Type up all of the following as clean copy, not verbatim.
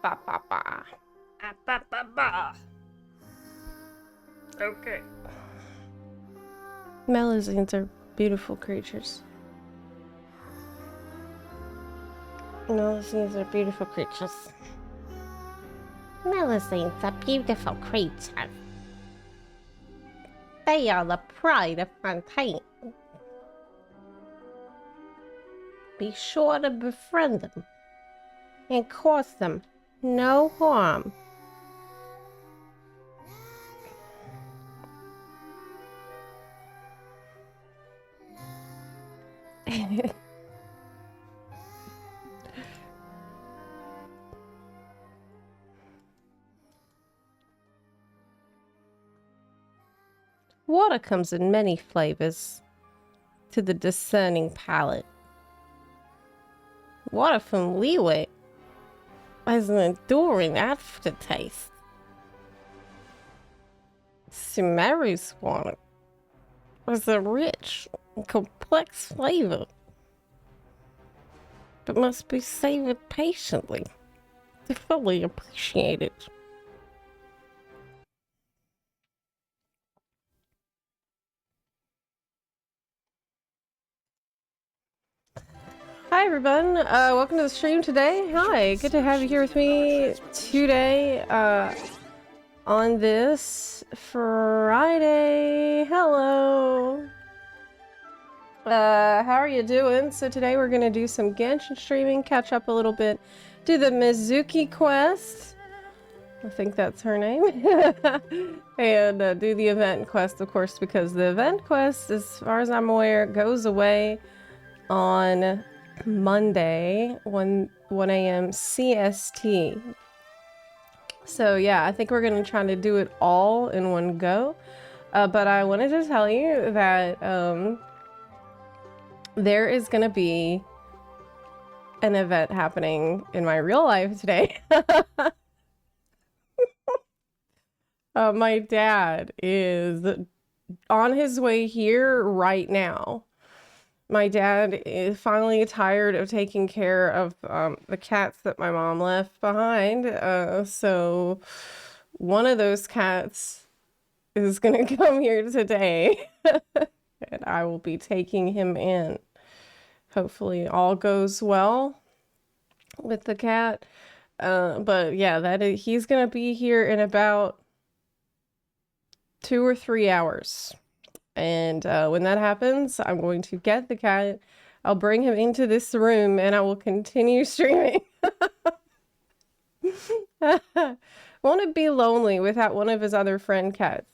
ba ba ba. Ba ba ba. Okay. Melazines are beautiful creatures. Melazines are beautiful creatures. Melazines are beautiful creatures. They are the pride of Fontaine. Be sure to befriend them and cause them no harm. Water comes in many flavors to the discerning palate. Water from Leeway has an enduring aftertaste. Sumeru's water has a rich and complex flavor, but must be savored patiently to fully appreciate it. Hi everyone, welcome to the stream today. Hi, good to have you here with me today on this Friday. Hello. How are you doing? So today we're gonna do some Genshin streaming, catch up a little bit, do the Mizuki quest. I think that's her name. And do the event quest, of course, because the event quest, as far as I'm aware, goes away on Monday, 1 a.m. CST. So yeah, I think we're gonna try to do it all in one go. But I wanted to tell you that there is gonna be an event happening in my real life today. My dad is on his way here right now. My dad is finally tired of taking care of the cats that my mom left behind. So one of those cats is gonna come here today and I will be taking him in. Hopefully all goes well with the cat. But yeah, he's gonna be here in about 2 or 3 hours. And when that happens, I'm going to get the cat. I'll bring him into this room and I will continue streaming. Won't it be lonely without one of his other friend cats?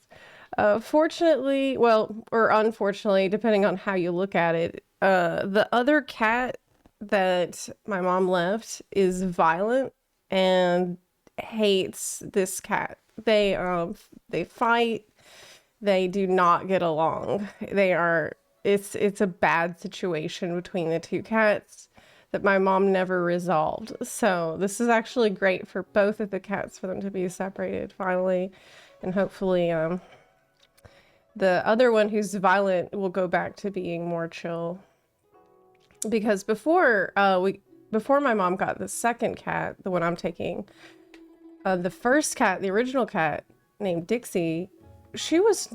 Fortunately, well, or unfortunately, depending on how you look at it, the other cat that my mom left is violent and hates this cat. They fight. They do not get along. It's a bad situation between the two cats that my mom never resolved. So this is actually great for both of the cats for them to be separated finally. And hopefully the other one who's violent will go back to being more chill. Because before my mom got the second cat, the one I'm taking, the first cat, the original cat named Dixie, she was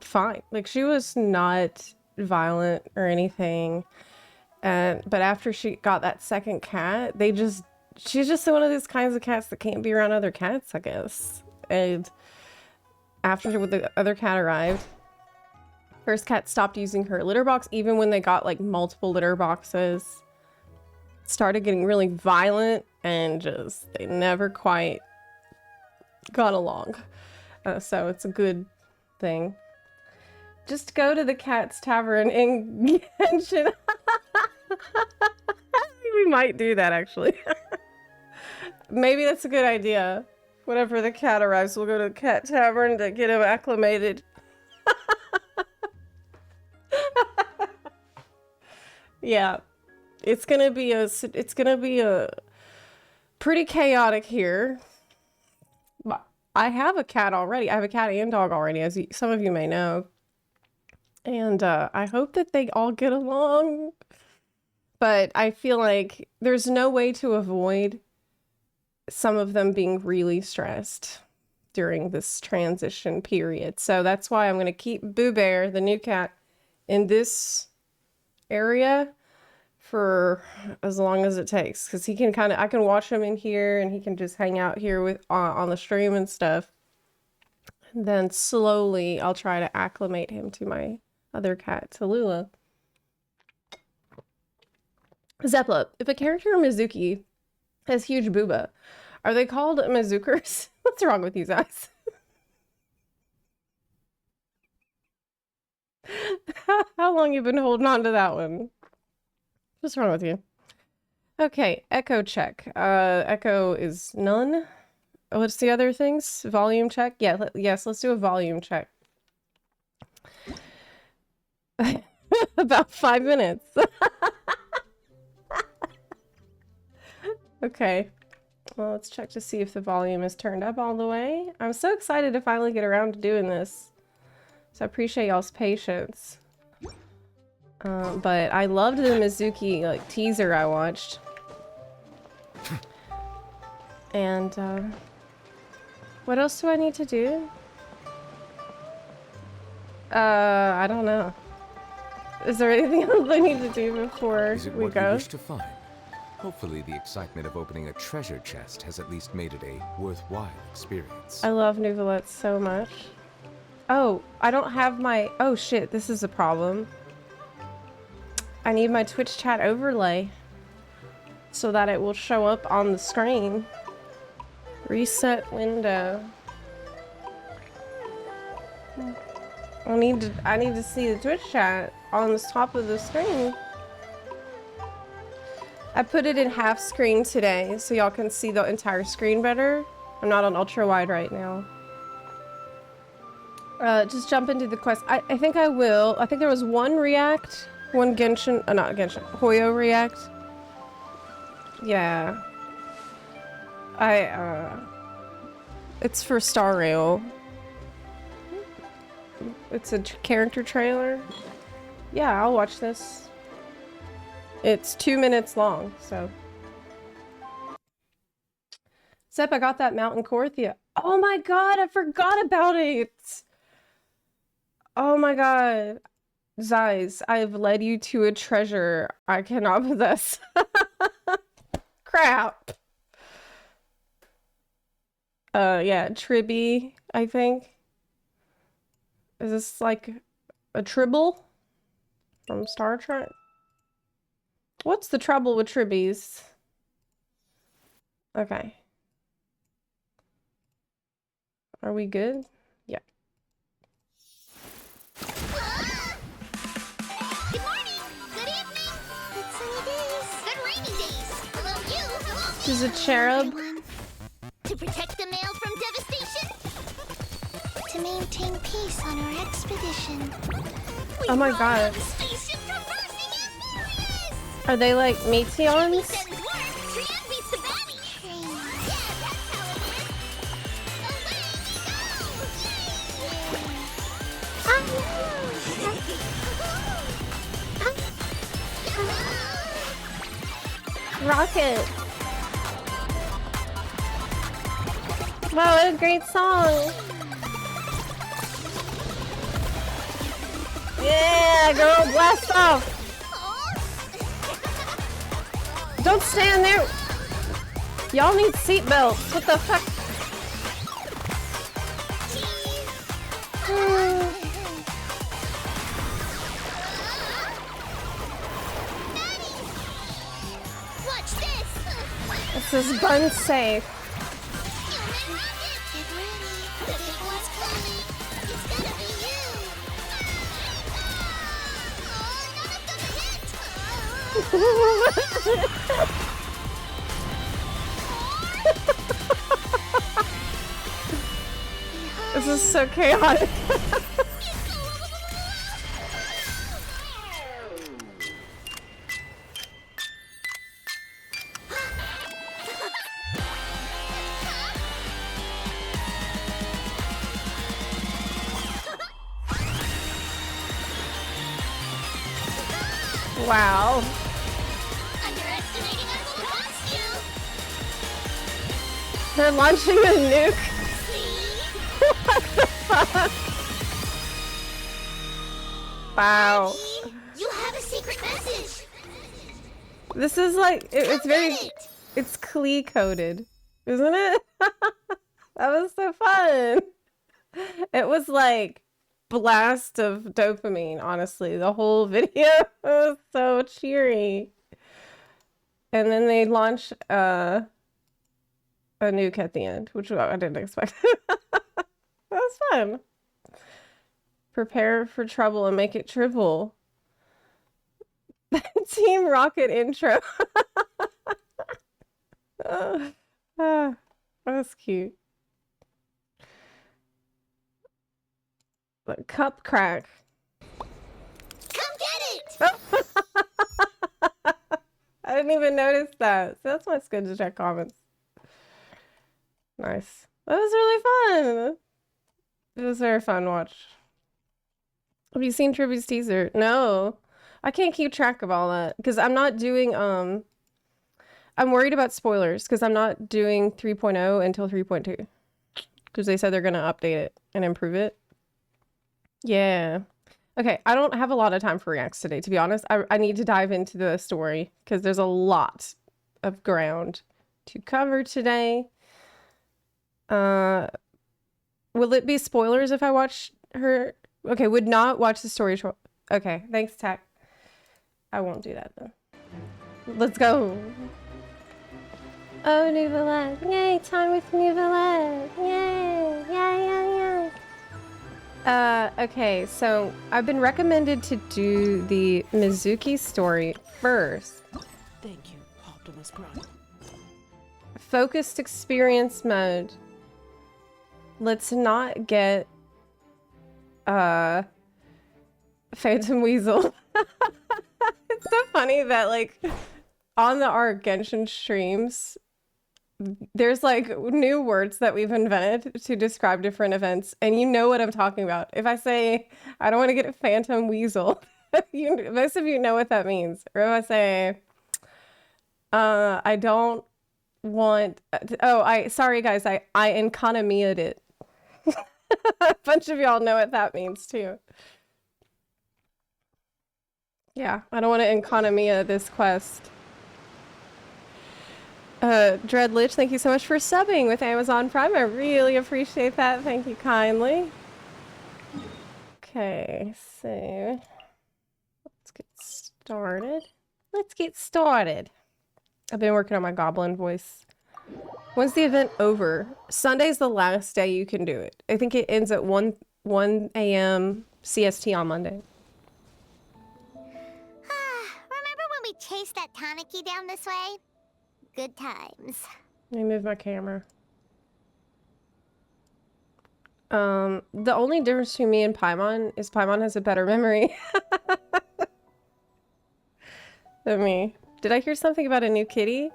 fine. Like, she was not violent or anything. But after she got that second cat, she's just one of these kinds of cats that can't be around other cats, I guess. And after the other cat arrived, first cat stopped using her litter box, even when they got like multiple litter boxes. Started getting really violent and they never quite got along. So it's a good thing. Just go to the Cat's Tavern in Genshin. We might do that, actually. Maybe that's a good idea. Whenever the cat arrives, we'll go to the Cat Tavern to get him acclimated. Yeah. It's gonna be a pretty chaotic here. I have a cat already. I have a cat and dog already, as some of you may know. And I hope that they all get along. But I feel like there's no way to avoid some of them being really stressed during this transition period. So that's why I'm going to keep Boo Bear, the new cat, in this area for as long as it takes, because he can I can watch him in here and he can just hang out here with on the stream and stuff. And then slowly I'll try to acclimate him to my other cat, Tallulah. Zepla, if a character in Mizuki has huge booba, are they called Mizukers? What's wrong with you guys? How long you been holding on to that one? What's wrong with you? Okay, echo check. Echo is none. What's the other things? Volume check? Yeah, yes, let's do a volume check. About 5 minutes. Okay. Well, let's check to see if the volume is turned up all the way. I'm so excited to finally get around to doing this. So I appreciate y'all's patience. But I loved the Mizuki like teaser I watched. And what else do I need to do? I don't know. Is there anything else I need to do before we what go? You wish to find? Hopefully the excitement of opening a treasure chest has at least made it a worthwhile experience. I love Nouvelette so much. Oh, I don't have my... Oh shit, this is a problem. I need my Twitch chat overlay so that it will show up on the screen. Reset window. I need to see the Twitch chat on the top of the screen. I put it in half screen today so y'all can see the entire screen better. I'm not on ultra wide right now. Just jump into the quest. I think I will. I think there was one React, one Genshin, not Genshin, Hoyo React. Yeah. It's for Star Rail. It's a character trailer. Yeah, I'll watch this. It's 2 minutes long, so. Zep, I got that Mountain Corthia. Oh my god, I forgot about it! Oh my god. Zeiss, I've led you to a treasure I cannot possess. Crap. Yeah, Tribby, I think. Is this like a Tribble from Star Trek? What's the trouble with Tribbies? Okay. Are we good? Yeah. Good morning, good evening, good sunny days, good rainy days. Hello you, hello me. She's a cherub. Everyone. To protect the mail from devastation. To maintain peace on our expedition. Oh my god. The spaceship traversing Amphibious. Are they like Meteons? Sends word, Trian beats the baddie. Yeah, that's how it went. Rocket. Wow, what a great song. Yeah, girl, blast off. Don't stand there. Y'all need seatbelts. What the fuck? Watch this. This is bun safe. Human rocket. Get ready. The big one's coming. It's gonna be you. Oh, not gonna hit. This is so chaotic. Wow. Underestimating us will cost you. They're launching a nuke. What the fuck? Wow. You have a secret message. This is like, it's very, it's Klee coded, isn't it? That was so fun. It was like blast of dopamine, honestly. The whole video was so cheery. And then they launch a nuke at the end, which I didn't expect. That was fun. Prepare for trouble and make it triple. Team Rocket intro. That was cute. The cup crack. Come get it. I didn't even notice that. So that's why it's good to check comments. Nice. That was really fun. It was a very fun watch. Have you seen Tribu's teaser? No. I can't keep track of all that because I'm not doing I'm worried about spoilers because I'm not doing 3.0 until 3.2 because they said they're going to update it and improve it. Yeah. Okay, I don't have a lot of time for reacts today, to be honest. I need to dive into the story because there's a lot of ground to cover today. Will it be spoilers if I watch her? Okay, would not watch the story. Okay, thanks, Tack. I won't do that then. Let's go. Oh, Nouvelle. Yay, time with Nouvelle. Yay, yay. Okay, so I've been recommended to do the Mizuki story first. Thank you, Optimus Prime. Focused experience mode. Let's not get Phantom Weasel. It's so funny that like on our Genshin streams there's like new words that we've invented to describe different events, and you know what I'm talking about. If I say I don't want to get a Phantom Weasel, most of you know what that means. Or if I say I don't want sorry guys, I economia'd it. A bunch of y'all know what that means too. Yeah, I don't want to economia this quest. Dread Lich, thank you so much for subbing with Amazon Prime. I really appreciate that. Thank you kindly. Okay, so let's get started. I've been working on my goblin voice. When's the event over? Sunday's the last day you can do it. I think it ends at 1 a.m. CST on Monday. Remember when we chased that Tanuki down this way? Good times. Let me move my camera. The only difference between me and Paimon is Paimon has a better memory than me. Did I hear something about a new kitty?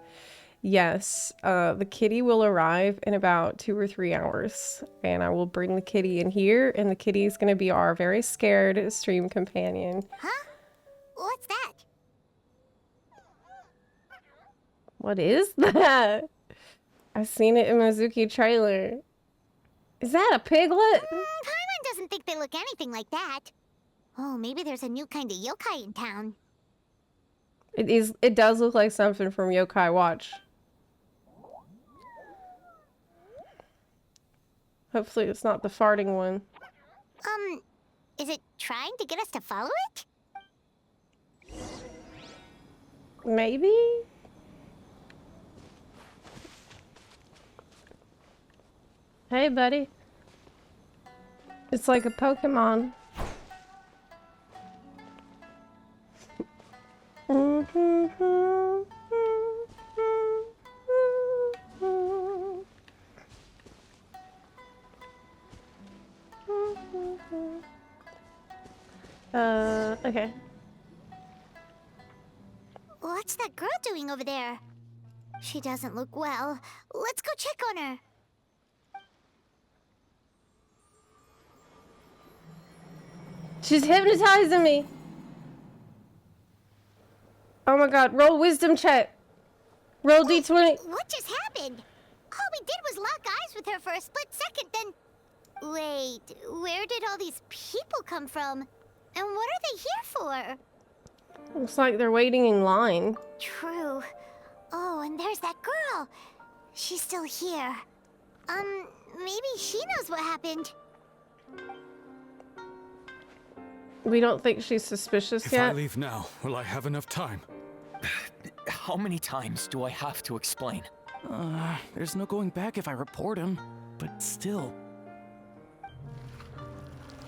Yes, the kitty will arrive in about 2 or 3 hours, and I will bring the kitty in here, and the kitty is going to be our very scared stream companion. Huh? What's that? What is that? I've seen it in Mizuki trailer. Is that a piglet? Paimon doesn't think they look anything like that. Oh, maybe there's a new kind of yokai in town. It does look like something from Yokai Watch. Hopefully it's not the farting one. Is it trying to get us to follow it? Maybe? Hey, buddy. It's like a Pokemon. Okay. What's that girl doing over there? She doesn't look well. Let's go check on her. She's hypnotizing me. Oh my god, roll wisdom check. Roll D20. What just happened? All we did was lock eyes with her for a split second, then... Wait, where did all these people come from? And what are they here for? Looks like they're waiting in line. True. Oh, and there's that girl. She's still here. Maybe she knows what happened. We don't think she's suspicious If I yet. leave now, will I have enough time? How many times do I have to explain? There's no going back if I report him, but still.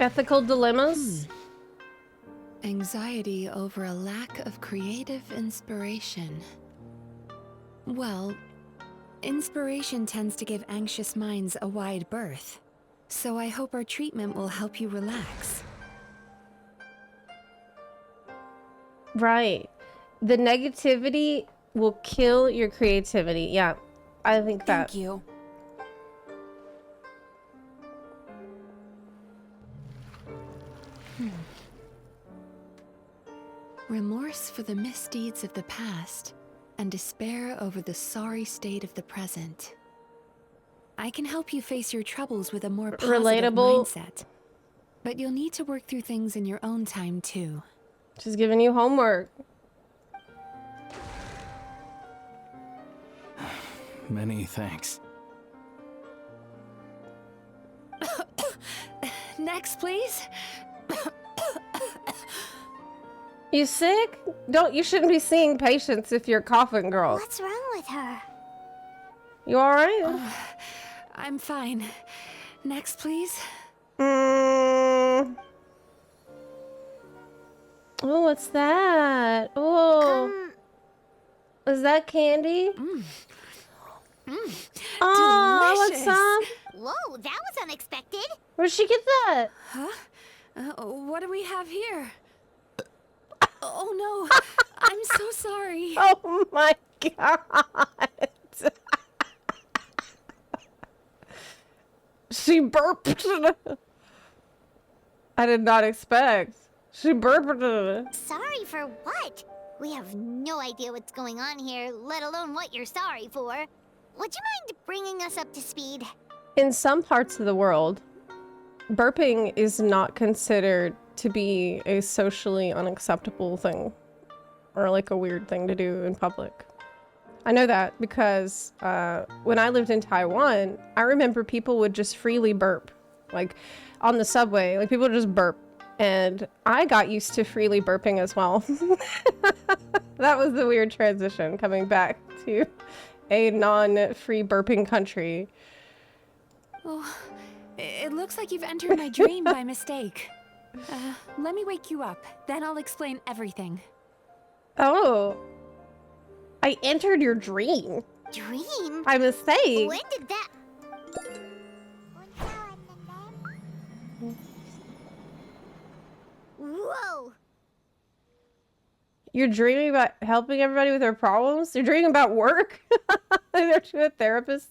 Ethical dilemmas? Anxiety over a lack of creative inspiration. Well, inspiration tends to give anxious minds a wide berth, so I hope our treatment will help you relax. Right. The negativity will kill your creativity. Yeah, I think that. Thank you. Remorse for the misdeeds of the past, and despair over the sorry state of the present. I can help you face your troubles with a more positive Relatable. mindset. But you'll need to work through things in your own time, too. She's giving you homework. Many thanks. Next, please. You sick? You shouldn't be seeing patients if you're coughing, girl. What's wrong with her? You alright? I'm fine. Next, please. Oh, what's that? Oh, is that candy? Oh, I want Delicious. some. Whoa, that was unexpected. Where'd she get that? What do we have here? Oh no, I'm so sorry. Oh my god. She burped. I did not expect. She burped. Sorry for what? We have no idea what's going on here, let alone what you're sorry for. Would you mind bringing us up to speed? In some parts of the world, burping is not considered to be a socially unacceptable thing or like a weird thing to do in public. I know that because when I lived in Taiwan, I remember people would just freely burp, like on the subway, like people would just burp. And I got used to freely burping as well. That was the weird transition coming back to a non-free burping country. Oh, it looks like you've entered my dream by mistake. Let me wake you up, then I'll explain everything. Oh, I entered your dream. Dream? By mistake. When did that... Whoa! You're dreaming about helping everybody with their problems? You're dreaming about work? They're to a therapist?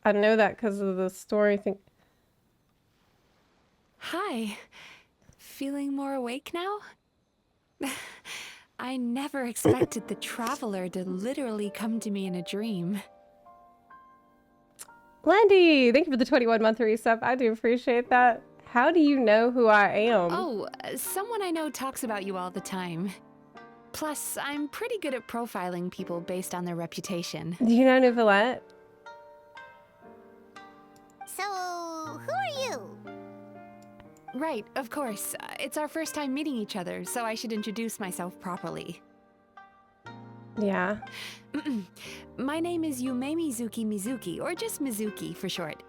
I know that because of the story thing. Hi. Feeling more awake now? I never expected the traveler to literally come to me in a dream. Landy, thank you for the 21-month resub. I do appreciate that. How do you know who I am? Oh, someone I know talks about you all the time. Plus, I'm pretty good at profiling people based on their reputation. Do you know Nicolette? So, who are you? Right, of course. It's our first time meeting each other, so I should introduce myself properly. Yeah. My name is Yume Mizuki, or just Mizuki for short.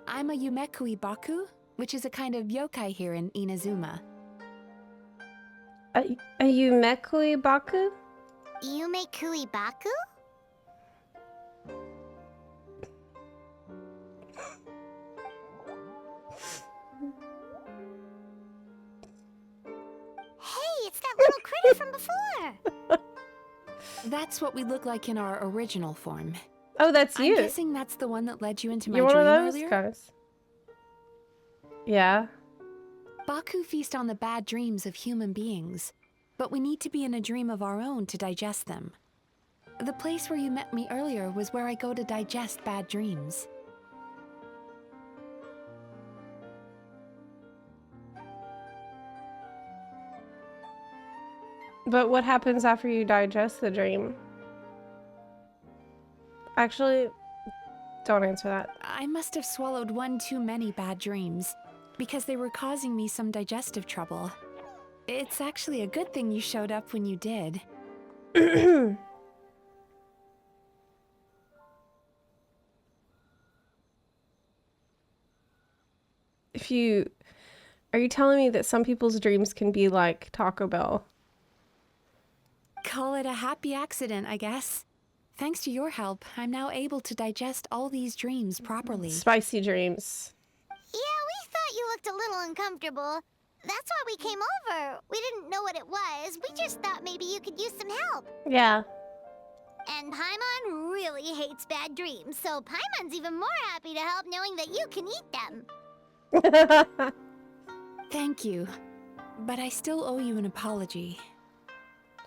I'm a Yumekui Baku, which is a kind of yokai here in Inazuma. A Yumekui Baku? Yume Kuibaku? Hey, it's that little critter from before! That's what we look like in our original form. Oh, that's you. I'm guessing that's the one that led you into my You're one dream of those earlier? guys. Yeah. Baku feast on the bad dreams of human beings, but we need to be in a dream of our own to digest them. The place where you met me earlier was where I go to digest bad dreams. But what happens after you digest the dream? Actually, don't answer that. I must have swallowed one too many bad dreams, because they were causing me some digestive trouble. It's actually a good thing you showed up when you did. Are you telling me that some people's dreams can be like Taco Bell? Call it a happy accident, I guess. Thanks to your help, I'm now able to digest all these dreams properly. Spicy dreams. Yeah, we thought you looked a little uncomfortable. That's why we came over. We didn't know what it was. We just thought maybe you could use some help. Yeah. And Paimon really hates bad dreams, so Paimon's even more happy to help knowing that you can eat them. Thank you, but I still owe you an apology.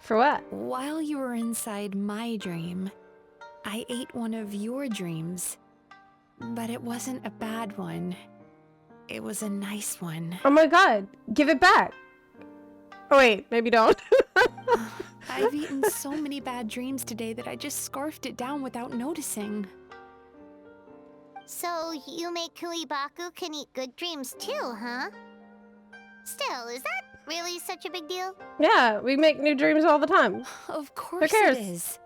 For what? While you were inside my dream, I ate one of your dreams. But it wasn't a bad one. It was a nice one. Oh my god, give it back. Oh wait, maybe don't. I've eaten so many bad dreams today that I just scarfed it down without noticing. So Yume Kuibaku can eat good dreams too, huh? Still, is that really such a big deal? Yeah, we make new dreams all the time. Of course cares? it is.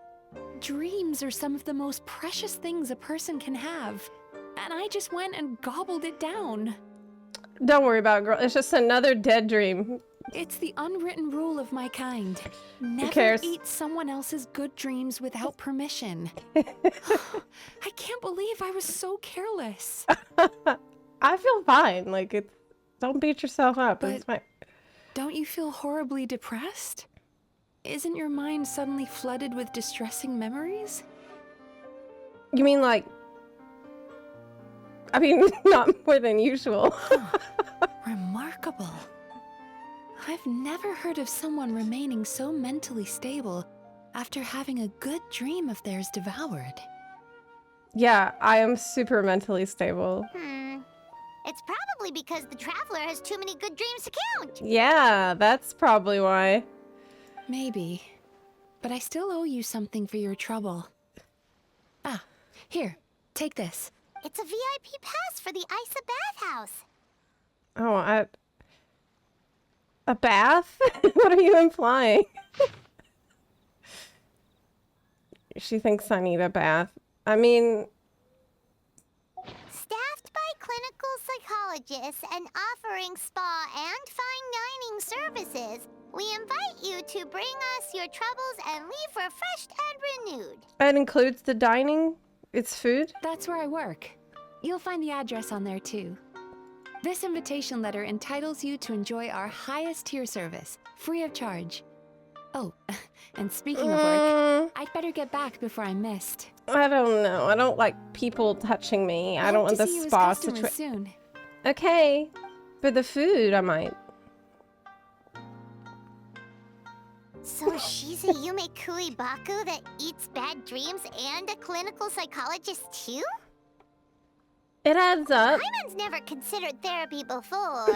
Dreams are some of the most precious things a person can have. And I just went and gobbled it down. Don't worry about it, girl. It's just another dead dream. It's the unwritten rule of my kind. Never cares? eat someone else's good dreams without permission. I can't believe I was so careless. I feel fine. Like, it's... Don't beat yourself up. But It's fine. don't you feel horribly depressed? Isn't your mind suddenly flooded with distressing memories? You mean like... I mean, not more than usual. Remarkable. I've never heard of someone remaining so mentally stable after having a good dream of theirs devoured. Yeah, I am super mentally stable. It's probably because the Traveler has too many good dreams to count. Yeah, that's probably why. Maybe. But I still owe you something for your trouble. Ah, here, take this. It's a VIP pass for the Isa bathhouse. Oh, a bath? What are you implying? She thinks I need a bath. I mean... Staffed by clinical psychologists and offering spa and fine dining services, we invite you to bring us your troubles and leave refreshed and renewed. That includes the dining? It's food? That's where I work. You'll find the address on there too. This invitation letter entitles you to enjoy our highest tier service, free of charge. Oh, and speaking of work, I'd better get back before I'm missed. I don't know. I don't like people touching me. I don't want the spa situation. Soon. Okay. For the food, I might. So she's a Yume Kuibaku that eats bad dreams and a clinical psychologist too? It adds up. Paimon's never considered therapy before.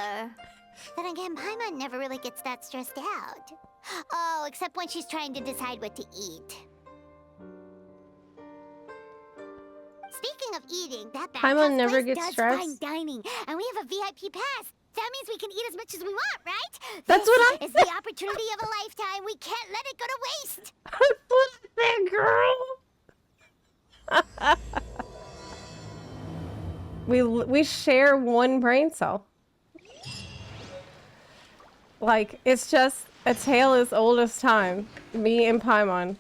Then again, Paimon never really gets that stressed out. Oh, except when she's trying to decide what to eat. Speaking of eating, that Paimon bathhouse never place gets does stressed? fine dining, and we have a VIP pass. That means we can eat as much as we want, right? That's This what is the opportunity of a lifetime. We can't let it go to waste. That girl. We share one brain cell. Like, it's just a tale as old as time. Me and Paimon.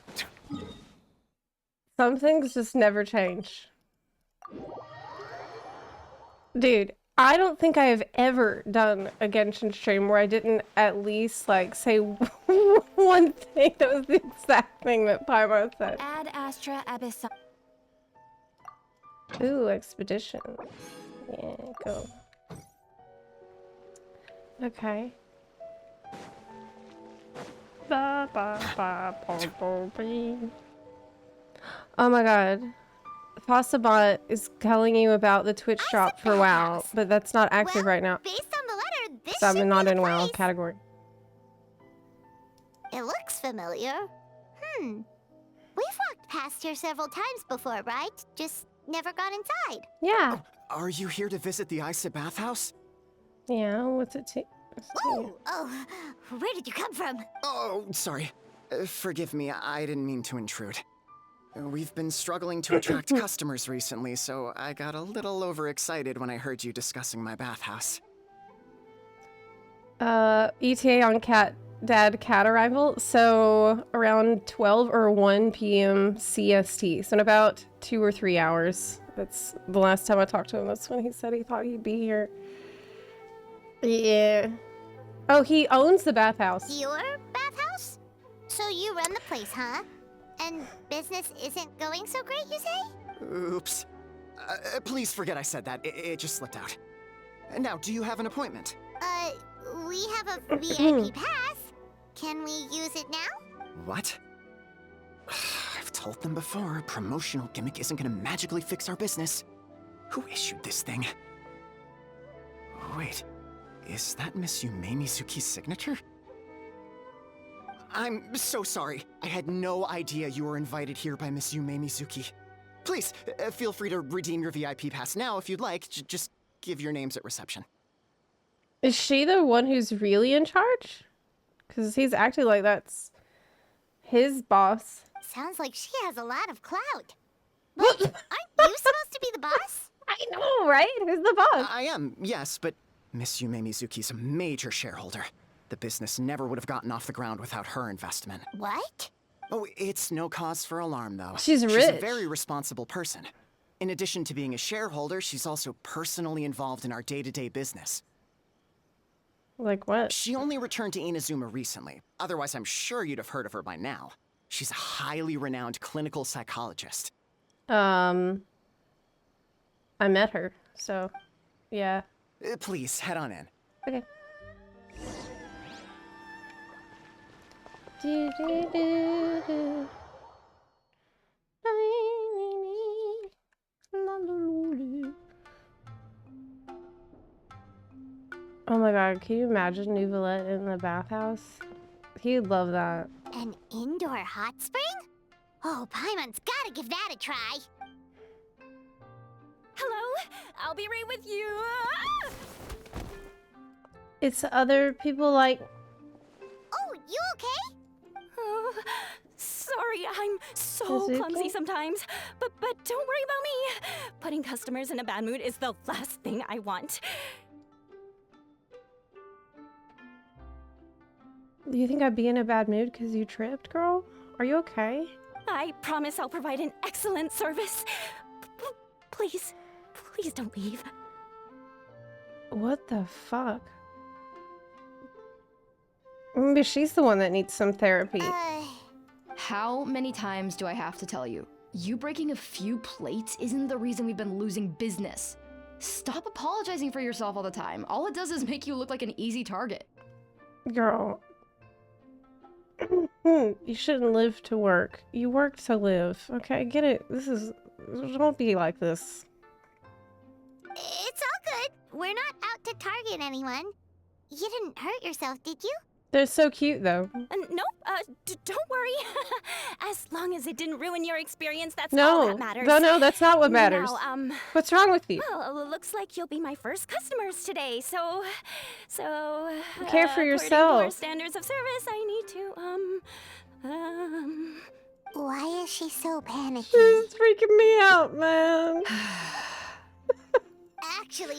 Some things just never change. Dude, I don't think I have ever done a Genshin stream where I didn't at least, like, say one thing that was the exact thing that Paimon said. Ad Astra Abyssal. Ooh, expedition. Yeah, go. Okay. Ba, ba, ba, ba, ba, ba. Oh my god. Possibot is telling you about the Twitch shop for WoW, but that's not active right now. Based on the letter, this So should I'm be not the in WoW place. category. It looks familiar. We've walked past here several times before, right? Just never got inside. Yeah. Are you here to visit the Isa bathhouse? Yeah, what's it to? Whoa! Oh, where did you come from? Oh, sorry. Forgive me, I didn't mean to intrude. We've been struggling to attract customers recently, so I got a little overexcited when I heard you discussing my bathhouse. ETA on Dad cat arrival. So around 12 or 1 p.m. CST. So in about 2 or 3 hours. That's the last time I talked to him. That's when he said he thought he'd be here. Yeah. Oh, he owns the bathhouse. Your bathhouse? So you run the place, huh? And business isn't going so great, you say? Oops. Please forget I said that. It just slipped out. Now, do you have an appointment? We have a VIP pass. Can we use it now? What? I've told them before, a promotional gimmick isn't gonna magically fix our business. Who issued this thing? Wait, is that Miss Yume Mizuki's signature? I'm so sorry. I had no idea you were invited here by Miss Yume Mizuki. Please, feel free to redeem your VIP pass now if you'd like. Just give your names at reception. Is she the one who's really in charge? Because he's acting like that's his boss. Sounds like she has a lot of clout. Wait, aren't you supposed to be the boss? I know, right? Who's the boss? I am, yes, but Miss Yume Mizuki's a major shareholder. The business never would have gotten off the ground without her investment. What? Oh, it's no cause for alarm, though. She's She's rich. a very responsible person. In addition to being a shareholder, she's also personally involved in our day-to-day business. Like what? She only returned to Inazuma recently. Otherwise, I'm sure you'd have heard of her by now. She's a highly renowned clinical psychologist. I met her, so yeah. Please, head on in. Okay. Do, do, do, do. Oh my god, can you imagine Nouvelette in the bathhouse? He'd love that. An indoor hot spring? Oh, Paimon's gotta give that a try. Hello, I'll be right with you. Ah! It's other people like... Oh, you okay? Oh, sorry, I'm so Mizuki? clumsy sometimes. But don't worry about me. Putting customers in a bad mood is the last thing I want. Do you think I'd be in a bad mood because you tripped, girl? Are you okay? I promise I'll provide an excellent service. Please, please don't leave. What the fuck? Maybe she's the one that needs some therapy. How many times do I have to tell you? You breaking a few plates isn't the reason we've been losing business. Stop apologizing for yourself all the time. All it does is make you look like an easy target. Girl. You shouldn't live to work. You work to live. Okay, get it. Don't be like this. It's all good. We're not out to target anyone. You didn't hurt yourself, did you? They're so cute, though. Nope, don't worry. As long as it didn't ruin your experience, that's all that matters. No, that's not what matters. Now, What's wrong with you? Well, it looks like you'll be my first customers today, so... Care for according yourself. to our standards of service, I need to, Why is she so panicky? This is freaking me out, man. Actually,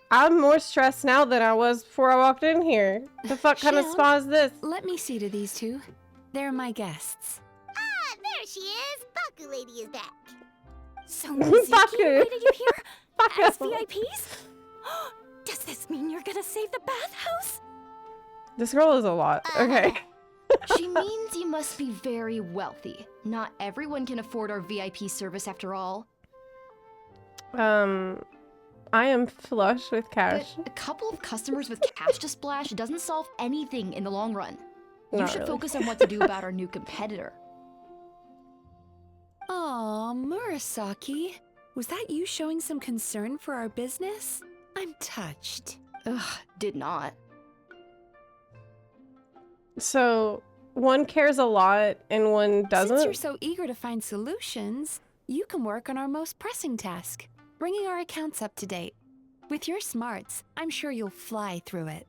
I'm more stressed now than I was before I walked in here. The fuck kind of Shell, spa is this? Let me see to these two. They're my guests. Ah, there she is! Baku Lady is back. So, Mizuki Baku. invited you here Baku. as VIPs? Does this mean you're gonna save the bathhouse? This girl is a lot. Okay. She means you must be very wealthy. Not everyone can afford our VIP service after all. I am flush with cash. But a couple of customers with cash to splash doesn't solve anything in the long run. You Not should really. focus on what to do about our new competitor. Aw, Murasaki. Was that you showing some concern for our business? I'm touched. Ugh, did not. So one cares a lot and one doesn't? Since you're so eager to find solutions, you can work on our most pressing task, bringing our accounts up to date. With your smarts, I'm sure you'll fly through it.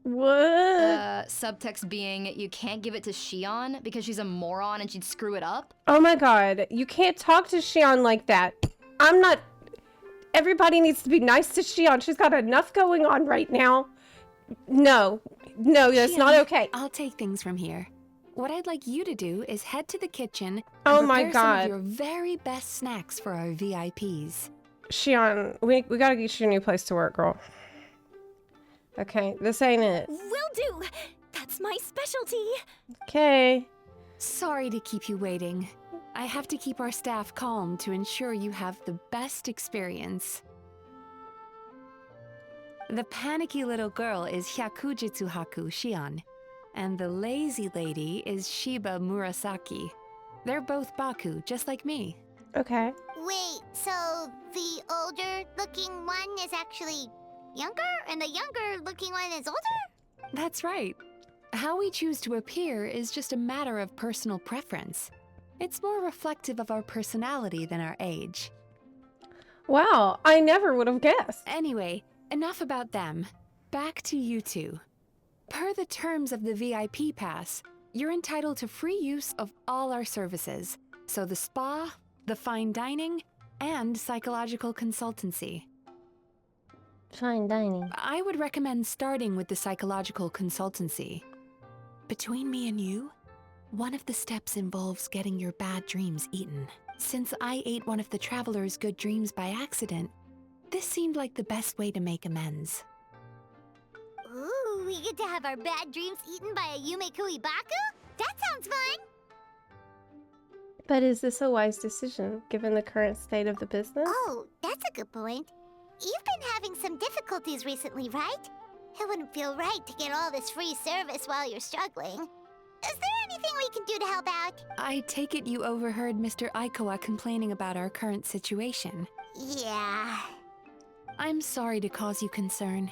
What? Subtext being, you can't give it to Shion because she's a moron and she'd screw it up? Oh my god, you can't talk to Shion like that. I'm not... Everybody needs to be nice to Shion. She's got enough going on right now. No, that's Shion, not okay. I'll take things from here. What I'd like you to do is head to the kitchen and Oh my prepare some god. of your very best snacks for our VIPs. Shion, we gotta get you a new place to work, girl. Okay, this ain't it. Will do! That's my specialty! Okay. Sorry to keep you waiting. I have to keep our staff calm to ensure you have the best experience. The panicky little girl is Hyakujitsu Haku Shion, and the lazy lady is Shiba Murasaki. They're both Baku, just like me. Okay. Wait, so the older-looking one is actually younger, and the younger-looking one is older? That's right. How we choose to appear is just a matter of personal preference. It's more reflective of our personality than our age. Wow, I never would have guessed. Anyway, enough about them. Back to you two. Per the terms of the VIP pass, you're entitled to free use of all our services. So the spa, the fine dining, and psychological consultancy. Fine dining. I would recommend starting with the psychological consultancy. Between me and you, one of the steps involves getting your bad dreams eaten. Since I ate one of the traveler's good dreams by accident, this seemed like the best way to make amends. Ooh, we get to have our bad dreams eaten by a Yume Baku? That sounds fun! But is this a wise decision, given the current state of the business? Oh, that's a good point. You've been having some difficulties recently, right? It wouldn't feel right to get all this free service while you're struggling. Is there anything we can do to help out? I take it you overheard Mr. Aikawa complaining about our current situation. Yeah. I'm sorry to cause you concern.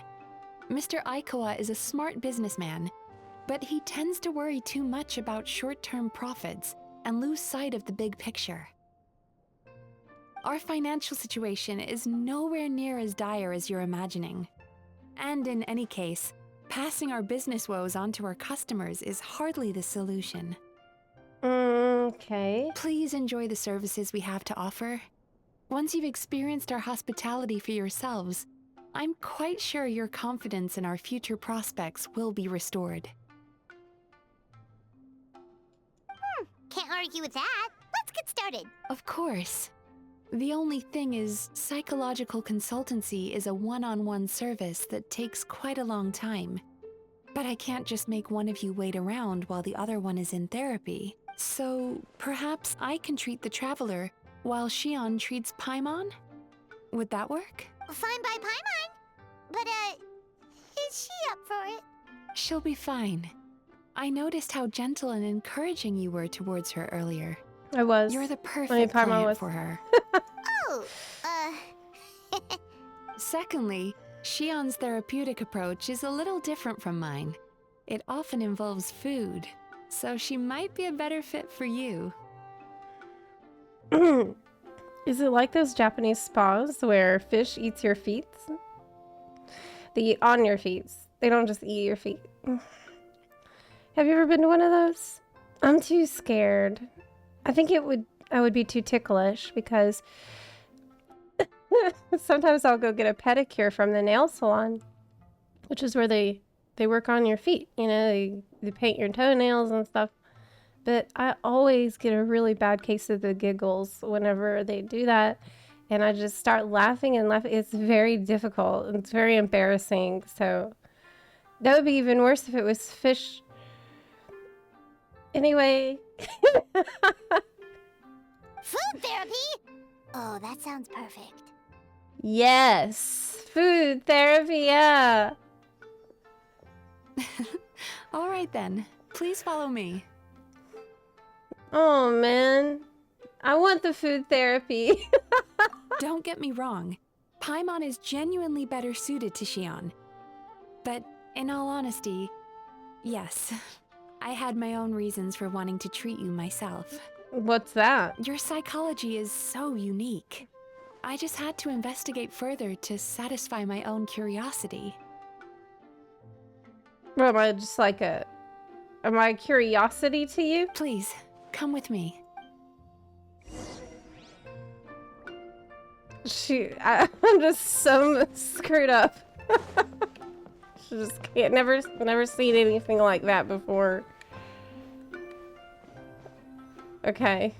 Mr. Aikawa is a smart businessman, but he tends to worry too much about short-term profits and lose sight of the big picture. Our financial situation is nowhere near as dire as you're imagining. And in any case, passing our business woes on to our customers is hardly the solution. Okay. Please enjoy the services we have to offer. Once you've experienced our hospitality for yourselves, I'm quite sure your confidence in our future prospects will be restored. Can't argue with that. Let's get started. Of course. The only thing is, psychological consultancy is a one-on-one service that takes quite a long time. But I can't just make one of you wait around while the other one is in therapy. So perhaps I can treat the traveler while Shion treats Paimon? Would that work? Fine by Paimon. But, is she up for it? She'll be fine. I noticed how gentle and encouraging you were towards her earlier. I was. You're the perfect client for her. Oh, Secondly, Shion's therapeutic approach is a little different from mine. It often involves food, so she might be a better fit for you. Is it like those Japanese spas where fish eats your feet? They eat on your feet. They don't just eat your feet. Have you ever been to one of those? I'm too scared. I think I would be too ticklish because sometimes I'll go get a pedicure from the nail salon, which is where they work on your feet. You know, they paint your toenails and stuff. But I always get a really bad case of the giggles whenever they do that. And I just start laughing and laughing. It's very difficult. It's very embarrassing. So that would be even worse if it was fish. Anyway. food therapy? Oh, that sounds perfect. Yes. Food therapy, yeah. All right then. Please follow me. Oh, man. I want the food therapy. Don't get me wrong. Paimon is genuinely better suited to Xion. But in all honesty, yes, I had my own reasons for wanting to treat you myself. What's that? Your psychology is so unique. I just had to investigate further to satisfy my own curiosity. What, am I just like am I a curiosity to you? Please, come with me. I'm just so screwed up. She just can't, never seen anything like that before. Okay.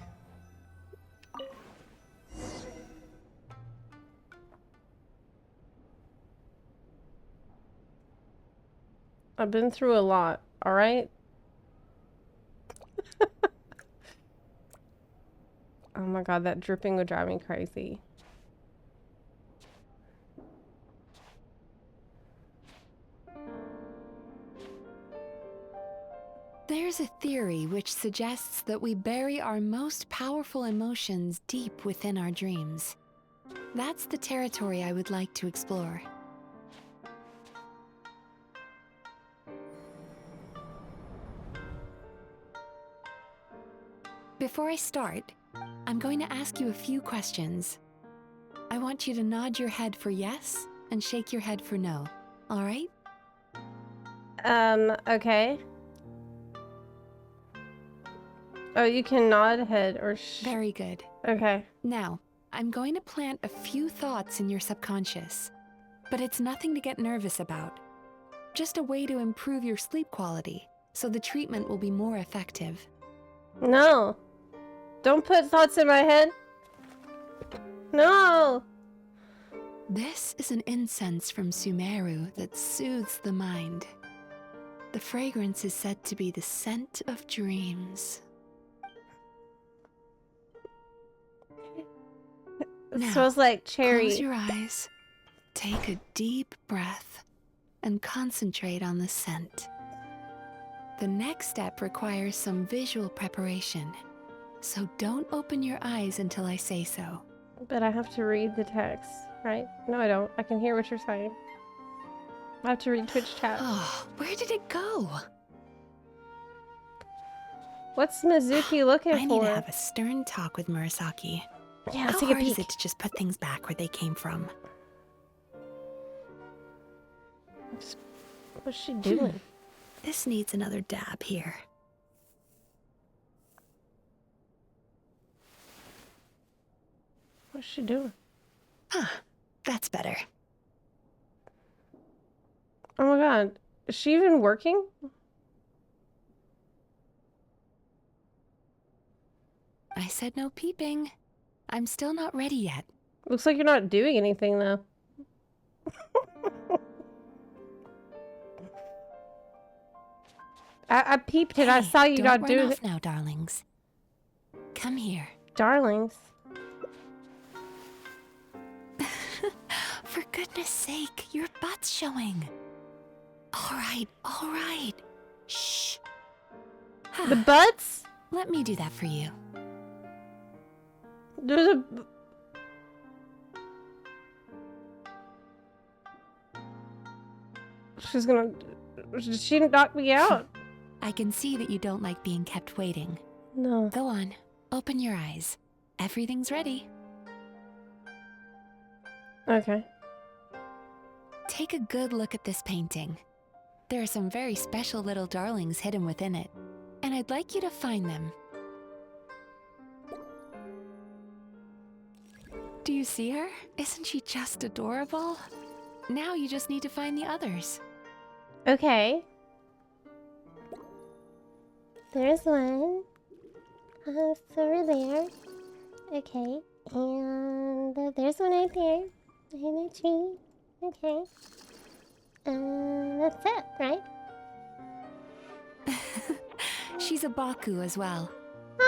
I've been through a lot, alright? Oh my god, that dripping would drive me crazy. There's a theory which suggests that we bury our most powerful emotions deep within our dreams. That's the territory I would like to explore. Before I start, I'm going to ask you a few questions. I want you to nod your head for yes and shake your head for no, all right? Okay. Oh, you can nod head or Very good. Okay. Now, I'm going to plant a few thoughts in your subconscious, but it's nothing to get nervous about. Just a way to improve your sleep quality, so the treatment will be more effective. No. Don't put thoughts in my head. No. This is an incense from Sumeru that soothes the mind. The fragrance is said to be the scent of dreams. It Now, smells like cherry. Close your eyes, take a deep breath, and concentrate on the scent. The next step requires some visual preparation, so don't open your eyes until I say so. But I have to read the text, right? No, I don't. I can hear what you're saying. I have to read Twitch chat. Oh, where did it go? What's Mizuki looking I for? need to have a stern talk with Murasaki. Yeah, How let's take a hard is peek. it to just put things back where they came from? What's she doing? This needs another dab here. What's she doing? Huh, that's better. Oh my god. Is she even working? I said no peeping. I'm still not ready yet. Looks like you're not doing anything though. I peeped it. I saw you not don't doing run it. off now, darlings. Come here. Darlings. For goodness sake, your butt's showing. All right. Shh. The butts? Let me do that for you. There's a... She's gonna... Did she knock me out? I can see that you don't like being kept waiting. No. Go on, open your eyes. Everything's ready. Okay. Take a good look at this painting. There are some very special little darlings hidden within it, and I'd like you to find them. Do you see her? Isn't she just adorable? Now you just need to find the others. Okay. There's one. It's over there. Okay. And there's one right there. In the tree. Okay. That's it, right? She's a Baku as well.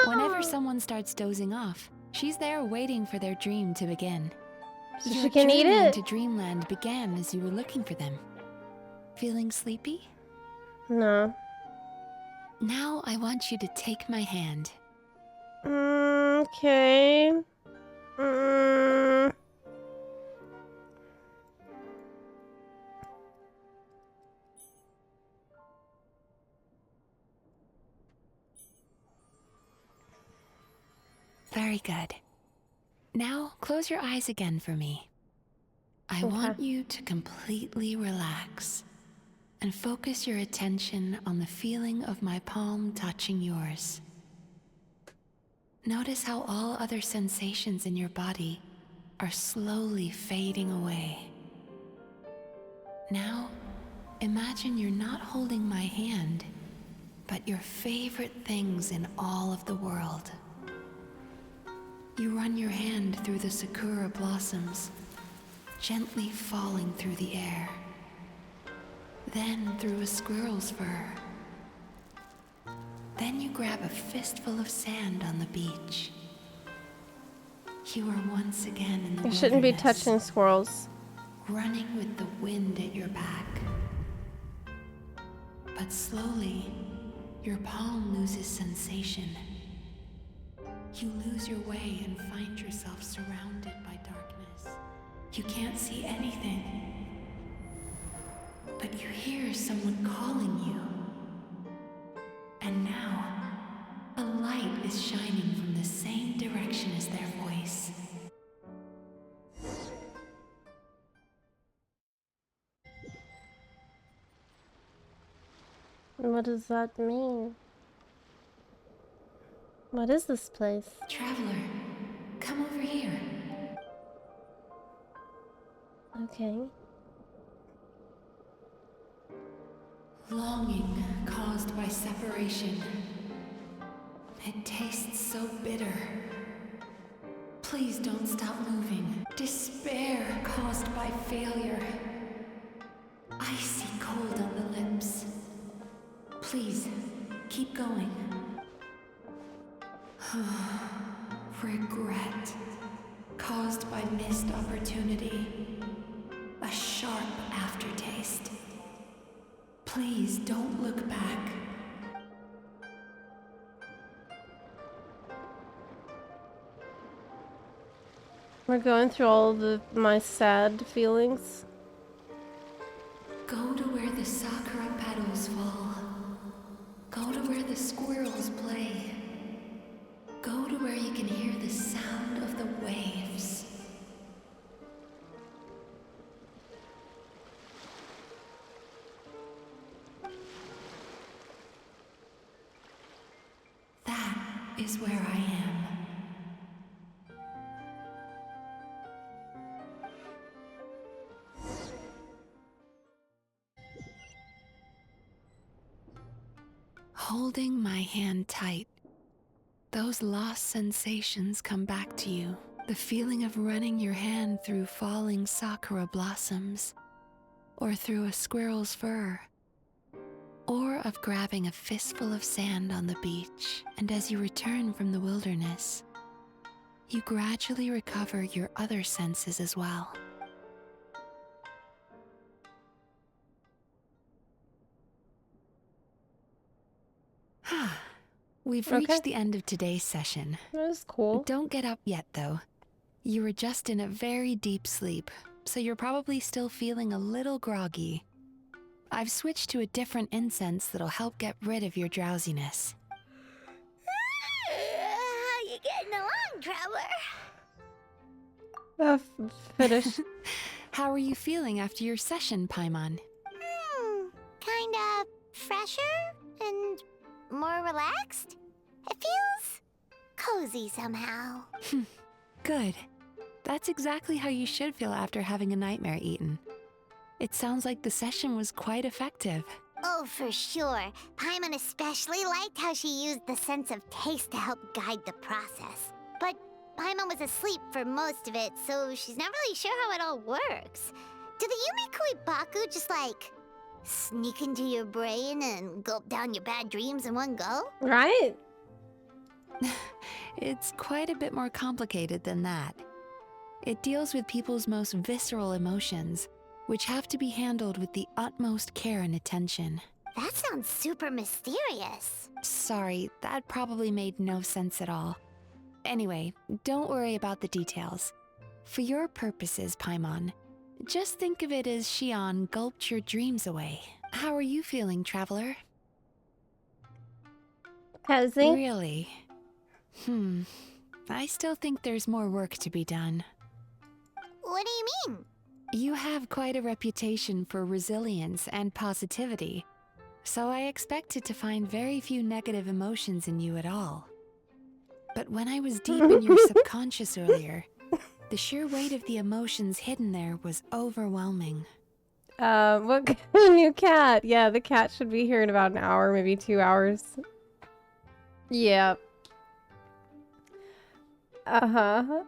Whenever someone starts dozing off, she's there waiting for their dream to begin. So Your she can eat journey it. into Dreamland began as you were looking for them. Feeling sleepy? No. Now I want you to take my hand. Okay. Very good. Now, close your eyes again for me. I Okay. want you to completely relax and focus your attention on the feeling of my palm touching yours. Notice how all other sensations in your body are slowly fading away. Now, imagine you're not holding my hand, but your favorite things in all of the world. You run your hand through the sakura blossoms, gently falling through the air. Then through a squirrel's fur. Then you grab a fistful of sand on the beach. You are once again in the You shouldn't be wilderness, touching squirrels. running with the wind at your back. But slowly, your palm loses sensation. You lose your way and find yourself surrounded by darkness. You can't see anything. But you hear someone calling you. And now, a light is shining from the same direction as their voice. What does that mean? What is this place? Traveler, come over here. Okay. Longing caused by separation. It tastes so bitter. Please don't stop moving. Despair caused by failure. Icy cold on the lips. Please, keep going. Regret caused by missed opportunity. A sharp aftertaste. Please don't look back. We're going through all my sad feelings. Go to where the sakura petals fall. Go to where the squirrels play. Go to where you can hear the sound of the waves. That is where I am. Holding my hand tight, those lost sensations come back to you. The feeling of running your hand through falling sakura blossoms, or through a squirrel's fur, or of grabbing a fistful of sand on the beach. And as you return from the wilderness, you gradually recover your other senses as well. We've reached the end of today's session. That was cool. Don't get up yet, though. You were just in a very deep sleep, so you're probably still feeling a little groggy. I've switched to a different incense that'll help get rid of your drowsiness. How you getting along, traveler? Finish. How are you feeling after your session, Paimon? Kinda fresher and more relaxed. It feels cozy somehow. Good. That's exactly how you should feel after having a nightmare eaten. It sounds like the session was quite effective. Oh, for sure. Paimon especially liked how she used the sense of taste to help guide the process. But Paimon was asleep for most of it, so she's not really sure how it all works. Do the Yumikui Baku just sneak into your brain and gulp down your bad dreams in one go? Right? It's quite a bit more complicated than that. It deals with people's most visceral emotions, which have to be handled with the utmost care and attention. That sounds super mysterious. Sorry, that probably made no sense at all. Anyway, don't worry about the details. For your purposes, Paimon, just think of it as Xion gulped your dreams away. How are you feeling, Traveler? Cozy? Really? I still think there's more work to be done. What do you mean? You have quite a reputation for resilience and positivity, so I expected to find very few negative emotions in you at all. But when I was deep in your subconscious earlier, the sheer weight of the emotions hidden there was overwhelming. What kind of new cat? Yeah, the cat should be here in about an hour, maybe 2 hours. Yeah. Uh-huh.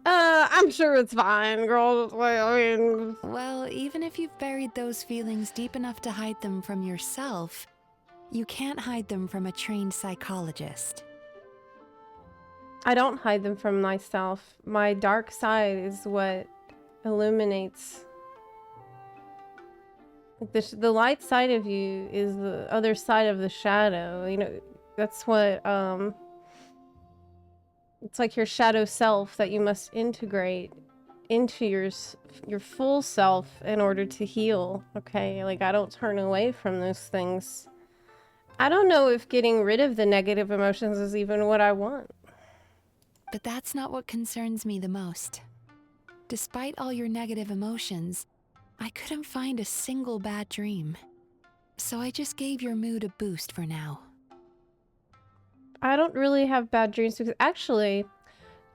I'm sure it's fine, girl. I mean... Well, even if you've buried those feelings deep enough to hide them from yourself, you can't hide them from a trained psychologist. I don't hide them from myself. My dark side is what illuminates. The light side of you is the other side of the shadow. You know, that's what, it's like your shadow self that you must integrate into your full self in order to heal, okay? Like, I don't turn away from those things. I don't know if getting rid of the negative emotions is even what I want. But that's not what concerns me the most. Despite all your negative emotions, I couldn't find a single bad dream. So I just gave your mood a boost for now. I don't really have bad dreams because actually,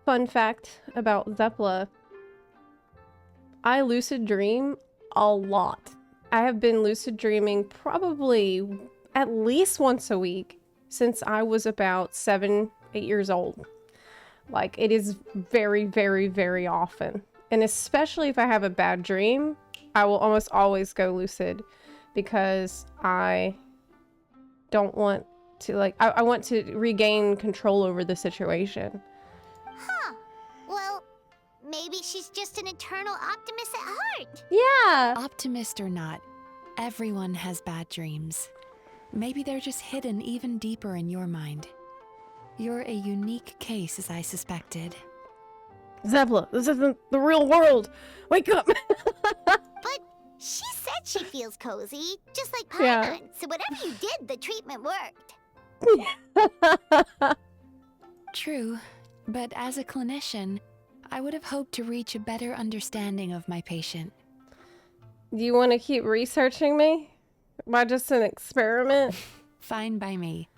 fun fact about Zepla, I lucid dream a lot. I have been lucid dreaming probably at least once a week since I was about 7, 8 years old. Like, it is very, very, very often. And especially if I have a bad dream, I will almost always go lucid because I don't want to, like, I want to regain control over the situation. Huh. Well, maybe she's just an eternal optimist at heart. Yeah. Optimist or not, everyone has bad dreams. Maybe they're just hidden even deeper in your mind. You're a unique case, as I suspected. Zepla, this isn't the real world. Wake up. But she said she feels cozy, just like Paimon. Yeah. So whatever you did, the treatment worked. True, but as a clinician, I would have hoped to reach a better understanding of my patient. Do you want to keep researching me? Am I just an experiment? Fine by me,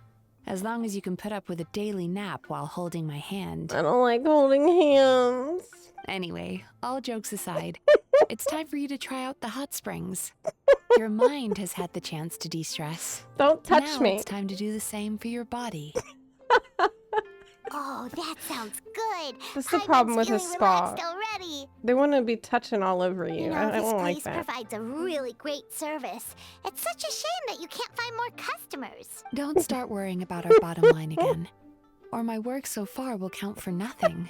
as long as you can put up with a daily nap while holding my hand. I don't like holding hands. Anyway, all jokes aside, it's time for you to try out the hot springs. Your mind has had the chance to de-stress. Don't touch now me. It's time to do the same for your body. Oh, that sounds good. That's the problem with a spa. Relaxed already. They want to be touching all over you. You know, I this don't like place that. provides a really great service. It's such a shame that you can't find more customers. Don't start worrying about our bottom line again, or my work so far will count for nothing.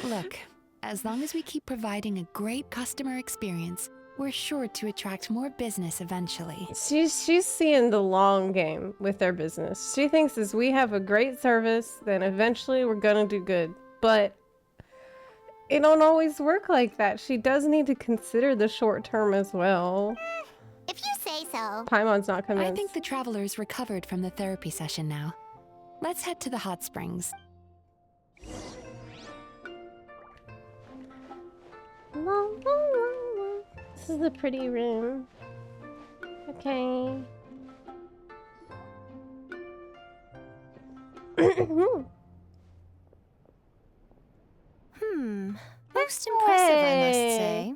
Look, as long as we keep providing a great customer experience, we're sure to attract more business eventually. She's seeing the long game with their business. She thinks as we have a great service, then eventually we're gonna do good. But it don't always work like that. She does need to consider the short term as well. If you say so. Paimon's not convinced. I think the traveler's recovered from the therapy session now. Let's head to the hot springs. This is a pretty room. Okay. Most impressive, I must say.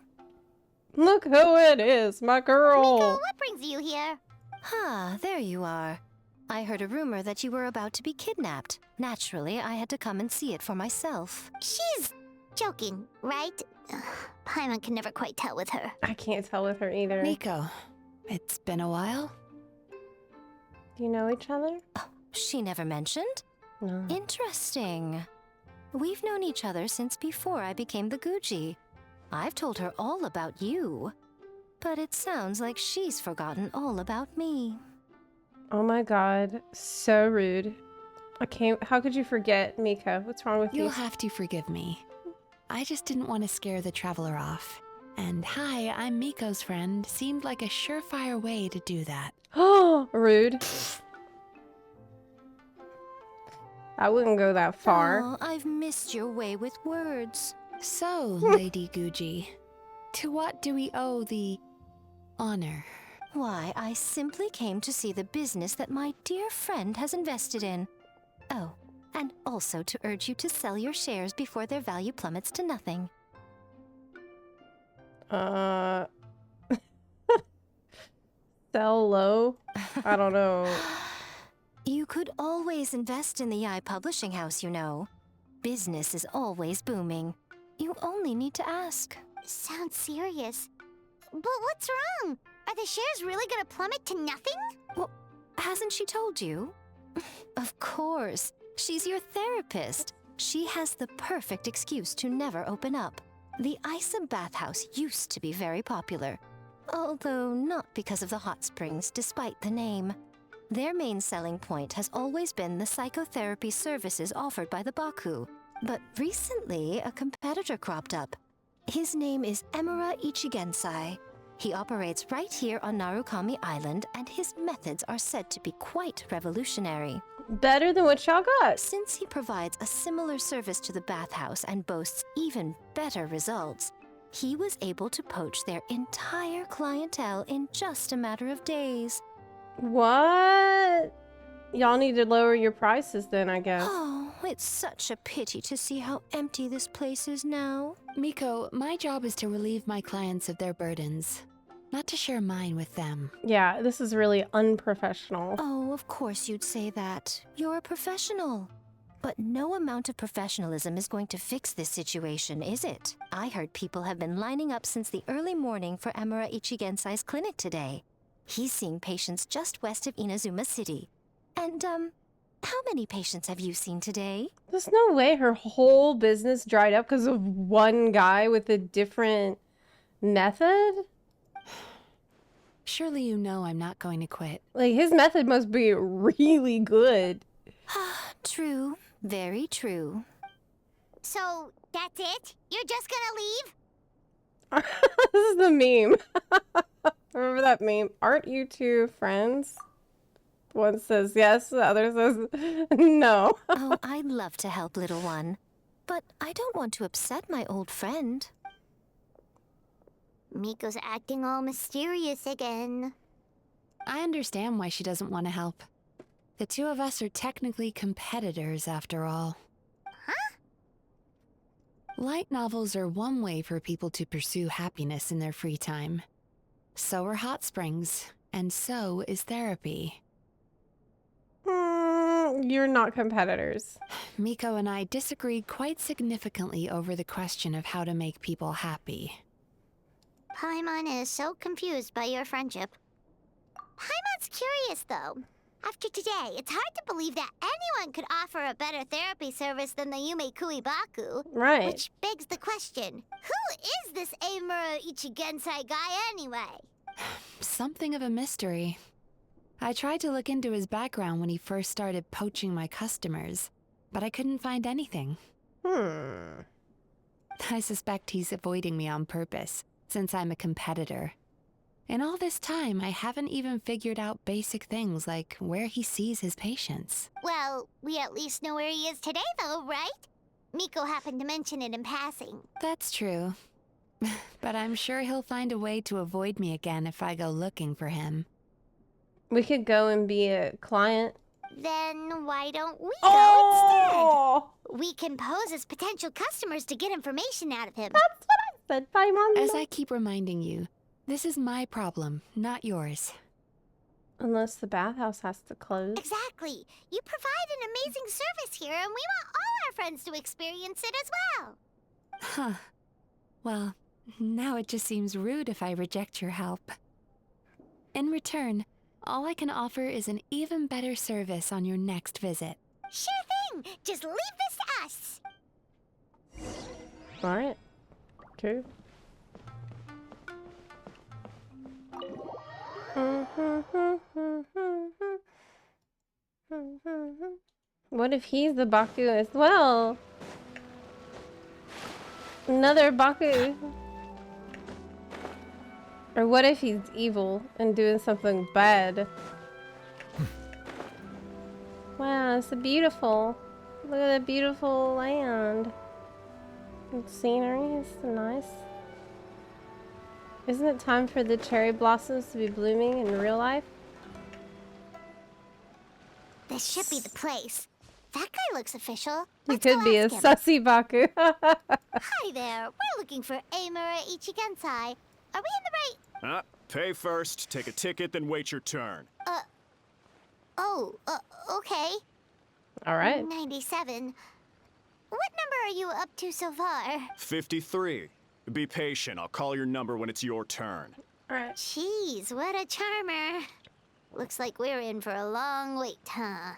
Look who it is, my girl. Miko, what brings you here? There you are. I heard a rumor that you were about to be kidnapped. Naturally, I had to come and see it for myself. She's joking, right? Ugh, Paimon can never quite tell with her. I can't tell with her either. Miko, it's been a while. Do you know each other? She never mentioned? No. Interesting. We've known each other since before I became the Gucci. I've told her all about you. But it sounds like she's forgotten all about me. Oh my god, so rude. I can't. How could you forget, Mika? What's wrong with you? You'll have to forgive me. I just didn't want to scare the traveler off. And hi, I'm Miko's friend. Seemed like a surefire way to do that. Oh, rude. I wouldn't go that far. Oh, I've missed your way with words. So, Lady Guji, to what do we owe the honor? Why, I simply came to see the business that my dear friend has invested in. Oh, and also to urge you to sell your shares before their value plummets to nothing. Sell low? I don't know. You could always invest in the publishing house, you know. Business is always booming. You only need to ask. Sounds serious. But what's wrong? Are the shares really gonna plummet to nothing? Well, hasn't she told you? Of course. She's your therapist. She has the perfect excuse to never open up. The Isa bathhouse used to be very popular. Although not because of the hot springs, despite the name. Their main selling point has always been the psychotherapy services offered by the Baku. But recently, a competitor cropped up. His name is Emura Ichigensai. He operates right here on Narukami Island, and his methods are said to be quite revolutionary. Better than what y'all got. Since he provides a similar service to the bathhouse and boasts even better results, he was able to poach their entire clientele in just a matter of days. What? Y'all need to lower your prices then, I guess. Oh, it's such a pity to see how empty this place is now. Miko, my job is to relieve my clients of their burdens, not to share mine with them. Yeah, this is really unprofessional. Oh, of course you'd say that. You're a professional. But no amount of professionalism is going to fix this situation, is it? I heard people have been lining up since the early morning for Emura Ichigensai's clinic today. He's seeing patients just west of Inazuma City. And, how many patients have you seen today? There's no way her whole business dried up because of one guy with a different method? Surely you know I'm not going to quit. Like, his method must be really good. True. Very true. So, that's it? You're just gonna leave? This is the meme. Remember that meme? Aren't you two friends? One says yes, the other says no. Oh, I'd love to help, little one. But I don't want to upset my old friend. Miko's acting all mysterious again. I understand why she doesn't want to help. The two of us are technically competitors, after all. Huh? Light novels are one way for people to pursue happiness in their free time. So are hot springs, and so is therapy. You're not competitors. Miko and I disagreed quite significantly over the question of how to make people happy. Paimon is so confused by your friendship. Paimon's curious, though. After today, it's hard to believe that anyone could offer a better therapy service than the Yume Kui Baku. Right. Which begs the question, who is this Emura Ichigensai guy anyway? Something of a mystery. I tried to look into his background when he first started poaching my customers, but I couldn't find anything. I suspect he's avoiding me on purpose, since I'm a competitor. In all this time, I haven't even figured out basic things like where he sees his patients. Well, we at least know where he is today, though, right? Miko happened to mention it in passing. That's true. But I'm sure he'll find a way to avoid me again if I go looking for him. We could go and be a client. Then why don't we Oh! go instead? We can pose as potential customers to get information out of him. That's what I said, Paimon. As I keep reminding you, this is my problem, not yours. Unless the bathhouse has to close. Exactly. You provide an amazing service here, and we want all our friends to experience it as well. Huh. Well, now it just seems rude if I reject your help. In return, all I can offer is an even better service on your next visit. Sure thing. Just leave this to us. Alright. Okay. What if he's the Baku as well? Another Baku. Or what if he's evil and doing something bad? Wow, it's beautiful. Look at that beautiful land. And scenery is so nice. Isn't it time for the cherry blossoms to be blooming in real life? This should be the place. That guy looks official. He Let's could go be a ask him. sussy Baku. Hi there. We're looking for Amura Ichigensai. Are we in the right? Pay first, take a ticket, then wait your turn. Okay. All right. 97. What number are you up to so far? 53. Be patient. I'll call your number when it's your turn. All right. Jeez, what a charmer. Looks like we're in for a long wait, huh?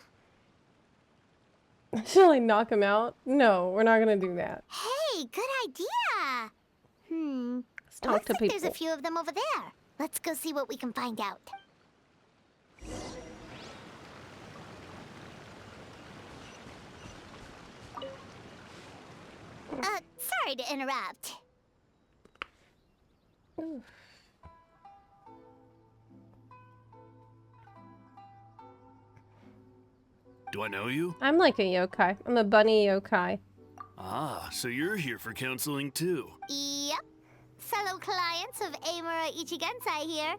Shall I knock him out? No, we're not gonna do that. Hey, good idea. Let's talk Looks to like people. there's a few of them over there. Let's go see what we can find out. Sorry to interrupt. Do I know you? I'm like a yokai. I'm a bunny yokai. Ah, so you're here for counseling too. Yep. Fellow clients of Amura Ichigensai here.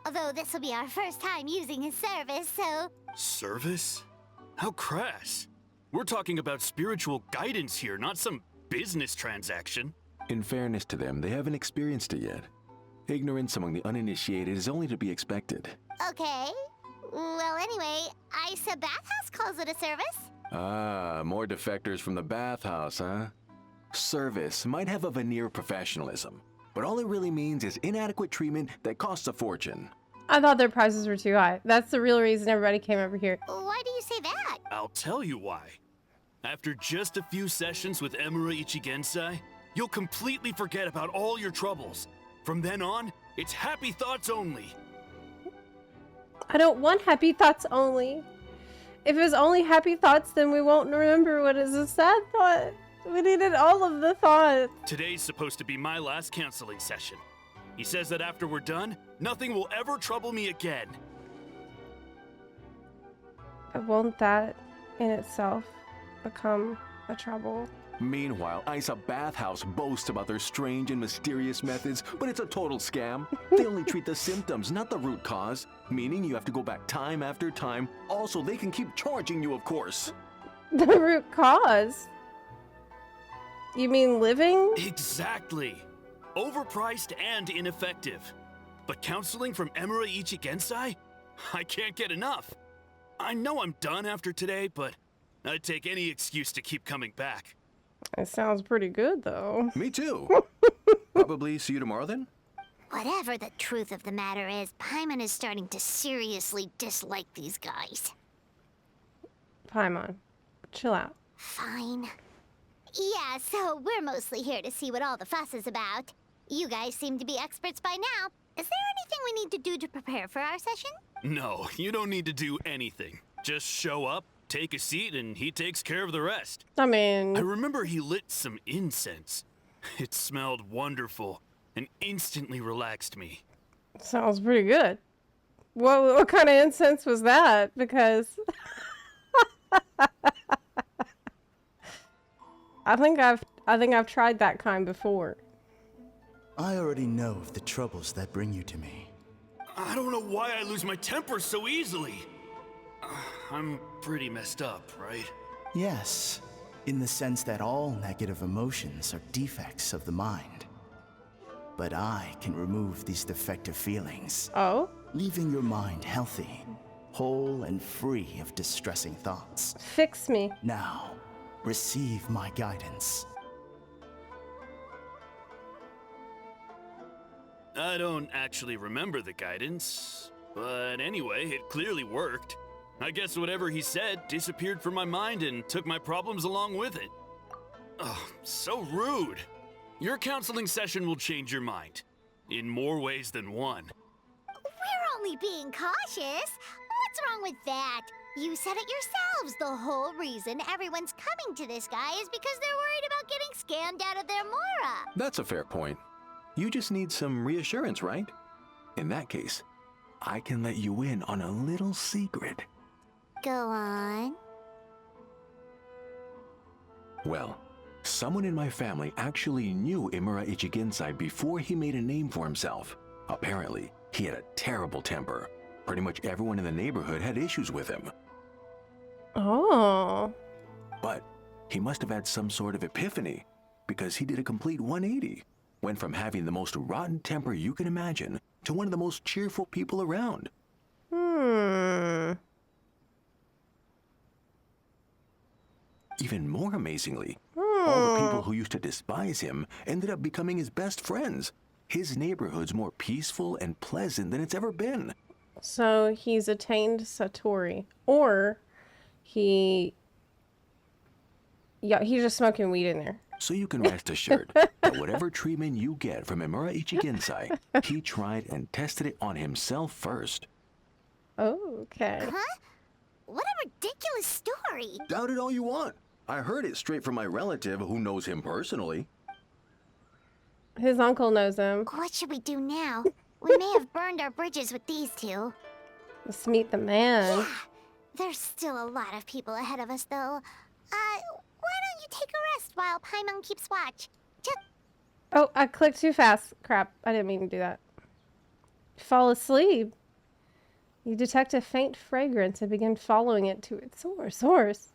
Although this will be our first time using his service, so... Service? How crass. We're talking about spiritual guidance here, not some business transaction. In fairness to them, they haven't experienced it yet. Ignorance among the uninitiated is only to be expected. Okay. Well, anyway, Isa Bathhouse calls it a service. Ah, more defectors from the bathhouse, huh? Service might have a veneer of professionalism, but all it really means is inadequate treatment that costs a fortune. I thought their prices were too high. That's the real reason everybody came over here. Why do you say that? I'll tell you why. After just a few sessions with Amura Ichigensai, you'll completely forget about all your troubles. From then on, it's happy thoughts only. I don't want happy thoughts only. If it was only happy thoughts, then we won't remember what is a sad thought. We needed all of the thoughts. Today's supposed to be my last counseling session. He says that after we're done, nothing will ever trouble me again. Won't that in itself become a trouble? Meanwhile, Isa Bathhouse boasts about their strange and mysterious methods, but it's a total scam. They only treat the symptoms, not the root cause, meaning you have to go back time after time. Also, they can keep charging you, of course. The root cause? You mean living? Exactly. Overpriced and ineffective. But counseling from Amura Ichigensai? I can't get enough. I know I'm done after today, but I'd take any excuse to keep coming back. It sounds pretty good, though. Me too. Probably see you tomorrow then? Whatever the truth of the matter is, Paimon is starting to seriously dislike these guys. Paimon, chill out. Fine. Yeah, so we're mostly here to see what all the fuss is about. You guys seem to be experts by now. Is there anything we need to do to prepare for our session? No, you don't need to do anything. Just show up, take a seat, and he takes care of the rest. I mean... I remember he lit some incense. It smelled wonderful and instantly relaxed me. Sounds pretty good. What kind of incense was that? Because... I think I've tried that kind before. I already know of the troubles that bring you to me. I don't know why I lose my temper so easily. I'm pretty messed up, right? Yes, in the sense that all negative emotions are defects of the mind. But I can remove these defective feelings. Oh? Leaving your mind healthy, whole and free of distressing thoughts. Fix me. Now, receive my guidance. I don't actually remember the guidance, but anyway, it clearly worked. I guess whatever he said disappeared from my mind and took my problems along with it. Oh, so rude. Your counseling session will change your mind. In more ways than one. We're only being cautious. What's wrong with that? You said it yourselves. The whole reason everyone's coming to this guy is because they're worried about getting scammed out of their Mora. That's a fair point. You just need some reassurance, right? In that case, I can let you in on a little secret. Go on. Well, someone in my family actually knew Imura Ichigensai before he made a name for himself. Apparently, he had a terrible temper. Pretty much everyone in the neighborhood had issues with him. Oh. But he must have had some sort of epiphany, because he did a complete 180. Went from having the most rotten temper you can imagine to one of the most cheerful people around. Even more amazingly, all the people who used to despise him ended up becoming his best friends. His neighborhood's more peaceful and pleasant than it's ever been. So he's attained Satori. Or he's just smoking weed in there. So you can rest assured that whatever treatment you get from Imura Ichigensai, he tried and tested it on himself first. Oh, okay. Huh? What a ridiculous story. Doubt it all you want. I heard it straight from my relative who knows him personally. His uncle knows him. What should we do now? We may have burned our bridges with these two. Let's meet the man. Yeah. There's still a lot of people ahead of us, though. Why don't you take a rest while Paimon keeps watch? Oh, I clicked too fast. Crap, I didn't mean to do that. Fall asleep. You detect a faint fragrance and begin following it to its source.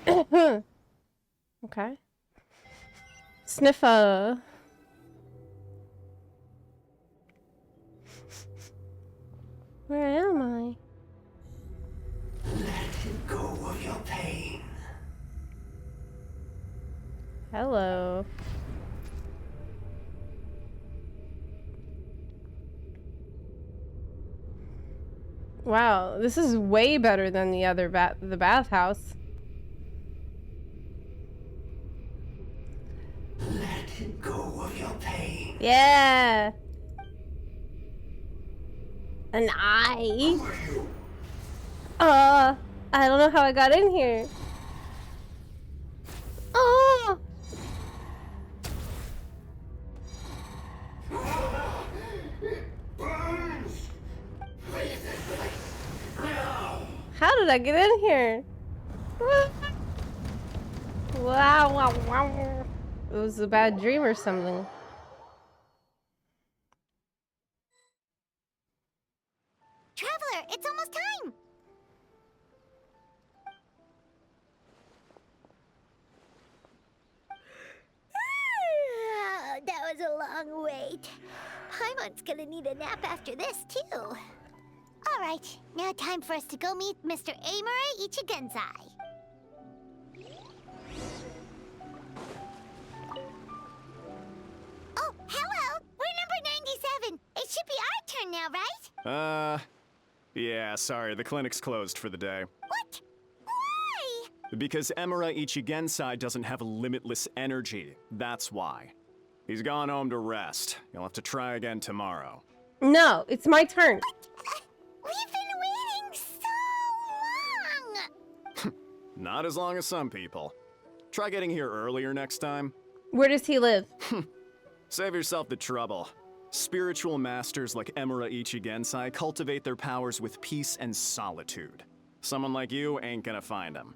Okay. Sniffer. Where am I? Let go of your pain. Hello. Wow, this is way better than the other the bathhouse. Let go of your pain. Yeah. An eye. I don't know how I got in here. Oh. How did I get in here? Wow, wow, wow. It was a bad dream or something. Traveler, it's almost time. That was a long wait. Paimon's gonna need a nap after this, too. All right, now time for us to go meet Mr. Imura Ichigensai. Oh, hello! We're number 97. It should be our turn now, right? Yeah, sorry, the clinic's closed for the day. What? Why? Because Imura Ichigensai doesn't have limitless energy, that's why. He's gone home to rest. You'll have to try again tomorrow. No, it's my turn. We've been waiting so long! Not as long as some people. Try getting here earlier next time. Where does he live? Save yourself the trouble. Spiritual masters like Imura Ichigensai cultivate their powers with peace and solitude. Someone like you ain't gonna find him.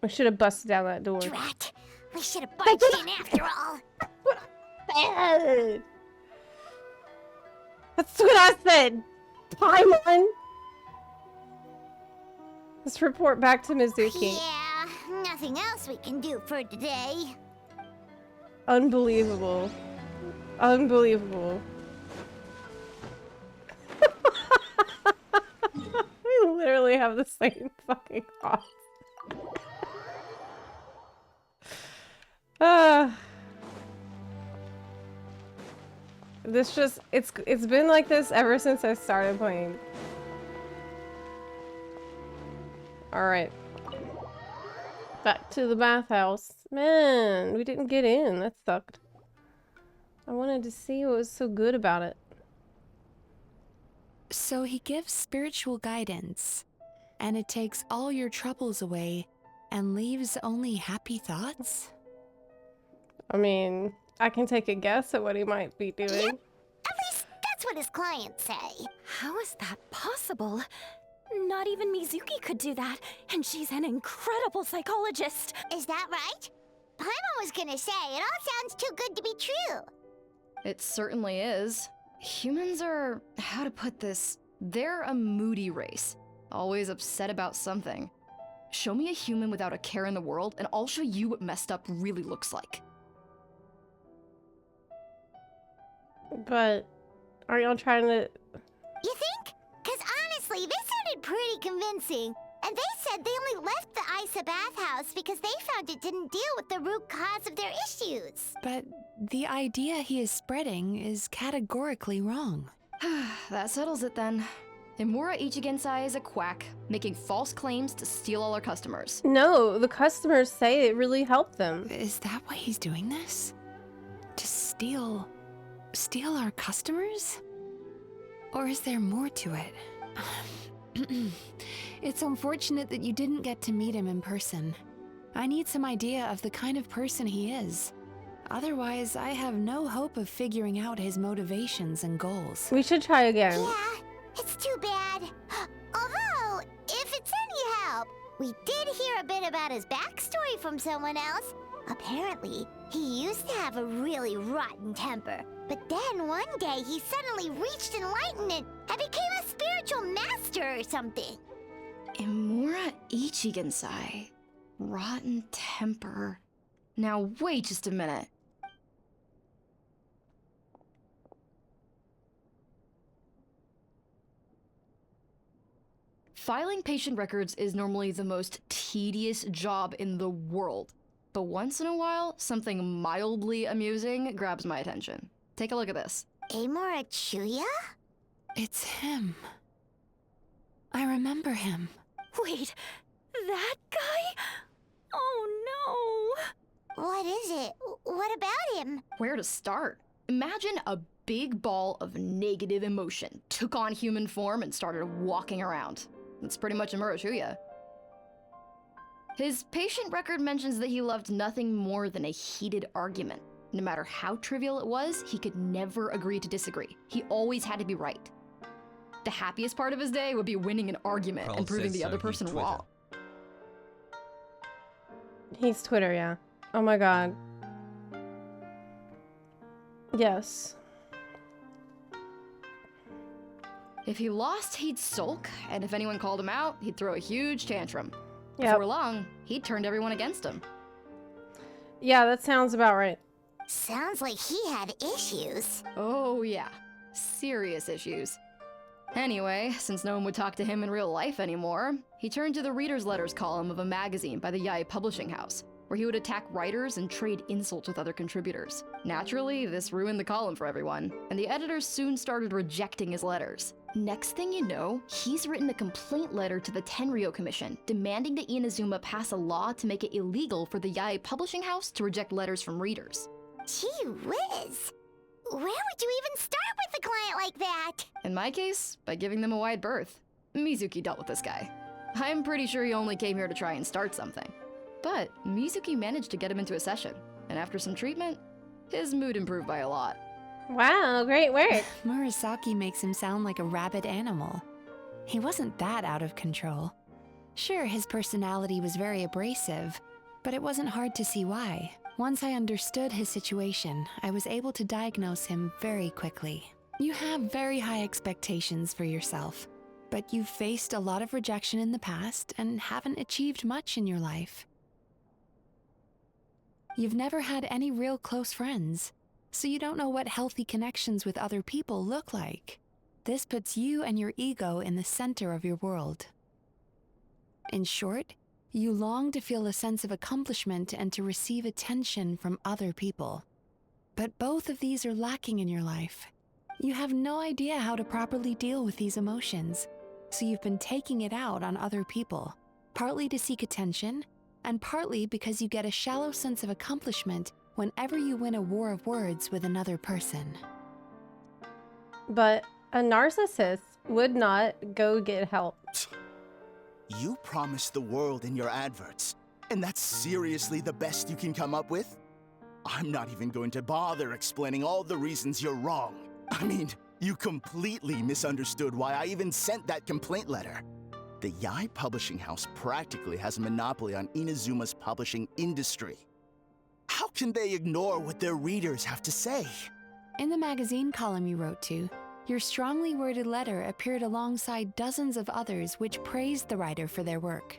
I should have busted down that door. Drat! We should have barged in after all! Bad. That's what I said! Paimon! Let's report back to Mizuki. Yeah, nothing else we can do for today. Unbelievable. Unbelievable. We literally have the same fucking thoughts. This just it's been like this ever since I started playing. Alright. Back to the bathhouse. Man, we didn't get in. That sucked. I wanted to see what was so good about it. So he gives spiritual guidance. and it takes all your troubles away and leaves only happy thoughts? I mean, I can take a guess at what he might be doing. Yep. At least that's what his clients say. How is that possible? Not even Mizuki could do that, and she's an incredible psychologist. Is that right? Paimon was gonna say, it all sounds too good to be true. It certainly is. Humans are, how to put this, they're a moody race. Always upset about something. Show me a human without a care in the world, and I'll show you what messed up really looks like. But are y'all trying to... You think? Because honestly, this sounded pretty convincing. And they said they only left the Isa bathhouse because they found it didn't deal with the root cause of their issues. But the idea he is spreading is categorically wrong. That settles it then. Imura Ichigensai is a quack, making false claims to steal all our customers. No, the customers say it really helped them. Is that why he's doing this? To steal our customers? Or is there more to it? It's unfortunate that you didn't get to meet him in person. I need some idea of the kind of person he is. Otherwise, I have no hope of figuring out his motivations and goals. We should try again. Yeah, it's too bad. Although, if it's any help, we did hear a bit about his backstory from someone else. Apparently, he used to have a really rotten temper. But then one day he suddenly reached enlightenment and became a spiritual master or something. Imura Ichigensai. Rotten temper. Now wait just a minute. Filing patient records is normally the most tedious job in the world. But once in a while, something mildly amusing grabs my attention. Take a look at this. Amora Chuya? It's him. I remember him. Wait, that guy? Oh no! What is it? What about him? Where to start? Imagine a big ball of negative emotion took on human form and started walking around. That's pretty much Imura Chuya. His patient record mentions that he loved nothing more than a heated argument. No matter how trivial it was, he could never agree to disagree. He always had to be right. The happiest part of his day would be winning an argument Carl and proving says the other so, he's person Twitter. wrong. He's Twitter, yeah. Oh my god. Yes. If he lost, he'd sulk, and if anyone called him out, he'd throw a huge tantrum. Yep. Before long, he turned everyone against him. Yeah, that sounds about right. Sounds like he had issues. Oh yeah, serious issues. Anyway, since no one would talk to him in real life anymore, he turned to the reader's letters column of a magazine by the Yai Publishing House, where he would attack writers and trade insults with other contributors. Naturally, this ruined the column for everyone, and the editors soon started rejecting his letters. Next thing you know, he's written a complaint letter to the Tenryo Commission, demanding that Inazuma pass a law to make it illegal for the Yai Publishing House to reject letters from readers. Gee whiz. Where would you even start with a client like that? In my case, by giving them a wide berth. Mizuki dealt with this guy. I'm pretty sure he only came here to try and start something. But Mizuki managed to get him into a session, and after some treatment, his mood improved by a lot. Wow, great work. Murasaki makes him sound like a rabid animal. He wasn't that out of control. Sure, his personality was very abrasive, but it wasn't hard to see why. Once I understood his situation, I was able to diagnose him very quickly. You have very high expectations for yourself, but you've faced a lot of rejection in the past and haven't achieved much in your life. You've never had any real close friends, so you don't know what healthy connections with other people look like. This puts you and your ego in the center of your world. In short, you long to feel a sense of accomplishment and to receive attention from other people. But both of these are lacking in your life. You have no idea how to properly deal with these emotions, so you've been taking it out on other people, partly to seek attention, and partly because you get a shallow sense of accomplishment whenever you win a war of words with another person. But a narcissist would not go get help. You promised the world in your adverts, and that's seriously the best you can come up with? I'm not even going to bother explaining all the reasons you're wrong. I mean, you completely misunderstood why I even sent that complaint letter. The Yai Publishing House practically has a monopoly on Inazuma's publishing industry. How can they ignore what their readers have to say? In the magazine column you wrote to, your strongly worded letter appeared alongside dozens of others which praised the writer for their work.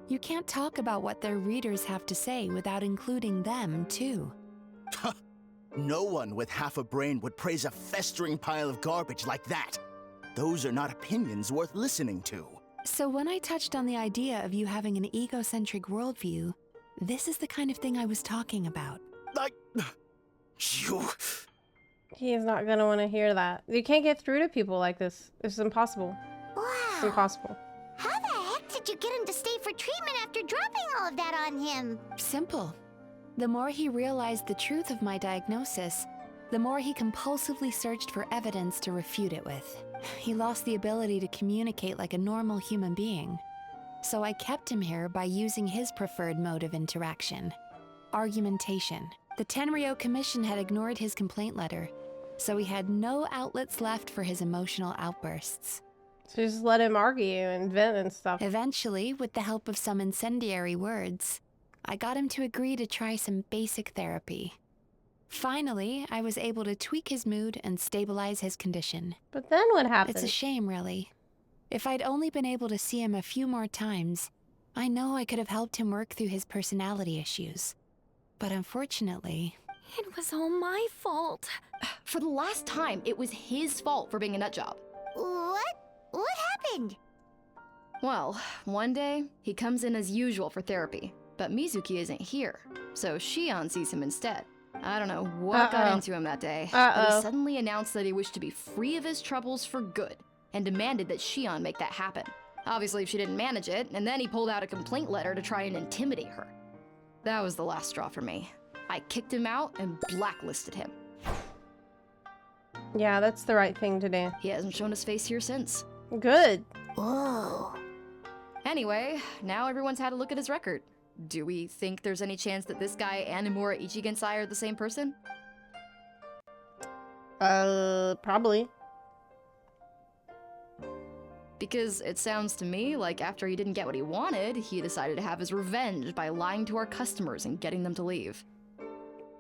You can't talk about what their readers have to say without including them, too. No one with half a brain would praise a festering pile of garbage like that. Those are not opinions worth listening to. So when I touched on the idea of you having an egocentric worldview, this is the kind of thing I was talking about. You... He is not gonna want to hear that. You can't get through to people like this. It's impossible. Wow. It's impossible. How the heck did you get him to stay for treatment after dropping all of that on him? Simple. The more he realized the truth of my diagnosis, the more he compulsively searched for evidence to refute it with. He lost the ability to communicate like a normal human being. So I kept him here by using his preferred mode of interaction: argumentation. The Tenryou Commission had ignored his complaint letter, so he had no outlets left for his emotional outbursts. So just let him argue and vent and stuff. Eventually, with the help of some incendiary words, I got him to agree to try some basic therapy. Finally, I was able to tweak his mood and stabilize his condition. But then what happened? It's a shame, really. If I'd only been able to see him a few more times, I know I could have helped him work through his personality issues. But unfortunately... It was all my fault. For the last time, it was his fault for being a nutjob. What? What happened? Well, one day, he comes in as usual for therapy, but Mizuki isn't here, so Shion sees him instead. I don't know what got into him that day, but he suddenly announced that he wished to be free of his troubles for good, and demanded that Shion make that happen. Obviously, she didn't manage it, and then he pulled out a complaint letter to try and intimidate her. That was the last straw for me. I kicked him out and blacklisted him. Yeah, that's the right thing to do. He hasn't shown his face here since. Good. Whoa. Anyway, now everyone's had a look at his record. Do we think there's any chance that this guy and Imura Ichigensai are the same person? Probably. Because it sounds to me like after he didn't get what he wanted, he decided to have his revenge by lying to our customers and getting them to leave.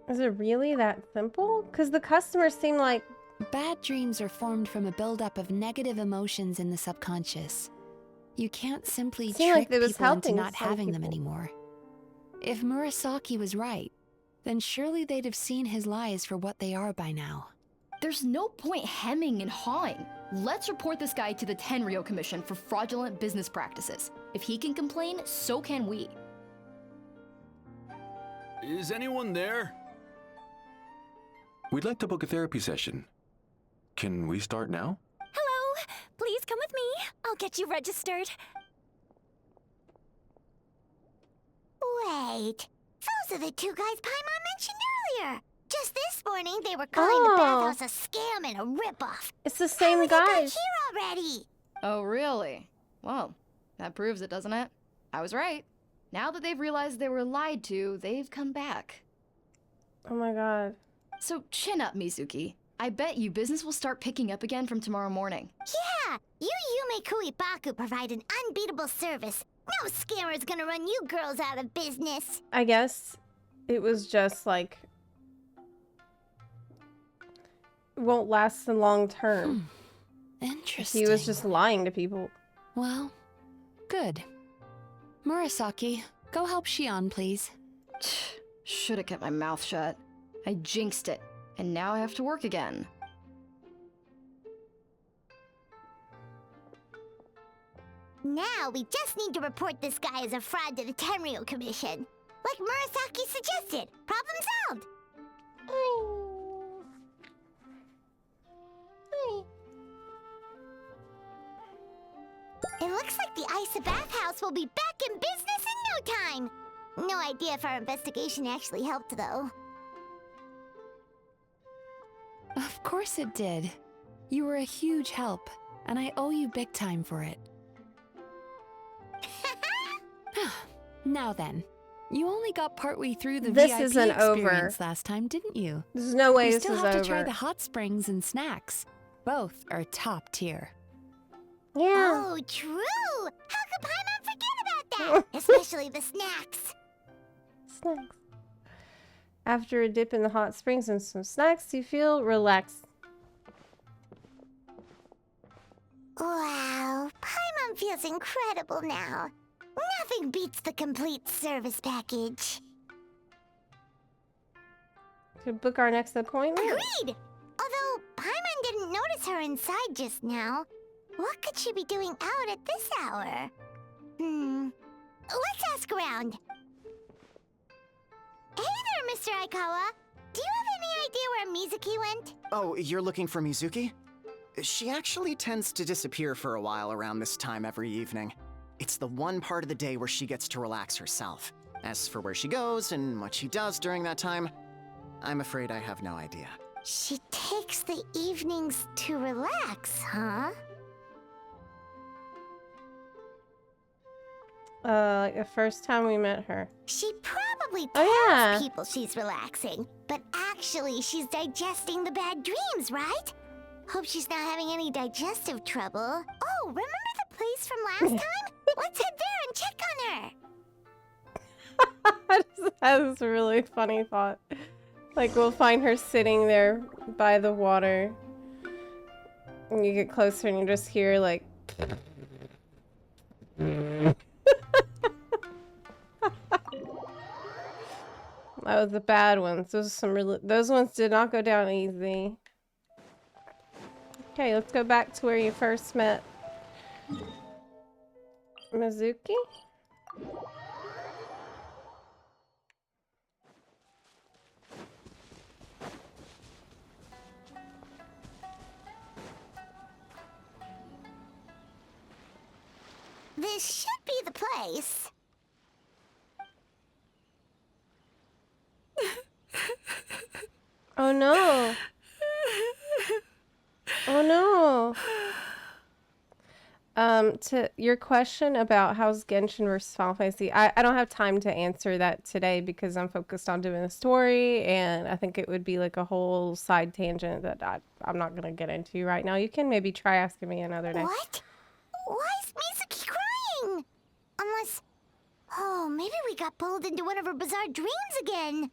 Is it really that simple? Because the customers seem like... Bad dreams are formed from a buildup of negative emotions in the subconscious. You can't simply trick people into not having them anymore. If Murasaki was right, then surely they'd have seen his lies for what they are by now. There's no point hemming and hawing. Let's report this guy to the Tenryou Commission for fraudulent business practices. If he can complain, so can we. Is anyone there? We'd like to book a therapy session. Can we start now? Hello! Please come with me. I'll get you registered. Wait. Those are the two guys Paimon mentioned earlier. Just this morning, they were calling the bathhouse a scam and a ripoff. It's the same guys. Here already. Oh, really? Well, that proves it, doesn't it? I was right. Now that they've realized they were lied to, they've come back. Oh my god. So chin up, Mizuki. I bet you business will start picking up again from tomorrow morning. Yeah, you Yume Kuibaku provide an unbeatable service. No scammer's gonna run you girls out of business. I guess it was just like... won't last the long term. Interesting. He was just lying to people. Well, good. Murasaki, go help Shion, please. Should have kept my mouth shut. I jinxed it, and now I have to work again. Now we just need to report this guy as a fraud to the Tenryou Commission. Like Murasaki suggested. Problem solved. It looks like the Isa Bathhouse will be back in business in no time. No idea if our investigation actually helped, though. Of course it did. You were a huge help, and I owe you big time for it. Now then, you only got partway through the This VIP isn't experience over. last time, didn't you? There's no way You this still is have over. to try the hot springs and snacks. Both are top tier. Yeah. Oh, true! How could Paimon forget about that? Especially the snacks. Snacks. After a dip in the hot springs and some snacks, you feel relaxed. Wow, Paimon feels incredible now. Nothing beats the complete service package. To book our next appointment? Agreed! Although Paimon didn't notice her inside just now. What could she be doing out at this hour? Let's ask around. Hey there, Mr. Aikawa. Do you have any idea where Mizuki went? Oh, you're looking for Mizuki? She actually tends to disappear for a while around this time every evening. It's the one part of the day where she gets to relax herself. As for where she goes and what she does during that time, I'm afraid I have no idea. She takes the evenings to relax, huh? Like the first time we met her. She probably tells Oh, yeah. people she's relaxing, but actually she's digesting the bad dreams, right? Hope she's not having any digestive trouble. Oh, remember the place from last time? Let's head there and check on her. I just had this really funny thought. Like, we'll find her sitting there by the water. And you get closer and you just hear, like... That was the bad ones. Those ones did not go down easy. Okay, let's go back to where you first met Mizuki. This should be the place. Oh no. Oh no. To your question about how's Genshin versus Final Fantasy, I don't have time to answer that today because I'm focused on doing the story, and I think it would be like a whole side tangent that I'm not gonna get into right now. You can maybe try asking me another day. What? Why is Mizuki crying? Unless... Oh, maybe we got pulled into one of her bizarre dreams again.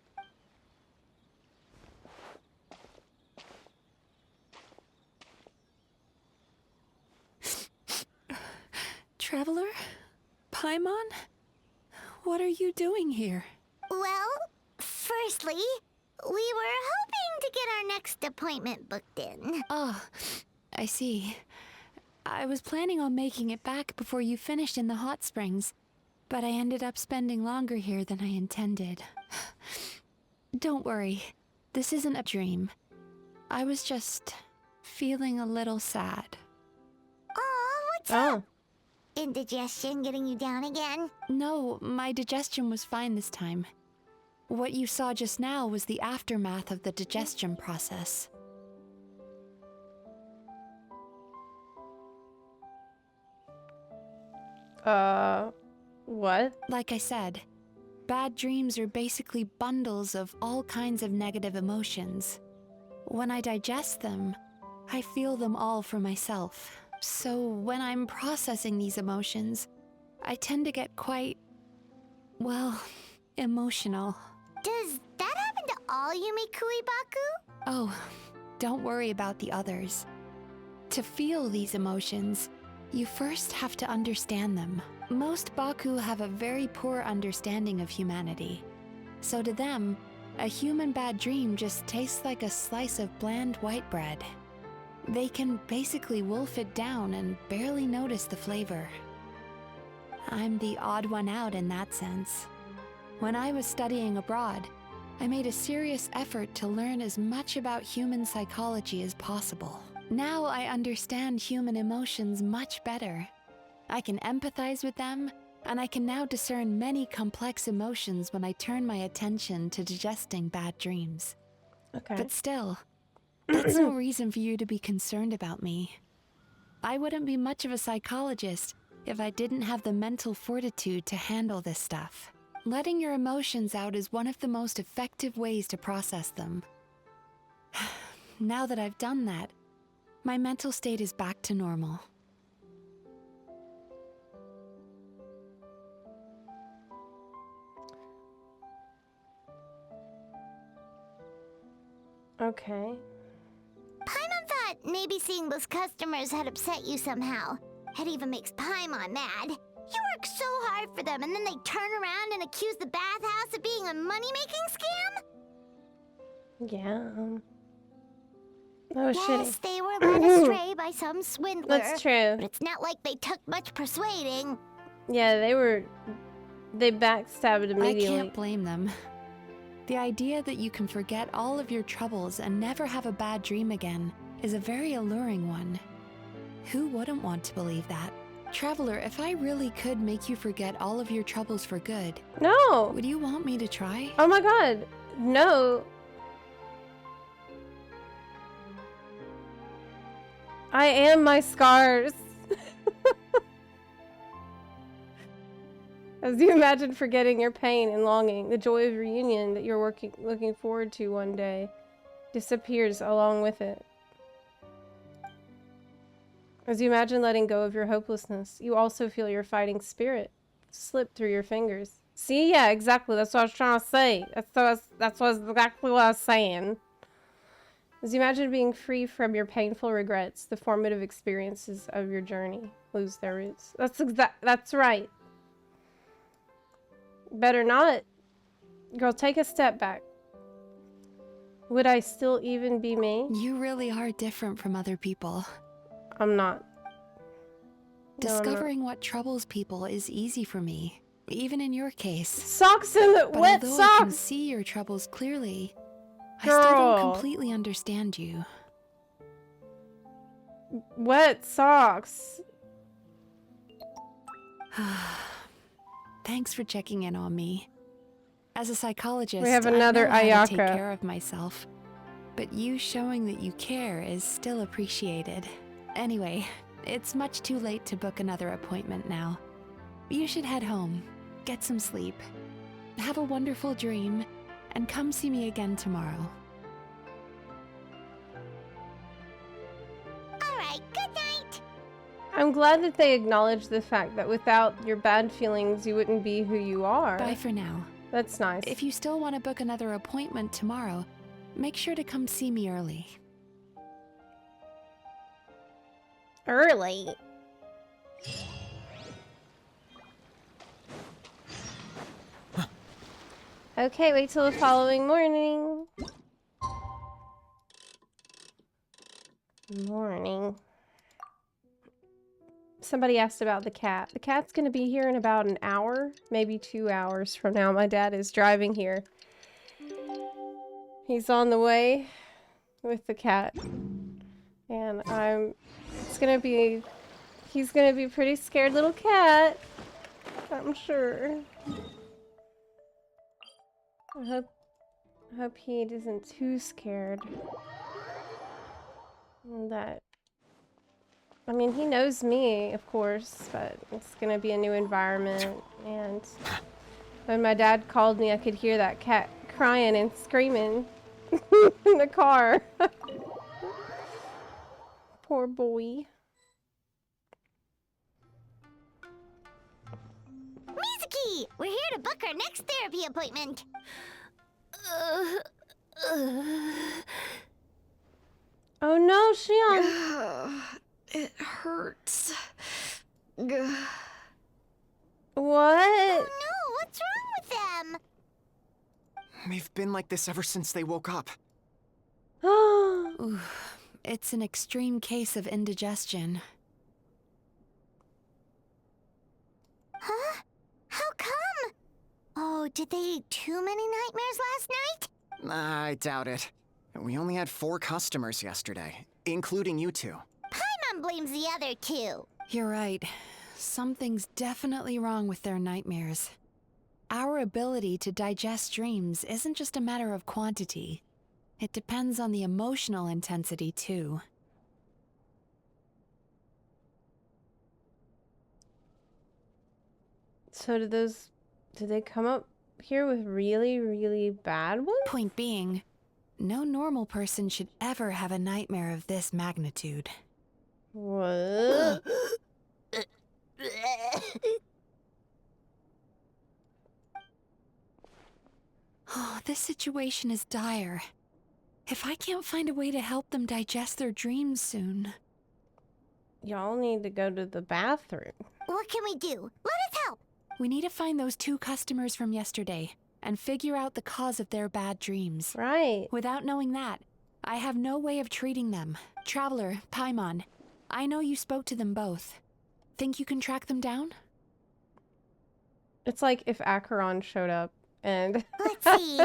Traveler? Paimon? What are you doing here? Well, firstly, we were hoping to get our next appointment booked in. Oh, I see. I was planning on making it back before you finished in the hot springs, but I ended up spending longer here than I intended. Don't worry, this isn't a dream. I was just feeling a little sad. Oh, what's up? Indigestion getting you down again? No, my digestion was fine this time. What you saw just now was the aftermath of the digestion process. What? Like I said, bad dreams are basically bundles of all kinds of negative emotions. When I digest them, I feel them all for myself. So when I'm processing these emotions, I tend to get quite, well, emotional. Does that happen to all Yumikui Baku? Oh, don't worry about the others. To feel these emotions, you first have to understand them. Most Baku have a very poor understanding of humanity. So to them, a human bad dream just tastes like a slice of bland white bread. They can basically wolf it down and barely notice the flavor. I'm the odd one out in that sense. When I was studying abroad, I made a serious effort to learn as much about human psychology as possible. Now I understand human emotions much better. I can empathize with them, and I can now discern many complex emotions when I turn my attention to digesting bad dreams. Okay. But still, that's no reason for you to be concerned about me. I wouldn't be much of a psychologist if I didn't have the mental fortitude to handle this stuff. Letting your emotions out is one of the most effective ways to process them. Now that I've done that, my mental state is back to normal. Okay. Paimon thought maybe seeing those customers had upset you somehow. It even makes Paimon mad. You work so hard for them, and then they turn around and accuse the bathhouse of being a money-making scam? Yeah. Oh, Yes, shitty. they were led astray by some swindler. That's true. But it's not like they took much persuading. Yeah, they backstabbed immediately. I can't blame them. The idea that you can forget all of your troubles and never have a bad dream again is a very alluring one. Who wouldn't want to believe that? Traveler, if I really could make you forget all of your troubles for good, no! Would you want me to try? Oh my god, no. I am my scars. As you imagine forgetting your pain and longing, the joy of reunion that you're looking forward to one day disappears along with it. As you imagine letting go of your hopelessness, you also feel your fighting spirit slip through your fingers. See? Yeah, exactly. That's what I was trying to say. That's exactly what I was saying. As you imagine being free from your painful regrets, the formative experiences of your journey lose their roots. That's right. Better not. Girl, take a step back. Would I still even be me? You really are different from other people. I'm not. Discovering what troubles people is easy for me, even in your case. Socks in the wet although socks! I can see your troubles clearly, I still don't completely understand you. Wet socks. Thanks for checking in on me. As a psychologist, We have another I know how to take Ayaka. care of myself. But you showing that you care is still appreciated. Anyway, it's much too late to book another appointment now. You should head home, get some sleep, have a wonderful dream, and come see me again tomorrow. Alright, good night! I'm glad that they acknowledge the fact that without your bad feelings, you wouldn't be who you are. Bye for now. That's nice. If you still want to book another appointment tomorrow, make sure to come see me early. Early? Okay, wait till the following morning. Morning. Somebody asked about the cat. The cat's gonna be here in about an hour, maybe 2 hours from now. My dad is driving here. He's on the way with the cat. And he's gonna be a pretty scared little cat, I'm sure. I hope he isn't too scared. I mean, he knows me, of course, but it's gonna be a new environment, and when my dad called me, I could hear that cat crying and screaming in the car. Poor boy. Mizuki! We're here to book our next therapy appointment. Oh no, Shion! It hurts. What? Oh no, what's wrong with them? They've been like this ever since they woke up. Ooh, it's an extreme case of indigestion. Huh? How come? Oh, did they eat too many nightmares last night? I doubt it. We only had 4 customers yesterday, including you two. Paimon blames the other 2. You're right. Something's definitely wrong with their nightmares. Our ability to digest dreams isn't just a matter of quantity. It depends on the emotional intensity, too. So did they come up here with really, really bad ones? Point being, no normal person should ever have a nightmare of this magnitude. What? Oh, this situation is dire. If I can't find a way to help them digest their dreams soon... Y'all need to go to the bathroom. What can we do? Let us help! We need to find those 2 customers from yesterday and figure out the cause of their bad dreams. Right. Without knowing that, I have no way of treating them. Traveler, Paimon, I know you spoke to them both. Think you can track them down? It's like if Acheron showed up and... Let's see.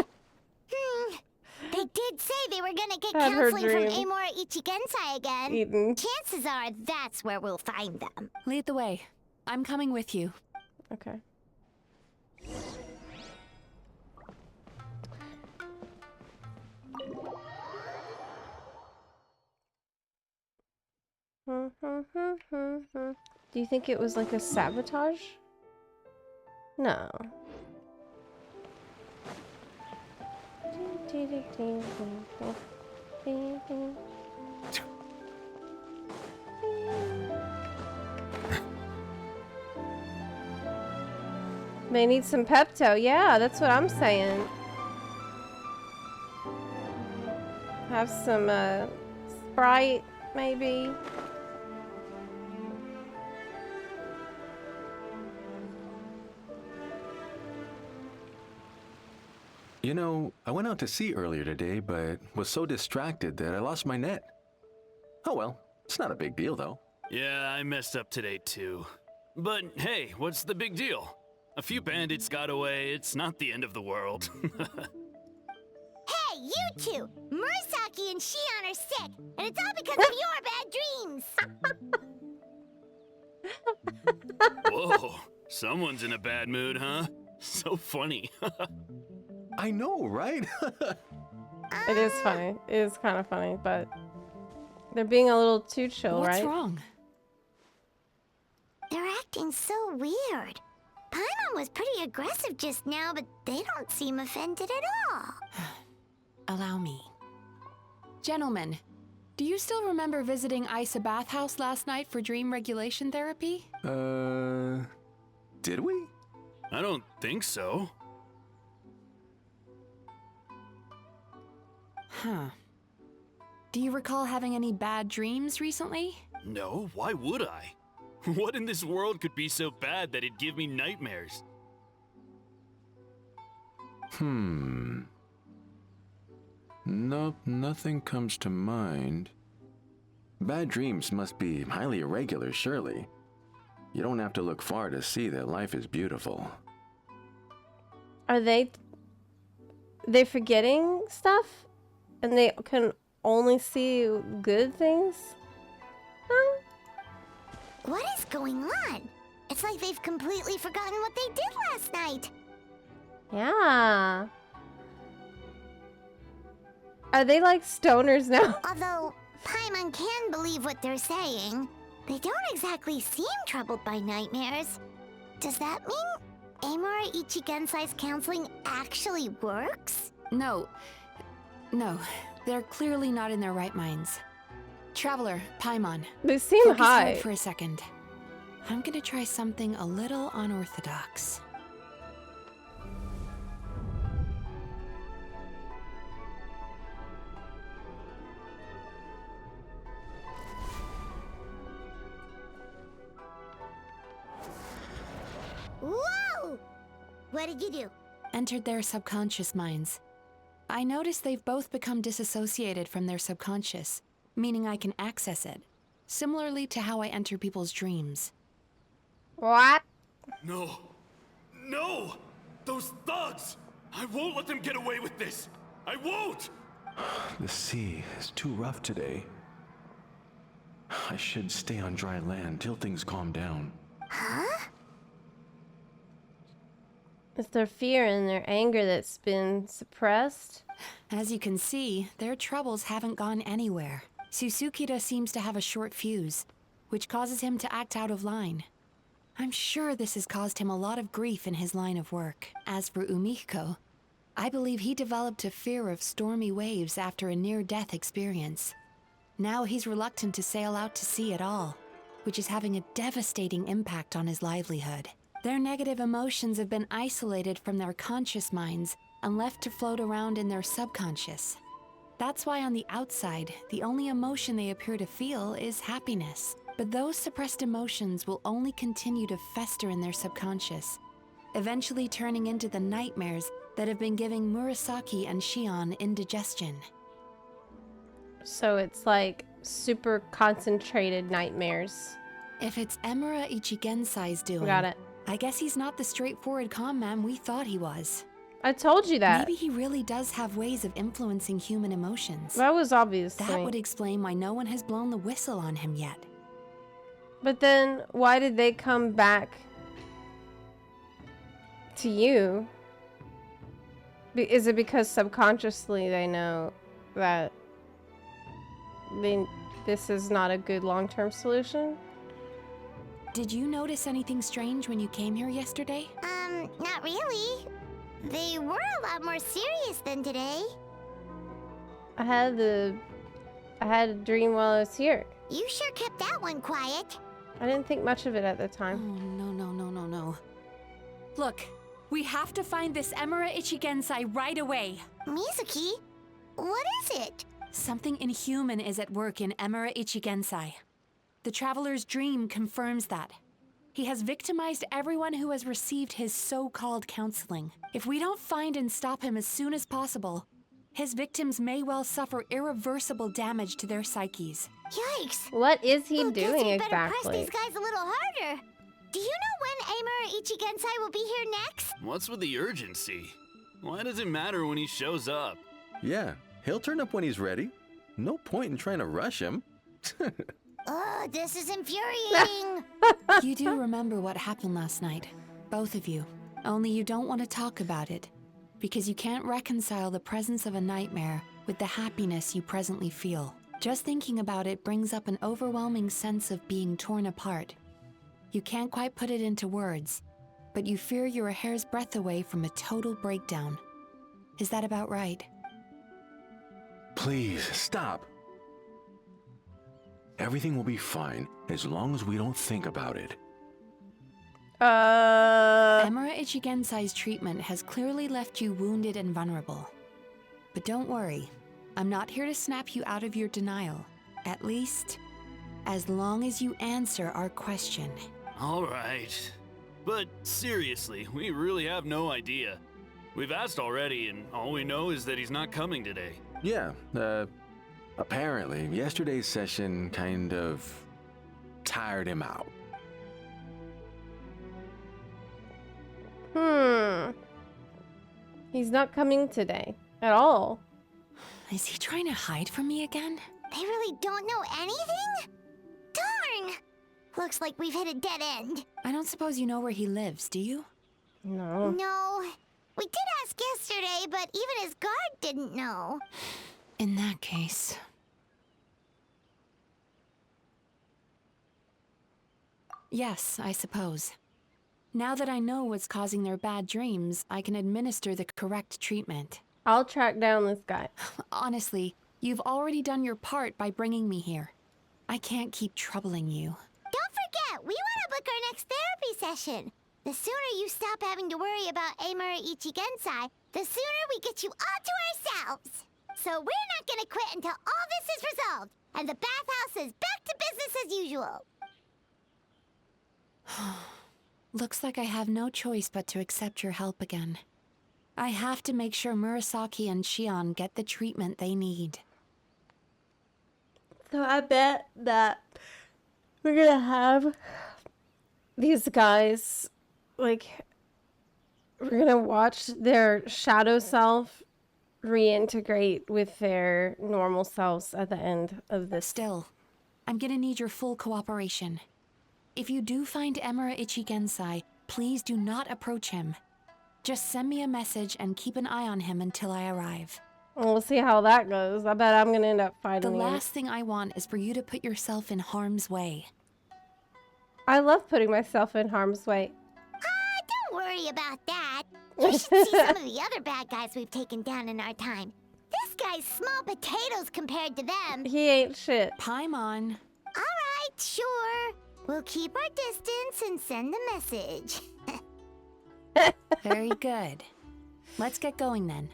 They did say they were gonna get Had her counseling from dream. Amora Ichigensai again. Eaten. Chances are that's where we'll find them. Lead the way. I'm coming with you. Okay. Do you think it was like a sabotage? No. They need some Pepto. Yeah, that's what I'm saying. Have some Sprite, maybe. You know, I went out to sea earlier today, but was so distracted that I lost my net. Oh well, it's not a big deal though. Yeah, I messed up today too. But hey, what's the big deal? A few bandits got away, it's not the end of the world. Hey, you two! Murasaki and Shion are sick, and it's all because of your bad dreams! Whoa, someone's in a bad mood, huh? So funny. I know, right? It is funny. It is kind of funny, but they're being a little too chill, What's right? wrong? They're acting so weird. Paimon was pretty aggressive just now, but they don't seem offended at all. Allow me. Gentlemen, do you still remember visiting Isa Bathhouse last night for dream regulation therapy? Did we? I don't think so. Huh. Do you recall having any bad dreams recently? No, why would I? What in this world could be so bad that it'd give me nightmares? Nope, nothing comes to mind. Bad dreams must be highly irregular, surely. You don't have to look far to see that life is beautiful. Are they forgetting stuff? And they can only see good things? Huh? What is going on? It's like they've completely forgotten what they did last night. Yeah. Are they like stoners now? Although Paimon can believe what they're saying, they don't exactly seem troubled by nightmares. Does that mean Amora Ichigensai's counseling actually works? No, they're clearly not in their right minds. Traveler, Paimon. They seem focus high. hard for a second. I'm gonna try something a little unorthodox. Whoa! What did you do? Entered their subconscious minds. I noticed they've both become disassociated from their subconscious, meaning I can access it, similarly to how I enter people's dreams. What? No! No! Those thugs! I won't let them get away with this! I won't! The sea is too rough today. I should stay on dry land till things calm down. Huh? It's their fear and their anger that's been suppressed. As you can see, their troubles haven't gone anywhere. Susukida seems to have a short fuse, which causes him to act out of line. I'm sure this has caused him a lot of grief in his line of work. As for Umiko, I believe he developed a fear of stormy waves after a near-death experience. Now he's reluctant to sail out to sea at all, which is having a devastating impact on his livelihood. Their negative emotions have been isolated from their conscious minds and left to float around in their subconscious. That's why on the outside, the only emotion they appear to feel is happiness. But those suppressed emotions will only continue to fester in their subconscious, eventually turning into the nightmares that have been giving Murasaki and Shion indigestion. So it's like super concentrated nightmares. If it's Emura Ichigensai's doing, Got it. I guess he's not the straightforward con man we thought he was. I told you that. Maybe he really does have ways of influencing human emotions. That was obvious. That would explain why no one has blown the whistle on him yet. But then, why did they come back to you? Is it because subconsciously they know that this is not a good long-term solution? Did you notice anything strange when you came here yesterday? Not really. They were a lot more serious than today. I had a dream while I was here. You sure kept that one quiet. I didn't think much of it at the time. Oh, no. Look, we have to find this Emura Ichigensai right away. Mizuki, what is it? Something inhuman is at work in Emura Ichigensai. The Traveler's dream confirms that. He has victimized everyone who has received his so-called counseling. If we don't find and stop him as soon as possible, his victims may well suffer irreversible damage to their psyches. Yikes! What is he Well, doing guess you exactly? better press these guys a little harder. Do you know when Emura Ichigensai will be here next? What's with the urgency? Why does it matter when he shows up? Yeah, he'll turn up when he's ready. No point in trying to rush him. Ugh, this is infuriating. You do remember what happened last night, both of you. Only you don't want to talk about it, because you can't reconcile the presence of a nightmare with the happiness you presently feel. Just thinking about it brings up an overwhelming sense of being torn apart. You can't quite put it into words, but you fear you're a hair's breadth away from a total breakdown. Is that about right? Please, stop. Everything will be fine as long as we don't think about it. Emura Ichigensai's treatment has clearly left you wounded and vulnerable. But don't worry, I'm not here to snap you out of your denial. At least, as long as you answer our question. All right. But seriously, we really have no idea. We've asked already, and all we know is that he's not coming today. Yeah, apparently, yesterday's session kind of tired him out. He's not coming today at all. Is he trying to hide from me again? They really don't know anything? Darn! Looks like we've hit a dead end. I don't suppose you know where he lives, do you? No. No. We did ask yesterday, but even his guard didn't know. In that case... Yes, I suppose. Now that I know what's causing their bad dreams, I can administer the correct treatment. I'll track down this guy. Honestly, you've already done your part by bringing me here. I can't keep troubling you. Don't forget, we want to book our next therapy session. The sooner you stop having to worry about Emura Ichigensai, the sooner we get you all to ourselves. So we're not gonna quit until all this is resolved, and the bathhouse is back to business as usual. Looks like I have no choice but to accept your help again. I have to make sure Murasaki and Shion get the treatment they need. So I bet that we're gonna have these guys, like, we're gonna watch their shadow self reintegrate with their normal selves at the end of this. Still, I'm gonna need your full cooperation. If you do find Emura Ichigensai, please do not approach him. Just send me a message and keep an eye on him until I arrive. We'll see how that goes. I bet I'm gonna end up fighting The him. last thing I want is for you to put yourself in harm's way. I love putting myself in harm's way. Don't worry about that. You should see some of the other bad guys we've taken down in our time. This guy's small potatoes compared to them. He ain't shit. Paimon. Alright, sure. We'll keep our distance and send the message. Very good. Let's get going then.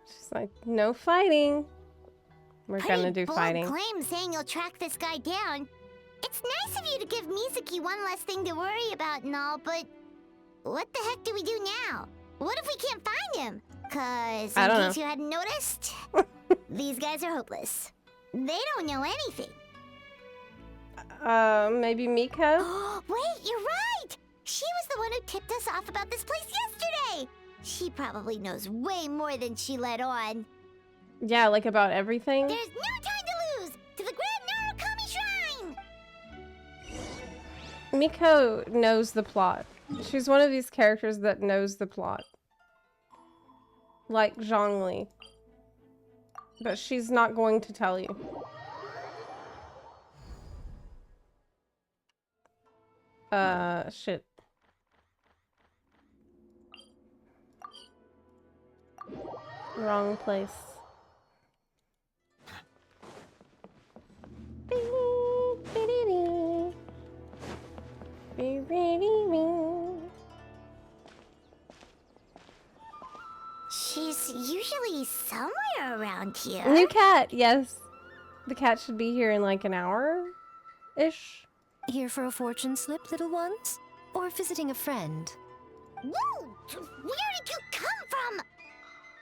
She's like, no fighting. We're gonna do bold fighting. claim saying you'll track this guy down. It's nice of you to give Mizuki one less thing to worry about and all, but what the heck do we do now? What if we can't find him? Cause in case you hadn't noticed, these guys are hopeless. They don't know anything. Maybe Miko? Wait, you're right! She was the one who tipped us off about this place yesterday! She probably knows way more than she let on. Yeah, like about everything? There's no time to lose! To the Grand Narukami Shrine! Miko knows the plot. She's one of these characters that knows the plot. Like Zhongli. But she's not going to tell you. Shit. Wrong place. She's usually somewhere around here. New cat, yes. The cat should be here in like an hour-ish. Here for a fortune slip, little ones? Or visiting a friend? Whoa! Where did you come from?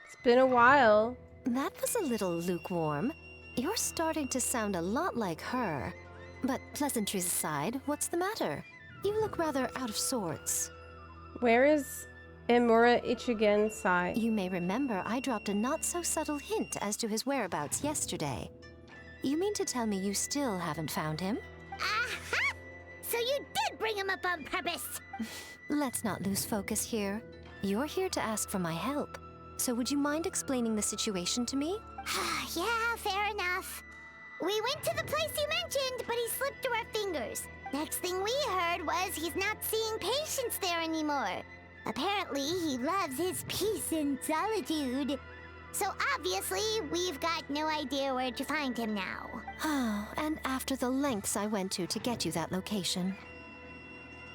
It's been a while. That was a little lukewarm. You're starting to sound a lot like her. But pleasantries aside, what's the matter? You look rather out of sorts. Where is Emura Ichigen-sai? You may remember I dropped a not-so-subtle hint as to his whereabouts yesterday. You mean to tell me you still haven't found him? Aha! So you did bring him up on purpose! Let's not lose focus here. You're here to ask for my help. So would you mind explaining the situation to me? Yeah, fair enough. We went to the place you mentioned, but he slipped through our fingers. Next thing we heard was he's not seeing patients there anymore. Apparently, he loves his peace and solitude. So obviously, we've got no idea where to find him now. Oh, and after the lengths I went to get you that location.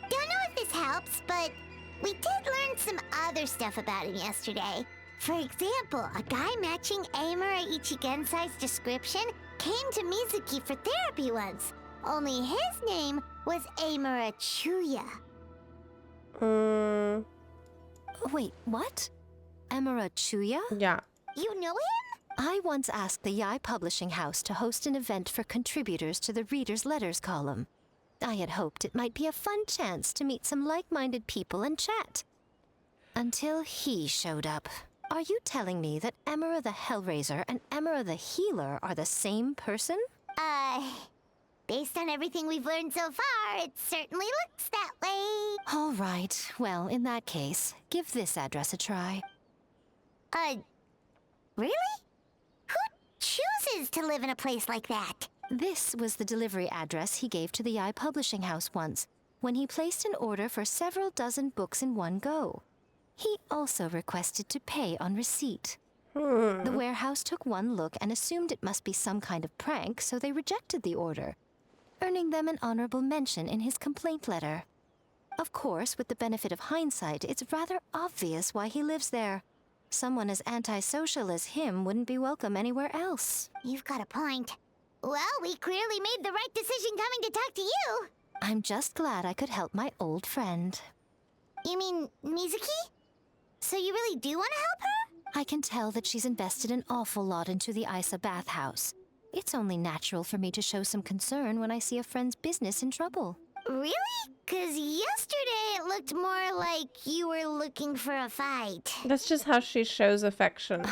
Don't know if this helps, but we did learn some other stuff about him yesterday. For example, a guy matching Amura Ichigensai's description came to Mizuki for therapy once. Only his name was Amura Chuya. Wait, what? Amura Chuya? Yeah. You know him? I once asked the Yai Publishing House to host an event for contributors to the Reader's Letters column. I had hoped it might be a fun chance to meet some like-minded people and chat. Until he showed up. Are you telling me that Emera the Hellraiser and Emera the Healer are the same person? Based on everything we've learned so far, it certainly looks that way. All right. Well, in that case, give this address a try. Really? Who chooses to live in a place like that? This was the delivery address he gave to the Yai Publishing House once, when he placed an order for several dozen books in one go. He also requested to pay on receipt. The warehouse took one look and assumed it must be some kind of prank, so they rejected the order, earning them an honorable mention in his complaint letter. Of course, with the benefit of hindsight, it's rather obvious why he lives there. Someone as antisocial as him wouldn't be welcome anywhere else. You've got a point. Well, we clearly made the right decision coming to talk to you. I'm just glad I could help my old friend. You mean Mizuki? So you really do want to help her? I can tell that she's invested an awful lot into the Isa bathhouse. It's only natural for me to show some concern when I see a friend's business in trouble. Really? 'Cause yesterday it looked more like you were looking for a fight. That's just how she shows affection.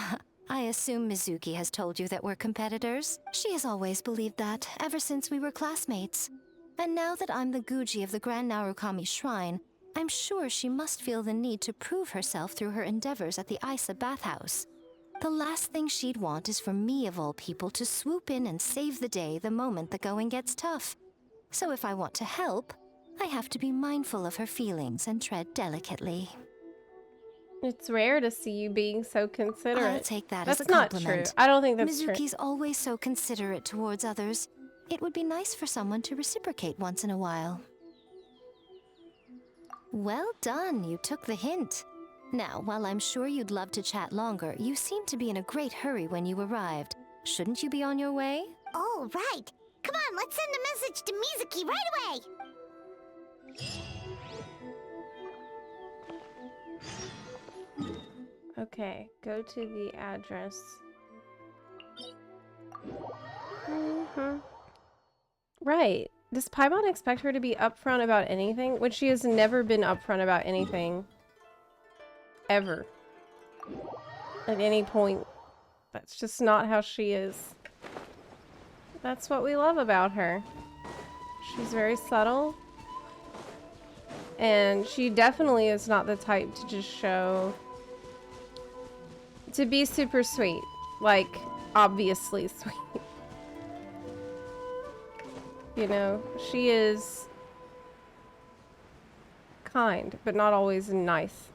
I assume Mizuki has told you that we're competitors. She has always believed that, ever since we were classmates. And now that I'm the Guji of the Grand Narukami Shrine, I'm sure she must feel the need to prove herself through her endeavors at the Isa bathhouse. The last thing she'd want is for me, of all people, to swoop in and save the day the moment the going gets tough. So if I want to help, I have to be mindful of her feelings and tread delicately. It's rare to see you being so considerate. I'll take that That's as a not compliment. true. I don't think that's true. Mizuki's always so considerate towards others. It would be nice for someone to reciprocate once in a while. Well done, you took the hint. Now, while I'm sure you'd love to chat longer, you seemed to be in a great hurry when you arrived. Shouldn't you be on your way? Oh, right. Come on, let's send a message to Mizuki right away. Okay, go to the address. Right. Does Paimon expect her to be upfront about anything? When she has never been upfront about anything. Ever. At any point. That's just not how she is. That's what we love about her. She's very subtle. And she definitely is not the type to just show... to be super sweet. Like, obviously sweet. You know, she is kind, but not always nice.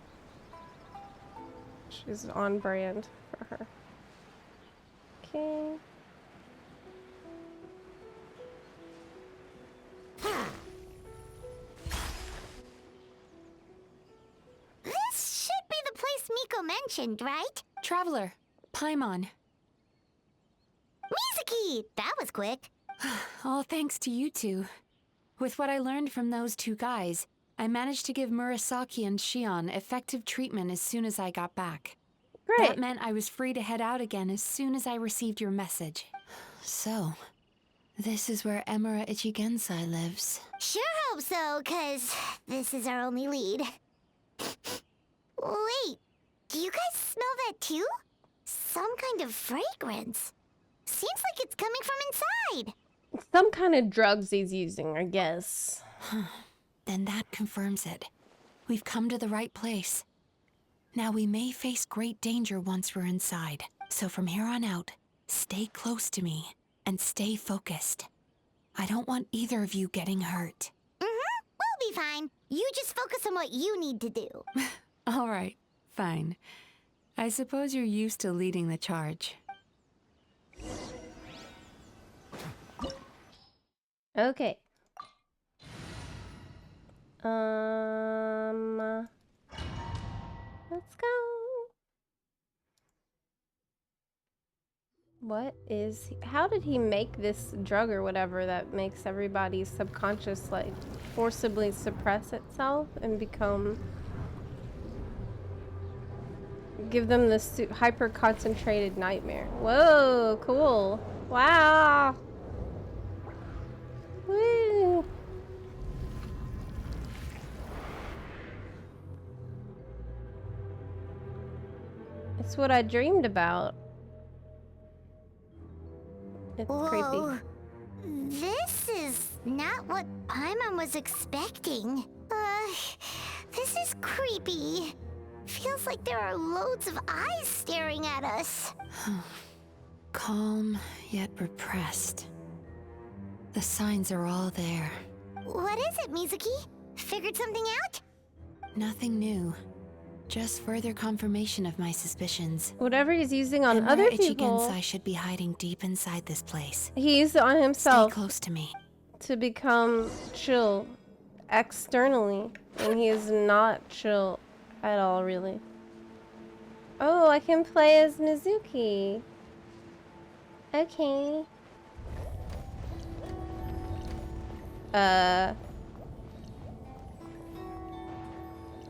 She's on brand for her. Okay. This should be the place Miko mentioned, right? Traveler, Paimon. Mizuki! That was quick. All thanks to you two. With what I learned from those two guys, I managed to give Murasaki and Shion effective treatment as soon as I got back. Great. That meant I was free to head out again as soon as I received your message. So, this is where Emura Ichigensai lives. Sure hope so, 'cause this is our only lead. Wait, do you guys smell that too? Some kind of fragrance. Seems like it's coming from inside. Some kind of drugs he's using, I guess. Then that confirms it. We've come to the right place. Now we may face great danger once we're inside. So from here on out, stay close to me and stay focused. I don't want either of you getting hurt. We'll be fine. You just focus on what you need to do. All right, fine. I suppose you're used to leading the charge. Okay. Let's go. What is... how did he make this drug or whatever that makes everybody's subconscious, like, forcibly suppress itself and become... give them this hyper-concentrated nightmare? Whoa, cool. Wow. Woo. It's what I dreamed about. It's creepy. Whoa. This is not what Paimon was expecting. This is creepy. Feels like there are loads of eyes staring at us. Calm, yet repressed. The signs are all there. What is it, Mizuki? Figured something out? Nothing new. Just further confirmation of my suspicions. Whatever he's using on Emura other people, Ichigensai should be hiding deep inside this place. he used it on himself. Stay close to me. To become chill externally, and he is not chill at all, really. Oh, I can play as Mizuki. Okay.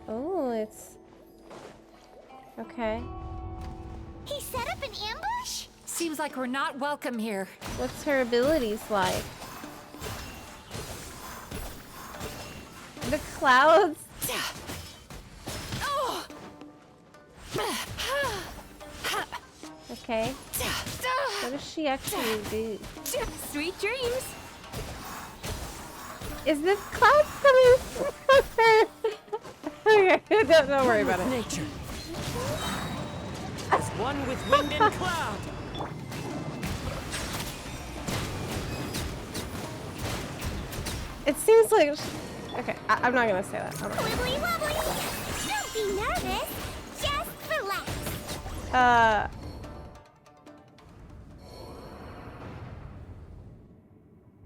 Oh, it's... okay. He set up an ambush? Seems like we're not welcome here. What's her abilities like? The clouds? Okay. What does she actually do? Sweet dreams. Is this clouds coming from her? Okay, don't worry about it. Nature. As one with wind and cloud. It seems like... Okay, I'm not gonna say that. Wibbly wobbly! Don't be nervous. Just relax.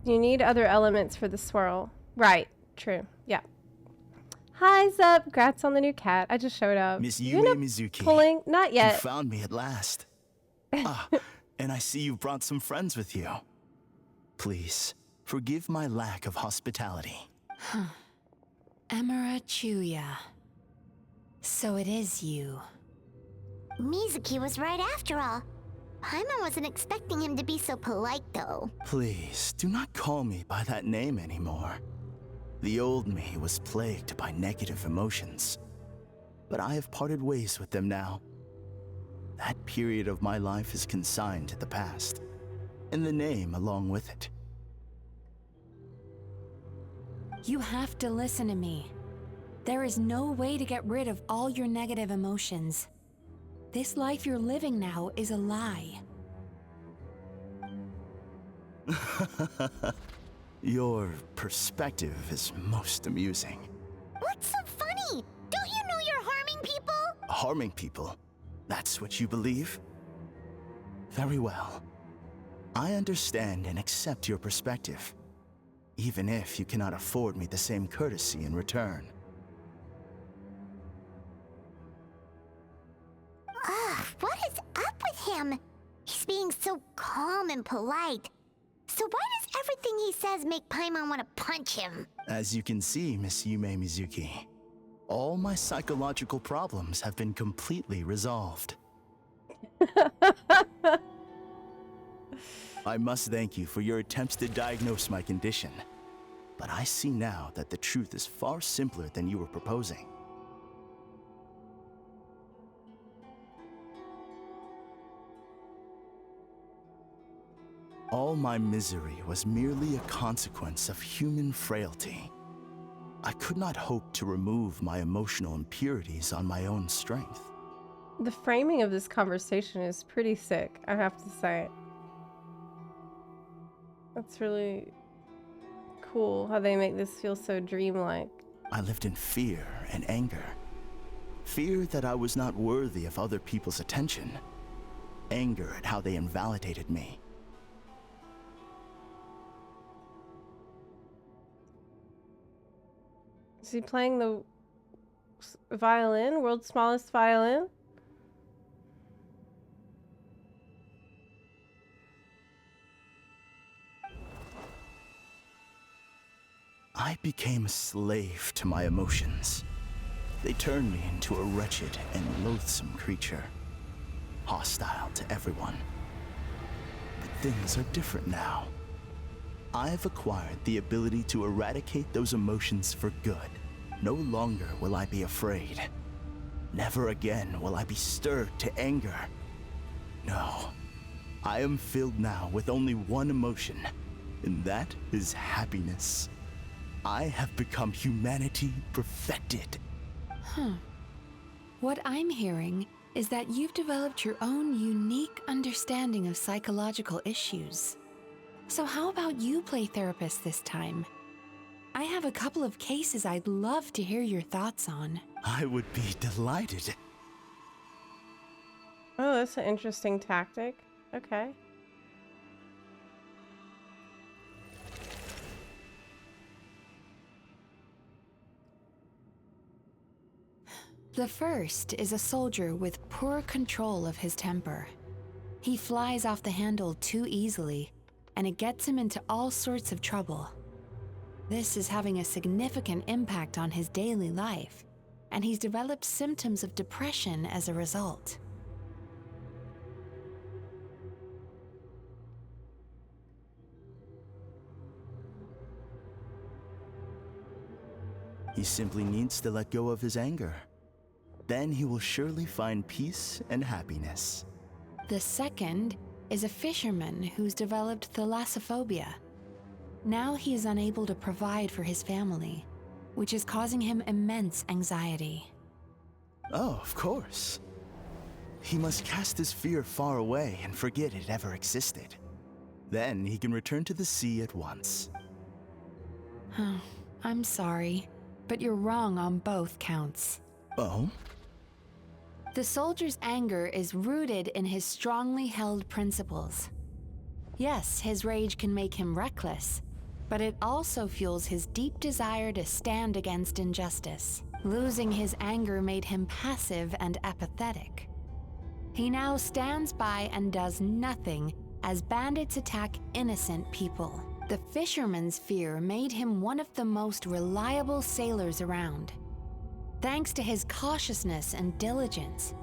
You need other elements for the swirl. Right, true. Yeah. Hi, Zep. Congrats on the new cat. I just showed up. Miss You end up Mizuki. Pulling? Not You yet. found me at last. And I see you've brought some friends with you. Please, forgive my lack of hospitality. Emera Chuya. So it is you. Mizuki was right after all. Paimon wasn't expecting him to be so polite, though. Please, do not call me by that name anymore. The old me was plagued by negative emotions, but I have parted ways with them now. That period of my life is consigned to the past, and the name along with it. You have to listen to me. There is no way to get rid of all your negative emotions. This life you're living now is a lie. Your perspective is most amusing. What's so funny? Don't you know you're harming people? Harming people? That's what you believe? Very well. I understand and accept your perspective, even if you cannot afford me the same courtesy in return. Ugh, what is up with him? He's being so calm and polite. So why does everything he says make Paimon want to punch him? As you can see, Miss Mizuki, all my psychological problems have been completely resolved. I must thank you for your attempts to diagnose my condition, but I see now that the truth is far simpler than you were proposing. All my misery was merely a consequence of human frailty. I could not hope to remove my emotional impurities on my own strength. The framing of this conversation is pretty sick, I have to say. That's really cool how they make this feel so dreamlike. I lived in fear and anger. Fear that I was not worthy of other people's attention. Anger at how they invalidated me. Is he playing the violin? World's smallest violin? I became a slave to my emotions. They turned me into a wretched and loathsome creature, hostile to everyone. But things are different now. I've acquired the ability to eradicate those emotions for good. No longer will I be afraid. Never again will I be stirred to anger. No, I am filled now with only one emotion, and that is happiness. I have become humanity perfected. What I'm hearing is that you've developed your own unique understanding of psychological issues. So how about you play therapist this time? I have a couple of cases I'd love to hear your thoughts on. I would be delighted. Oh, that's an interesting tactic. Okay. The first is a soldier with poor control of his temper. He flies off the handle too easily, and it gets him into all sorts of trouble. This is having a significant impact on his daily life, and he's developed symptoms of depression as a result. He simply needs to let go of his anger. Then he will surely find peace and happiness. The second is a fisherman who's developed thalassophobia. Now he is unable to provide for his family, which is causing him immense anxiety. Oh, of course. He must cast his fear far away and forget it ever existed. Then he can return to the sea at once. I'm sorry, but you're wrong on both counts. Oh? The soldier's anger is rooted in his strongly held principles. Yes, his rage can make him reckless, but it also fuels his deep desire to stand against injustice. Losing his anger made him passive and apathetic. He now stands by and does nothing as bandits attack innocent people. The fisherman's fear made him one of the most reliable sailors around. Thanks to his cautiousness and diligence,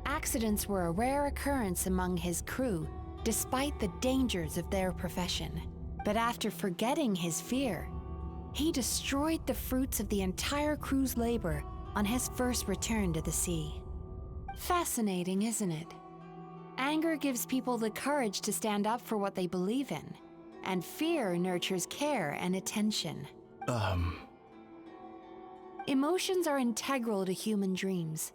accidents were a rare occurrence among his crew, despite the dangers of their profession. But after forgetting his fear, he destroyed the fruits of the entire crew's labor on his first return to the sea. Fascinating, isn't it? Anger gives people the courage to stand up for what they believe in, and fear nurtures care and attention. Emotions are integral to human dreams,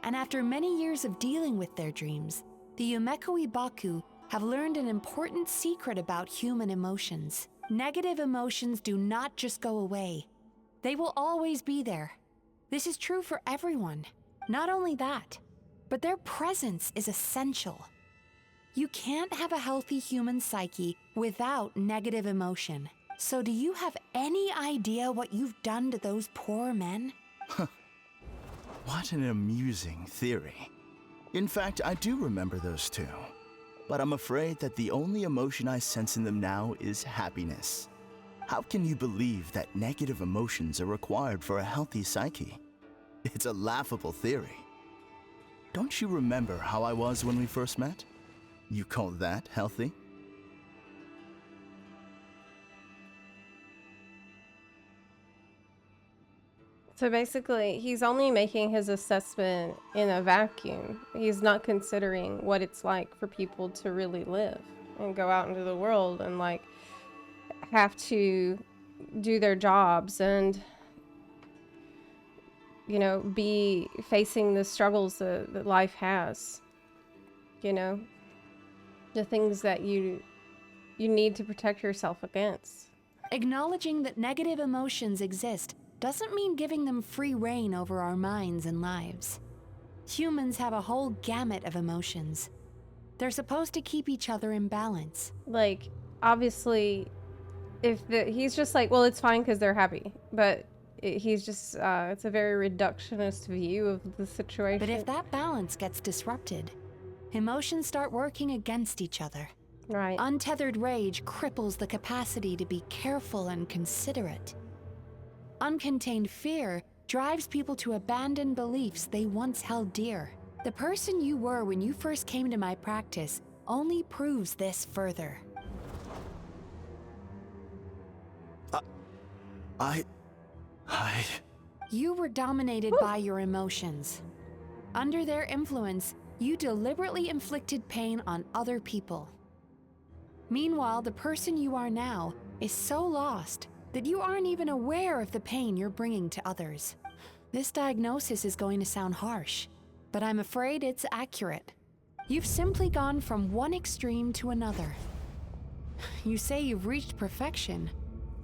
and after many years of dealing with their dreams, the Yumekoi Baku have learned an important secret about human emotions. Negative emotions do not just go away. They will always be there. This is true for everyone. Not only that, but their presence is essential. You can't have a healthy human psyche without negative emotion. So do you have any idea what you've done to those poor men? What an amusing theory. In fact, I do remember those two. But I'm afraid that the only emotion I sense in them now is happiness. How can you believe that negative emotions are required for a healthy psyche? It's a laughable theory. Don't you remember how I was when we first met? You call that healthy? So basically, he's only making his assessment in a vacuum. He's not considering what it's like for people to really live and go out into the world and like have to do their jobs and, you know, be facing the struggles that life has. You know, the things that you need to protect yourself against. Acknowledging that negative emotions exist doesn't mean giving them free rein over our minds and lives. Humans have a whole gamut of emotions. They're supposed to keep each other in balance. Like, obviously, he's just like, well, it's fine because they're happy. But he's just, it's a very reductionist view of the situation. But if that balance gets disrupted, emotions start working against each other. Right. Untethered rage cripples the capacity to be careful and considerate. Uncontained fear drives people to abandon beliefs they once held dear. The person you were when you first came to my practice only proves this further. You were dominated by your emotions. Under their influence, you deliberately inflicted pain on other people. Meanwhile, the person you are now is so lost that you aren't even aware of the pain you're bringing to others. This diagnosis is going to sound harsh, but I'm afraid it's accurate. You've simply gone from one extreme to another. You say you've reached perfection,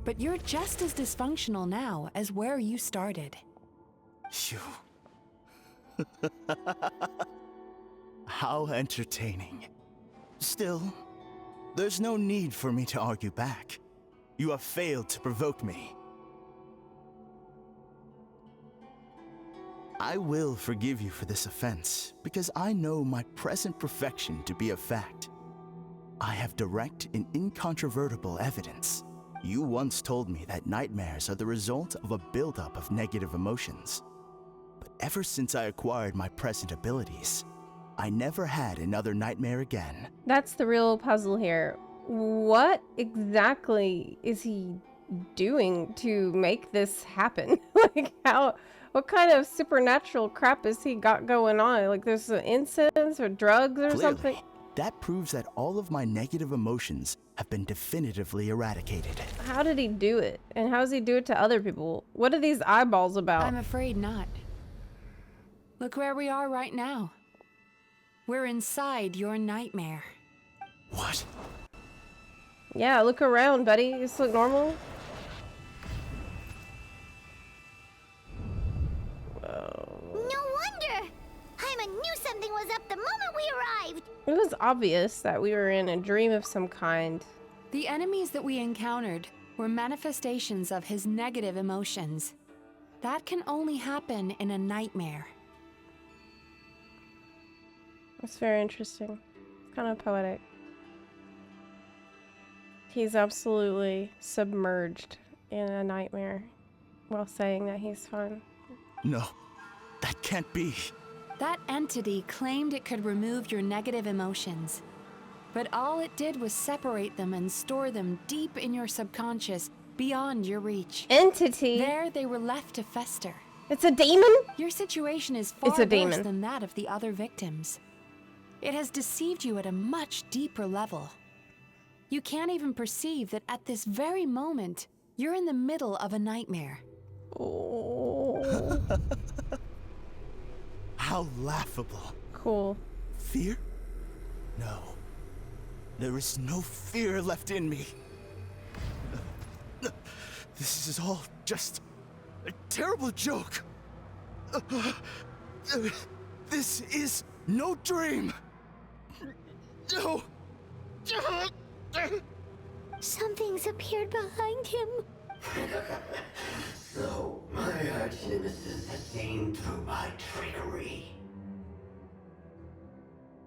but you're just as dysfunctional now as where you started. How entertaining. Still, there's no need for me to argue back. You have failed to provoke me. I will forgive you for this offense, because I know my present perfection to be a fact. I have direct and incontrovertible evidence. You once told me that nightmares are the result of a buildup of negative emotions. But ever since I acquired my present abilities, I never had another nightmare again. That's the real puzzle here. What exactly is he doing to make this happen? Like, what kind of supernatural crap has he got going on? Like, there's an incense or drugs or something? That proves that all of my negative emotions have been definitively eradicated. How did he do it? And how does he do it to other people? What are these eyeballs about? I'm afraid not. Look where we are right now. We're inside your nightmare. What? Yeah, look around, buddy. You look normal. was up the moment we arrived. It was obvious that we were in a dream of some kind. The enemies that we encountered were manifestations of his negative emotions. That can only happen in a nightmare. It's very interesting. It's kind of poetic. He's absolutely submerged in a nightmare while saying that he's fun. No, that can't be. That entity claimed it could remove your negative emotions. But all it did was separate them and store them deep in your subconscious, beyond your reach. Entity? There they were left to fester. It's a demon? Your situation is far It's a worse demon. than that of the other victims. It has deceived you at a much deeper level. You can't even perceive that at this very moment, you're in the middle of a nightmare. Oh. How laughable. Cool. Fear? No. There is no fear left in me. This is all just a terrible joke. This is no dream. No. Something's appeared behind him. So, my arch-nemesis has seen through my trickery.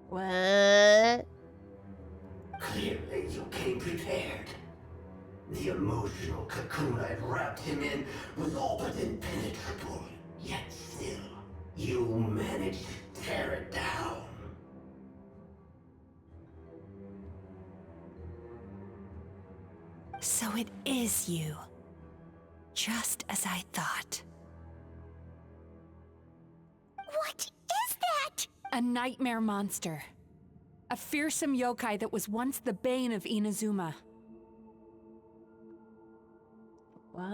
What? Clearly, you came prepared. The emotional cocoon I'd wrapped him in was all but impenetrable. Yet still, you managed to tear it down. So it is you. Just as I thought. What is that? A nightmare monster. A fearsome yokai that was once the bane of Inazuma. What?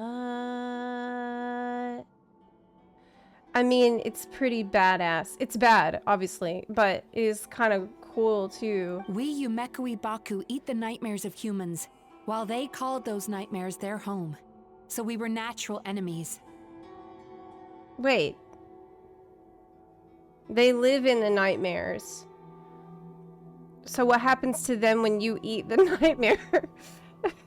I mean, it's pretty badass. It's bad, obviously, but it is kind of cool too. We Yumekui Baku eat the nightmares of humans, while they called those nightmares their home. So we were natural enemies. Wait. They live in the nightmares. So what happens to them when you eat the nightmare?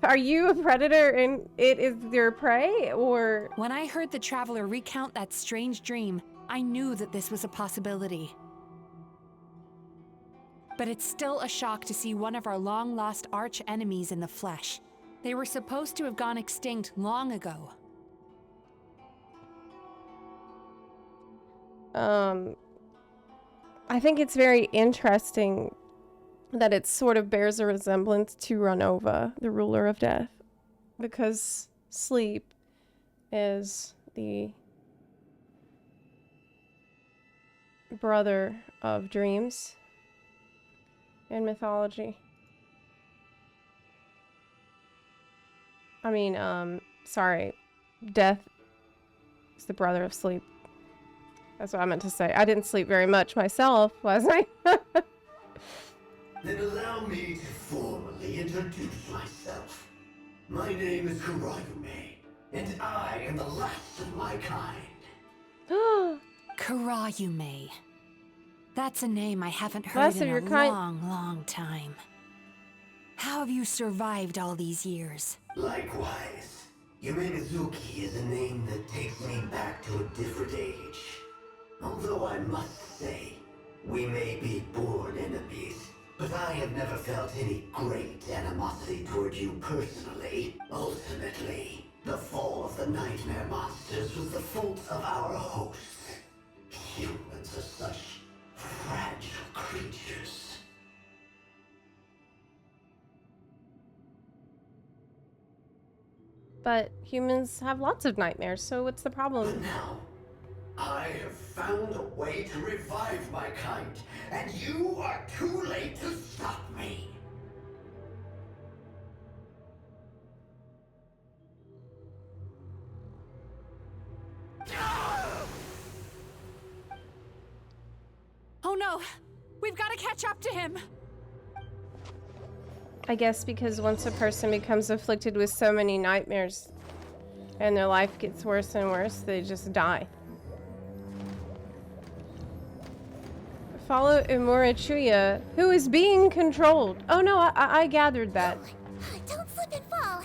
Are you a predator and it is your prey, or? When I heard the traveler recount that strange dream, I knew that this was a possibility. But it's still a shock to see one of our long-lost arch-enemies in the flesh. They were supposed to have gone extinct long ago. I think it's very interesting that it sort of bears a resemblance to Ranova, the ruler of death, because sleep is the brother of dreams in mythology. I mean, sorry, death is the brother of sleep. That's what I meant to say. I didn't sleep very much myself last night. Then allow me to formally introduce myself. My name is Kurayume, and I am the last of my kind. Kurayume. That's a name I haven't heard Last in of your a kind. long time. How have you survived all these years? Likewise, Yume Mizuki is a name that takes me back to a different age. Although I must say, we may be born enemies, but I have never felt any great animosity toward you personally. Ultimately, the fall of the nightmare monsters was the fault of our hosts. Humans are such fragile creatures. But humans have lots of nightmares, so what's the problem? But now, I have found a way to revive my kind, and you are too late to stop me. Oh no! We've got to catch up to him! I guess because once a person becomes afflicted with so many nightmares and their life gets worse and worse, they just die. Follow Imurachuya, who is being controlled. Oh no, I gathered that. Don't slip and fall.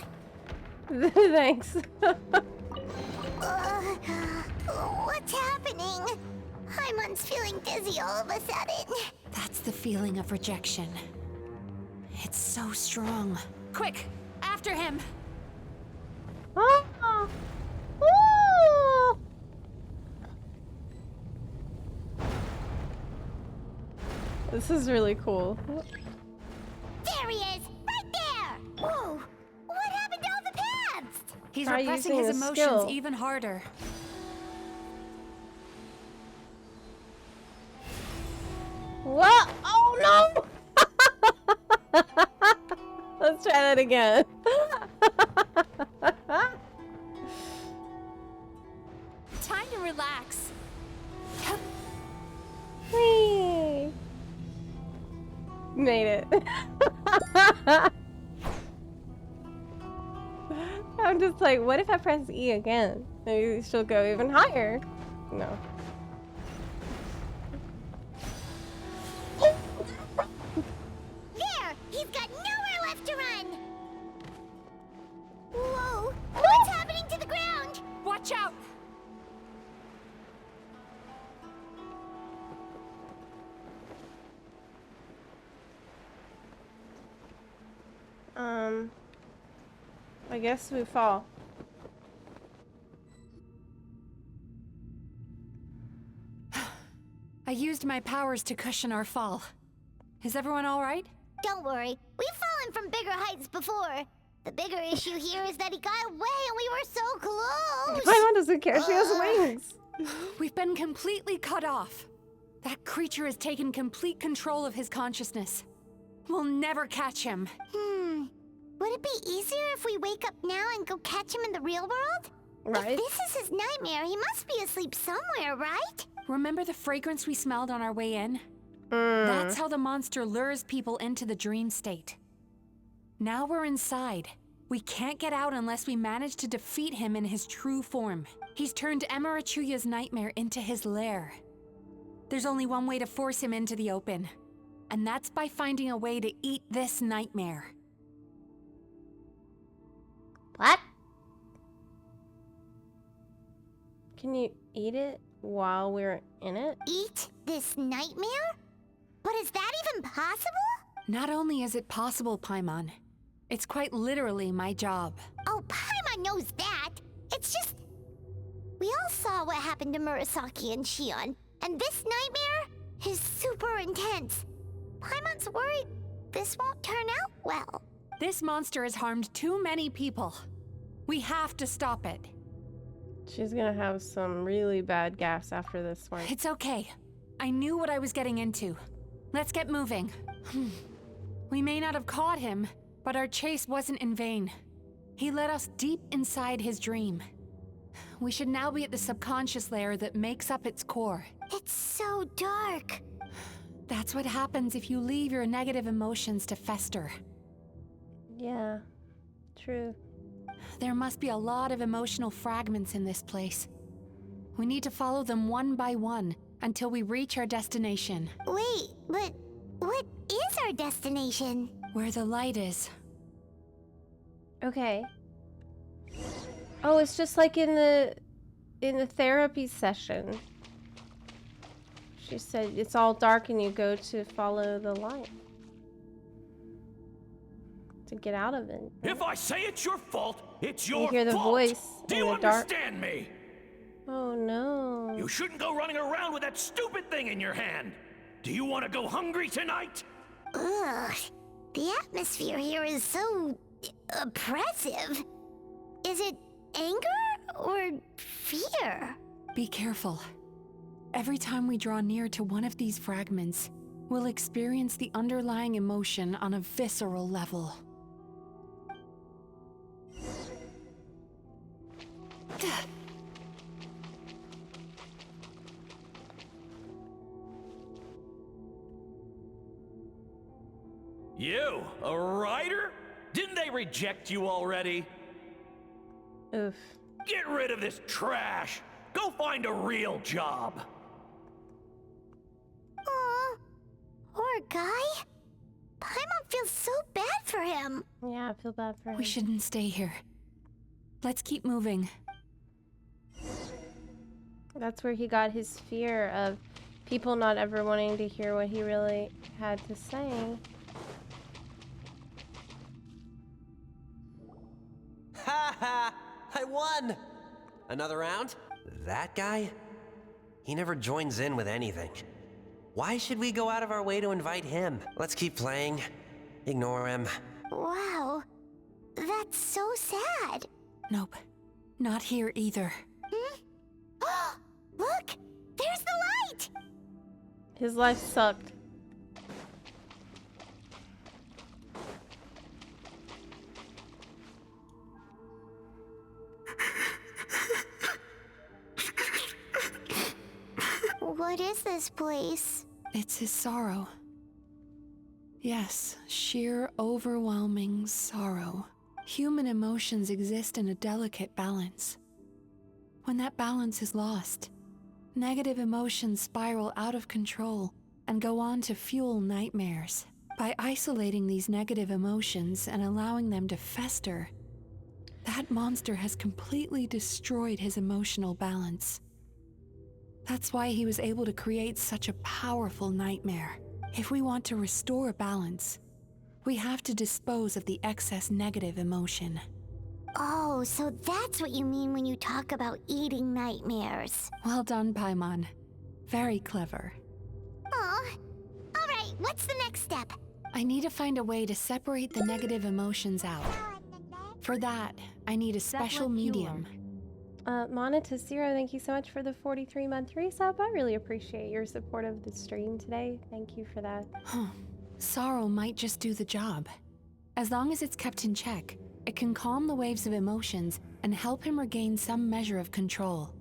Thanks. What's happening? Paimon's feeling dizzy all of a sudden. That's the feeling of rejection. It's so strong. Quick, after him! Oh. Oh. This is really cool. There he is! Right there! Whoa! What happened to all the paths? He's Try repressing using his the emotions skill. even harder. What? Oh no! Let's try that again. Time to relax. Whee! Made it. I'm just like, what if I press E again? Maybe she'll go even higher. No. There! He's got nowhere left to run! Whoa! What's happening to the ground? Watch out! I guess we fall. I used my powers to cushion our fall. Is everyone all right? Don't worry, we've fallen from bigger heights before. The bigger issue here is that he got away and we were so close! Paimon doesn't care, she has wings. We've been completely cut off. That creature has taken complete control of his consciousness. We'll never catch him. Would it be easier if we wake up now and go catch him in the real world? Right. If this is his nightmare, he must be asleep somewhere, right? Remember the fragrance we smelled on our way in? That's how the monster lures people into the dream state. Now we're inside. We can't get out unless we manage to defeat him in his true form. He's turned Imurachuya's nightmare into his lair. There's only one way to force him into the open, and that's by finding a way to eat this nightmare. What? Can you eat it while we're in it? Eat this nightmare? But is that even possible? Not only is it possible, Paimon, it's quite literally my job. Oh, Paimon knows that. It's just... We all saw what happened to Murasaki and Shion, and this nightmare is super intense. Paimon's worried this won't turn out well. This monster has harmed too many people. We have to stop it. She's gonna have some really bad gas after this one. It's okay. I knew what I was getting into. Let's get moving. We may not have caught him, but our chase wasn't in vain. He led us deep inside his dream. We should now be at the subconscious layer that makes up its core. It's so dark. That's what happens if you leave your negative emotions to fester. Yeah, true. There must be a lot of emotional fragments in this place. We need to follow them one by one until we reach our destination. Wait, but what is our destination? Where the light is. Okay. Oh, it's just like in the therapy session. She said it's all dark and you go to follow the light. To get out of it. If I say it's your fault, it's your You hear the fault. voice Do in you the dark. understand me? Oh no. You shouldn't go running around with that stupid thing in your hand. Do you want to go hungry tonight? Ugh, the atmosphere here is so oppressive. Is it anger or fear? Be careful. Every time we draw near to one of these fragments, we'll experience the underlying emotion on a visceral level. You, a writer? Didn't they reject you already? Oof. Get rid of this trash. Go find a real job. Aw, feel so bad for him. Yeah, I feel bad for him. We shouldn't stay here. Let's keep moving. That's where he got his fear of people not ever wanting to hear what he really had to say. Ha ha! I won! Another round? That guy? He never joins in with anything. Why should we go out of our way to invite him? Let's keep playing. Ignore him. Wow. That's so sad. Nope. Not here either. Look! There's the light! His life sucked. What is this place? It's his sorrow. Yes, sheer overwhelming sorrow. Human emotions exist in a delicate balance. When that balance is lost, negative emotions spiral out of control and go on to fuel nightmares. By isolating these negative emotions and allowing them to fester, that monster has completely destroyed his emotional balance. That's why he was able to create such a powerful nightmare. If we want to restore balance, we have to dispose of the excess negative emotion. Oh, so that's what you mean when you talk about eating nightmares. Well done, Paimon. Very clever. Aw. Alright, what's the next step? I need to find a way to separate the negative emotions out. For that, I need a special medium. Mana to Zero, thank you so much for the 43-month resub. I really appreciate your support of the stream today. Thank you for that. Sorrow might just do the job. As long as it's kept in check, it can calm the waves of emotions and help him regain some measure of control.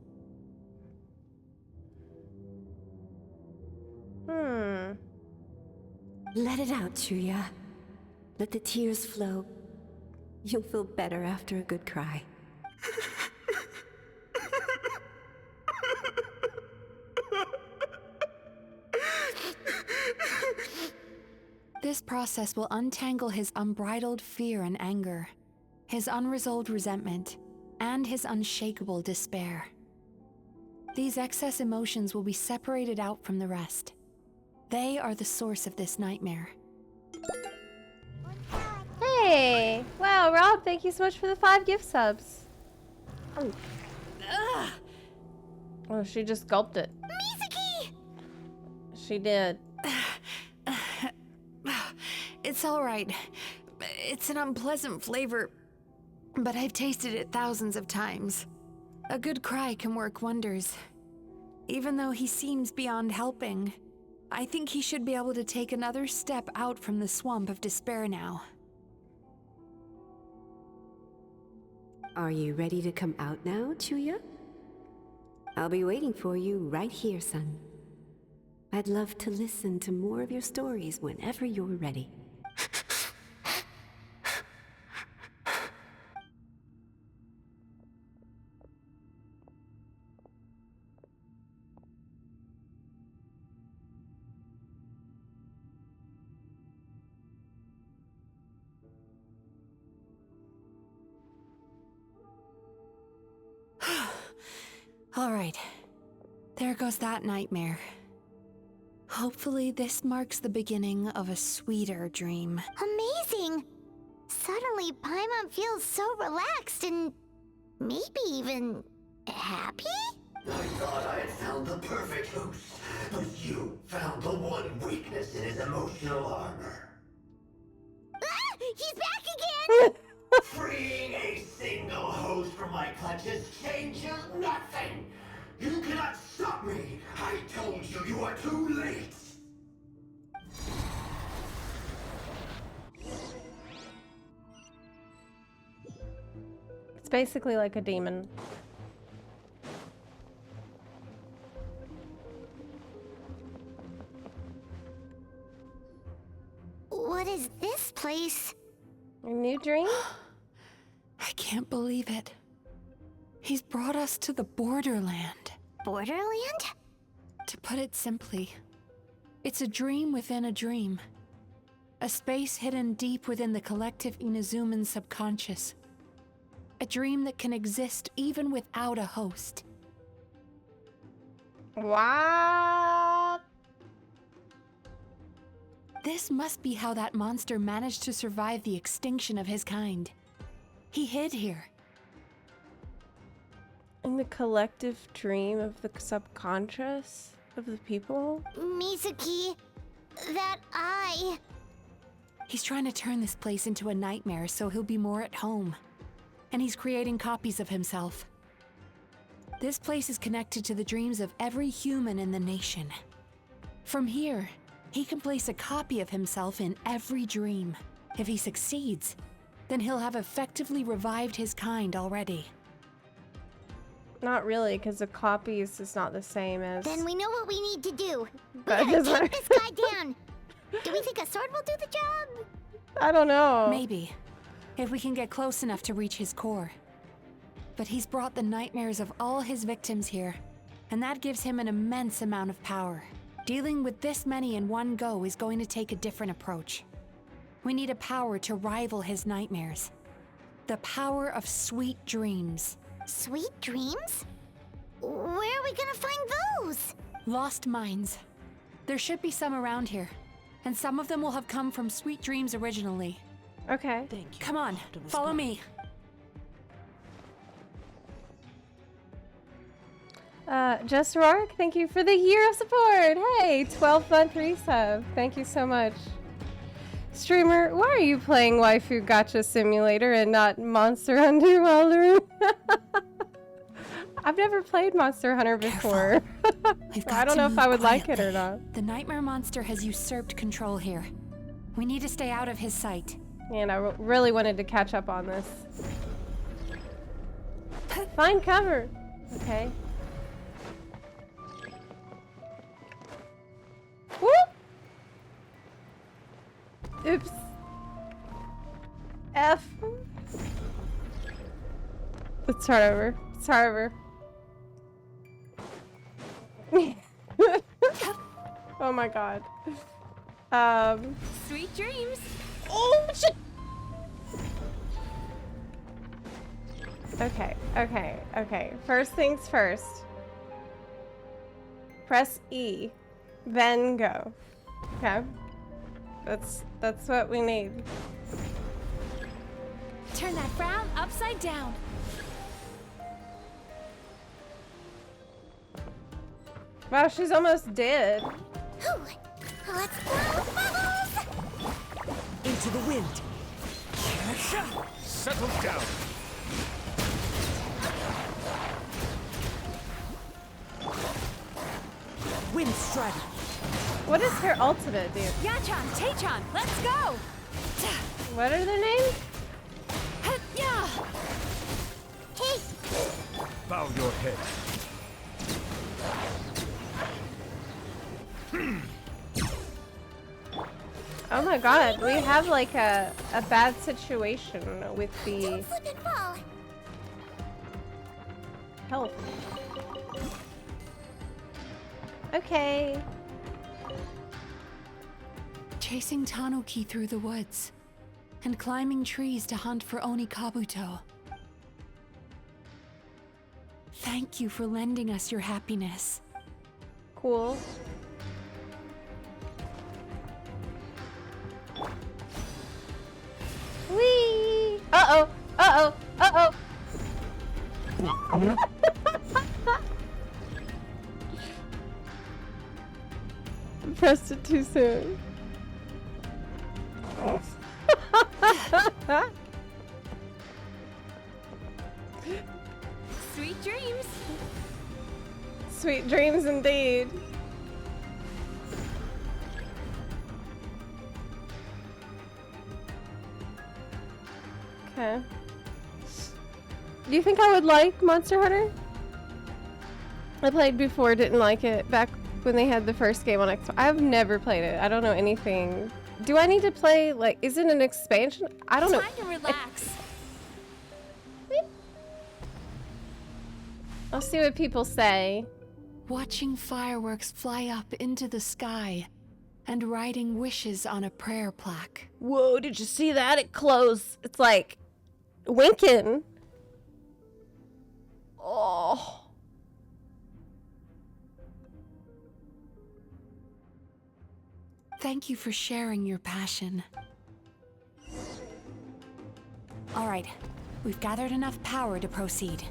Let it out, Chuya. Let the tears flow. You'll feel better after a good cry. This process will untangle his unbridled fear and anger, his unresolved resentment, and his unshakable despair. These excess emotions will be separated out from the rest. They are the source of this nightmare. Hey! Wow, Rob, thank you so much for the 5 gift subs. Oh, she just gulped it. Mizuki! She did. It's all right. It's an unpleasant flavor, but I've tasted it thousands of times. A good cry can work wonders. Even though he seems beyond helping, I think he should be able to take another step out from the swamp of despair now. Are you ready to come out now, Chuya? I'll be waiting for you right here, son. I'd love to listen to more of your stories whenever you're ready. All right. There goes that nightmare. Hopefully this marks the beginning of a sweeter dream. Amazing! Suddenly, Paimon feels so relaxed and maybe even happy? I thought I had found the perfect host, but you found the one weakness in his emotional armor. Ah! He's back again! Freeing a single host from my clutches changes nothing! You cannot stop me! I told you you are too late! It's basically like a demon. What is this place? A new dream? I can't believe it. He's brought us to the borderland. Borderland? To put it simply, it's a dream within a dream. A space hidden deep within the collective Inazuman subconscious. A dream that can exist even without a host. What? This must be how that monster managed to survive the extinction of his kind. He hid here. In the collective dream of the subconscious of the people? Mizuki, that eye. He's trying to turn this place into a nightmare so he'll be more at home. And he's creating copies of himself. This place is connected to the dreams of every human in the nation. From here, he can place a copy of himself in every dream. If he succeeds, then he'll have effectively revived his kind already. Not really, because the copies is not the same as... Then we know what we need to do. We That gotta doesn't take this guy down. Do we think a sword will do the job? I don't know. Maybe, if we can get close enough to reach his core. But he's brought the nightmares of all his victims here, and that gives him an immense amount of power. Dealing with this many in one go is going to take a different approach. We need a power to rival his nightmares. The power of sweet dreams. Sweet dreams? Where are we gonna find those? Lost minds. There should be some around here, and some of them will have come from sweet dreams originally. Okay. Come on, follow me. Just Rourke, thank you for the year of support. Hey, 12-month resub. Thank you so much. Streamer, why are you playing Waifu Gacha Simulator and not Monster Hunter Walrus? I've never played Monster Hunter before. I don't know if I would like it or not. The nightmare monster has usurped control here. We need to stay out of his sight. And I really wanted to catch up on this. Find cover. Okay. Whoop! Oops. F. Let's start over. Start over. Oh my god. Sweet dreams. Oh shit. Okay. First things first. Press E, then go. Okay. That's what we need. Turn that frown upside down. Wow, she's almost dead. Let's go, bubbles! Into the wind. Settle down. Wind strike. What is her ultimate, dude? Yachan, Taechan, let's go! What are their names? Yeah. Hey! Bow your head. Oh my god, we have like a bad situation with the Don't slip and fall. health. Okay. Chasing Tanuki through the woods and climbing trees to hunt for Oni Kabuto. Thank you for lending us your happiness. Cool. Whee! Uh-oh! Uh-oh! Uh-oh! Pressed it too soon. Sweet dreams. Sweet dreams indeed. Okay. Do you think I would like Monster Hunter? I played before, didn't like it. Back when they had the first game on Xbox. I've never played it. I don't know anything. Do I need to play, like, is it an expansion? I don't know. Time to relax. I'll see what people say. Watching fireworks fly up into the sky and writing wishes on a prayer plaque. Whoa, did you see that? It closed. It's like winking. Oh. Thank you for sharing your passion. All right, we've gathered enough power to proceed.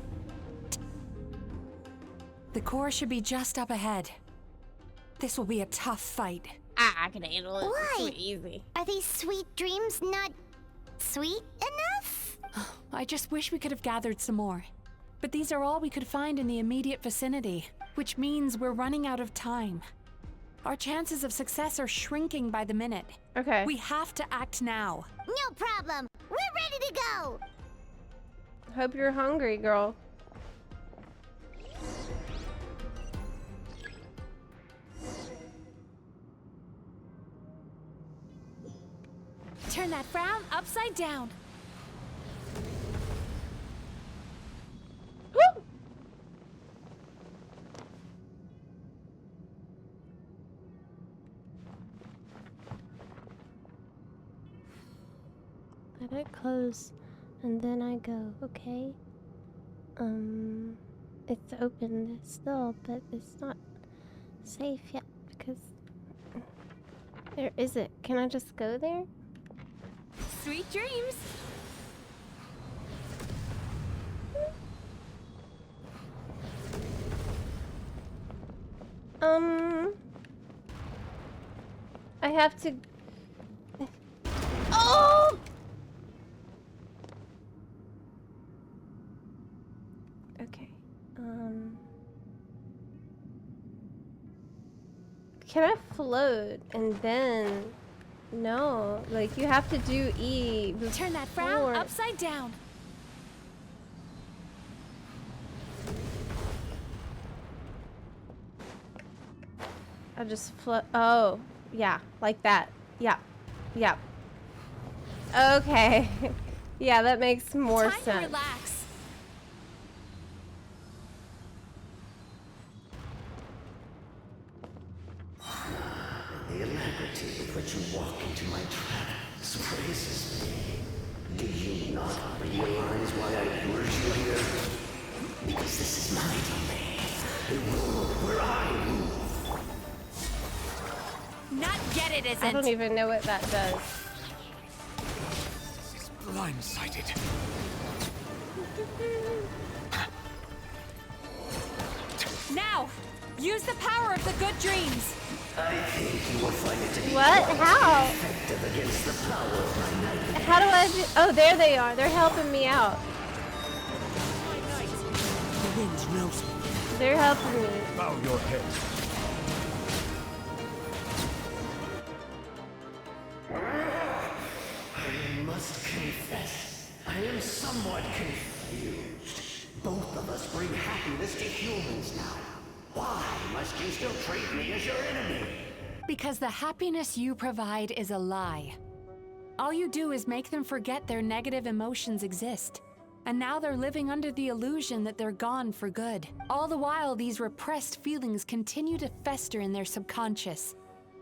The core should be just up ahead. This will be a tough fight. I can handle it. Why? It's too easy. Are these sweet dreams not sweet enough? I just wish we could have gathered some more. But these are all we could find in the immediate vicinity, which means we're running out of time. Our chances of success are shrinking by the minute. Okay. We have to act now. No problem. We're ready to go. Hope you're hungry, girl. Turn that frown upside down. Woo! Let it close, and then I go, okay? It's open still, but it's not safe yet, because... Where is it? Can I just go there? Sweet dreams. I have to... Oh! Okay. Can I float and then... No, like you have to do E before... Turn that frown upside down. I just float. Oh, yeah, like that. Yeah, yeah. Okay. Yeah, that makes more Time sense. to relax. The alacrity with which you walk into my trap surprises me. Do you not realize why I lured you here? Because this is my domain. The world where I rule. Not yet, it isn't. I don't even know what that does. This is blindsided. Now, use the power of the good dreams. I think you will find it to be What? How? effective against the power of my night. How do I do... Oh, there they are. They're helping me out. The winds rouse me. They're helping me. Bow your head. I must confess, I am somewhat confused. Both of us bring happiness to humans now. Why must you still treat me as your enemy? Because the happiness you provide is a lie. All you do is make them forget their negative emotions exist. And now they're living under the illusion that they're gone for good. All the while, these repressed feelings continue to fester in their subconscious,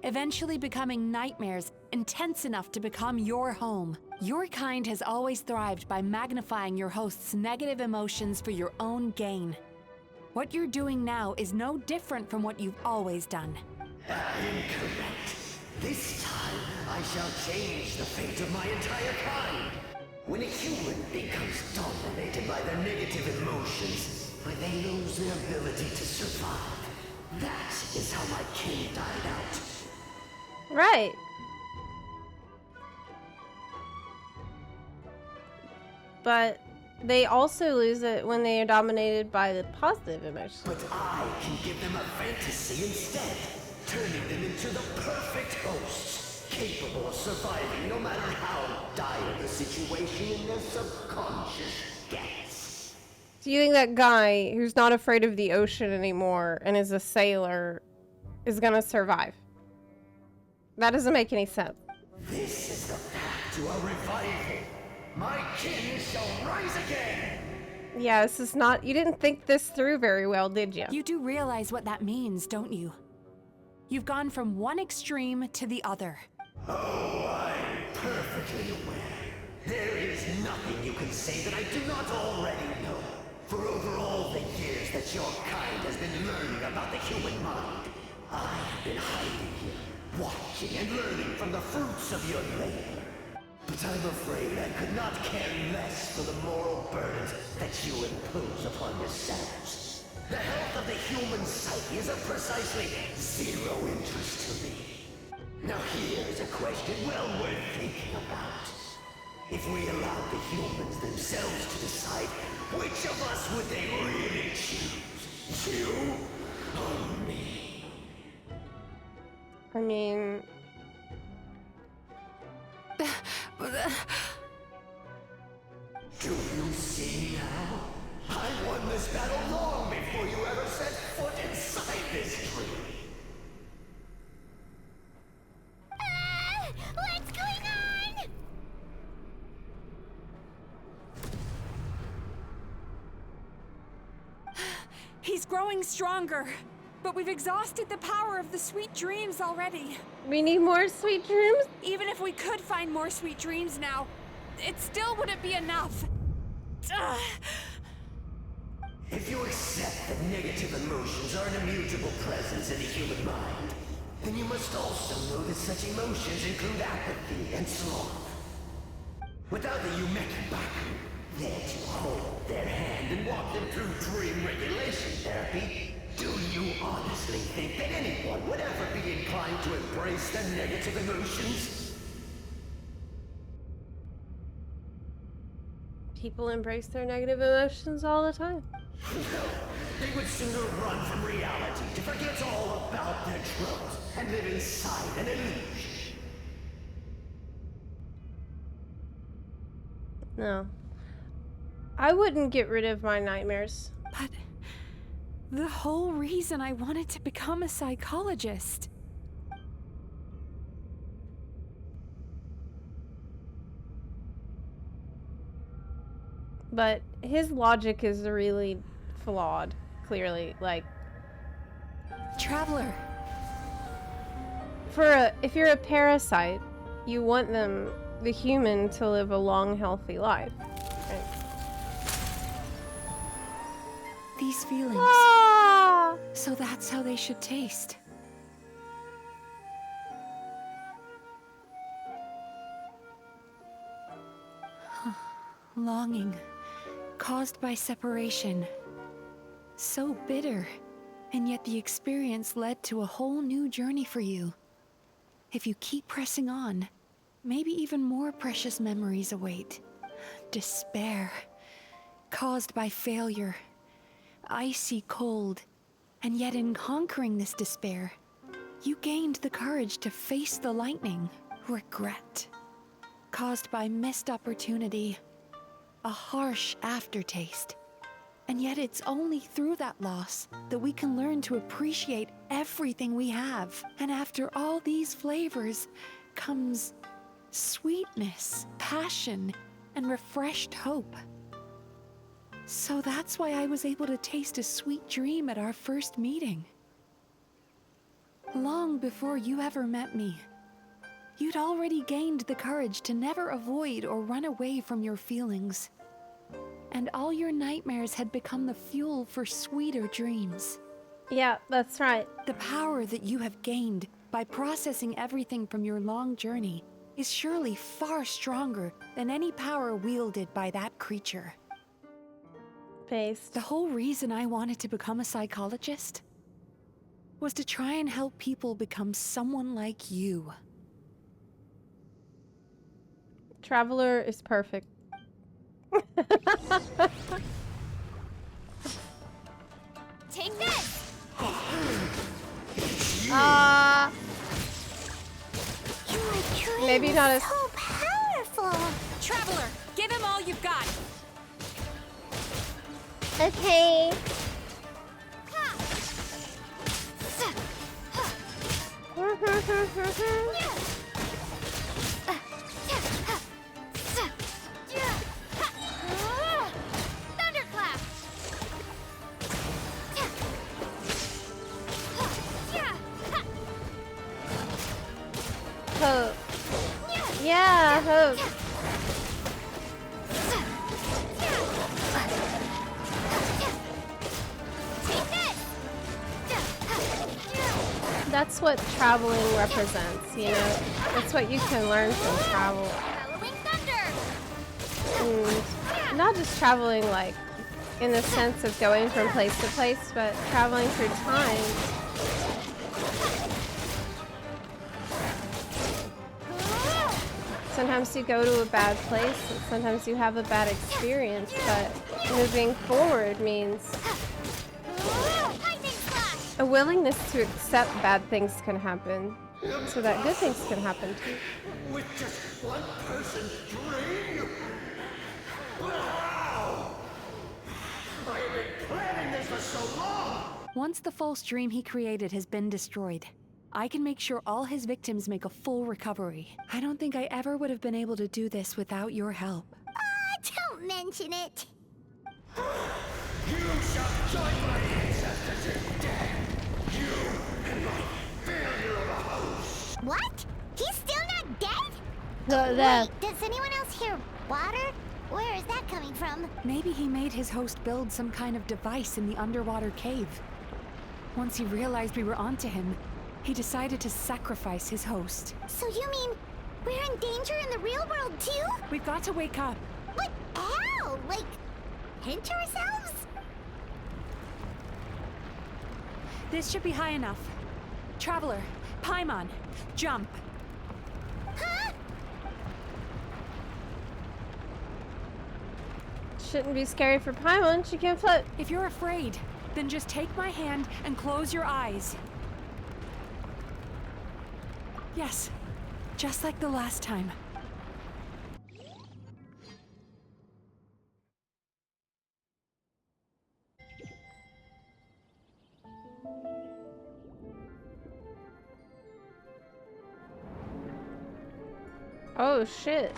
eventually becoming nightmares intense enough to become your home. Your kind has always thrived by magnifying your host's negative emotions for your own gain. What you're doing now is no different from what you've always done. Incorrect. This time, I shall change the fate of my entire kind. When a human becomes dominated by their negative emotions, when they lose their ability to survive, that is how my kin died out. Right. But they also lose it when they are dominated by the positive emotions. But I can give them a fantasy instead, turning them into the perfect hosts, capable of surviving no matter how dire the situation in their subconscious gets. Do you think that guy who's not afraid of the ocean anymore and is a sailor is gonna survive? That doesn't make any sense. This is the path to a revival. My kin shall rise again! Yeah, this is not... You didn't think this through very well, did you? You do realize what that means, don't you? You've gone from one extreme to the other. Oh, I'm perfectly aware. There is nothing you can say that I do not already know. For over all the years that your kind has been learning about the human mind, I have been hiding here, watching and learning from the fruits of your labor. But I'm afraid I could not care less for the moral burdens that you impose upon yourselves. The health of the human psyche is of precisely zero interest to me. Now here is a question well worth thinking about. If we allowed the humans themselves to decide, which of us would they really choose? You or me? I mean... Do you see now? I won this battle long before you ever set foot inside this tree. What's going on? He's growing stronger, but we've exhausted the power of the sweet dreams already. We need more sweet dreams? Even if we could find more sweet dreams now, it still wouldn't be enough. If you accept that negative emotions are an immutable presence in the human mind, then you must also know that such emotions include apathy and sloth. Without the Baku there to hold their hand and walk them through dream regulation therapy, do you honestly think that anyone would ever be inclined to embrace the negative emotions? People embrace their negative emotions all the time. No, they would sooner run from reality to forget all about their troubles and live inside an illusion. No. I wouldn't get rid of my nightmares. But the whole reason I wanted to become a psychologist. But his logic is really flawed, clearly. Like, Traveler. If you're a parasite, you want the human, to live a long, healthy life. Right? These feelings. So that's how they should taste. Longing. Caused by separation. So bitter. And yet the experience led to a whole new journey for you. If you keep pressing on, maybe even more precious memories await. Despair. Caused by failure. Icy cold. And yet in conquering this despair, you gained the courage to face the lightning. Regret. Caused by missed opportunity. A harsh aftertaste. And yet it's only through that loss that we can learn to appreciate everything we have. And after all these flavors comes sweetness, passion, and refreshed hope. So that's why I was able to taste a sweet dream at our first meeting. Long before you ever met me, you'd already gained the courage to never avoid or run away from your feelings. And all your nightmares had become the fuel for sweeter dreams. Yeah, that's right. The power that you have gained by processing everything from your long journey is surely far stronger than any power wielded by that creature. Based. The whole reason I wanted to become a psychologist was to try and help people become someone like you. Traveler is perfect. Take this! Maybe not as... So powerful! Traveler, give him all you've got! Okay. Thunderclap! Hope. Yeah, hope. That's what traveling represents, you know? That's what you can learn from travel. And not just traveling like in the sense of going from place to place, but traveling through time. Sometimes you go to a bad place, and sometimes you have a bad experience, but moving forward means a willingness to accept bad things can happen, so that good things can happen too. With just one person's dream? Wow! I have been planning this for so long! Once the false dream he created has been destroyed, I can make sure all his victims make a full recovery. I don't think I ever would have been able to do this without your help. Don't mention it. You shall join my ancestors in death! You and my failure of a host! What? He's still not dead? Wait, does anyone else hear water? Where is that coming from? Maybe he made his host build some kind of device in the underwater cave. Once he realized we were onto him, he decided to sacrifice his host. So you mean we're in danger in the real world too? We've got to wake up. But how? Like, pinch ourselves? This should be high enough. Traveler, Paimon, jump. Huh? Shouldn't be scary for Paimon, she can float. If you're afraid, then just take my hand and close your eyes. Yes, just like the last time. Oh shit.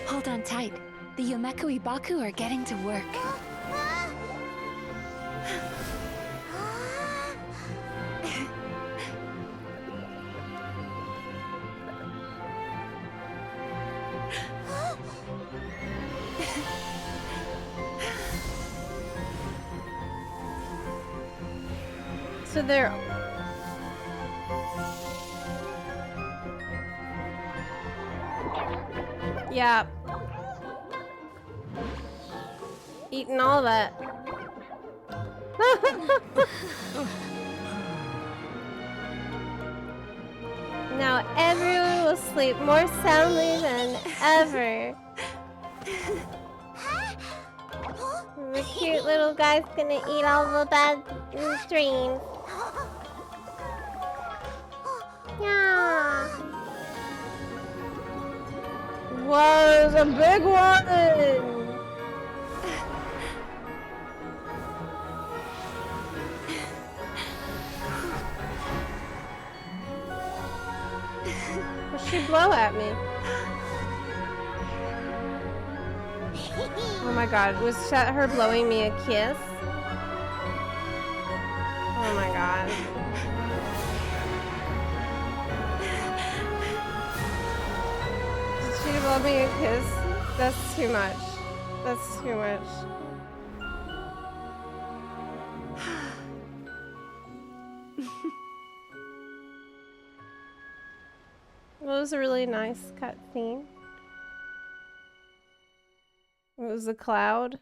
Hold on tight. The Yomeku Ibaku are getting to work. So they're... Yeah. Eating all that. Now everyone will sleep more soundly than ever. The cute little guy's gonna eat all the bad dreams. Yeah. Whoa, it's a big one! What'd she blow at me? Oh my god, was that her blowing me a kiss? Oh my god. Did she blow me a kiss? That's too much. That's too much. It was a really nice cutscene. It was a cloud.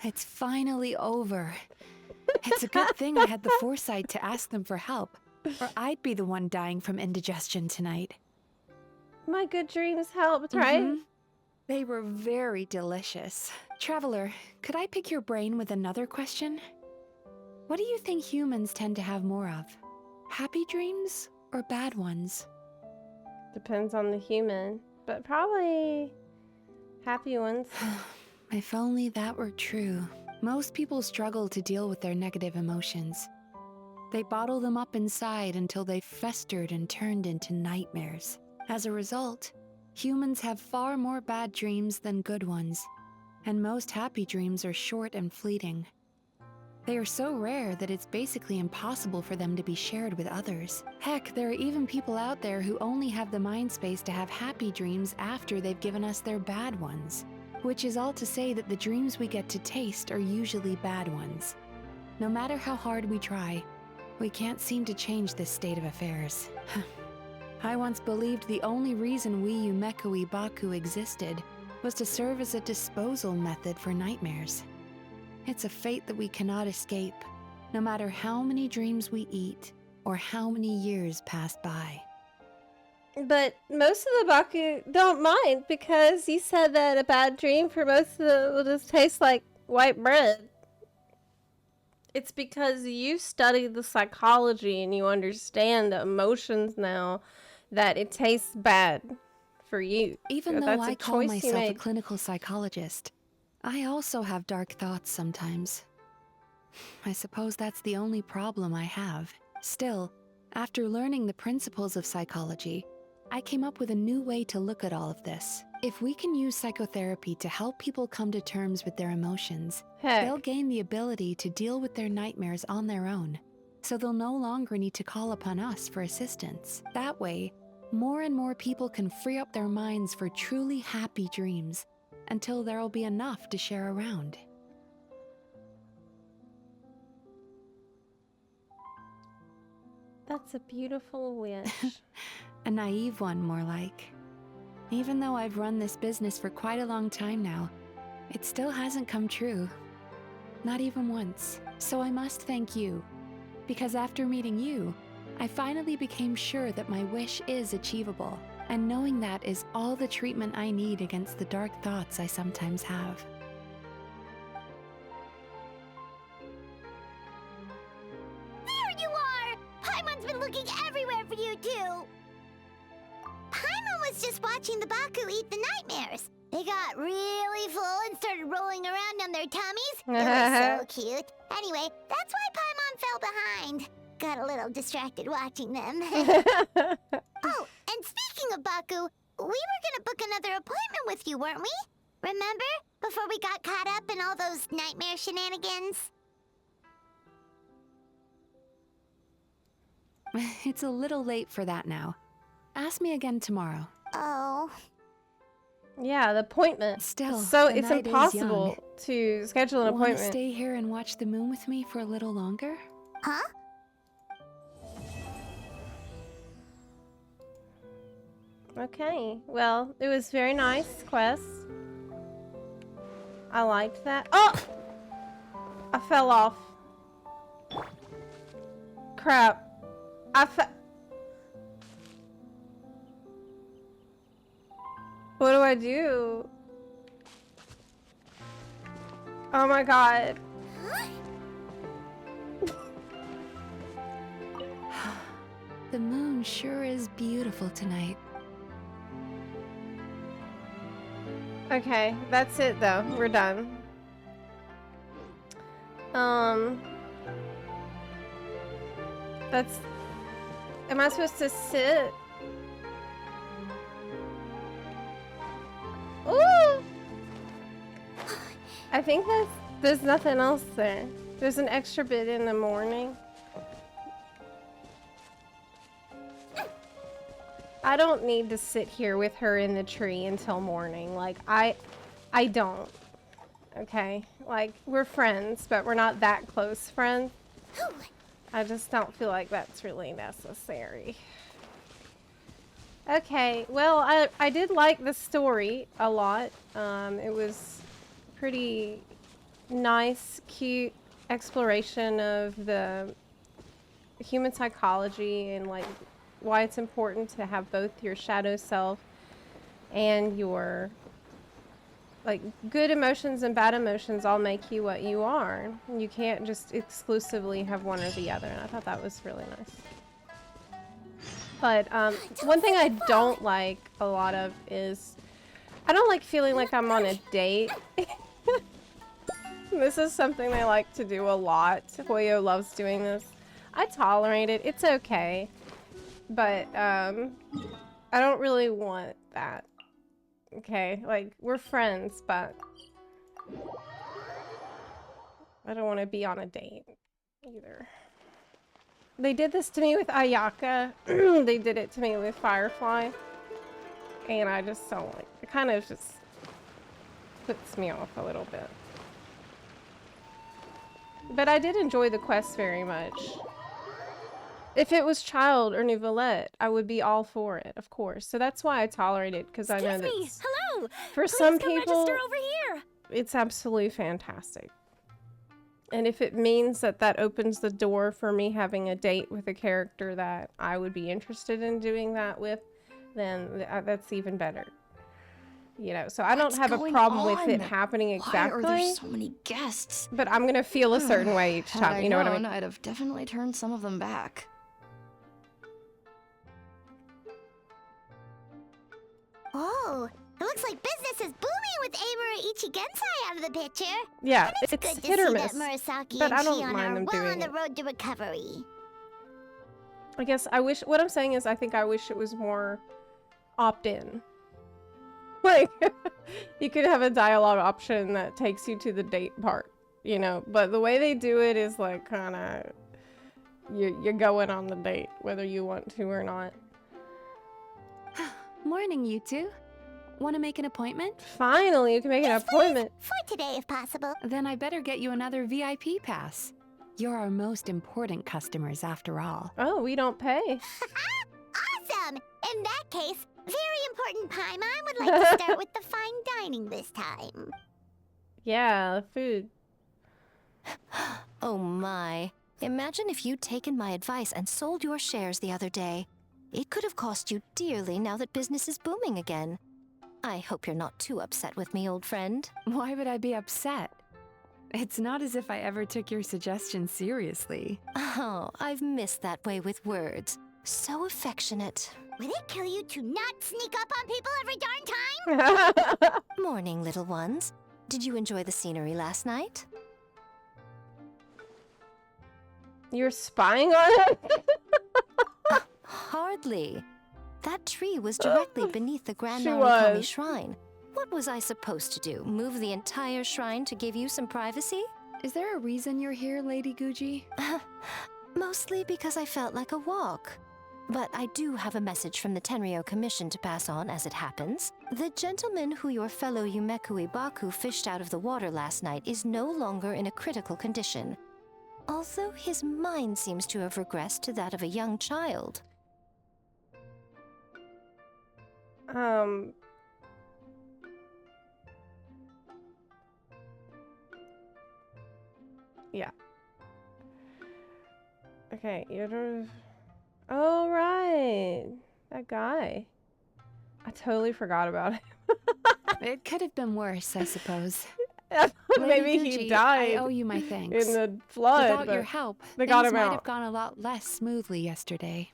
It's finally over. It's a good thing I had the foresight to ask them for help, or I'd be the one dying from indigestion tonight. My good dreams helped, right? They were very delicious. Traveler, could I pick your brain with another question? What do you think humans tend to have more of? Happy dreams or bad ones? Depends on the human, but probably happy ones. If only that were true. Most people struggle to deal with their negative emotions. They bottle them up inside until they've festered and turned into nightmares. As a result, humans have far more bad dreams than good ones, and most happy dreams are short and fleeting. They are so rare that it's basically impossible for them to be shared with others. Heck, there are even people out there who only have the mind space to have happy dreams after they've given us their bad ones. Which is all to say that the dreams we get to taste are usually bad ones. No matter how hard we try, we can't seem to change this state of affairs. I once believed the only reason we Yumekoi Baku existed was to serve as a disposal method for nightmares. It's a fate that we cannot escape, no matter how many dreams we eat or how many years pass by. But most of the Baku don't mind because you said that a bad dream for most of them will just taste like white bread. It's because you study the psychology and you understand the emotions now that it tastes bad for you. Even though I call myself a clinical psychologist, I also have dark thoughts sometimes. I suppose that's the only problem I have. Still, after learning the principles of psychology, I came up with a new way to look at all of this. If we can use psychotherapy to help people come to terms with their emotions, they'll gain the ability to deal with their nightmares on their own, so they'll no longer need to call upon us for assistance. That way, more and more people can free up their minds for truly happy dreams, until there'll be enough to share around. That's a beautiful wish. A naive one, more like. Even though I've run this business for quite a long time now, it still hasn't come true. Not even once. So I must thank you, because after meeting you, I finally became sure that my wish is achievable, and knowing that is all the treatment I need against the dark thoughts I sometimes have. There you are! Paimon's been looking everywhere for you, too! Paimon was just watching the Baku eat the nightmares. They got really full and started rolling around on their tummies. It was so cute. Anyway, that's why Paimon fell behind. Got a little distracted watching them. Oh, and speaking of Baku, we were gonna book another appointment with you, weren't we? Remember? Before we got caught up in all those nightmare shenanigans? It's a little late for that now. Ask me again tomorrow. Oh. Yeah, the appointment. Still, so the it's night is impossible young. to schedule an Wanna appointment. stay here and watch the moon with me for a little longer? Huh? Okay, well, it was very nice quest. I liked that. Oh! I fell off. Crap. What do I do? Oh my god. The moon sure is beautiful tonight. Okay, that's it though. We're done. That's... Am I supposed to sit? Ooh! I think there's nothing else there. There's an extra bit in the morning. I don't need to sit here with her in the tree until morning. Like, I don't. Okay? Like, we're friends, but we're not that close friends. I just don't feel like that's really necessary. Okay, well, I did like the story a lot. It was pretty nice, cute exploration of the human psychology and, like, why it's important to have both your shadow self and your, like, good emotions and bad emotions all make you what you are. You can't just exclusively have one or the other, and I thought that was really nice. But one thing I don't like a lot of is I don't like feeling like I'm on a date. This is something they like to do a lot. Hoyo loves doing this. I tolerate it. It's okay. But, I don't really want that. Okay? Like, we're friends, but I don't want to be on a date either. They did this to me with Ayaka. They did it to me with Firefly. And I just don't like it. Kind of just puts me off a little bit. But I did enjoy the quest very much. If it was Child or Nouvellette, I would be all for it, of course. So that's why I tolerate it, because I know that Hello. for Please some come people, register over here. it's absolutely fantastic. And if it means that that opens the door for me having a date with a character that I would be interested in doing that with, then that's even better. You know, so I don't have a problem with it happening exactly. Why are there so many guests? But I'm gonna feel a certain way each Had time, I you know what I known, mean? I'd have definitely turned some of them back. Oh, it looks like business is booming with Amura Ichigensai out of the picture. Yeah, And it's it's good to hit or see miss, that Murasaki but and I don't Shion mind are them well doing on the it. road to recovery. I guess I wish, what I'm saying is I think I wish it was more opt-in. Like, you could have a dialogue option that takes you to the date part, you know? But the way they do it is like kind of, you're going on the date, whether you want to or not. Morning, you two. Want to make an appointment? Finally, you can make an appointment. For today, if possible. Then I better get you another VIP pass. You're our most important customers, after all. Oh, we don't pay. Awesome! In that case, very important Paimon would like to start with the fine dining this time. Yeah, food. Oh my. Imagine if you'd taken my advice and sold your shares the other day. It could have cost you dearly now that business is booming again. I hope you're not too upset with me, old friend. Why would I be upset? It's not as if I ever took your suggestion seriously. Oh, I've missed that way with words. So affectionate. Would it kill you to not sneak up on people every darn time? Morning, little ones. Did you enjoy the scenery last night? You're spying on him? Hardly. That tree was directly beneath the Grand She Narukami was. Shrine. What was I supposed to do? Move the entire shrine to give you some privacy? Is there a reason you're here, Lady Guji? Mostly because I felt like a walk. But I do have a message from the Tenryo Commission to pass on as it happens. The gentleman who your fellow Yumeku Ibaku fished out of the water last night is no longer in a critical condition. Although his mind seems to have regressed to that of a young child. Yeah. Okay, you're... Oh, right. That guy. I totally forgot about him. It could have been worse, I suppose. Maybe Lady he Guji, died. I owe you my thanks. In the flood. Without but your help, they got things him might out. have gone a lot less smoothly yesterday.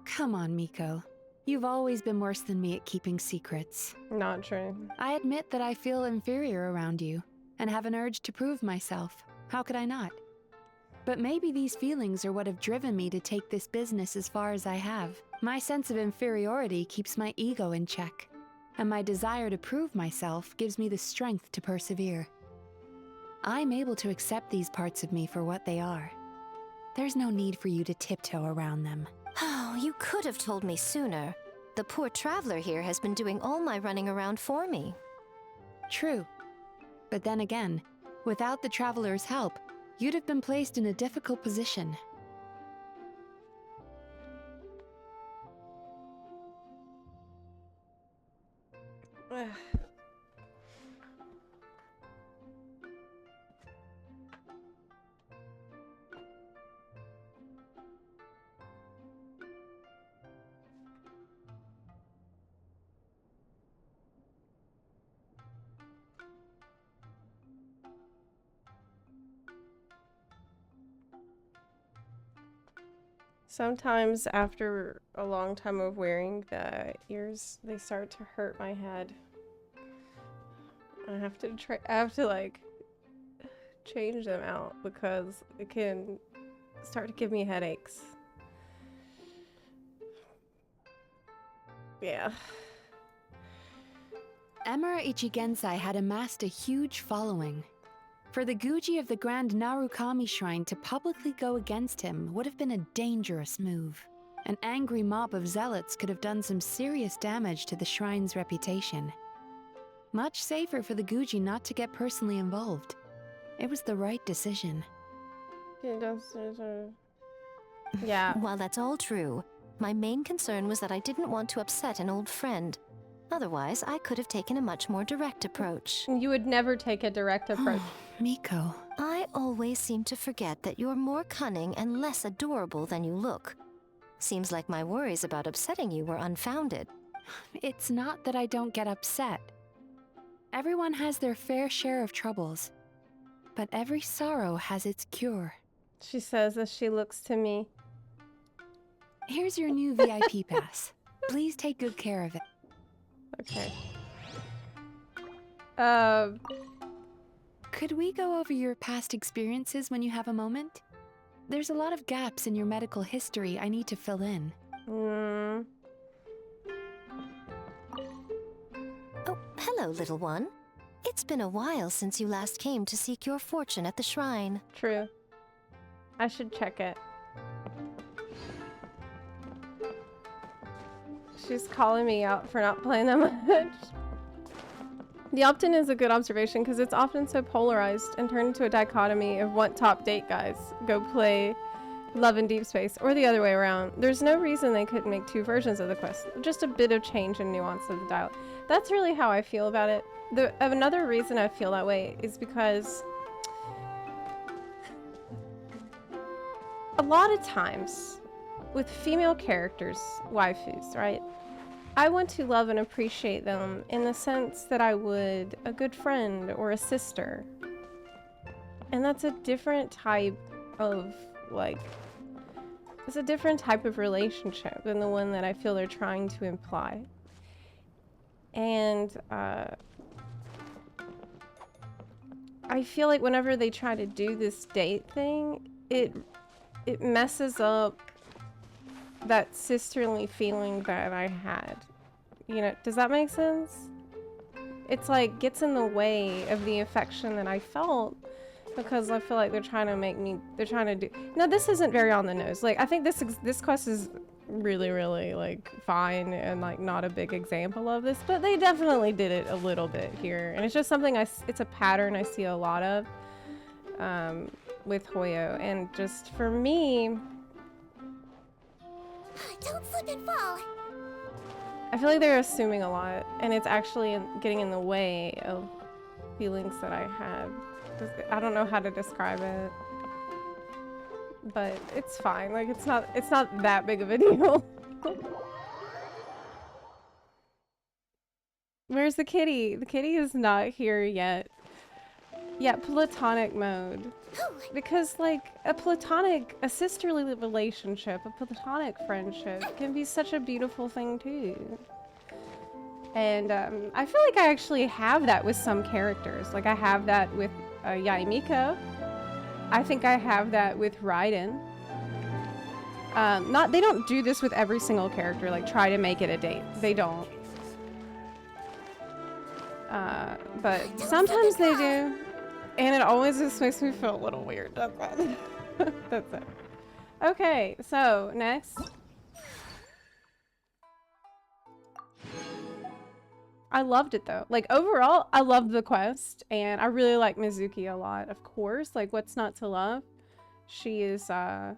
Come on, Miko. You've always been worse than me at keeping secrets. Not true. I admit that I feel inferior around you, and have an urge to prove myself. How could I not? But maybe these feelings are what have driven me to take this business as far as I have. My sense of inferiority keeps my ego in check, and my desire to prove myself gives me the strength to persevere. I'm able to accept these parts of me for what they are. There's no need for you to tiptoe around them. Oh, you could have told me sooner. The poor traveler here has been doing all my running around for me. True. But then again, without the traveler's help, you'd have been placed in a difficult position. Sometimes after a long time of wearing the ears, they start to hurt my head. I have to like change them out because it can start to give me headaches. Yeah. Emura Ichigensai had amassed a huge following. For the Guji of the Grand Narukami Shrine to publicly go against him would have been a dangerous move. An angry mob of zealots could have done some serious damage to the shrine's reputation. Much safer for the Guji not to get personally involved. It was the right decision. Yeah. While that's all true, my main concern was that I didn't want to upset an old friend. Otherwise, I could have taken a much more direct approach. You would never take a direct approach. Miko. I always seem to forget that you're more cunning and less adorable than you look. Seems like my worries about upsetting you were unfounded. It's not that I don't get upset. Everyone has their fair share of troubles. But every sorrow has its cure. She says as she looks to me. Here's your new VIP pass. Please take good care of it. Okay. Could we go over your past experiences when you have a moment? There's a lot of gaps in your medical history I need to fill in. Oh, hello, little one. It's been a while since you last came to seek your fortune at the shrine. True. I should check it. She's calling me out for not playing that much. The opt-in is a good observation because it's often so polarized and turned into a dichotomy of what top date guys go play Love in Deep Space or the other way around. There's no reason they couldn't make two versions of the quest. Just a bit of change and nuance of the dialogue. That's really how I feel about it. Another reason I feel that way is because a lot of times with female characters, waifus, right? I want to love and appreciate them in the sense that I would a good friend or a sister. And that's a different type of, like, it's a different type of relationship than the one that I feel they're trying to imply. And, I feel like whenever they try to do this date thing, it messes up that sisterly feeling that I had. You know, does that make sense? It's like gets in the way of the affection that I felt because I feel like they're trying to do. Now this isn't very on the nose. Like I think this quest is really like fine and like not a big example of this, but they definitely did it a little bit here, and it's just something it's a pattern I see a lot of with Hoyo, and just for me. Don't slip and fall. I feel like they're assuming a lot, and it's actually getting in the way of feelings that I had. I don't know how to describe it, but it's fine. Like it's not that big of a deal. Where's the kitty? The kitty is not here yet. Yeah, platonic mode. Because like a sisterly relationship, a platonic friendship can be such a beautiful thing too. And I feel like I actually have that with some characters. Like I have that with Yaimiko. I think I have that with Raiden. They don't do this with every single character, like try to make it a date. They don't. But sometimes they do. And it always just makes me feel a little weird. That's it. That's it. Okay, so next. I loved it though. Like overall, I loved the quest, and I really like Mizuki a lot. Of course, like what's not to love? She is. I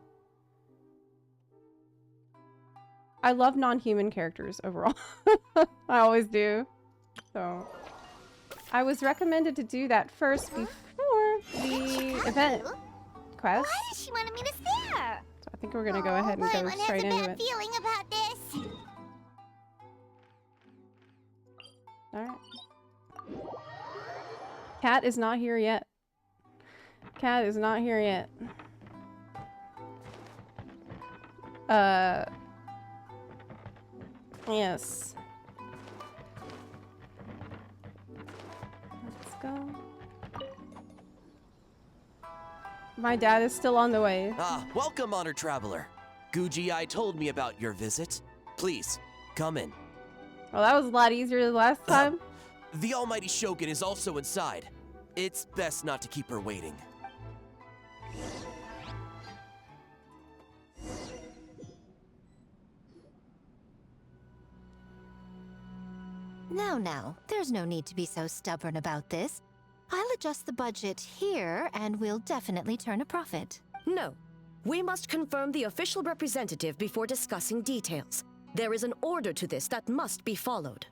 love non-human characters overall. I always do. So I was recommended to do that first before the event quest. Why does she want me to stare? So I think we're gonna go ahead and go straight into it. Feeling about this. All right. Cat is not here yet. Cat is not here yet. Yes. Let's go. My dad is still on the way. Ah, welcome, Honored Traveler. Guji told me about your visit. Please, come in. Well, that was a lot easier than last time. The Almighty Shogun is also inside. It's best not to keep her waiting. Now, there's no need to be so stubborn about this. I'll adjust the budget here, and we'll definitely turn a profit. No. We must confirm the official representative before discussing details. There is an order to this that must be followed.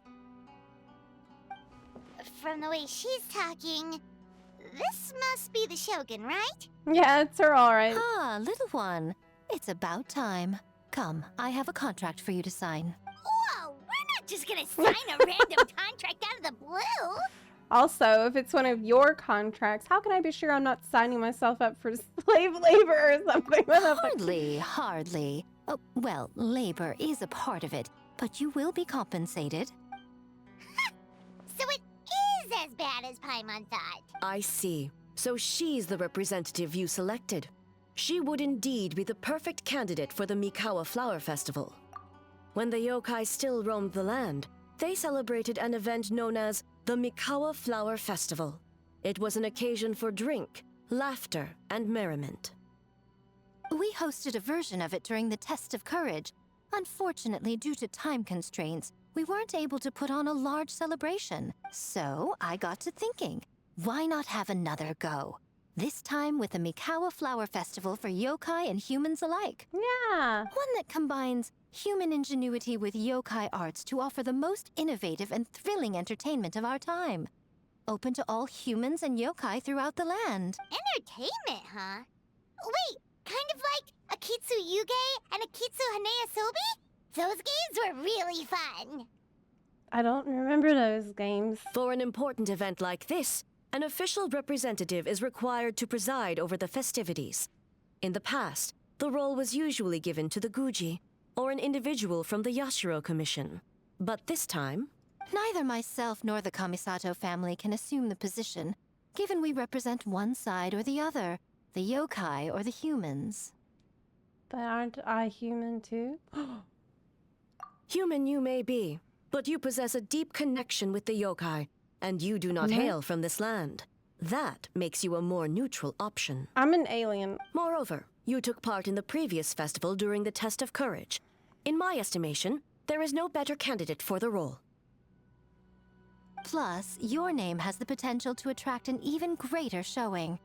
From the way she's talking, this must be the Shogun, right? Yeah, it's her all right. Ah, little one. It's about time. Come, I have a contract for you to sign. Whoa, we're not just gonna sign a random contract out of the blue. Also, if it's one of your contracts, how can I be sure I'm not signing myself up for slave labor or something? Hardly. Oh, well, labor is a part of it, but you will be compensated. So it is as bad as Paimon thought. I see. So she's the representative you selected. She would indeed be the perfect candidate for the Mikawa Flower Festival. When the yokai still roamed the land, they celebrated an event known as the Mikawa Flower Festival. It was an occasion for drink, laughter, and merriment. We hosted a version of it during the Test of Courage. Unfortunately, due to time constraints, we weren't able to put on a large celebration. So I got to thinking, why not have another go? This time with the Mikawa Flower Festival for yokai and humans alike. Yeah. One that combines human ingenuity with yokai arts to offer the most innovative and thrilling entertainment of our time. Open to all humans and yokai throughout the land. Entertainment, huh? Wait, kind of like a Kitsu Yuge and a Kitsu Hanea Sobi? Those games were really fun. I don't remember those games. For an important event like this, an official representative is required to preside over the festivities. In the past, the role was usually given to the Guji, or an individual from the Yashiro Commission. But this time... Neither myself nor the Kamisato family can assume the position, given we represent one side or the other, the yokai or the humans. But aren't I human too? Human you may be, but you possess a deep connection with the yokai, and you do not hail from this land. That makes you a more neutral option. I'm an alien. Moreover, you took part in the previous festival during the Test of Courage. In my estimation, there is no better candidate for the role. Plus, your name has the potential to attract an even greater showing.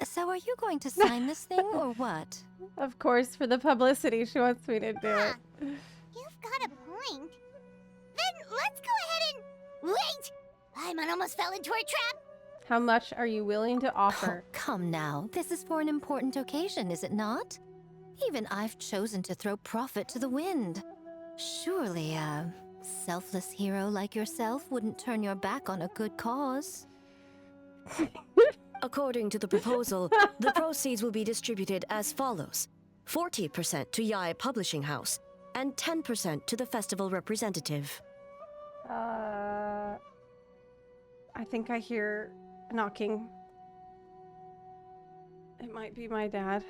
So are you going to sign this thing, or what? Of course, for the publicity, she wants me to do it. You've got a point. Then let's go ahead and... Wait! Paimon almost fell into a trap! How much are you willing to offer? Oh, come now, this is for an important occasion, is it not? Even I've chosen to throw profit to the wind. Surely a selfless hero like yourself wouldn't turn your back on a good cause. According to the proposal, the proceeds will be distributed as follows. 40% to Yae Publishing House, and 10% to the festival representative. I think I hear knocking. It might be my dad.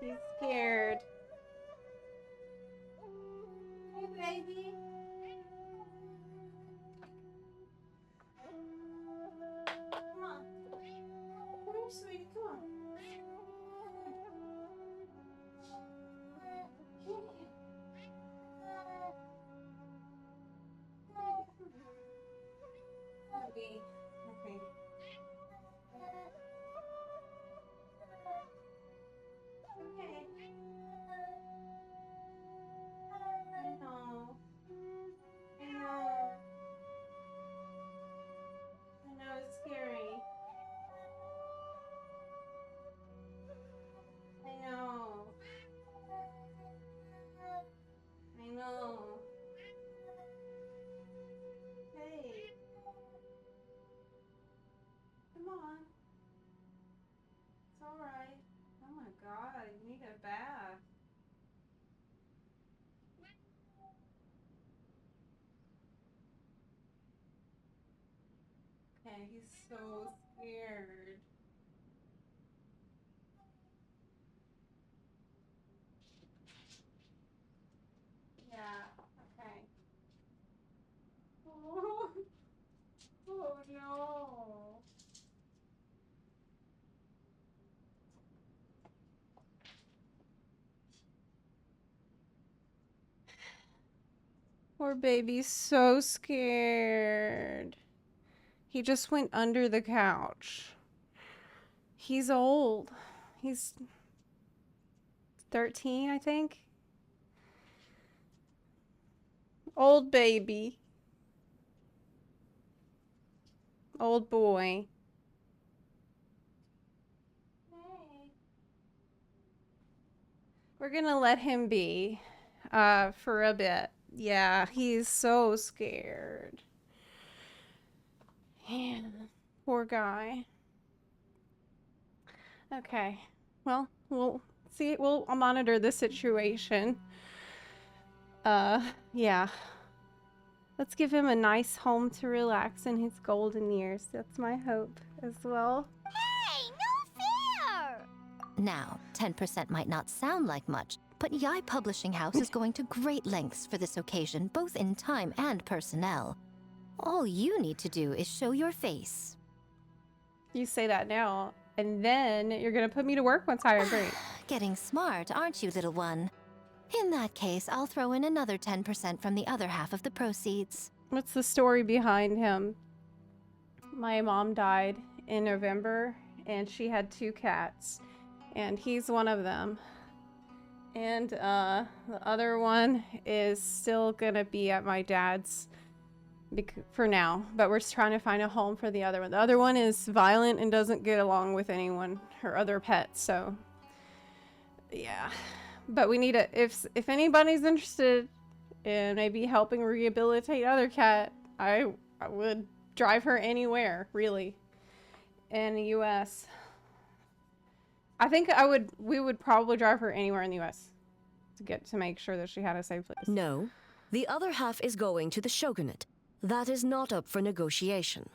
He's scared. Hey, baby. Come on. Come here, sweetie. Come on. Baby. Okay. Okay. I know. I know. I know it's scary. I know. I know. Hey. Come on. It's alright. Oh my god, you need a bath. Okay, he's so scared. Yeah, okay. Oh, oh no. Poor baby's so scared. He just went under the couch. He's old. He's 13, I think. Old baby. Old boy. Hey. We're gonna let him be for a bit. Yeah, he's so scared. Yeah, poor guy. Okay. Well, we'll see. We'll monitor the situation. Yeah. Let's give him a nice home to relax in his golden years. That's my hope as well. Hey, no fair! Now, 10% might not sound like much, but Yai Publishing House is going to great lengths for this occasion, both in time and personnel. All you need to do is show your face. You say that now, and then you're gonna put me to work once I agree. Getting smart, aren't you, little one? In that case, I'll throw in another 10% from the other half of the proceeds. What's the story behind him? My mom died in November, and she had 2 cats, and he's one of them. And the other one is still gonna be at my dad's for now, but we're just trying to find a home for the other one. The other one is violent and doesn't get along with anyone, her other pets, so yeah. But we need a, if anybody's interested in maybe helping rehabilitate other cat, I would drive her anywhere, really, in the US. I think we would probably drive her anywhere in the US to make sure that she had a safe place. No, the other half is going to the shogunate. That is not up for negotiation.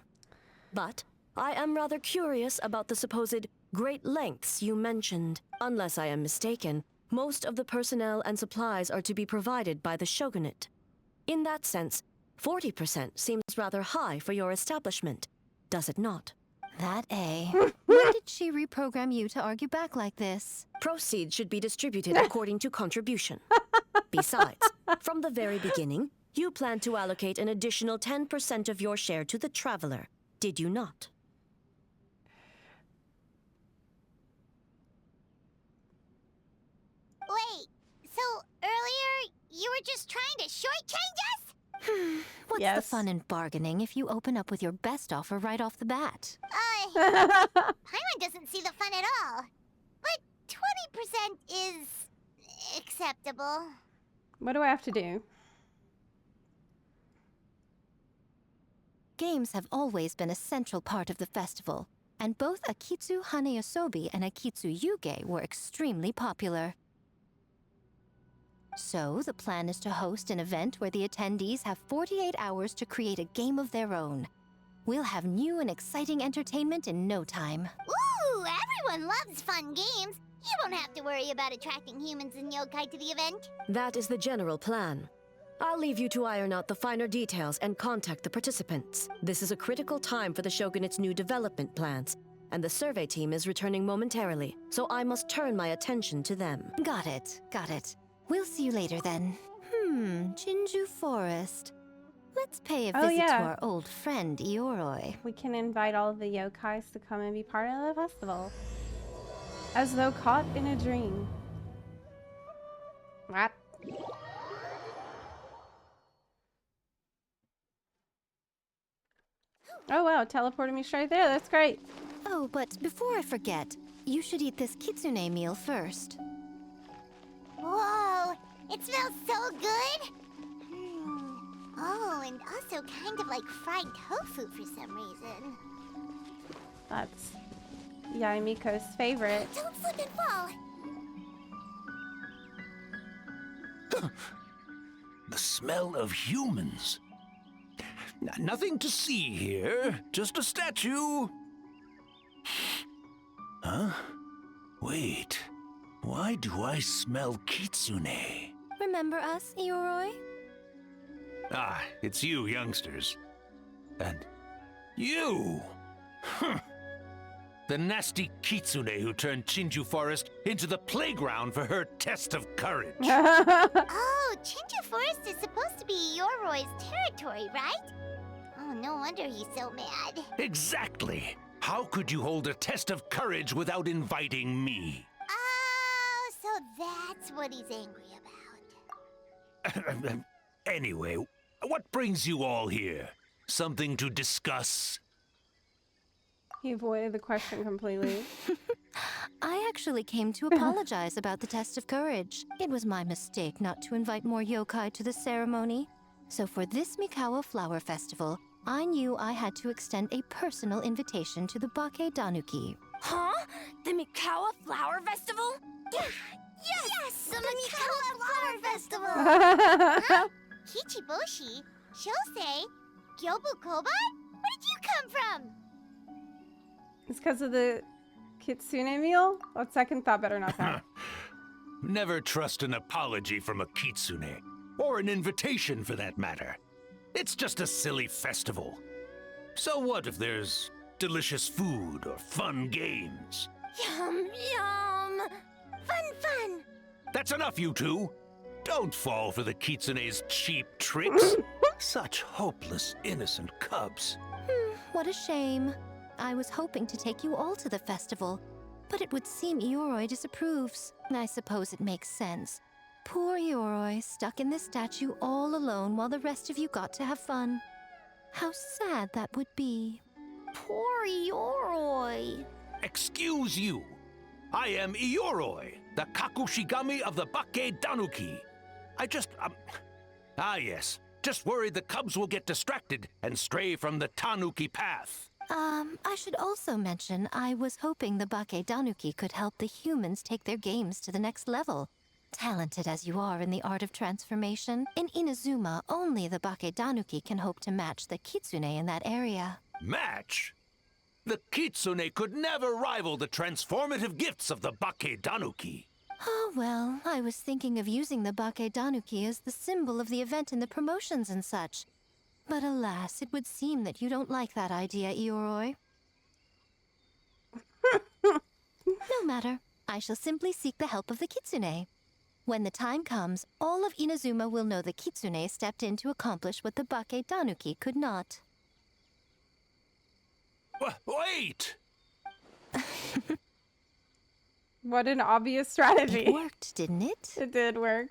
But I am rather curious about the supposed great lengths you mentioned. Unless I am mistaken, most of the personnel and supplies are to be provided by the shogunate. In that sense, 40% seems rather high for your establishment, does it not? That when did she reprogram you to argue back like this? Proceeds should be distributed according to contribution. Besides, from the very beginning, you plan to allocate an additional 10% of your share to the traveler, did you not? Wait, so earlier you were just trying to shortchange us? What's the fun in bargaining if you open up with your best offer right off the bat? Paimon doesn't see the fun at all. But 20% is acceptable. What do I have to do? Games have always been a central part of the festival, and both Akitsu Hanayosobi and Akitsu Yuge were extremely popular. So, the plan is to host an event where the attendees have 48 hours to create a game of their own. We'll have new and exciting entertainment in no time. Ooh, everyone loves fun games. You won't have to worry about attracting humans and yokai to the event. That is the general plan. I'll leave you to iron out the finer details and contact the participants. This is a critical time for the Shogunate's new development plans, and the survey team is returning momentarily, so I must turn my attention to them. Got it, got it. We'll see you later then. Jinju Forest. Let's pay a visit to our old friend Ioroi. We can invite all of the yokais to come and be part of the festival. As though caught in a dream. What? Oh wow, teleported me straight there. That's great. Oh, but before I forget, you should eat this kitsune meal first. Whoa, it smells so good. Oh, and also kind of like fried tofu for some reason. That's Yaimiko's favorite. Don't slip and fall. The smell of humans. Nothing to see here, just a statue. Huh? Wait, why do I smell kitsune? Remember us, Ioroi? Ah, it's you youngsters. And you! The nasty kitsune who turned Chinju Forest into the playground for her test of courage. Oh, Chinju Forest is supposed to be Ioroi's territory, right? Oh, no wonder he's so mad. Exactly. How could you hold a test of courage without inviting me? Oh, so that's what he's angry about. Anyway, what brings you all here? Something to discuss? He avoided the question completely. I actually came to apologize about the test of courage. It was my mistake not to invite more yokai to the ceremony. So for this Mikawa Flower Festival, I knew I had to extend a personal invitation to the Bake Danuki. Huh? The Mikawa Flower Festival? Yes! The Mikawa Flower Festival! Huh? Kichiboshi? Shosei? Gyobu Koba? Where did you come from? It's because of the kitsune meal? On second thought, better not that. Never trust an apology from a kitsune, or an invitation for that matter. It's just a silly festival. So what if there's delicious food or fun games? Yum, yum! Fun! That's enough, you two! Don't fall for the kitsune's cheap tricks. Such hopeless, innocent cubs. What a shame. I was hoping to take you all to the festival, but it would seem Ioroi disapproves. I suppose it makes sense. Poor Ioroi, stuck in this statue all alone while the rest of you got to have fun. How sad that would be. Poor Ioroi. Excuse you. I am Ioroi, the Kakushigami of the Bake Danuki. Yes. Just worried the cubs will get distracted and stray from the Tanuki path. I should also mention I was hoping the Bake Danuki could help the humans take their games to the next level. Talented as you are in the art of transformation, in Inazuma, only the Bake Danuki can hope to match the kitsune in that area. Match? The kitsune could never rival the transformative gifts of the Bake Danuki. Oh, well, I was thinking of using the Bake Danuki as the symbol of the event in the promotions and such. But alas, it would seem that you don't like that idea, Ioroi. No matter. I shall simply seek the help of the kitsune. When the time comes, all of Inazuma will know the kitsune stepped in to accomplish what the Bake Danuki could not. Wait! What an obvious strategy. It worked, didn't it? It did work.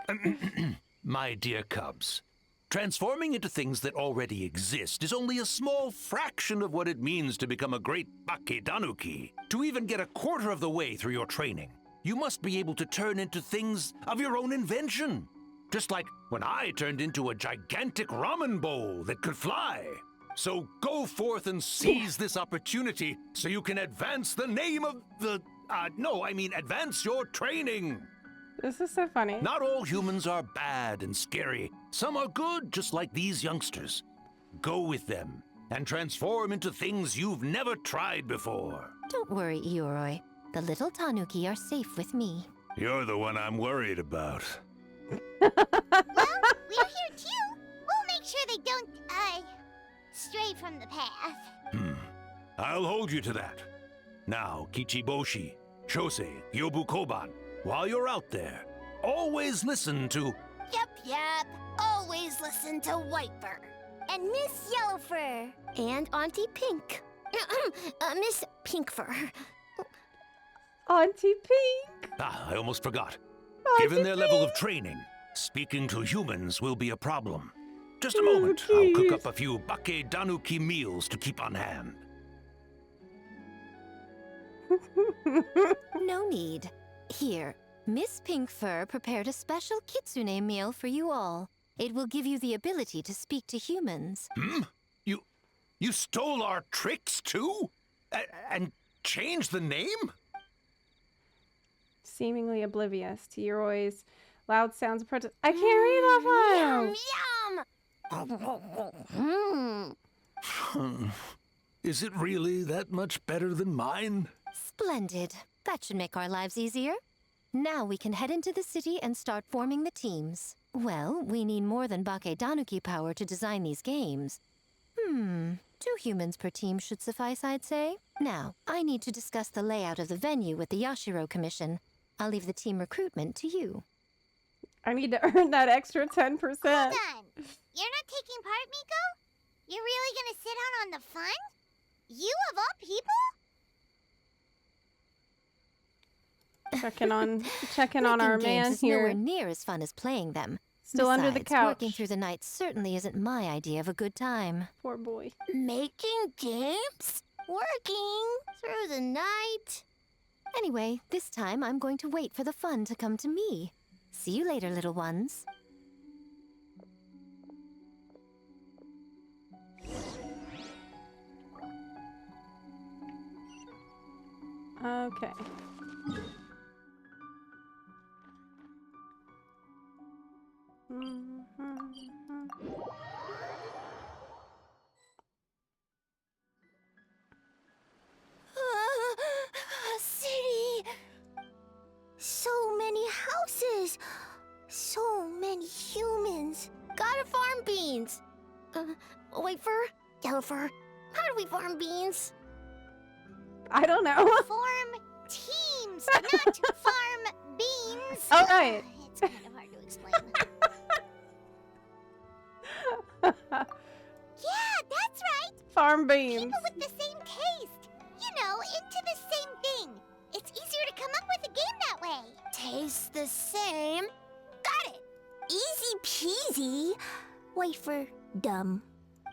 My dear cubs, transforming into things that already exist is only a small fraction of what it means to become a great Bake Danuki. To even get a quarter of the way through your training, you must be able to turn into things of your own invention. Just like when I turned into a gigantic ramen bowl that could fly. So go forth and seize this opportunity so you can advance the name of the... advance your training. This is so funny. Not all humans are bad and scary. Some are good, just like these youngsters. Go with them and transform into things you've never tried before. Don't worry, Ioroi. The little tanuki are safe with me. You're the one I'm worried about. Well, we're here too. We'll make sure they don't, stray from the path. I'll hold you to that. Now, Kichiboshi, Shosei, Yobu Koban, while you're out there, always listen to... Yep. Always listen to Whitefur. And Miss Yellowfur. And Auntie Pink. Miss Pinkfur. Auntie Pink. I almost forgot. Auntie Given their level of training, speaking to humans will be a problem. Just a moment. I'll cook up a few Bake Danuki meals to keep on hand. No need. Here, Miss Pinkfur prepared a special kitsune meal for you all. It will give you the ability to speak to humans. You stole our tricks too? And changed the name? Seemingly oblivious to Yoroi's loud sounds of protest. I can't read that file. Is it really that much better than mine? Splendid. That should make our lives easier. Now we can head into the city and start forming the teams. Well, we need more than Bake Danuki power to design these games. 2 humans per team should suffice, I'd say. Now, I need to discuss the layout of the venue with the Yashiro Commission. I'll leave the team recruitment to you. I need to earn that extra 10%. Hold on. You're not taking part, Miko? You're really gonna sit out on the fun? You of all people? Checking on our man games is here. Nowhere near as fun as playing them. Still under the Besides, couch. Working through the night certainly isn't my idea of a good time. Poor boy. Making games? Working through the night? Anyway, this time I'm going to wait for the fun to come to me. See you later, little ones. Okay. City. So many houses. So many humans. Gotta farm beans. Whitefur? Yellowfur? How do we farm beans? I don't know. Form teams, not farm beans. All right. It's kind of hard to explain. Yeah, that's right. Farm beans. People with the same taste. You know, into the same thing. It's easier to come up with a game that way. Taste the same. Got it. Easy peasy. Whitefur, dumb.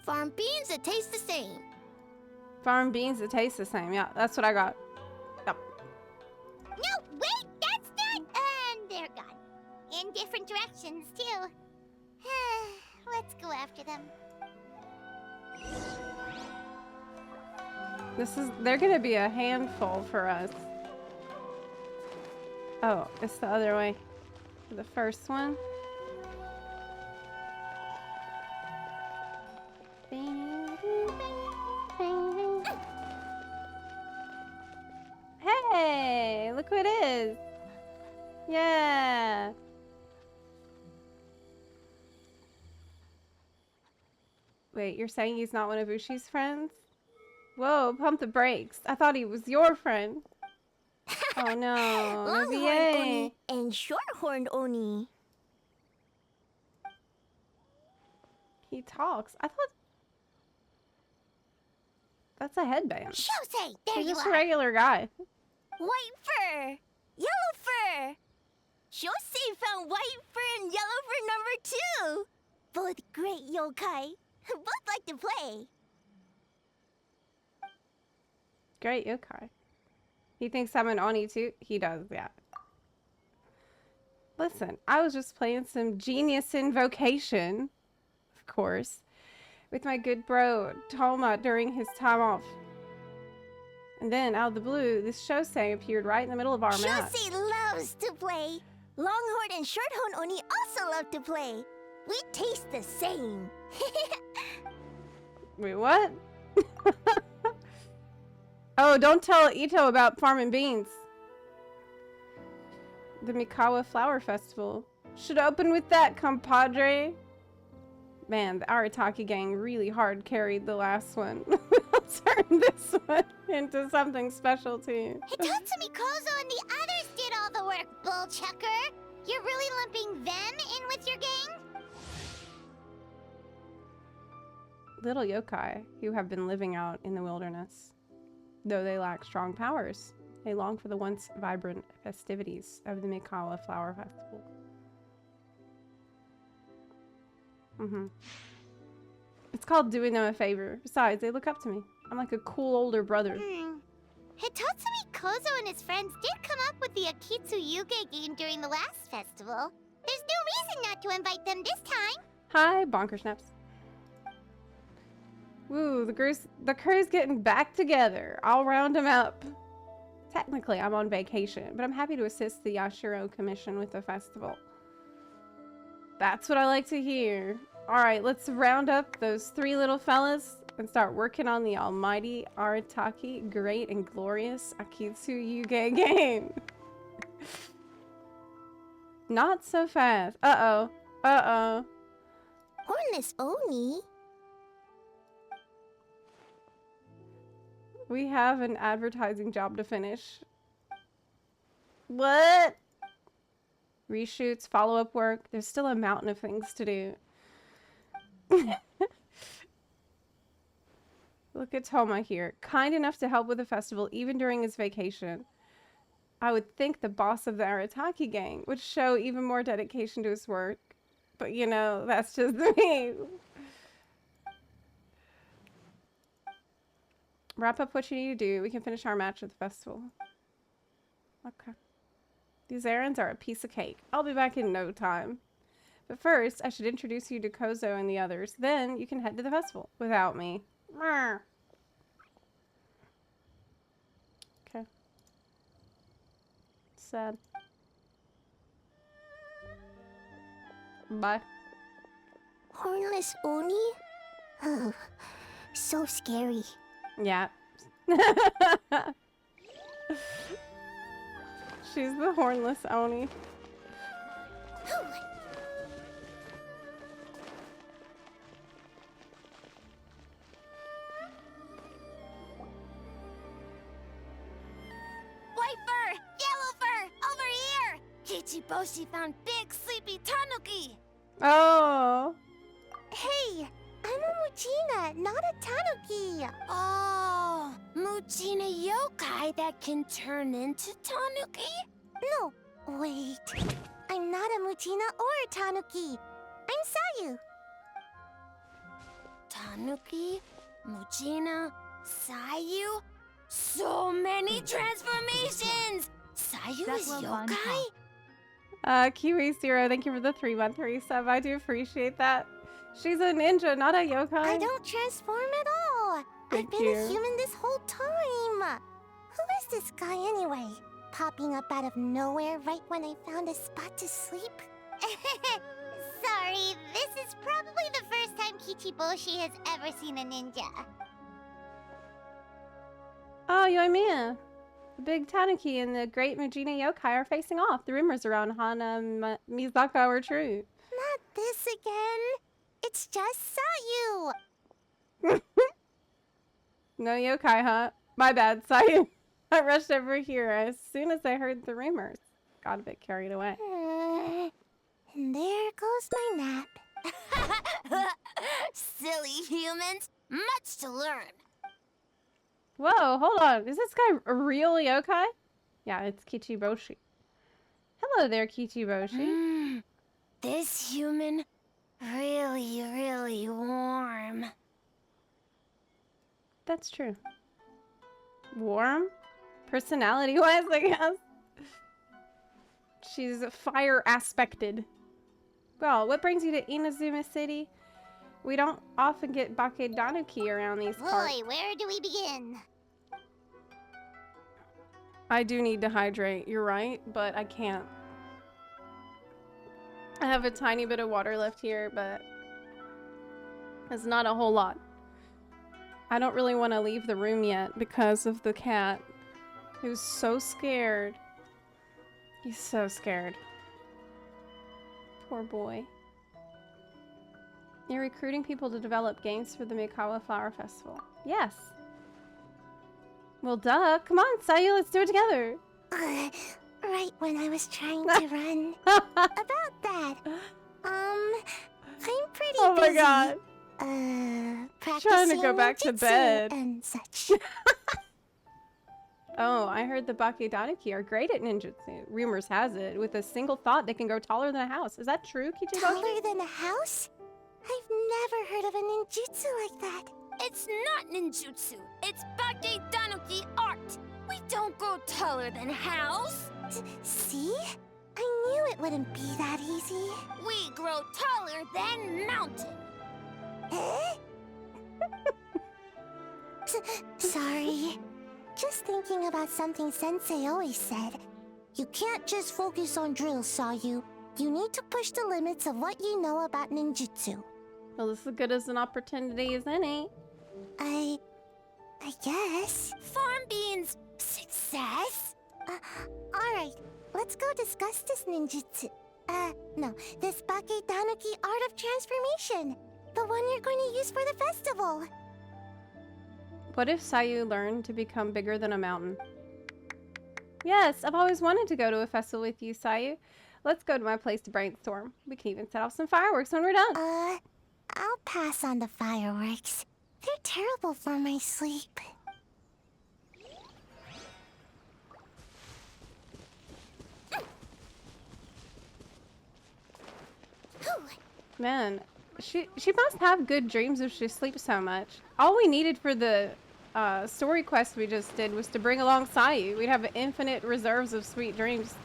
Farm beans that taste the same. Farm beans that taste the same. Yeah, that's what I got. Yep. No, wait, that's not. And they're gone. In different directions, too. Let's go after them. They're gonna be a handful for us. Oh, it's the other way. The first one. Hey, look who it is. Yeah. Wait, you're saying he's not one of Ushi's friends? Whoa, pump the brakes. I thought he was your friend. Oh no. Longhorn Yay. Oni and Shorthorn Oni. He talks. I thought that's a headband. Shosei, there He's you just are. a regular guy. White fur. Yellow fur. Shosei found white fur and yellow fur number 2. Both great yokai. Both like to play. Great yokai. He thinks I'm an Oni too? He does, yeah. Listen, I was just playing some Genius Invocation, of course, with my good bro Toma during his time off. And then, out of the blue, this Shosei appeared right in the middle of our match. Shosei loves to play. Longhorn and Shorthorn Oni also love to play. We taste the same. Wait, what? Oh, don't tell Ito about farming beans. The Mikawa Flower Festival. Should open with that, compadre. Man, the Arataki gang really hard carried the last one. Let's turn this one into something special too. Hitatsumi Kozo and the others did all the work, bullchucker. You're really lumping them in with your gang? Little yokai who have been living out in the wilderness. Though they lack strong powers, they long for the once vibrant festivities of the Mikawa Flower Festival. It's called doing them a favor. Besides, they look up to me. I'm like a cool older brother. Hitatsumi Kozo and his friends did come up with the Akitsu Yuge game during the last festival. There's no reason not to invite them this time. Hi, Bonker Snaps. Woo, the crew's getting back together. I'll round them up. Technically, I'm on vacation, but I'm happy to assist the Yashiro Commission with the festival. That's what I like to hear. Alright, let's round up those 3 little fellas and start working on the almighty Arataki great and glorious Akitsu Yuge game. Not so fast. Uh-oh. Uh-oh. Hornless Oni? We have an advertising job to finish. What? Reshoots, follow-up work. There's still a mountain of things to do. Look at Toma here. Kind enough to help with the festival even during his vacation. I would think the boss of the Arataki gang would show even more dedication to his work. But you know, that's just me. Wrap up what you need to do. We can finish our match at the festival. Okay. These errands are a piece of cake. I'll be back in no time. But first, I should introduce you to Kozo and the others. Then you can head to the festival without me. Okay. Sad. Bye. Hornless Oni? Oh, so scary. Yeah. She's the hornless Oni. White fur! Yellow fur! Over here! Kichiboshi found big sleepy tanuki! Oh! Hey! I'm a Muchina, not a Tanuki! Oh! Muchina yokai that can turn into tanuki? No, wait. I'm not a Muchina or a Tanuki. I'm Sayu. Tanuki? Muchina? Sayu? So many transformations! Sayu is yokai? Kiwi Zero, thank you for the 3-month resub. I do appreciate that. She's a ninja, not a yokai. I don't transform at all. I've been a human this whole time. Who is this guy anyway? Popping up out of nowhere right when I found a spot to sleep? Sorry, this is probably the first time Kichiboshi has ever seen a ninja. Oh, Yoimiya. The big Tanuki and the great Mujina yokai are facing off. The rumors around Hana Mizaka were true. Not this again. It's just Sayu. No yokai, huh? My bad, Sayu. I rushed over here as soon as I heard the rumors. Got a bit carried away. And there goes my nap. Silly humans! Much to learn! Whoa, hold on. Is this guy a real yokai? Yeah, it's Kichiboshi. Hello there, Kichiboshi. This human, really warm. That's true. Warm? Personality-wise, I guess. She's fire aspected. Well, what brings you to Inazuma City? We don't often get Bake Danuki around these parts. Boy, where do we begin? I do need to hydrate, you're right, but I can't. I have a tiny bit of water left here, but it's not a whole lot. I don't really want to leave the room yet because of the cat, who's so scared. He's so scared. Poor boy. You're recruiting people to develop games for the Mikawa Flower Festival. Yes. Well, duh. Come on, Sayu, let's do it together. Right when I was trying to run. About that. I'm pretty Oh my busy. god. Practicing Trying to go back to ninjutsu bed. and such. Oh, I heard the Bakedaniki are great at ninjutsu. Rumors has it, with a single thought they can grow taller than a house. Is that true, Kichibashi? Taller than a house? I've never heard of a ninjutsu like that. It's not ninjutsu. It's Bakedanuki art. We don't grow taller than a house. See? I knew it wouldn't be that easy. We grow taller than mountain. Eh? Sorry. Just thinking about something Sensei always said. You can't just focus on drills, Sayu. You need to push the limits of what you know about ninjutsu. Well, this is as good as an opportunity as any. I guess. Farm beans, success. Alright, let's go discuss this ninjutsu. No, this Bakedanuki art of transformation. The one you're going to use for the festival. What if Sayu learned to become bigger than a mountain? Yes, I've always wanted to go to a festival with you, Sayu. Let's go to my place to brainstorm. We can even set off some fireworks when we're done. I'll pass on the fireworks. They're terrible for my sleep. Man, she must have good dreams if she sleeps so much. All we needed for the story quest we just did was to bring along Sayu. We'd have infinite reserves of sweet dreams.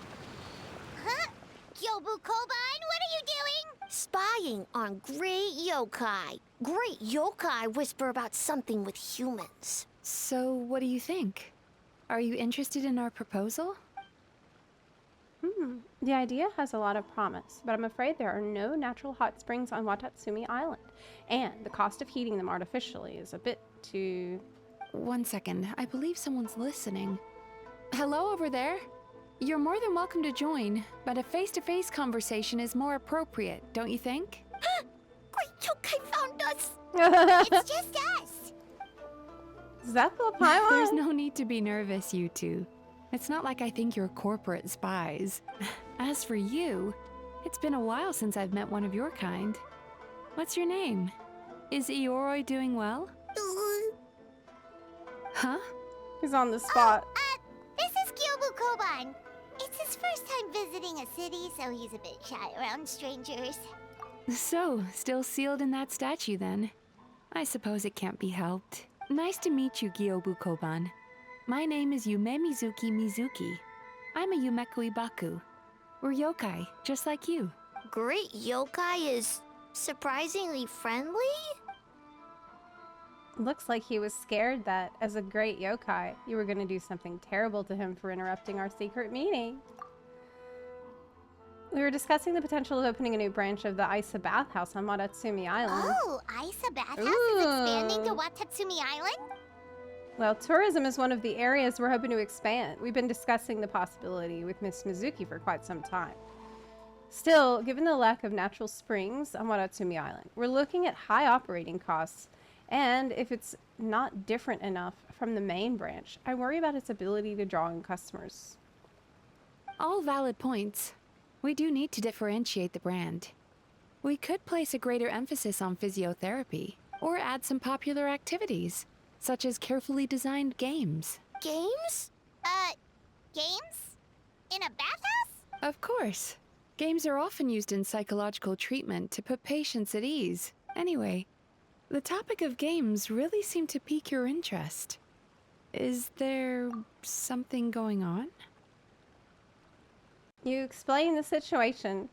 Huh? Kyobu Koban, what are you doing? Spying on great yokai. Great yokai whisper about something with humans. So, what do you think? Are you interested in our proposal? The idea has a lot of promise, but I'm afraid there are no natural hot springs on Watatsumi Island, and the cost of heating them artificially is a bit too... One second, I believe someone's listening. Hello over there? You're more than welcome to join, but a face-to-face conversation is more appropriate, don't you think? Great yokai found us! It's just us! Zepla Paimon! There's no need to be nervous, you two. It's not like I think you're corporate spies. As for you, it's been a while since I've met one of your kind. What's your name? Is Ioroi doing well? Huh? He's on the spot. This is Kyobu Koban. It's his first time visiting a city, so he's a bit shy around strangers. So, still sealed in that statue then? I suppose it can't be helped. Nice to meet you, Gyobu Koban. My name is Yume Mizuki. I'm a Yumeku Ibaku. We're yokai, just like you. Great yokai is surprisingly friendly? Looks like he was scared that, as a great yokai, you were going to do something terrible to him for interrupting our secret meeting. We were discussing the potential of opening a new branch of the Isa Bathhouse on Watatsumi Island. Oh, Isa Bathhouse is expanding to Watatsumi Island? Well, tourism is one of the areas we're hoping to expand. We've been discussing the possibility with Miss Mizuki for quite some time. Still, given the lack of natural springs on Watatsumi Island, we're looking at high operating costs. And if it's not different enough from the main branch, I worry about its ability to draw in customers. All valid points. We do need to differentiate the brand. We could place a greater emphasis on physiotherapy, or add some popular activities, such as carefully designed games. Games? Games? In a bathhouse? Of course. Games are often used in psychological treatment to put patients at ease. Anyway, the topic of games really seemed to pique your interest. Is there something going on? You explain the situation.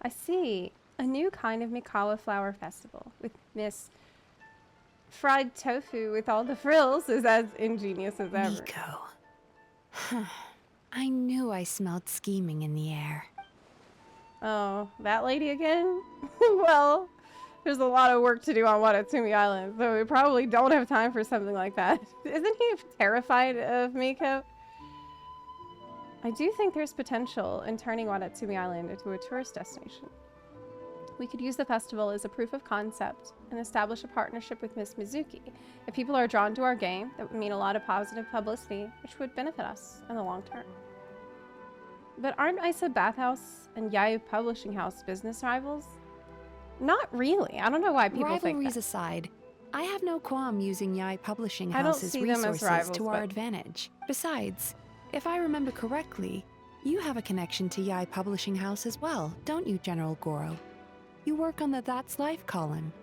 I see. A new kind of Mikawa Flower Festival with Miss Fried Tofu with all the frills is as ingenious as ever. Miko. I knew I smelled scheming in the air. Oh, that lady again? Well, there's a lot of work to do on Watatsumi Island, so we probably don't have time for something like that. Isn't he terrified of Miko? I do think there's potential in turning Wadatsumi Island into a tourist destination. We could use the festival as a proof of concept and establish a partnership with Miss Mizuki. If people are drawn to our game, that would mean a lot of positive publicity, which would benefit us in the long term. But aren't Isa Bathhouse and Yayu Publishing House business rivals? Not really. I don't know why people think Rivalries that. aside, I have no qualm using Yai Publishing I don't House's see them as resources rivals, to our but- advantage. Besides, if I remember correctly, you have a connection to Yai Publishing House as well, don't you, General Goro? You work on the That's Life column.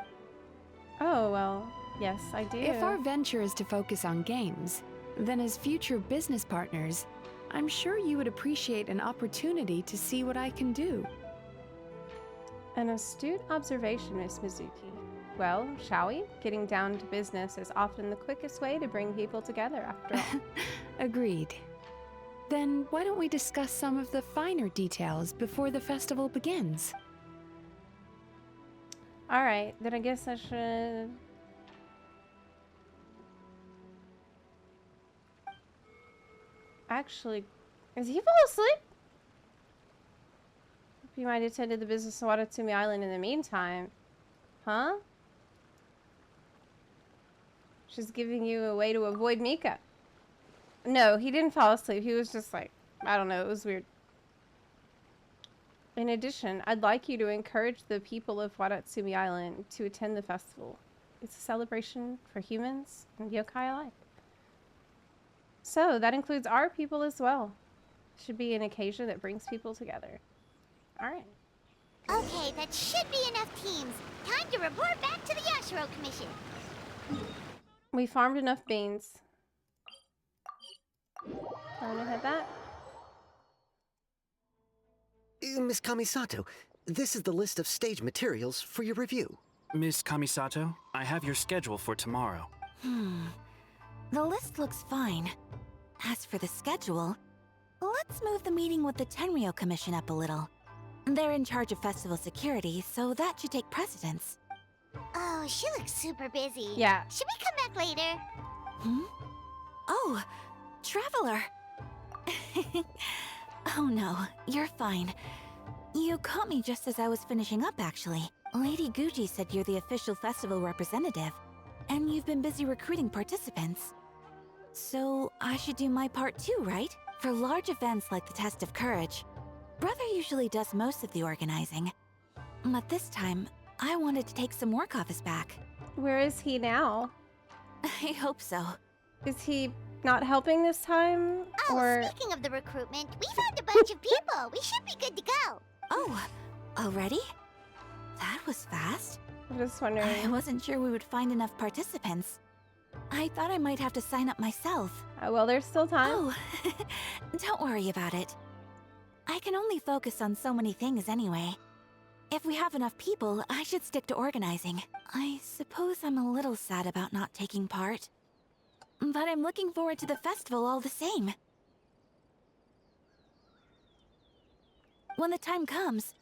Oh, well, yes, I do. If our venture is to focus on games, then as future business partners, I'm sure you would appreciate an opportunity to see what I can do. An astute observation, Miss Mizuki. Well, shall we? Getting down to business is often the quickest way to bring people together, after all. Agreed. Then why don't we discuss some of the finer details before the festival begins? Alright, then I guess I should... Actually, is he fall asleep? You might attend to the business of Wadatsumi Island in the meantime. Huh? She's giving you a way to avoid Mika. No, he didn't fall asleep. He was just like, I don't know, it was weird. In addition, I'd like you to encourage the people of Wadatsumi Island to attend the festival. It's a celebration for humans and yokai alike. So, that includes our people as well. Should be an occasion that brings people together. Alright. Okay, that should be enough teams. Time to report back to the Yashiro Commission. We farmed enough beans. Time to hit that. Miss Kamisato, this is the list of stage materials for your review. Miss Kamisato, I have your schedule for tomorrow. The list looks fine. As for the schedule, let's move the meeting with the Tenryo Commission up a little. They're in charge of festival security, so that should take precedence. Oh, she looks super busy. Yeah. Should we come back later? Oh, Traveler! Oh no, you're fine. You caught me just as I was finishing up, actually. Lady Guji said you're the official festival representative, and you've been busy recruiting participants. So I should do my part too, right? For large events like the Test of Courage, Brother usually does most of the organizing. But this time, I wanted to take some work off his back. Where is he now? I hope so. Is he not helping this time? Oh, or... speaking of the recruitment, we found a bunch of people. We should be good to go. Oh, already? That was fast. I'm just wondering. I wasn't sure we would find enough participants. I thought I might have to sign up myself. Well, there's still time. Oh, don't worry about it. I can only focus on so many things anyway. If we have enough people, I should stick to organizing. I suppose I'm a little sad about not taking part. But I'm looking forward to the festival all the same. When the time comes,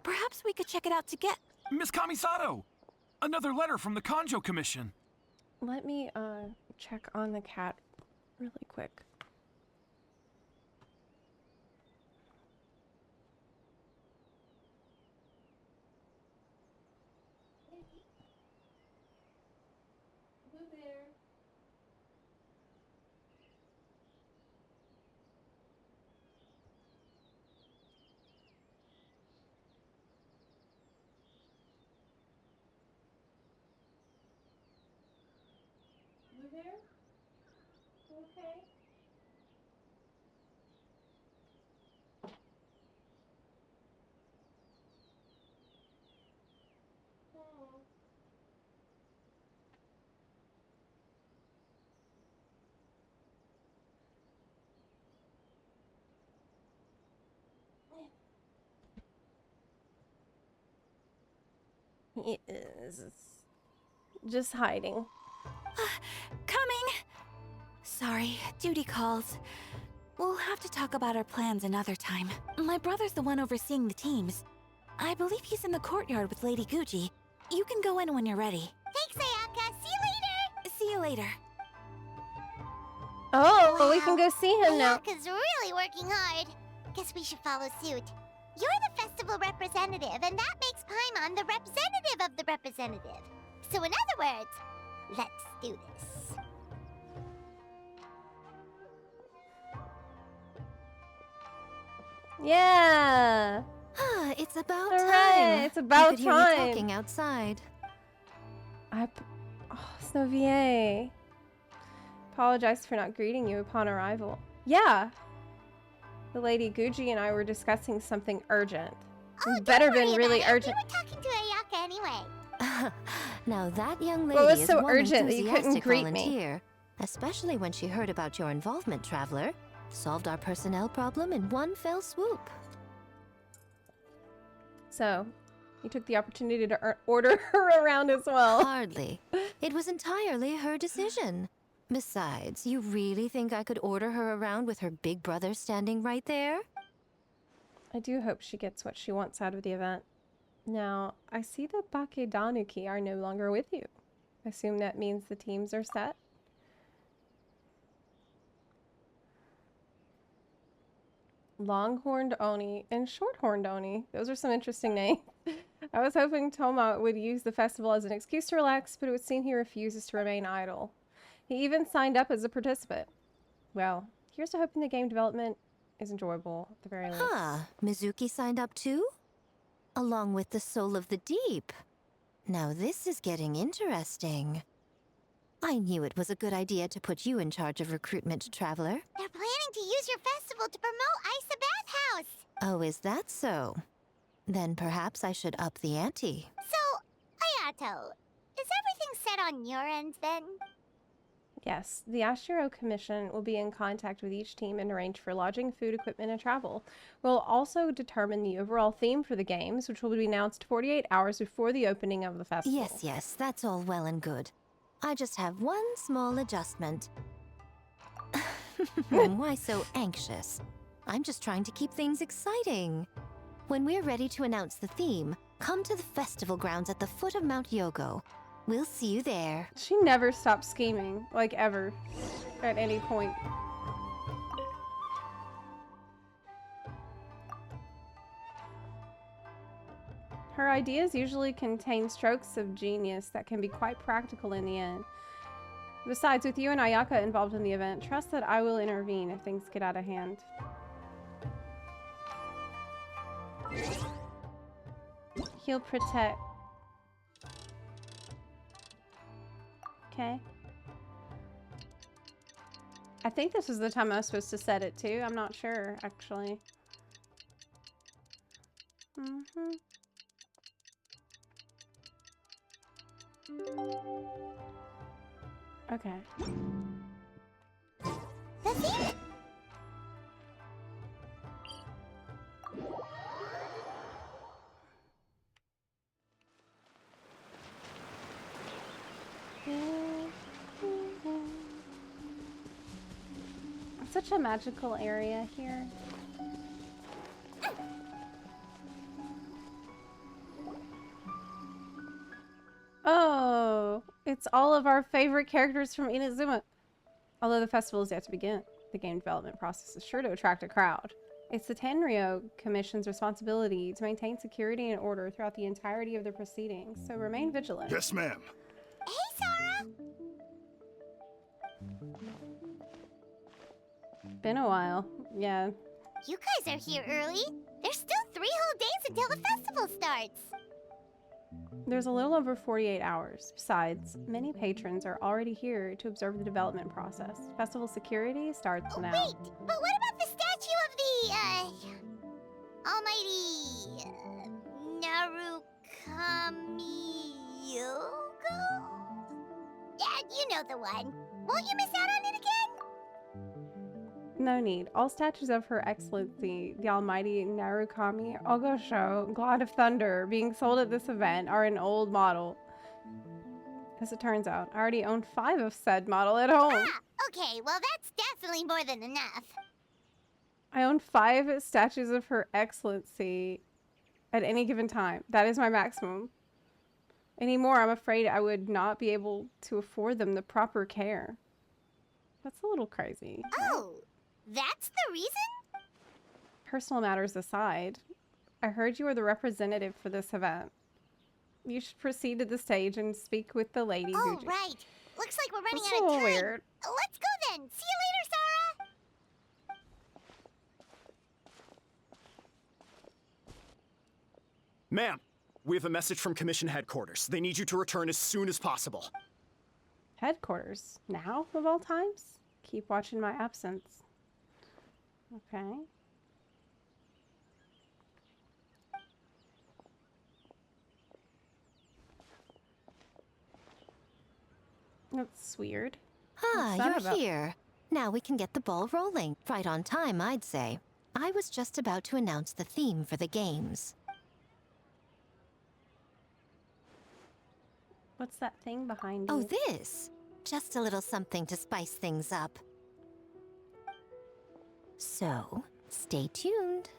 perhaps we could check it out together. Miss Kamisato! Another letter from the Kanjo Commission. Let me check on the cat really quick. Okay. He is just hiding. Coming! Sorry, duty calls. We'll have to talk about our plans another time. My brother's the one overseeing the teams. I believe he's in the courtyard with Lady Guji. You can go in when you're ready. Thanks, Ayaka. See you later. See you later. Oh, well, we can go see him now. Ayaka's really working hard. Guess we should follow suit. You're the festival representative, and that makes Paimon the representative of the representative. So in other words, let's do this. Yeah. It's about All time. right, it's about I could hear you time. talking outside. Oh, Snovier. Apologize for not greeting you upon arrival. Yeah. The Lady Guji and I were discussing something urgent. It's better been really urgent. We were talking to Ayaka anyway. Now that young What lady was is so one urgent that you couldn't enthusiastic greet me? volunteer, especially when she heard about your involvement, Traveler. Solved our personnel problem in one fell swoop. So, you took the opportunity to order her around as well. Hardly. It was entirely her decision. Besides, you really think I could order her around with her big brother standing right there? I do hope she gets what she wants out of the event. Now, I see the Bakedanuki are no longer with you. I assume that means the teams are set? Longhorned Oni and Shorthorned Oni. Those are some interesting names. I was hoping Toma would use the festival as an excuse to relax, but it would seem he refuses to remain idle. He even signed up as a participant. Well, here's to hoping the game development is enjoyable at the very least. Mizuki signed up too? Along with the Soul of the Deep. Now this is getting interesting. I knew it was a good idea to put you in charge of recruitment, Traveler. They're planning to use your festival to promote Isa Bathhouse. Oh, is that so? Then perhaps I should up the ante. So, Ayato, is everything set on your end then? Yes, the Ashiro Commission will be in contact with each team and arrange for lodging, food, equipment, and travel. We'll also determine the overall theme for the games, which will be announced 48 hours before the opening of the festival. Yes, that's all well and good. I just have one small adjustment. Why so anxious? I'm just trying to keep things exciting. When we're ready to announce the theme, come to the festival grounds at the foot of Mount Yogo. We'll see you there. She never stops scheming, like ever, at any point. Her ideas usually contain strokes of genius that can be quite practical in the end. Besides, with you and Ayaka involved in the event, trust that I will intervene if things get out of hand. He'll protect. Okay. I think this was the time I was supposed to set it too. I'm not sure, actually. Okay. Such a magical area here. Oh, it's all of our favorite characters from Inazuma. Although the festival is yet to begin, the game development process is sure to attract a crowd. It's the Tenryo Commission's responsibility to maintain security and order throughout the entirety of the proceedings, so remain vigilant. Yes, ma'am. Hey, Sarah! Been a while, yeah. You guys are here early. There's still 3 whole days until the festival starts. There's a little over 48 hours. Besides, many patrons are already here to observe the development process. Festival security starts now. Wait, but what about the statue of the, almighty, Narukami Yogo? Yeah, you know the one. Won't you miss out on it again? No need. All statues of Her Excellency, the Almighty Narukami Ogosho, God of Thunder, being sold at this event are an old model. As it turns out, I already own 5 of said model at home. Okay, well that's definitely more than enough. I own 5 statues of Her Excellency at any given time. That is my maximum. Any more, I'm afraid I would not be able to afford them the proper care. That's a little crazy. Oh, that's the reason? Personal matters aside, I heard you were the representative for this event. You should proceed to the stage and speak with the lady. Oh, Guji. right. Looks like we're running That's out a of little time. weird. Let's go then. See you later, Sarah. Ma'am, we have a message from Commission Headquarters. They need you to return as soon as possible. Headquarters? Now, of all times? Keep watching my absence. Okay. That's weird. Ah, What's that you're about? here. Now we can get the ball rolling. Right on time, I'd say. I was just about to announce the theme for the games. What's that thing behind you? Oh, this? Just a little something to spice things up. So, stay tuned.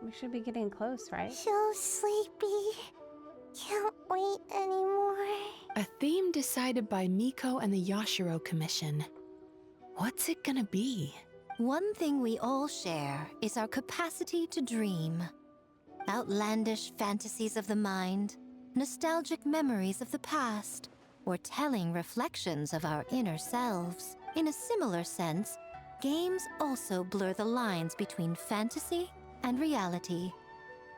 We should be getting close, right? So sleepy. Can't wait anymore. A theme decided by Miko and the Yashiro Commission. What's it gonna be? One thing we all share is our capacity to dream. Outlandish fantasies of the mind, nostalgic memories of the past, or telling reflections of our inner selves. In a similar sense, games also blur the lines between fantasy and reality.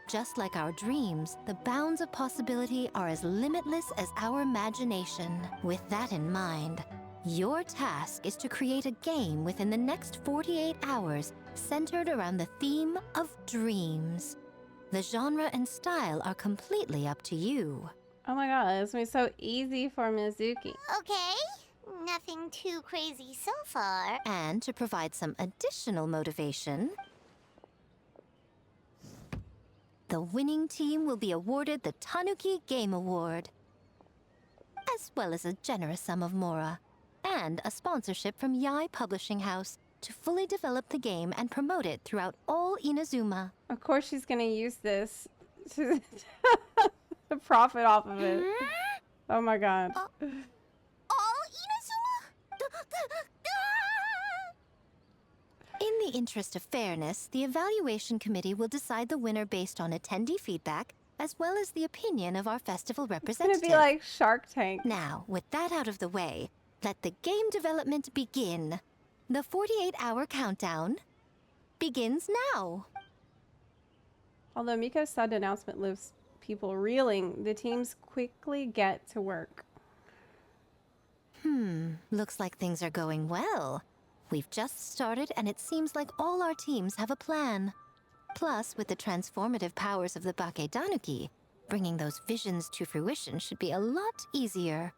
Just like our dreams, the bounds of possibility are as limitless as our imagination. With that in mind, your task is to create a game within the next 48 hours centered around the theme of dreams. The genre and style are completely up to you. Oh my god, it's gonna be so easy for Mizuki. Okay. Nothing too crazy so far. And to provide some additional motivation, the winning team will be awarded the Tanuki Game Award, as well as a generous sum of mora, and a sponsorship from Yai Publishing House to fully develop the game and promote it throughout all Inazuma. Of course she's gonna use this to, to profit off of it. Oh my god. All Inazuma? In the interest of fairness, the evaluation committee will decide the winner based on attendee feedback, as well as the opinion of our festival It's representative. gonna be like Shark Tank. Now, with that out of the way, let the game development begin. The 48-hour countdown begins now. Although Miko's sudden announcement leaves people reeling, the teams quickly get to work. Looks like things are going well. We've just started and it seems like all our teams have a plan. Plus, with the transformative powers of the Bakedanuki, bringing those visions to fruition should be a lot easier.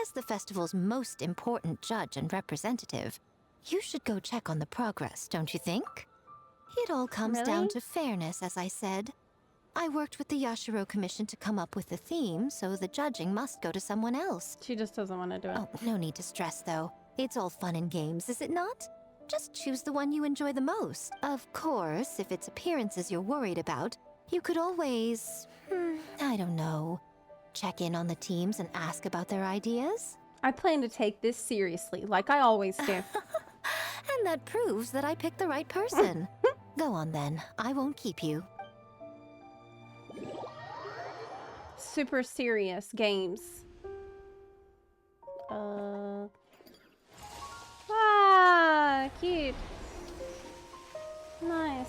As the festival's most important judge and representative, you should go check on the progress, don't you think? It all comes down Really? to fairness, as I said. I worked with the Yashiro Commission to come up with the theme, so the judging must go to someone else. She just doesn't want to do it. Oh, no need to stress, though. It's all fun and games, is it not? Just choose the one you enjoy the most. Of course, if it's appearances you're worried about, you could always, I don't know, check in on the teams and ask about their ideas. I plan to take this seriously, like I always do. And that proves that I picked the right person. Go on then, I won't keep you. Super serious games. Cute. Nice.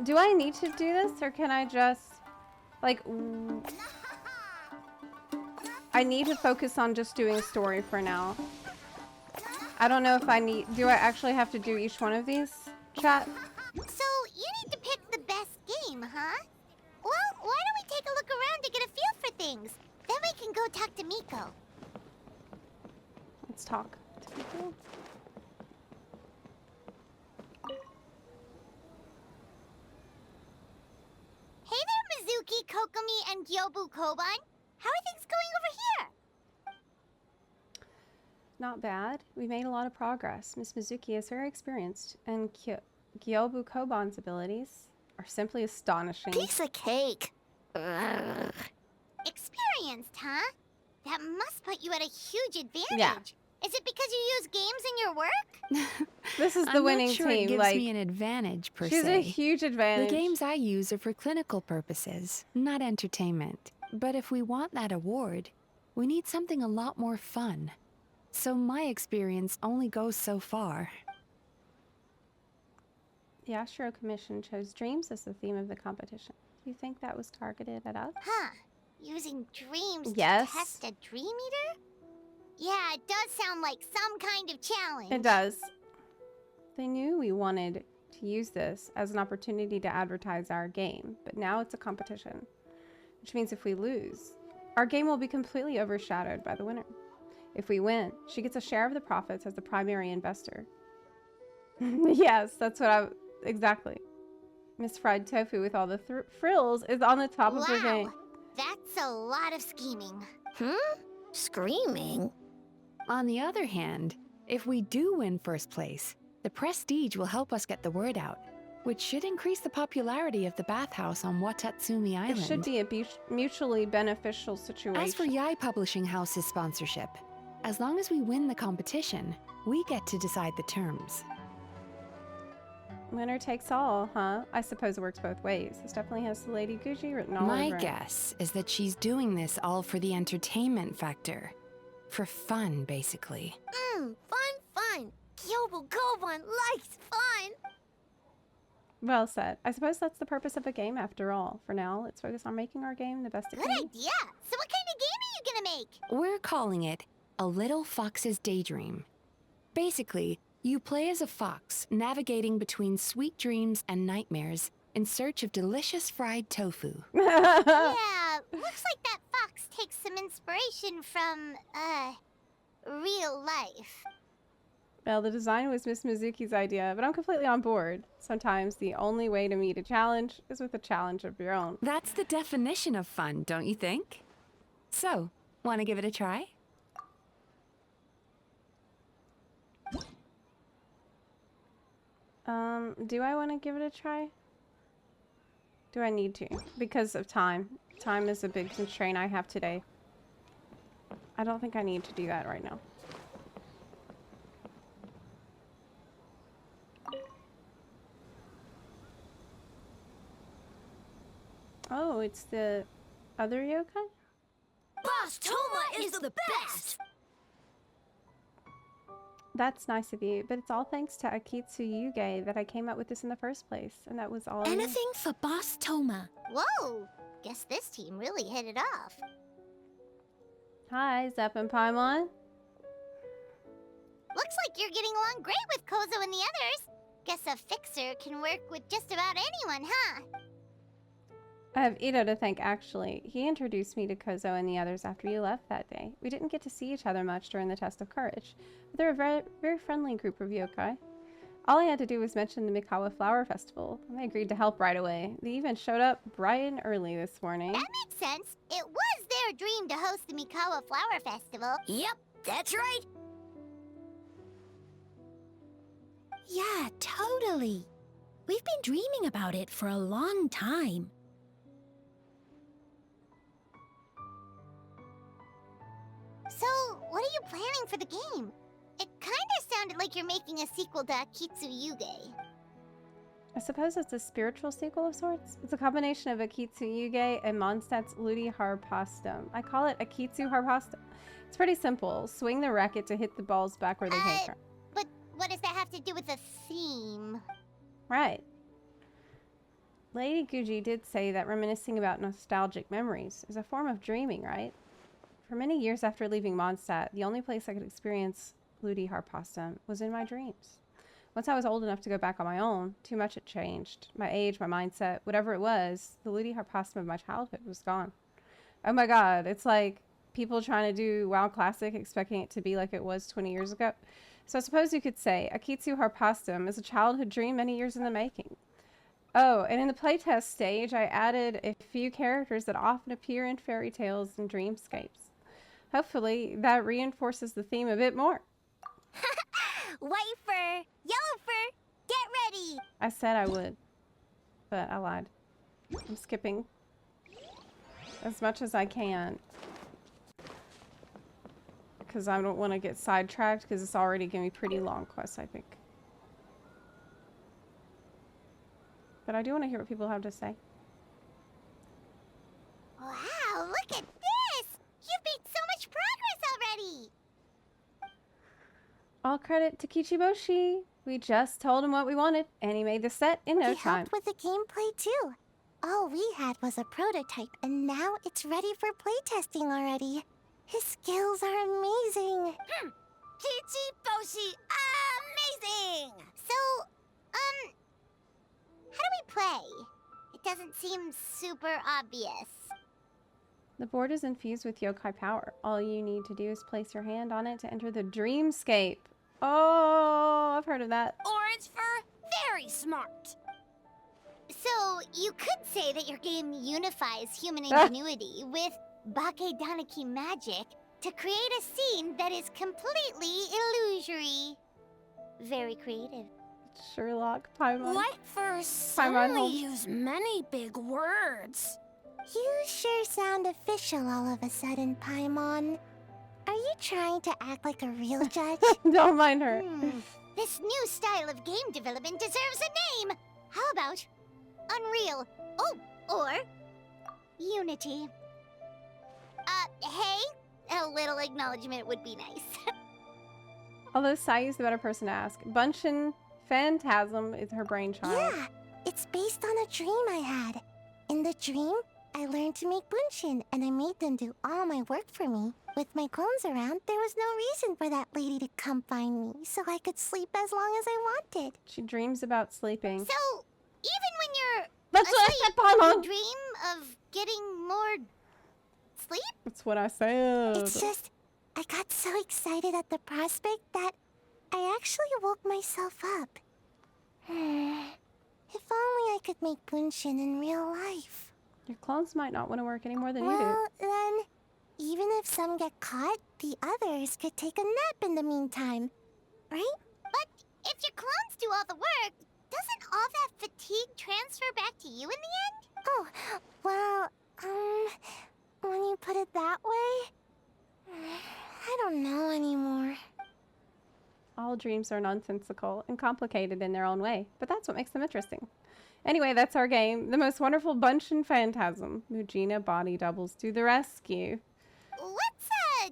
Do I need to do this or can I just like I need to focus on just doing story for now. I don't know if do I actually have to do each one of these, chat? So, you need to pick the best game, huh? Well, why don't we take a look around to get a feel for things? Then we can go talk to Miko. Let's talk to people. Hey there, Mizuki, Kokomi, and Gyobu Koban. How are things going over here? not bad. We made a lot of progress. Miss Mizuki is very experienced, and Gyobu Koban's abilities are simply astonishing. Piece of cake. Ugh. Experienced, huh? That must put you at a huge advantage. Yeah. Is it because you use games in your work? This is the I'm winning not sure team. It gives like me an advantage per she's se. a huge advantage. The games I use are for clinical purposes, not entertainment. But if we want that award, we need something a lot more fun. So my experience only goes so far. The Astro Commission chose dreams as the theme of the competition. Do you think that was targeted at us? Huh. Using dreams Yes. to test a dream eater? Yeah, it does sound like some kind of challenge. It does. They knew we wanted to use this as an opportunity to advertise our game, but now it's a competition. Which means if we lose, our game will be completely overshadowed by the winner. If we win, she gets a share of the profits as the primary investor. Yes, that's what exactly. Miss Fried Tofu with all the frills is on the top of her game. That's a lot of scheming. Screaming? On the other hand, if we do win first place, the prestige will help us get the word out, which should increase the popularity of the bathhouse on Watatsumi Island. It should be a mutually beneficial situation. As for Yai Publishing House's sponsorship, as long as we win the competition, we get to decide the terms. Winner takes all, huh? I suppose it works both ways. This definitely has the Lady Gucci written all over it. My guess is that she's doing this all for the entertainment factor. For fun, basically. Fun. Gyobu Koban likes fun. Well said. I suppose that's the purpose of a game after all. For now, let's focus on making our game the best it Good can be. idea. So what kind of game are you gonna make? We're calling it A Little Fox's Daydream. Basically, you play as a fox, navigating between sweet dreams and nightmares in search of delicious fried tofu. Yeah, looks like that fox takes some inspiration from, real life. Well, the design was Miss Mizuki's idea, but I'm completely on board. Sometimes the only way to meet a challenge is with a challenge of your own. That's the definition of fun, don't you think? So, want to give it a try? Do I want to give it a try? Do I need to? Because of time. Time is a big constraint I have today. I don't think I need to do that right now. Oh, it's the other yokai? Boss Toma is the best! That's nice of you, but it's all thanks to Akitsu Yuge that I came up with this in the first place, and that was all Anything for Boss Toma. Whoa! Guess this team really hit it off. Hi, Zep and Paimon. Looks like you're getting along great with Kozo and the others. Guess a fixer can work with just about anyone, huh? I have Ito to thank, actually. He introduced me to Kozo and the others after you left that day. We didn't get to see each other much during the test of courage, but they're a very, very friendly group of yokai. All I had to do was mention the Mikawa Flower Festival, and they agreed to help right away. They even showed up bright and early this morning. That makes sense. It was their dream to host the Mikawa Flower Festival. Yep, that's right. Yeah, totally. We've been dreaming about it for a long time. So, what are you planning for the game? It kinda sounded like you're making a sequel to Akitsu Yuge. I suppose it's a spiritual sequel of sorts. It's a combination of Akitsu Yuge and Mondstadt's Ludi Harpastum. I call it Akitsu Harpastum. It's pretty simple. Swing the racket to hit the balls back where they came from. But what does that have to do with the theme? Right. Lady Guji did say that reminiscing about nostalgic memories is a form of dreaming, right? For many years after leaving Mondstadt, the only place I could experience Ludi Harpastum was in my dreams. Once I was old enough to go back on my own, too much had changed. My age, my mindset, whatever it was, the Ludi Harpastum of my childhood was gone. Oh my god, it's like people trying to do WoW Classic expecting it to be like it was 20 years ago. So I suppose you could say Akitsu Harpastum is a childhood dream many years in the making. Oh, and in the playtest stage, I added a few characters that often appear in fairy tales and dreamscapes. Hopefully, that reinforces the theme a bit more. White fur, yellow fur, get ready! I said I would, but I lied. I'm skipping as much as I can. Because I don't want to get sidetracked, because it's already going to be pretty long quest, I think. But I do want to hear what people have to say. Wow, look at this! You've made so much progress already! All credit to Kichiboshi. We just told him what we wanted, and he made the set in no He time. helped with the gameplay too. All we had was a prototype, and now it's ready for playtesting already. His skills are amazing. Kichiboshi, amazing! So, how do we play? It doesn't seem super obvious. The board is infused with yokai power. All you need to do is place your hand on it to enter the dreamscape. Oh, I've heard of that. Orange fur, very smart. So, you could say that your game unifies human ingenuity with Bakedaniki magic to create a scene that is completely illusory. Very creative. Sherlock, Paimon. White fur Paimon certainly Holmes. use many big words. You sure sound official all of a sudden, Paimon. Are you trying to act like a real judge? Don't mind her. This new style of game development deserves a name. How about Unreal? Oh, or Unity. Hey, a little acknowledgement would be nice. Although Sayu's the better person to ask. Bunshin Phantasm is her brainchild. Yeah, it's based on a dream I had. In the dream, I learned to make bunshin, and I made them do all my work for me. With my clones around, there was no reason for that lady to come find me, so I could sleep as long as I wanted. She dreams about sleeping. So, even when you're That's what I asleep, said, Paimon. you dream of getting more sleep? That's what I said. It's just, I got so excited at the prospect that I actually woke myself up. If only I could make bunshin in real life. Your clones might not want to work any more than you Well, then, even if some get caught, the others could take a nap in the meantime, right? But if your clones do all the work, doesn't all that fatigue transfer back to you in the end? Oh, well, when you put it that way, I don't know anymore. do. All dreams are nonsensical and complicated in their own way, but that's what makes them interesting. Anyway, that's our game. The most wonderful Bunshin Phantasm. Mujina body doubles to the rescue. What's a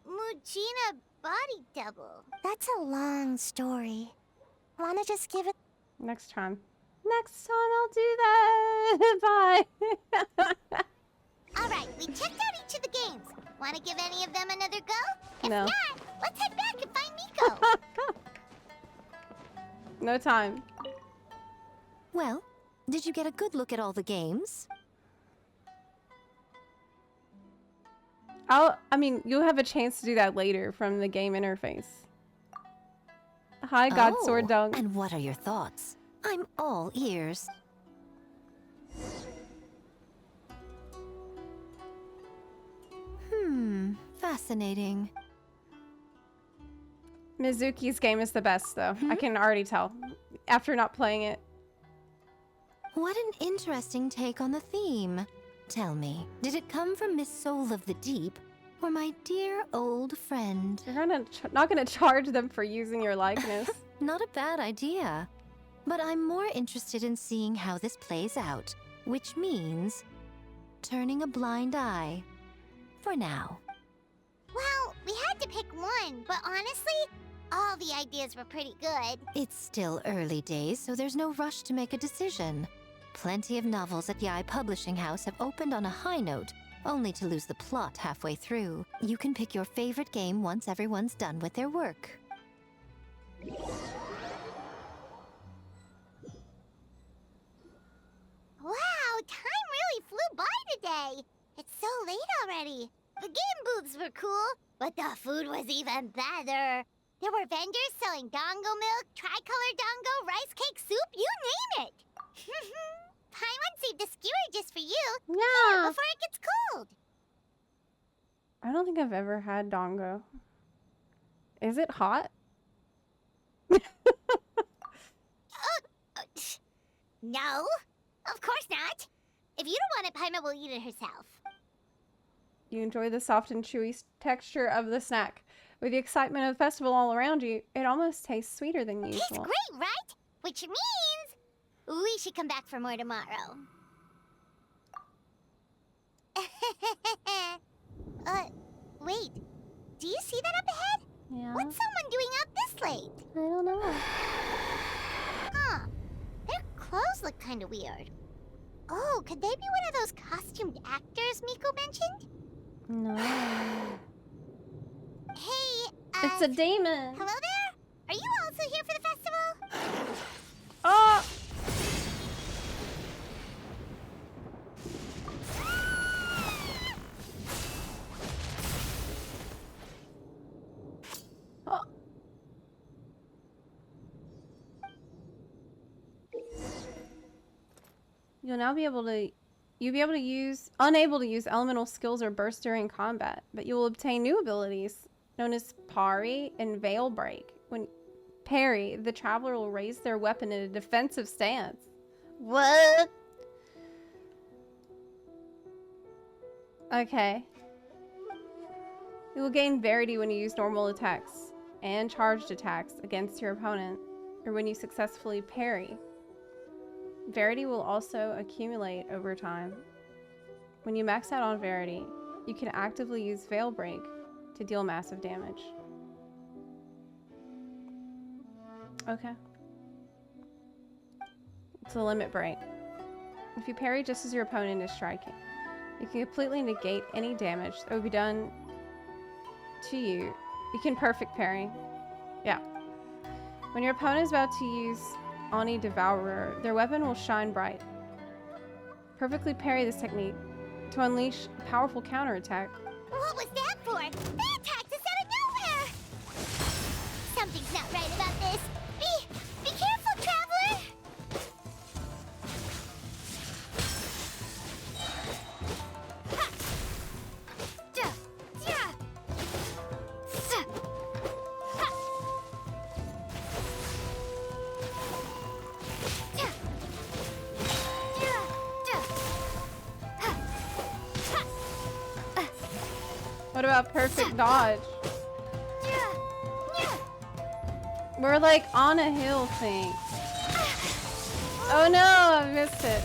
Mujina body double? That's a long story. Wanna just give it... Next time. Next time I'll do that. Bye. Alright, we checked out each of the games. Wanna give any of them another go? If No. not, let's head back and find Miko. No time. Well, did you get a good look at all the games? You'll have a chance to do that later from the game interface. Hi, God Sword Dunk. And what are your thoughts? I'm all ears. Fascinating. Mizuki's game is the best, though. I can already tell. After not playing it. What an interesting take on the theme. Tell me, did it come from Miss Soul of the Deep, or my dear old friend? You're not gonna charge them for using your likeness. Not a bad idea. But I'm more interested in seeing how this plays out, which means turning a blind eye. For now. Well, we had to pick one, but honestly, all the ideas were pretty good. It's still early days, so there's no rush to make a decision. Plenty of novels at Yai Publishing House have opened on a high note, only to lose the plot halfway through. You can pick your favorite game once everyone's done with their work. Wow, time really flew by today. It's so late already. The game booths were cool, but the food was even better. There were vendors selling dango milk, tricolor dango, rice cake soup, you name it. Paimon saved a skewer just for you. Yeah. Before it gets cold. I don't think I've ever had dango. Is it hot? No, of course not. If you don't want it, Paima will eat it herself. You enjoy the soft and chewy texture of the snack. With the excitement of the festival all around you, it almost tastes sweeter than usual. Tastes great, right? Which means we should come back for more tomorrow. Wait. Do you see that up ahead? Yeah. What's someone doing out this late? I don't know. Huh. Their clothes look kind of weird. Oh, could they be one of those costumed actors Miko mentioned? No. Hey, it's a demon. Hello there? Are you also here for the festival? Oh! Oh. You'll be unable to use elemental skills or bursts during combat, but you will obtain new abilities known as Parry and Veil Break. When parry, the traveler will raise their weapon in a defensive stance. What? Okay. You will gain Verity when you use normal attacks and charged attacks against your opponent, or when you successfully parry. Verity will also accumulate over time. When you max out on Verity, you can actively use Veil Break to deal massive damage. Okay. It's a limit break. If you parry just as your opponent is striking, you can completely negate any damage that would be done to you. You can perfect parry. Yeah. When your opponent is about to use Oni Devourer, their weapon will shine bright. Perfectly parry this technique to unleash a powerful counterattack. What was that for? They attacked us out of nowhere! Something's not right about this. Be careful, traveler! What about perfect dodge? We're like on a hill thing. Oh no, I missed it.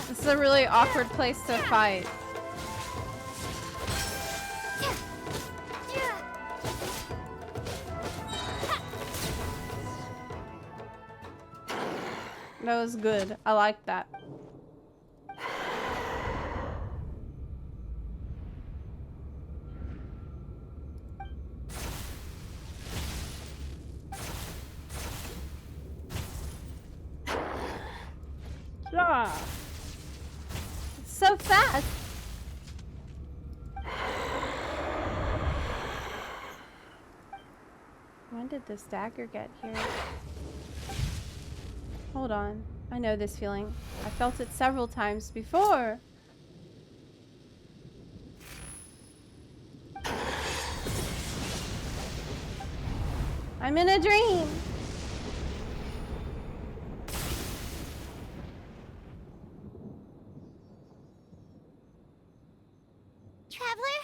This is a really awkward place to fight. That was good. I like that. Yeah. So fast. When did this dagger get here? Hold on. I know this feeling. I felt it several times before. I'm in a dream. Traveler?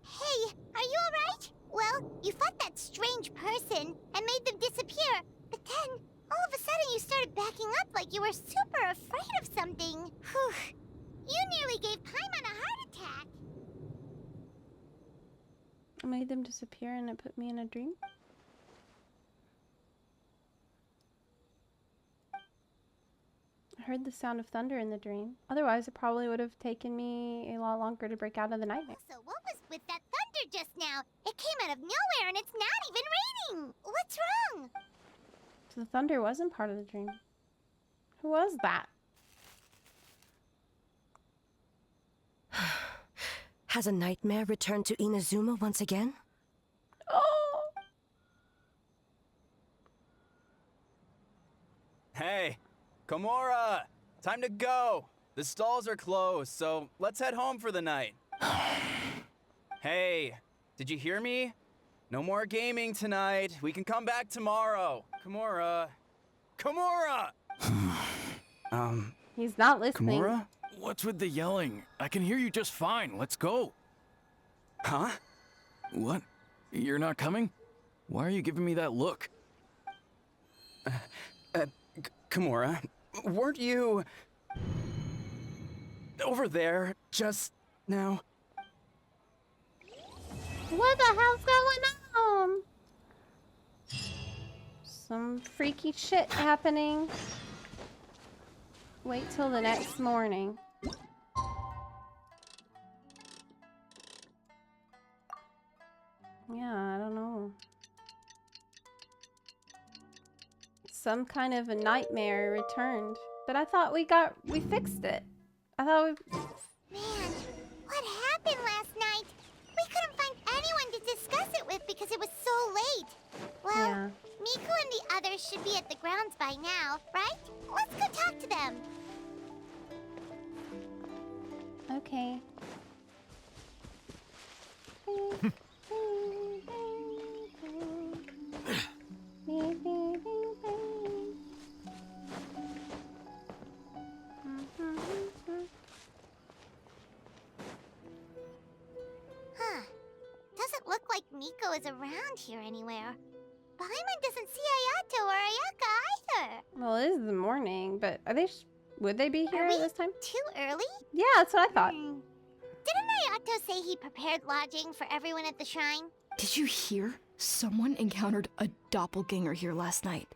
Hey, are you alright? Well, you fought that strange person and made them disappear, but then all of a sudden you started backing up like you were super afraid of something. Whew. You nearly gave Paimon a heart attack. I made them disappear and it put me in a dream. I heard the sound of thunder in the dream. Otherwise, it probably would have taken me a lot longer to break out of the nightmare. So what was with that thunder just now? It came out of nowhere and it's not even raining. What's wrong? So the thunder wasn't part of the dream. Who was that? Has a nightmare returned to Inazuma once again? Oh! Komura! Time to go! The stalls are closed, so let's head home for the night. Hey, did you hear me? No more gaming tonight. We can come back tomorrow. Komura. Komura! He's not listening. Komura? What's with the yelling? I can hear you just fine. Let's go. Huh? What? You're not coming? Why are you giving me that look? Komura, weren't you over there just now? What the hell's going on? Some freaky shit happening. Wait till the next morning. Yeah, I don't know. Some kind of a nightmare returned. But I thought we fixed it. I thought we... Man, what happened last night? We couldn't find anyone to discuss it with because it was so late. Well, Yeah. Miku and the others should be at the grounds by now, right? Let's go talk to them. Okay. Huh. Doesn't look like Miko is around here anywhere. Paimon doesn't see Ayato or Ayaka either. Well, it is the morning, but are they? Would they be here at this time? Too early? Yeah, that's what I thought. Didn't Ayato say he prepared lodging for everyone at the shrine? Did you hear? Someone encountered a doppelganger here last night.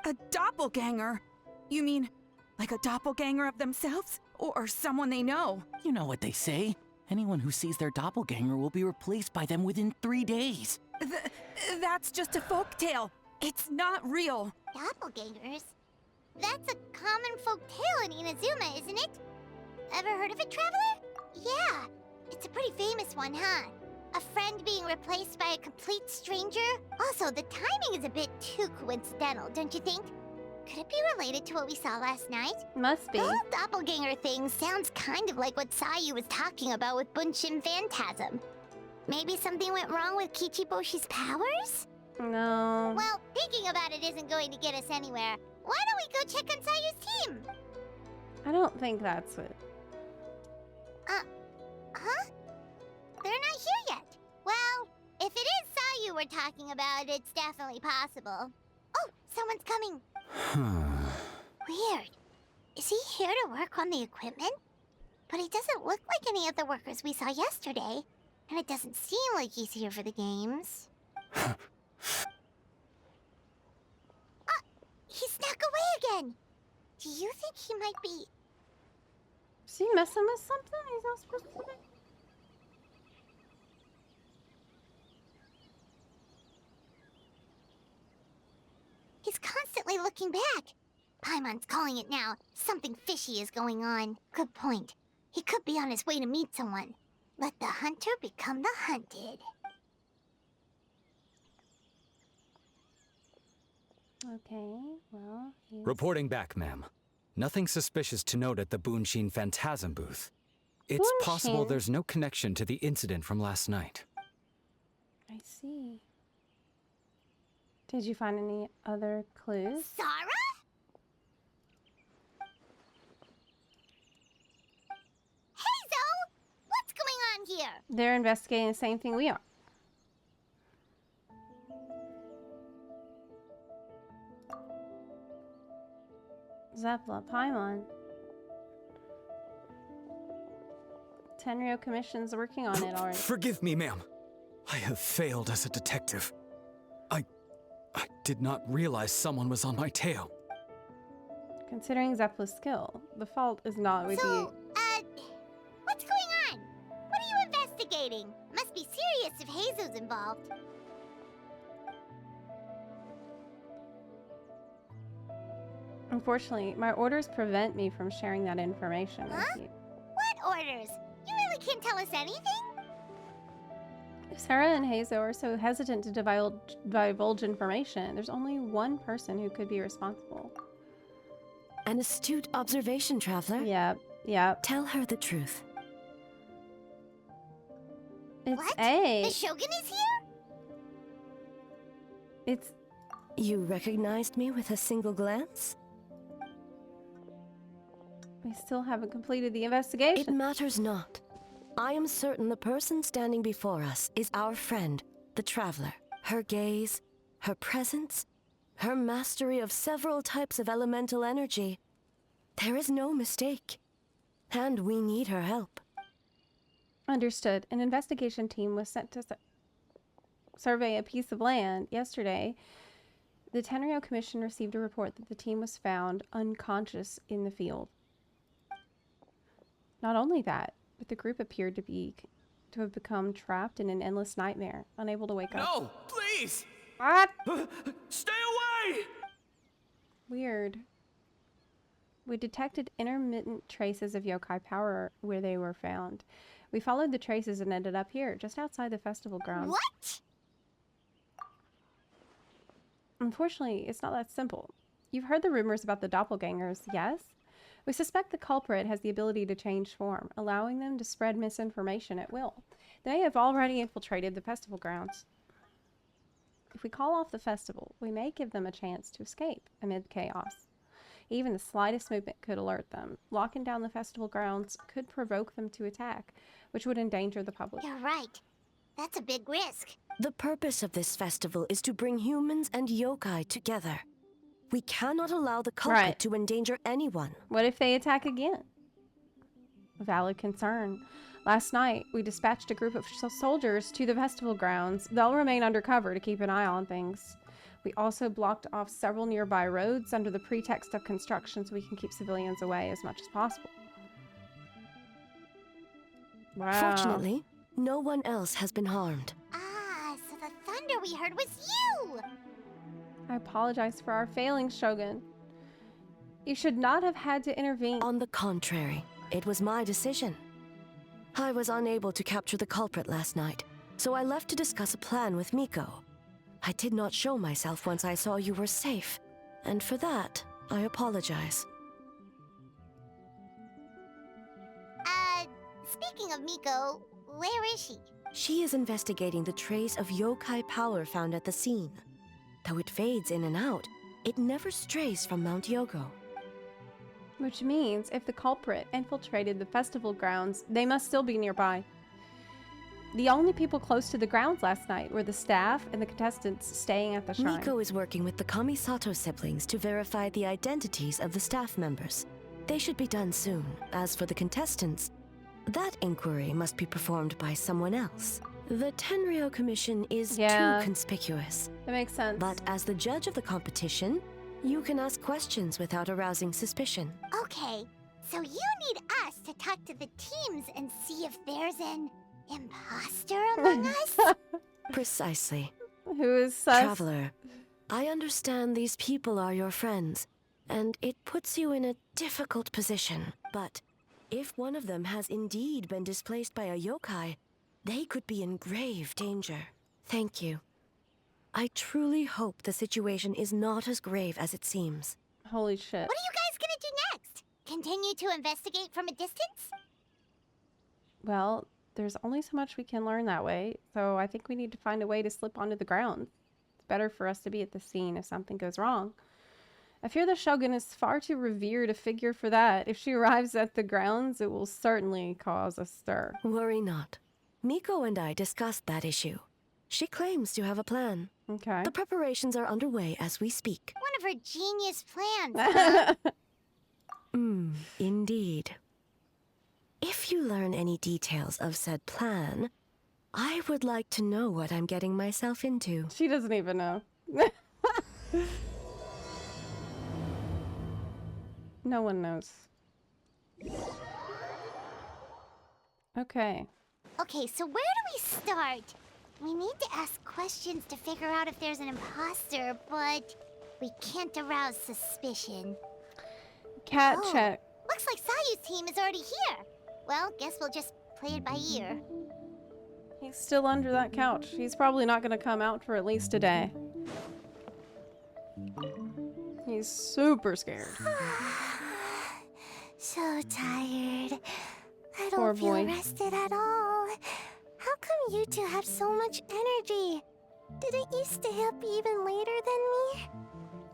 A doppelganger? You mean like a doppelganger of themselves? Or someone they know? You know what they say. Anyone who sees their doppelganger will be replaced by them within 3 days. That's just a folktale. It's not real. Doppelgangers? That's a common folk tale in Inazuma, isn't it? Ever heard of it, Traveler? Yeah, it's a pretty famous one, huh? A friend being replaced by a complete stranger? Also, the timing is a bit too coincidental, don't you think? Could it be related to what we saw last night? Must be. The whole doppelganger thing sounds kind of like what Sayu was talking about with Bunshin Phantasm. Maybe something went wrong with Kichiboshi's powers? No. Well, thinking about it isn't going to get us anywhere. Why don't we go check on Sayu's team? I don't think that's it. Huh? They're not here yet. Well, if it is Sayu we're talking about, it's definitely possible. Oh, someone's coming. Weird. Is he here to work on the equipment? But he doesn't look like any of the workers we saw yesterday. And it doesn't seem like he's here for the games. He snuck away again. Do you think he might be... Is he messing with something he's not supposed to be? He's constantly looking back. Paimon's calling it now. Something fishy is going on. Good point. He could be on his way to meet someone. Let the hunter become the hunted. Okay, well, Reporting back, ma'am. Nothing suspicious to note at the Bunshin Phantasm booth. It's possible Bunshin? there's no connection to the incident from last night. I see. Did you find any other clues? Sarah? Hazel! What's going on here? They're investigating the same thing we are. Zepla, Paimon. Tenryo Commission's working on it already. Forgive me, ma'am. I have failed as a detective. I did not realize someone was on my tail. Considering Zepla's skill, the fault is not with you. What's going on? What are you investigating? Must be serious if Hazel's involved. Unfortunately, my orders prevent me from sharing that information with you. What orders? You really can't tell us anything? If Sarah and Hazel are so hesitant to divulge information, there's only one person who could be responsible. An astute observation, traveler. Yep. Tell her the truth. It's What? A. The Shogun is here? It's... You recognized me with a single glance? We still haven't completed the investigation. It matters not. I am certain the person standing before us is our friend, the Traveler. Her gaze, her presence, her mastery of several types of elemental energy. There is no mistake. And we need her help. Understood. An investigation team was sent to survey a piece of land yesterday. The Tenryou Commission received a report that the team was found unconscious in the field. Not only that, but the group appeared to have become trapped in an endless nightmare, unable to wake up. No, please! What? Stay away! Weird. We detected intermittent traces of yokai power where they were found. We followed the traces and ended up here, just outside the festival grounds. What? Unfortunately, it's not that simple. You've heard the rumors about the doppelgangers, yes? We suspect the culprit has the ability to change form, allowing them to spread misinformation at will. They have already infiltrated the festival grounds. If we call off the festival, we may give them a chance to escape amid chaos. Even the slightest movement could alert them. Locking down the festival grounds could provoke them to attack, which would endanger the public. You're right. That's a big risk. The purpose of this festival is to bring humans and yokai together. We cannot allow the culprit to endanger anyone. What if they attack again? A valid concern. Last night, we dispatched a group of soldiers to the festival grounds. They'll remain undercover to keep an eye on things. We also blocked off several nearby roads under the pretext of construction so we can keep civilians away as much as possible. Wow. Fortunately, no one else has been harmed. Ah, so the thunder we heard was you! I apologize for our failings, Shogun. You should not have had to intervene. On the contrary, it was my decision. I was unable to capture the culprit last night, so I left to discuss a plan with Miko. I did not show myself once I saw you were safe, and for that, I apologize. Speaking of Miko, where is she? She is investigating the trace of yokai power found at the scene. Though it fades in and out, it never strays from Mount Yogo. Which means if the culprit infiltrated the festival grounds, they must still be nearby. The only people close to the grounds last night were the staff and the contestants staying at the shrine. Miko is working with the Kamisato siblings to verify the identities of the staff members. They should be done soon. As for the contestants, that inquiry must be performed by someone else. The Tenryou Commission is too conspicuous. That makes sense. But as the judge of the competition, you can ask questions without arousing suspicion. Okay, so you need us to talk to the teams and see if there's an imposter among us? Precisely. Who is sus? Traveler, I understand these people are your friends, and it puts you in a difficult position. But if one of them has indeed been displaced by a yokai, they could be in grave danger. Thank you. I truly hope the situation is not as grave as it seems. Holy shit. What are you guys gonna do next? Continue to investigate from a distance? Well, there's only so much we can learn that way, so I think we need to find a way to slip onto the ground. It's better for us to be at the scene if something goes wrong. I fear the Shogun is far too revered a figure for that. If she arrives at the grounds, it will certainly cause a stir. Worry not. Miko and I discussed that issue. She claims to have a plan. Okay. The preparations are underway as we speak. One of her genius plans. Indeed. If you learn any details of said plan, I would like to know what I'm getting myself into. She doesn't even know. No one knows. Okay. Okay, so where do we start? We need to ask questions to figure out if there's an imposter, but we can't arouse suspicion. Cat check. Looks like Sayu's team is already here. Well, guess we'll just play it by ear. He's still under that couch. He's probably not going to come out for at least a day. He's super scared. So tired. I Poor don't feel boy. rested at all. How come you two have so much energy? Didn't you stay up even later than me?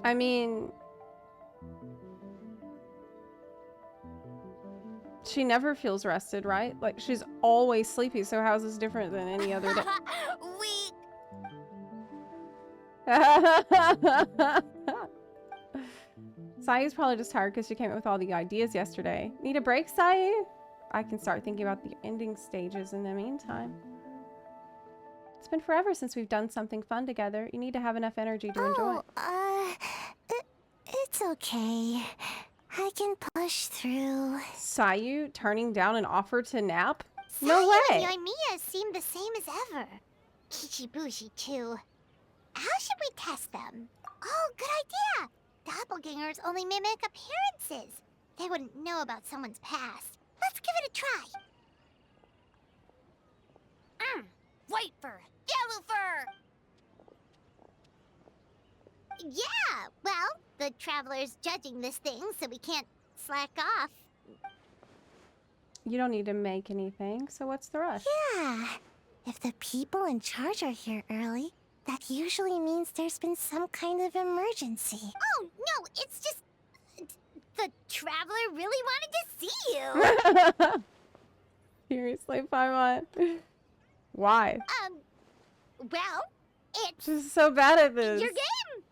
I mean, she never feels rested, right? Like, she's always sleepy, so how's this different than any other day? Weak. Sayu's probably just tired because she came up with all the ideas yesterday. Need a break, Sayu? I can start thinking about the ending stages in the meantime. It's been forever since we've done something fun together. You need to have enough energy to enjoy it. It's okay. I can push through. Sayu turning down an offer to nap? No Sayu way! and Yoimiya seem the same as ever. Kichibushi too. How should we test them? Oh, good idea! Doppelgangers only mimic appearances. They wouldn't know about someone's past. Let's give it a try. White fur. Yellow fur. Yeah, well, the Traveler's judging this thing, so we can't slack off. You don't need to make anything, so what's the rush? Yeah. If the people in charge are here early, that usually means there's been some kind of emergency. Oh, no, it's just... The Traveler really wanted to see you. Seriously, Paimon. Why? Well, it's... She's so bad at this. Your game!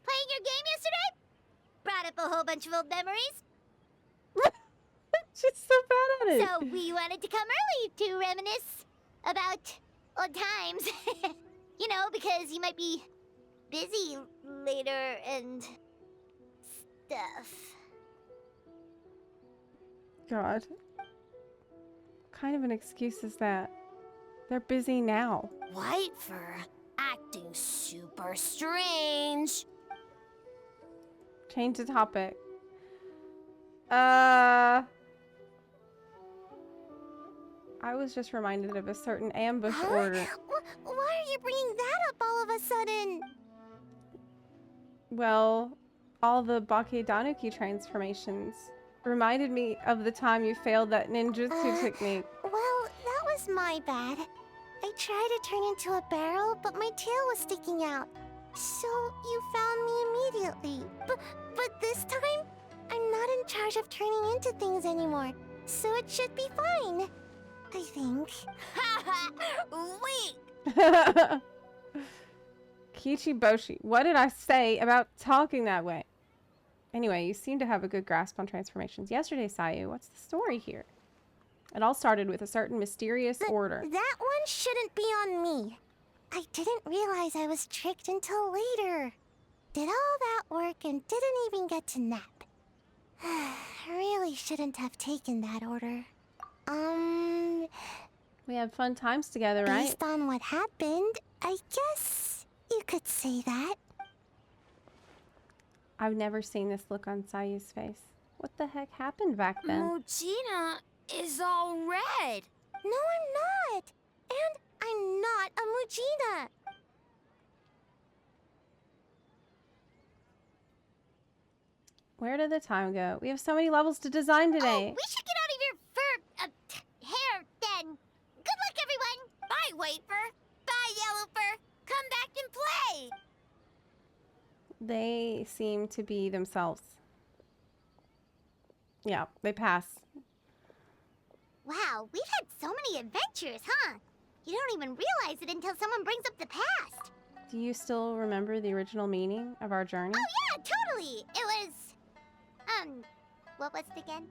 Playing your game yesterday? Brought up a whole bunch of old memories. She's so bad at it. So we wanted to come early to reminisce about old times. You know, because you might be busy later and stuff. God. What kind of an excuse is that? They're busy now. White fur. Acting super strange. Change the topic. I was just reminded of a certain ambush order. Why are you bringing that up all of a sudden? Well, all the Bakedanuki transformations reminded me of the time you failed that ninjutsu technique. Well, that was my bad. I tried to turn into a barrel, but my tail was sticking out. So you found me immediately. But this time, I'm not in charge of turning into things anymore. So it should be fine. I think. Weak. Kichiboshi, what did I say about talking that way? Anyway, you seem to have a good grasp on transformations. Yesterday, Sayu, what's the story here? It all started with a certain mysterious order. That one shouldn't be on me. I didn't realize I was tricked until later. Did all that work and didn't even get to nap. Really shouldn't have taken that order. We had fun times together, right? Based on what happened, I guess you could say that. I've never seen this look on Sayu's face. What the heck happened back then? Mujina is all red. No, I'm not. And I'm not a Mujina. Where did the time go? We have so many levels to design today. We should get out of your fur hair then. Good luck, everyone. Bye, white fur. Bye, yellow fur. Come back and play. They seem to be themselves. Yeah, they pass. Wow, we've had so many adventures, huh? You don't even realize it until someone brings up the past. Do you still remember the original meaning of our journey? Oh yeah, totally. It was... what was it again?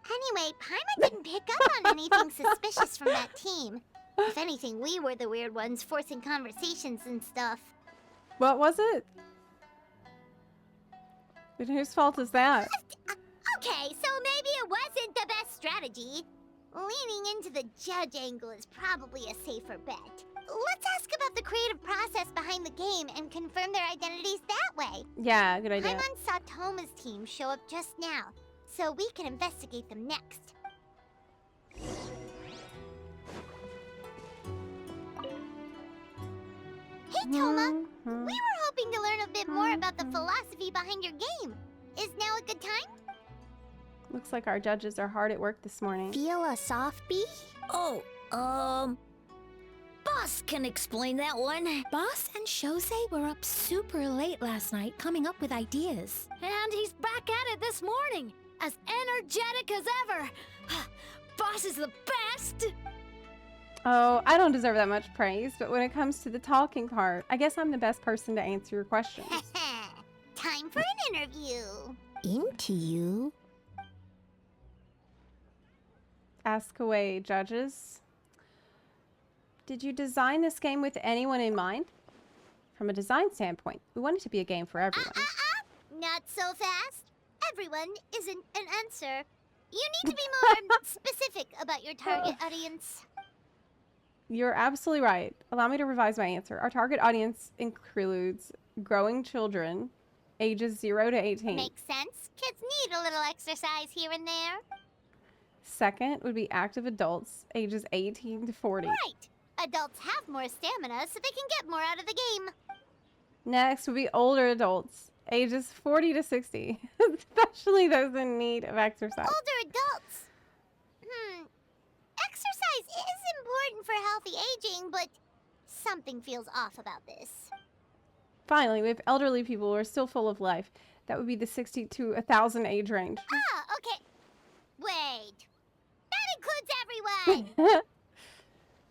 Anyway, Paimon didn't pick up on anything suspicious from that team. If anything, we were the weird ones forcing conversations and stuff. What was it? And whose fault is that? Okay, so maybe it wasn't the best strategy. Leaning into the judge angle is probably a safer bet. Let's ask about the creative process behind the game and confirm their identities that way. Yeah, good idea. Paimon saw Toma's team show up just now, so we can investigate them next. Hey, Toma! We were hoping to learn a bit more about the philosophy behind your game. Is now a good time? Looks like our judges are hard at work this morning. Feel a soft bee? Oh, Boss can explain that one. Boss and Shosei were up super late last night coming up with ideas. And he's back at it this morning, as energetic as ever. Boss is the best! Oh, I don't deserve that much praise, but when it comes to the talking part, I guess I'm the best person to answer your questions. Time for an interview. Into you? Ask away, judges. Did you design this game with anyone in mind? From a design standpoint, we want it to be a game for everyone. Not so fast. Everyone isn't an answer. You need to be more specific about your target audience. You're absolutely right. Allow me to revise my answer. Our target audience includes growing children, ages 0 to 18. Makes sense. Kids need a little exercise here and there. Second would be active adults, ages 18 to 40. Right. Adults have more stamina, so they can get more out of the game. Next would be older adults, ages 40 to 60, especially those in need of exercise. Older adults. Exercise is important for healthy aging, but something feels off about this. Finally, we have elderly people who are still full of life. That would be the 60 to 1,000 age range. Ah, okay. Wait. That includes everyone!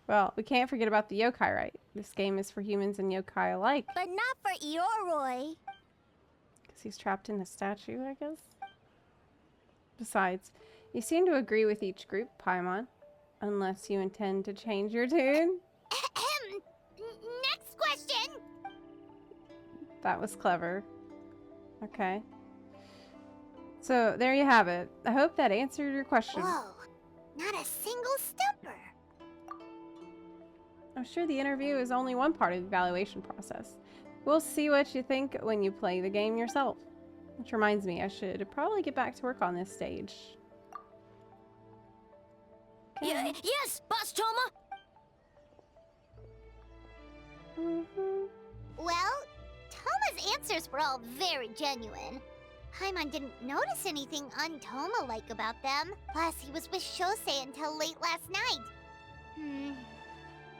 Well, we can't forget about the yokai, right? This game is for humans and yokai alike. But not for Ioroi. Because he's trapped in a statue, I guess. Besides, you seem to agree with each group, Paimon. Unless you intend to change your tune. Next question! That was clever. Okay. So, there you have it. I hope that answered your question. Whoa, not a single stumper. I'm sure the interview is only one part of the evaluation process. We'll see what you think when you play the game yourself. Which reminds me, I should probably get back to work on this stage. Okay. Yes, Boss Toma! Well, Toma's answers were all very genuine. Paimon didn't notice anything un-Toma-like about them. Plus, he was with Shosei until late last night.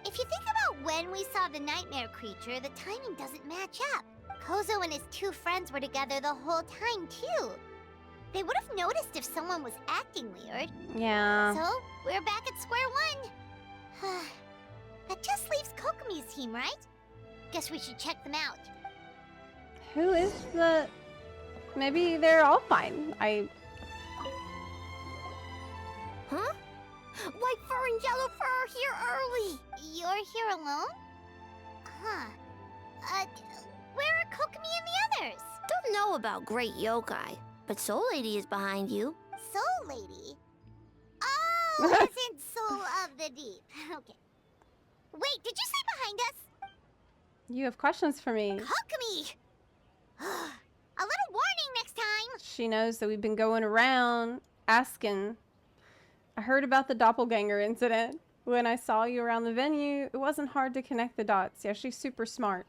If you think about when we saw the nightmare creature, the timing doesn't match up. Kozo and his two friends were together the whole time, too. They would have noticed if someone was acting weird. Yeah. So, we're back at square one. That just leaves Kokomi's team, right? Guess we should check them out. Who is the... Maybe they're all fine. Huh? White fur and yellow fur are here early. You're here alone? Huh. Where are Kokomi and the others? Don't know about Great Yokai, but Soul Lady is behind you. Soul Lady? Oh, as in Soul of the Deep. Okay. Wait, did you say behind us? You have questions for me. Kokomi! A little warning next time. She knows that we've been going around asking. I heard about the doppelganger incident. When I saw you around the venue, it wasn't hard to connect the dots. Yeah, she's super smart.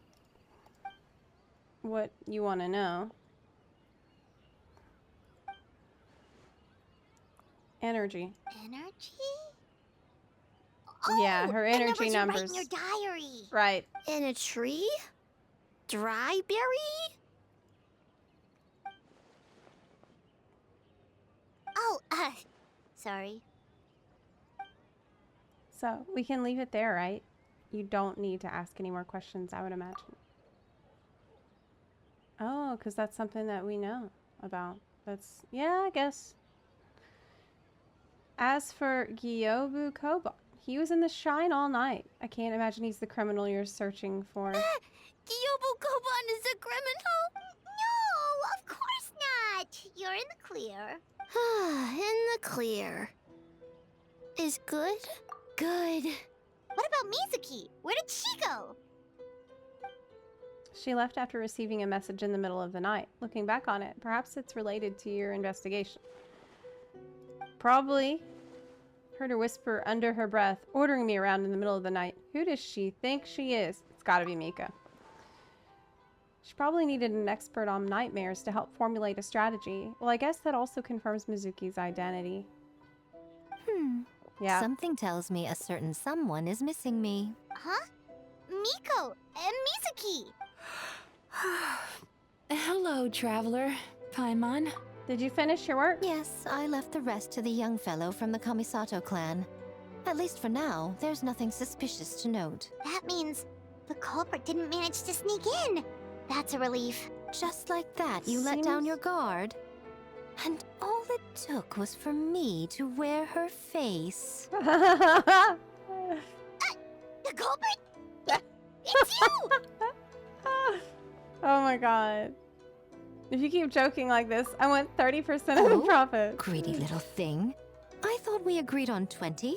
What you want to know? Energy. Energy? Yeah, her energy numbers. In your diary. Right. In a tree? Dry berry? Oh, sorry. So, we can leave it there, right? You don't need to ask any more questions, I would imagine. Oh, because that's something that we know about. That's, yeah, I guess. As for Gyobu Koba, he was in the shrine all night. I can't imagine he's the criminal you're searching for. Gyobu Koban is a criminal? No, of course not. You're in the clear. In the clear. Is good? Good. What about Mizuki? Where did she go? She left after receiving a message in the middle of the night. Looking back on it, perhaps it's related to your investigation. Probably. Heard her whisper under her breath, ordering me around in the middle of the night. Who does she think she is? It's gotta be Mika. She probably needed an expert on nightmares to help formulate a strategy. Well, I guess that also confirms Mizuki's identity. Yeah. Something tells me a certain someone is missing me. Huh? Miko and Mizuki! Hello, traveler. Paimon. Did you finish your work? Yes, I left the rest to the young fellow from the Kamisato clan. At least for now, there's nothing suspicious to note. That means the culprit didn't manage to sneak in. That's a relief. Just like that, you let down your guard? And all it took was for me to wear her face. The culprit? It's you! Oh my god. If you keep joking like this, I want 30% of the profit. Greedy little thing. I thought we agreed on 20.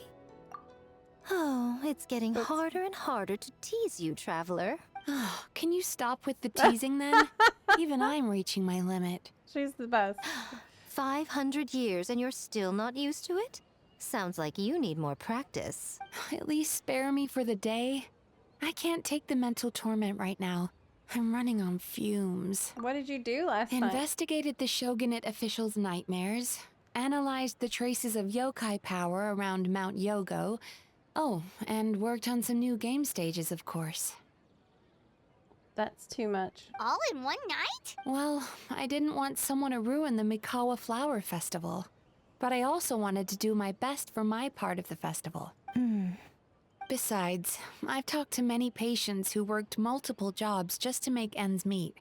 Oh, it's getting harder and harder to tease you, traveler. Oh, can you stop with the teasing then? Even I'm reaching my limit. She's the best. 500 years and you're still not used to it? Sounds like you need more practice. At least spare me for the day. I can't take the mental torment right now. I'm running on fumes. What did you do last night? Investigated the Shogunate officials' nightmares, analyzed the traces of yokai power around Mount Yogo. Oh, and worked on some new game stages, of course. That's too much. All in one night? Well, I didn't want someone to ruin the Mikawa Flower Festival. But I also wanted to do my best for my part of the festival. Besides, I've talked to many patients who worked multiple jobs just to make ends meet.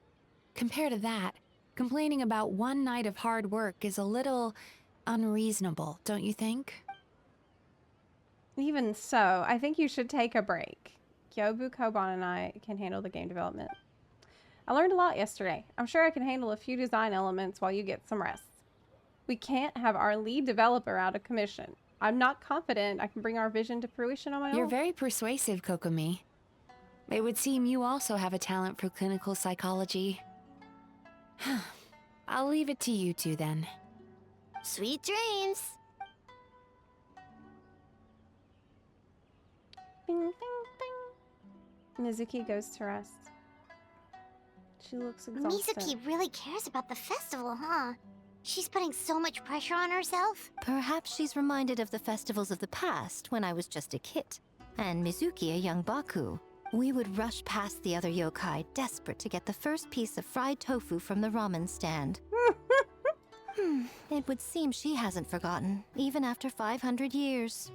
Compared to that, complaining about one night of hard work is a little unreasonable, don't you think? Even so, I think you should take a break. Kyobu, Koban, and I can handle the game development. I learned a lot yesterday. I'm sure I can handle a few design elements while you get some rest. We can't have our lead developer out of commission. I'm not confident I can bring our vision to fruition on my own. You're very persuasive, Kokomi. It would seem you also have a talent for clinical psychology. I'll leave it to you two then. Sweet dreams. Bing, bing, bing. Mizuki goes to rest. She looks exhausted. Mizuki really cares about the festival, huh? She's putting so much pressure on herself. Perhaps she's reminded of the festivals of the past when I was just a kid, and Mizuki a young Baku. We would rush past the other yokai, desperate to get the first piece of fried tofu from the ramen stand. It would seem she hasn't forgotten, even after 500 years.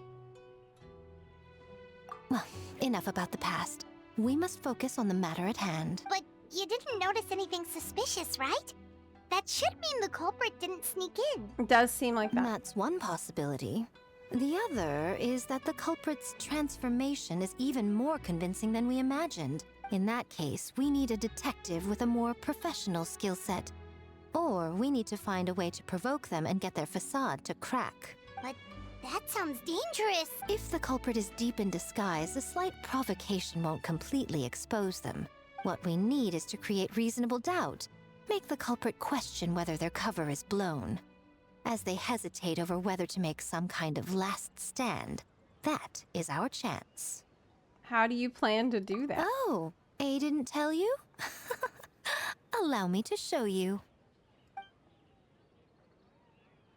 Well, enough about the past. We must focus on the matter at hand. But you didn't notice anything suspicious, right? That should mean the culprit didn't sneak in. It does seem like that. That's one possibility. The other is that the culprit's transformation is even more convincing than we imagined. In that case, we need a detective with a more professional skill set. Or we need to find a way to provoke them and get their facade to crack. But that sounds dangerous. If the culprit is deep in disguise, a slight provocation won't completely expose them. What we need is to create reasonable doubt. Make the culprit question whether their cover is blown. As they hesitate over whether to make some kind of last stand, that is our chance. How do you plan to do that? Oh, A didn't tell you? Allow me to show you.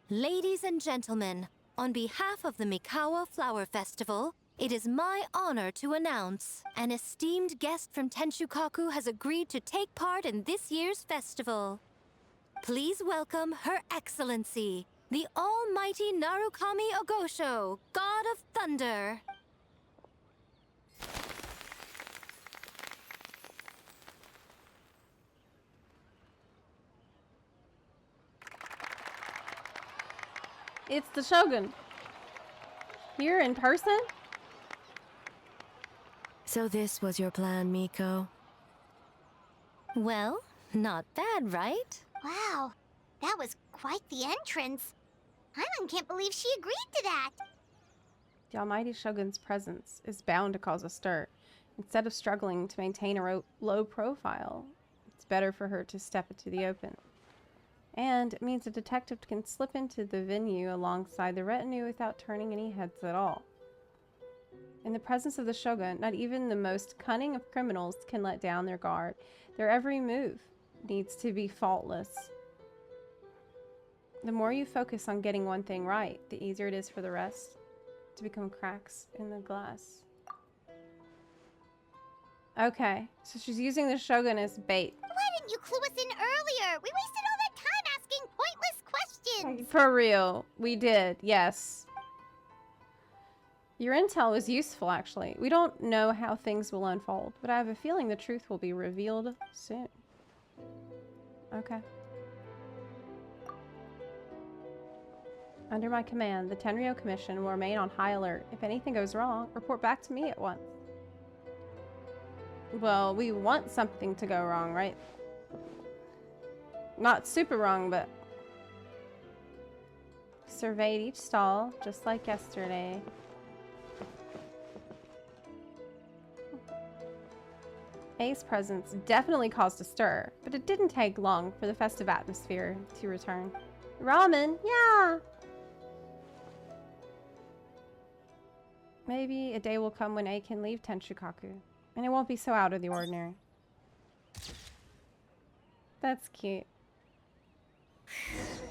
Ladies and gentlemen, on behalf of the Mikawa Flower Festival, it is my honor to announce an esteemed guest from Tenshukaku has agreed to take part in this year's festival. Please welcome Her Excellency, the Almighty Narukami Ogosho, God of Thunder. It's the Shogun. Here in person? So this was your plan, Miko? Well, not bad, right? Wow, that was quite the entrance. Paimon can't believe she agreed to that. The Almighty Shogun's presence is bound to cause a stir. Instead of struggling to maintain a low profile, it's better for her to step into the open. And it means a detective can slip into the venue alongside the retinue without turning any heads at all. In the presence of the Shogun, not even the most cunning of criminals can let down their guard. Their every move needs to be faultless. The more you focus on getting one thing right, the easier it is for the rest to become cracks in the glass. Okay, so she's using the Shogun as bait. Why didn't you clue us in earlier? We wasted all that time asking pointless questions. For real, we did, yes. Your intel was useful, actually. We don't know how things will unfold, but I have a feeling the truth will be revealed soon. Okay. Under my command, the Tenryou Commission will remain on high alert. If anything goes wrong, report back to me at once. Well, we want something to go wrong, right? Not super wrong, but... Surveyed each stall, just like yesterday. A's presence definitely caused a stir, but it didn't take long for the festive atmosphere to return. Ramen, yeah! Maybe a day will come when A can leave Tenshukaku, and it won't be so out of the ordinary. That's cute.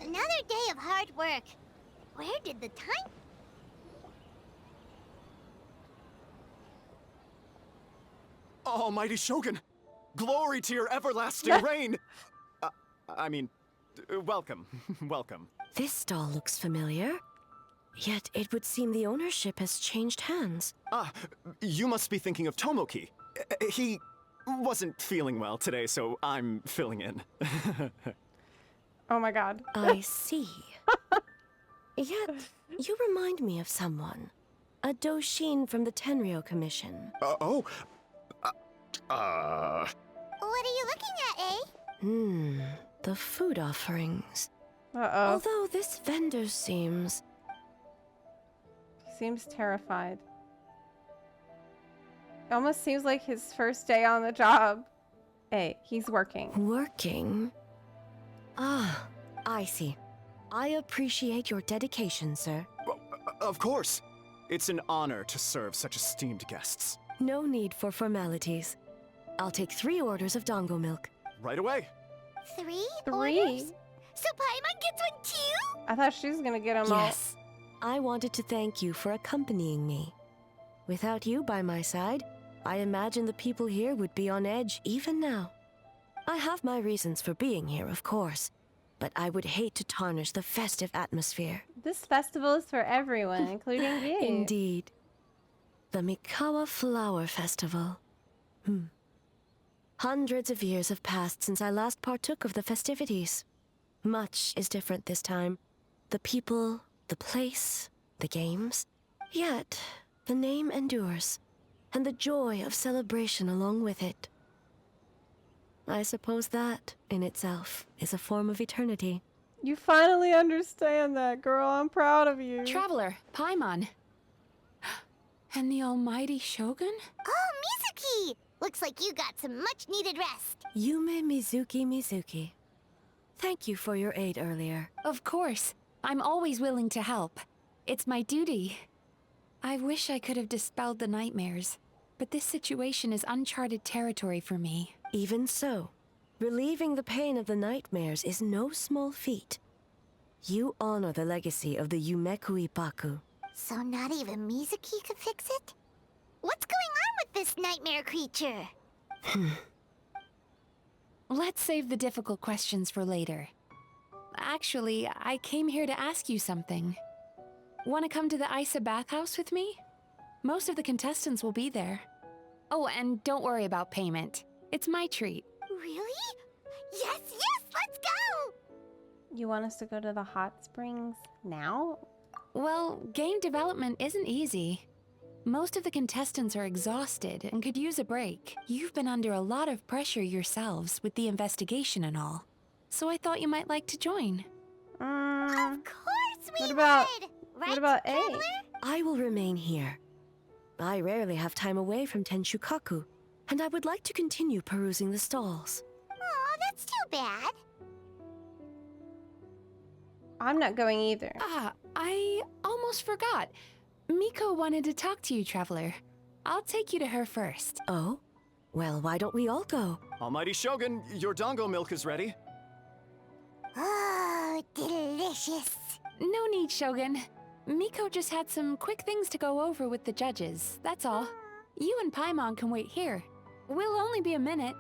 Another day of hard work. Where did the time... Almighty Shogun! Glory to your everlasting reign! Welcome. Welcome. This stall looks familiar. Yet it would seem the ownership has changed hands. Ah, you must be thinking of Tomoki. He wasn't feeling well today, so I'm filling in. Oh my god. I see. Yet, you remind me of someone. A Doshin from the Tenryou Commission. What are you looking at, eh? The food offerings. Uh-oh. Although this vendor seems terrified. It almost seems like his first day on the job. Hey, he's working. Working? Ah, I see. I appreciate your dedication, sir. Of course. It's an honor to serve such esteemed guests. No need for formalities. I'll take 3 orders of dango milk. Right away. 3 3? orders? So Paimon gets one too? I thought she was gonna get them all. Yes. I wanted to thank you for accompanying me. Without you by my side, I imagine the people here would be on edge even now. I have my reasons for being here, of course, but I would hate to tarnish the festive atmosphere. This festival is for everyone, including you. Indeed. The Mikawa Flower Festival. Hundreds of years have passed since I last partook of the festivities. Much is different this time. The people, the place, the games. Yet, the name endures, and the joy of celebration along with it. I suppose that, in itself, is a form of eternity. You finally understand that, girl. I'm proud of you. Traveler, Paimon. And the almighty Shogun? Oh, Mizuki! Looks like you got some much-needed rest. Yume Mizuki. Thank you for your aid earlier. Of course. I'm always willing to help. It's my duty. I wish I could have dispelled the nightmares, but this situation is uncharted territory for me. Even so, relieving the pain of the nightmares is no small feat. You honor the legacy of the Yumeku Ippaku. So not even Mizuki could fix it? What's going on with this nightmare creature? Let's save the difficult questions for later. Actually, I came here to ask you something. Want to come to the Isa bathhouse with me? Most of the contestants will be there. Oh, and don't worry about payment. It's my treat. Really? Yes, let's go! You want us to go to the hot springs now? Well, game development isn't easy. Most of the contestants are exhausted and could use a break. You've been under a lot of pressure yourselves with the investigation and all. So I thought you might like to join. Of course we would! Right, what about A? Traveler? I will remain here. I rarely have time away from Tenshukaku, and I would like to continue perusing the stalls. Aw, that's too bad. I'm not going either. I almost forgot. Miko wanted to talk to you, Traveler. I'll take you to her first. Oh? Well, why don't we all go? Almighty Shogun, your dango milk is ready. Oh, delicious. No need, Shogun. Miko just had some quick things to go over with the judges, that's all. You and Paimon can wait here. We'll only be a minute.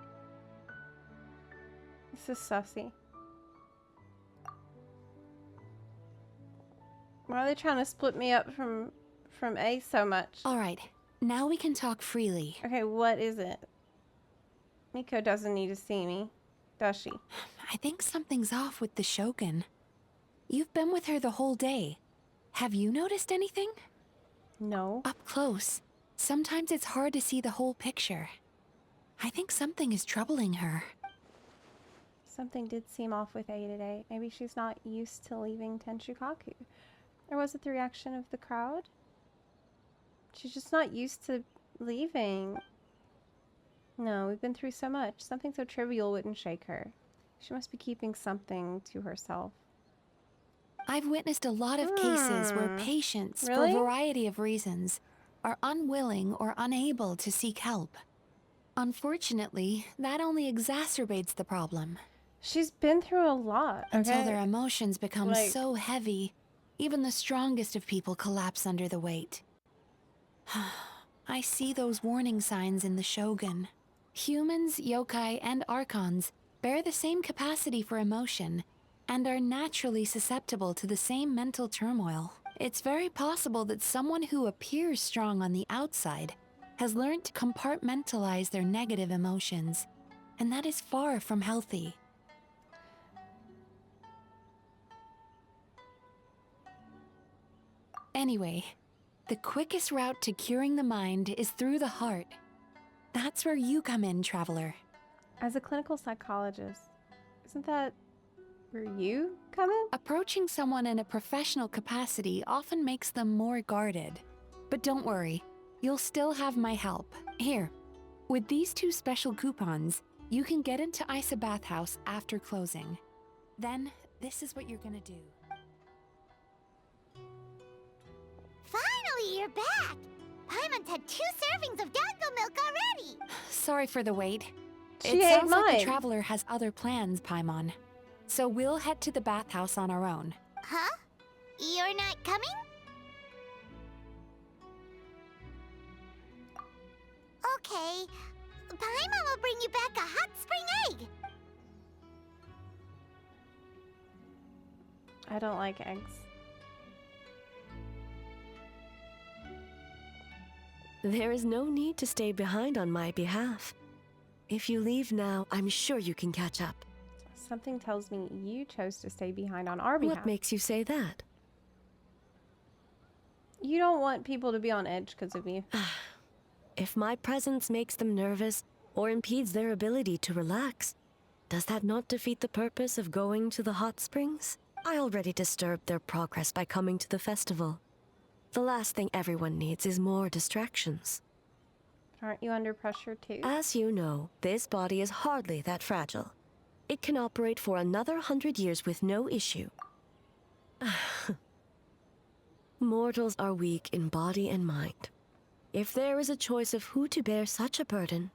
This is sussy. Why are they trying to split me up from A so much? Alright, now we can talk freely. Okay, what is it? Miko doesn't need to see me, does she? I think something's off with the Shogun. You've been with her the whole day. Have you noticed anything? No. Up close. Sometimes it's hard to see the whole picture. I think something is troubling her. Something did seem off with A today. Maybe she's not used to leaving Tenshukaku. Or was it the reaction of the crowd? She's just not used to leaving. No, we've been through so much. Something so trivial wouldn't shake her. She must be keeping something to herself. I've witnessed a lot of cases where patients, Really? for a variety of reasons, are unwilling or unable to seek help. Unfortunately, that only exacerbates the problem. She's been through a lot. Until okay? their emotions become Like- so heavy, even the strongest of people collapse under the weight. I see those warning signs in the Shogun. Humans, yokai, and archons bear the same capacity for emotion and are naturally susceptible to the same mental turmoil. It's very possible that someone who appears strong on the outside has learned to compartmentalize their negative emotions, and that is far from healthy. Anyway, the quickest route to curing the mind is through the heart. That's where you come in, Traveler. As a clinical psychologist, isn't that where you come in? Approaching someone in a professional capacity often makes them more guarded. But don't worry, you'll still have my help. Here, with these 2 special coupons, you can get into Isa Bathhouse after closing. Then, this is what you're gonna do. Finally, you're back! Paimon's had 2 servings of dango milk already! Sorry for the wait. She It ate sounds like mine. the Traveler has other plans, Paimon. So we'll head to the bathhouse on our own. Huh? You're not coming? Okay. Paimon will bring you back a hot spring egg! I don't like eggs. There is no need to stay behind on my behalf. If you leave now, I'm sure you can catch up. Something tells me you chose to stay behind on our behalf. What makes you say that? You don't want people to be on edge because of you. If my presence makes them nervous or impedes their ability to relax, does that not defeat the purpose of going to the hot springs? I already disturbed their progress by coming to the festival. The last thing everyone needs is more distractions. Aren't you under pressure too? As you know, this body is hardly that fragile. It can operate for another 100 years with no issue. Mortals are weak in body and mind. If there is a choice of who to bear such a burden,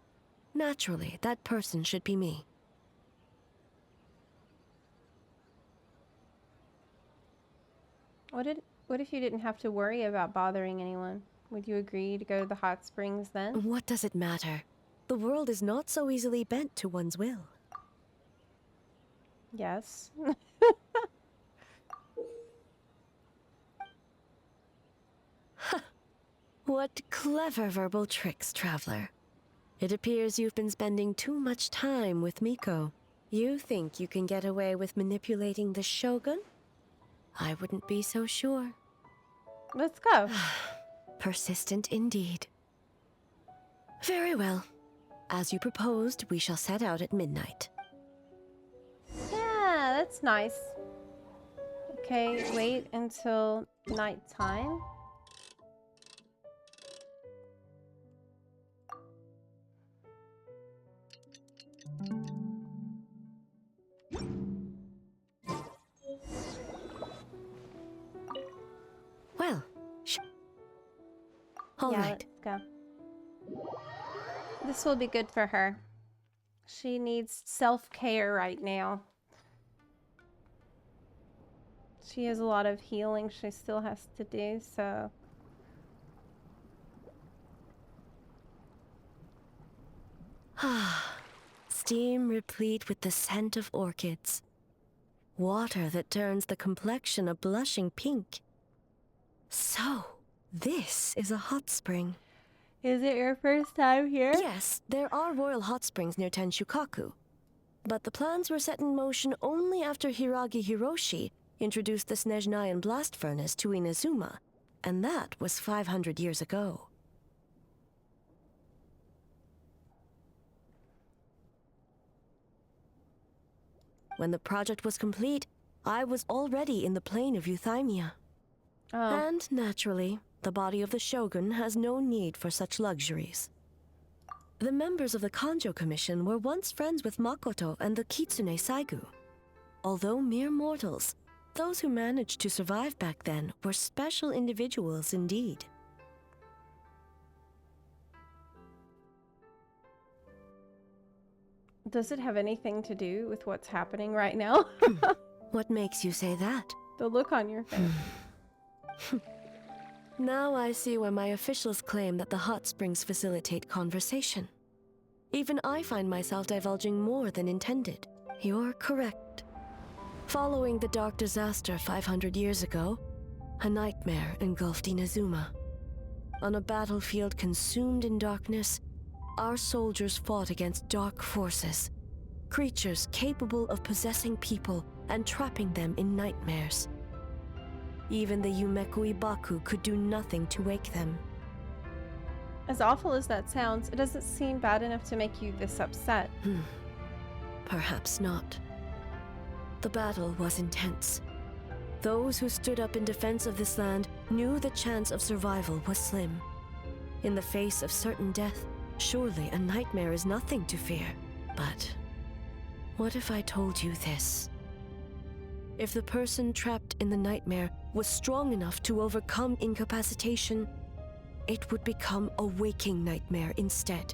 naturally that person should be me. What if you didn't have to worry about bothering anyone? Would you agree to go to the hot springs then? What does it matter? The world is not so easily bent to one's will. Yes. What clever verbal tricks, Traveler. It appears you've been spending too much time with Miko. You think you can get away with manipulating the Shogun? I wouldn't be so sure. Let's go. Persistent indeed. Very well. As you proposed, we shall set out at midnight. Yeah, that's nice. Okay, wait until nighttime. Well, All Yeah, right. let's go. This will be good for her. She needs self-care right now. She has a lot of healing she still has to do, so... Steam replete with the scent of orchids. Water that turns the complexion a blushing pink. So, this is a hot spring. Is it your first time here? Yes, there are royal hot springs near Tenshukaku. But the plans were set in motion only after Hiragi Hiroshi introduced the Snezhnayan blast furnace to Inazuma, and that was 500 years ago. When the project was complete, I was already in the plain of Euthymia. Oh. And naturally, the body of the shogun has no need for such luxuries. The members of the Kanjo Commission were once friends with Makoto and the Kitsune Saigu. Although mere mortals, those who managed to survive back then were special individuals indeed. Does it have anything to do with what's happening right now? What makes you say that? The look on your face. Now I see why my officials claim that the hot springs facilitate conversation. Even I find myself divulging more than intended. You're correct. Following the dark disaster 500 years ago, a nightmare engulfed Inazuma. On a battlefield consumed in darkness, our soldiers fought against dark forces, creatures capable of possessing people and trapping them in nightmares. Even the Yumeku Ibaku could do nothing to wake them. As awful as that sounds, it doesn't seem bad enough to make you this upset. Perhaps not. The battle was intense. Those who stood up in defense of this land knew the chance of survival was slim. In the face of certain death, surely a nightmare is nothing to fear. But what if I told you this? If the person trapped in the nightmare was strong enough to overcome incapacitation, it would become a waking nightmare instead.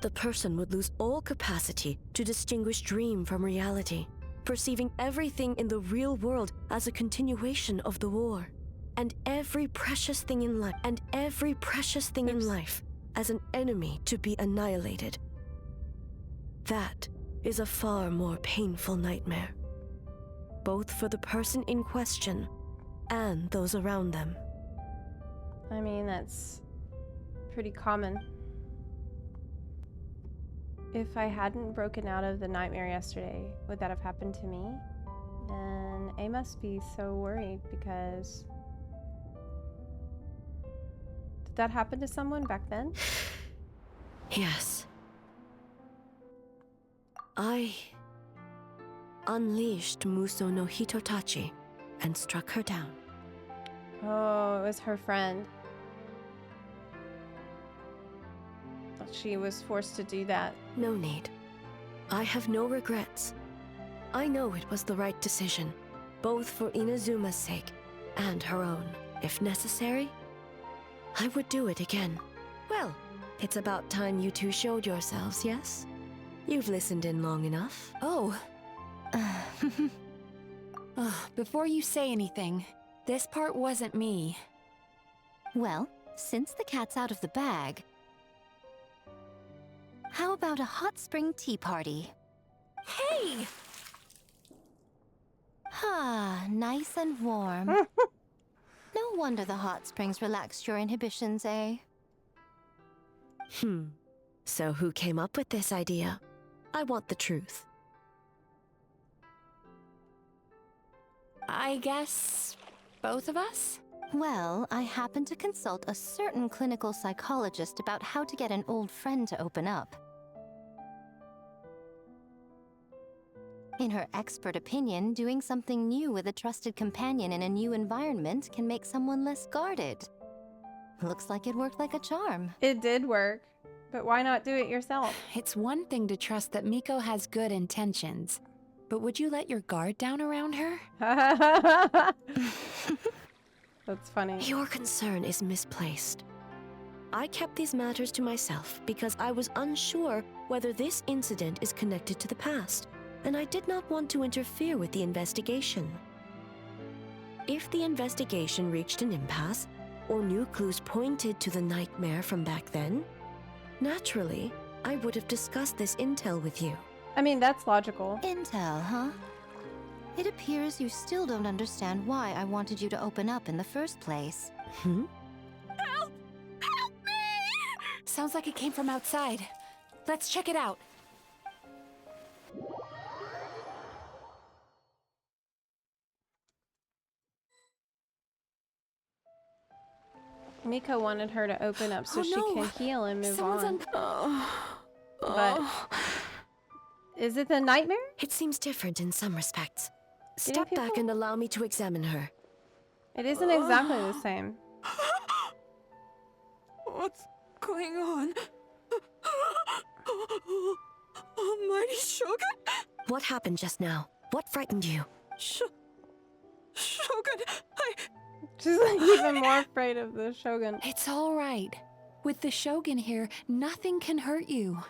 The person would lose all capacity to distinguish dream from reality, perceiving everything in the real world as a continuation of the war, and every precious thing in life, as an enemy to be annihilated. That is a far more painful nightmare, both for the person in question and those around them. I mean, that's pretty common. If I hadn't broken out of the nightmare yesterday, would that have happened to me? Then I must be so worried because... Did that happen to someone back then? Yes. I unleashed Muso no Hitotachi and struck her down. Oh, it was her friend. She was forced to do that. No need. I have no regrets. I know it was the right decision, both for Inazuma's sake and her own. If necessary, I would do it again. Well, it's about time you two showed yourselves, yes? You've listened in long enough. Oh. Before you say anything, this part wasn't me. Well, since the cat's out of the bag, how about a hot spring tea party? Hey! Ah, nice and warm. No wonder the hot springs relaxed your inhibitions, eh? So who came up with this idea? I want the truth. I guess both of us? Well, I happened to consult a certain clinical psychologist about how to get an old friend to open up. In her expert opinion, doing something new with a trusted companion in a new environment can make someone less guarded. Looks like it worked like a charm. It did work, but why not do it yourself? It's one thing to trust that Miko has good intentions, but would you let your guard down around her? That's funny. Your concern is misplaced. I kept these matters to myself because I was unsure whether this incident is connected to the past, and I did not want to interfere with the investigation. If the investigation reached an impasse, or new clues pointed to the nightmare from back then, naturally, I would have discussed this intel with you. I mean, that's logical. Intel, huh? It appears you still don't understand why I wanted you to open up in the first place. Hmm? Help! Help me! Sounds like it came from outside. Let's check it out. Mika wanted her to open up so she can heal and move on. But is it the nightmare? It seems different in some respects. Step back and allow me to examine her. It isn't exactly the same. What's going on? Almighty Shogun? What happened just now? What frightened you? Shogun, She's like even more afraid of the Shogun. It's all right. With the Shogun here, nothing can hurt you.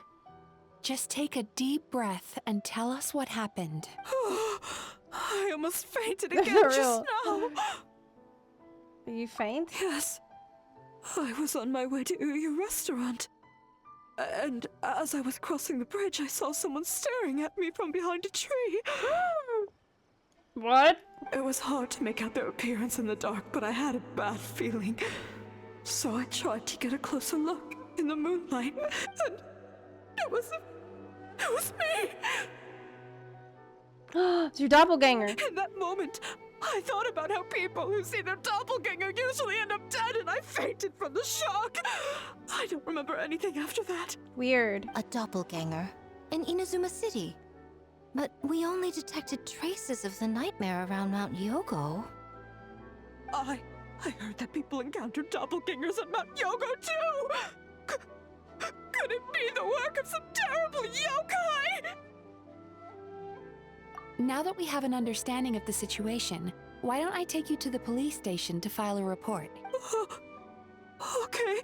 Just take a deep breath and tell us what happened. I almost fainted again just now. You faint? Yes. I was on my way to your restaurant. And as I was crossing the bridge, I saw someone staring at me from behind a tree. What? It was hard to make out their appearance in the dark, but I had a bad feeling. So I tried to get a closer look in the moonlight, and it was me! It's your doppelganger. In that moment, I thought about how people who see their doppelganger usually end up dead, and I fainted from the shock. I don't remember anything after that. Weird. A doppelganger in Inazuma City. But we only detected traces of the nightmare around Mount Yogo. I heard that people encountered doppelgangers at Mount Yogo too! Could it be the work of some terrible yokai? Now that we have an understanding of the situation, why don't I take you to the police station to file a report? Okay.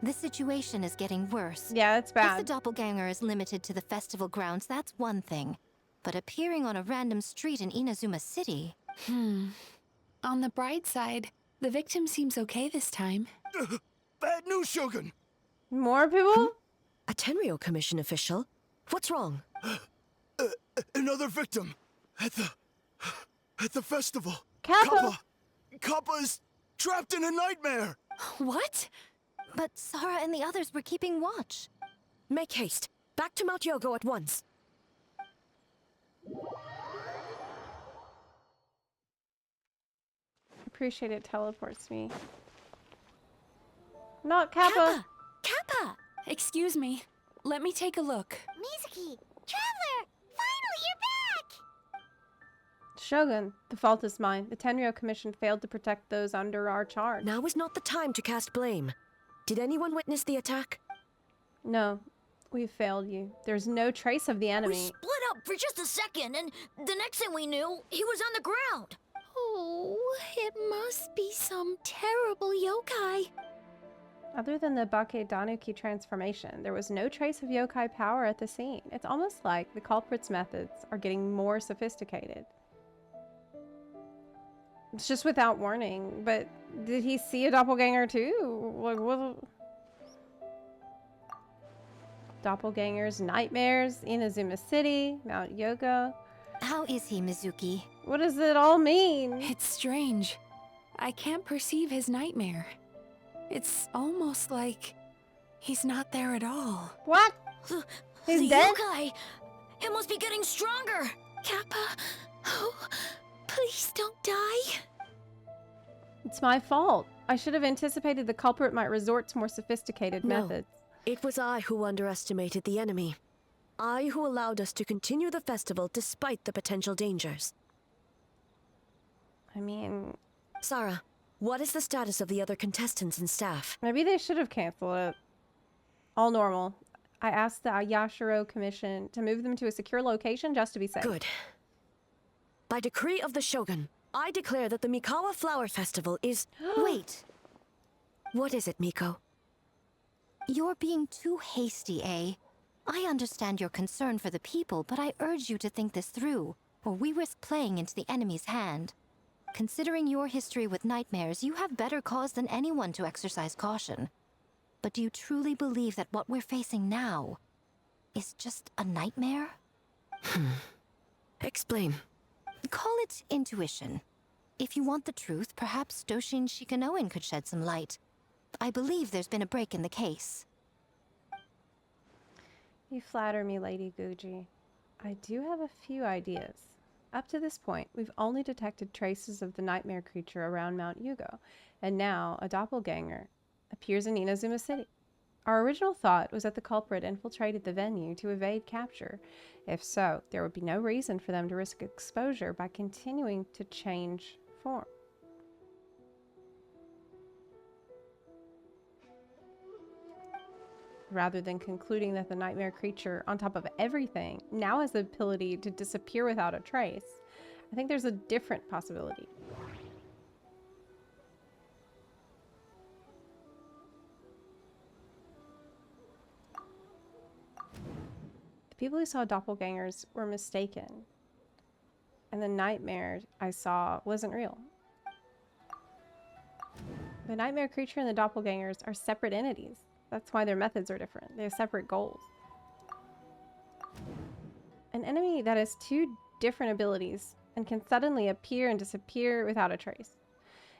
The situation is getting worse. Yeah, it's bad. If the doppelganger is limited to the festival grounds, that's one thing. But appearing on a random street in Inazuma City... On the bright side, the victim seems okay this time. Bad news, Shogun! More people? A Tenryo Commission official? What's wrong? Another victim at the festival. Kappa! Kappa is trapped in a nightmare! What? But Sara and the others were keeping watch. Make haste. Back to Mount Yogo at once. Appreciate it teleports me. Not Kappa! Kappa! Excuse me. Let me take a look. Mizuki! Traveler! Finally, you're back! Shogun, the fault is mine. The Tenryo Commission failed to protect those under our charge. Now is not the time to cast blame. Did anyone witness the attack? No, we failed you. There's no trace of the enemy. We split up for just a second, and the next thing we knew, he was on the ground. Oh, it must be some terrible yokai. Other than the Bakedanuki transformation, there was no trace of yokai power at the scene. It's almost like the culprit's methods are getting more sophisticated. It's just without warning, but did he see a doppelganger too? Like, what? Doppelgangers, nightmares, Inazuma City, Mount Yogo. How is he, Mizuki? What does it all mean? It's strange. I can't perceive his nightmare. It's almost like he's not there at all. What? He's the dead? yokai! It must be getting stronger! Kappa, oh, please don't die. It's my fault. I should have anticipated the culprit might resort to more sophisticated No. methods. It was I who underestimated the enemy. I who allowed us to continue the festival despite the potential dangers. I mean... Sara, what is the status of the other contestants and staff? Maybe they should have canceled it. All normal. I asked the Yashiro Commission to move them to a secure location just to be safe. Good. By decree of the Shogun, I declare that the Mikawa Flower Festival is... Wait. What is it, Miko? You're being too hasty, eh? I understand your concern for the people, but I urge you to think this through, or we risk playing into the enemy's hand. Considering your history with nightmares, you have better cause than anyone to exercise caution. But do you truly believe that what we're facing now is just a nightmare? Explain. Call it intuition. If you want the truth, perhaps Doshin Shikanoin could shed some light. I believe there's been a break in the case. You flatter me, Lady Guji. I do have a few ideas. Up to this point, we've only detected traces of the nightmare creature around Mount Yugo, and now a doppelganger appears in Inazuma City. Our original thought was that the culprit infiltrated the venue to evade capture. If so, there would be no reason for them to risk exposure by continuing to change form. Rather than concluding that the nightmare creature, on top of everything, now has the ability to disappear without a trace, I think there's a different possibility. The people who saw doppelgangers were mistaken, and the nightmare I saw wasn't real. The nightmare creature and the doppelgangers are separate entities. That's why their methods are different. They have separate goals. An enemy that has two different abilities and can suddenly appear and disappear without a trace.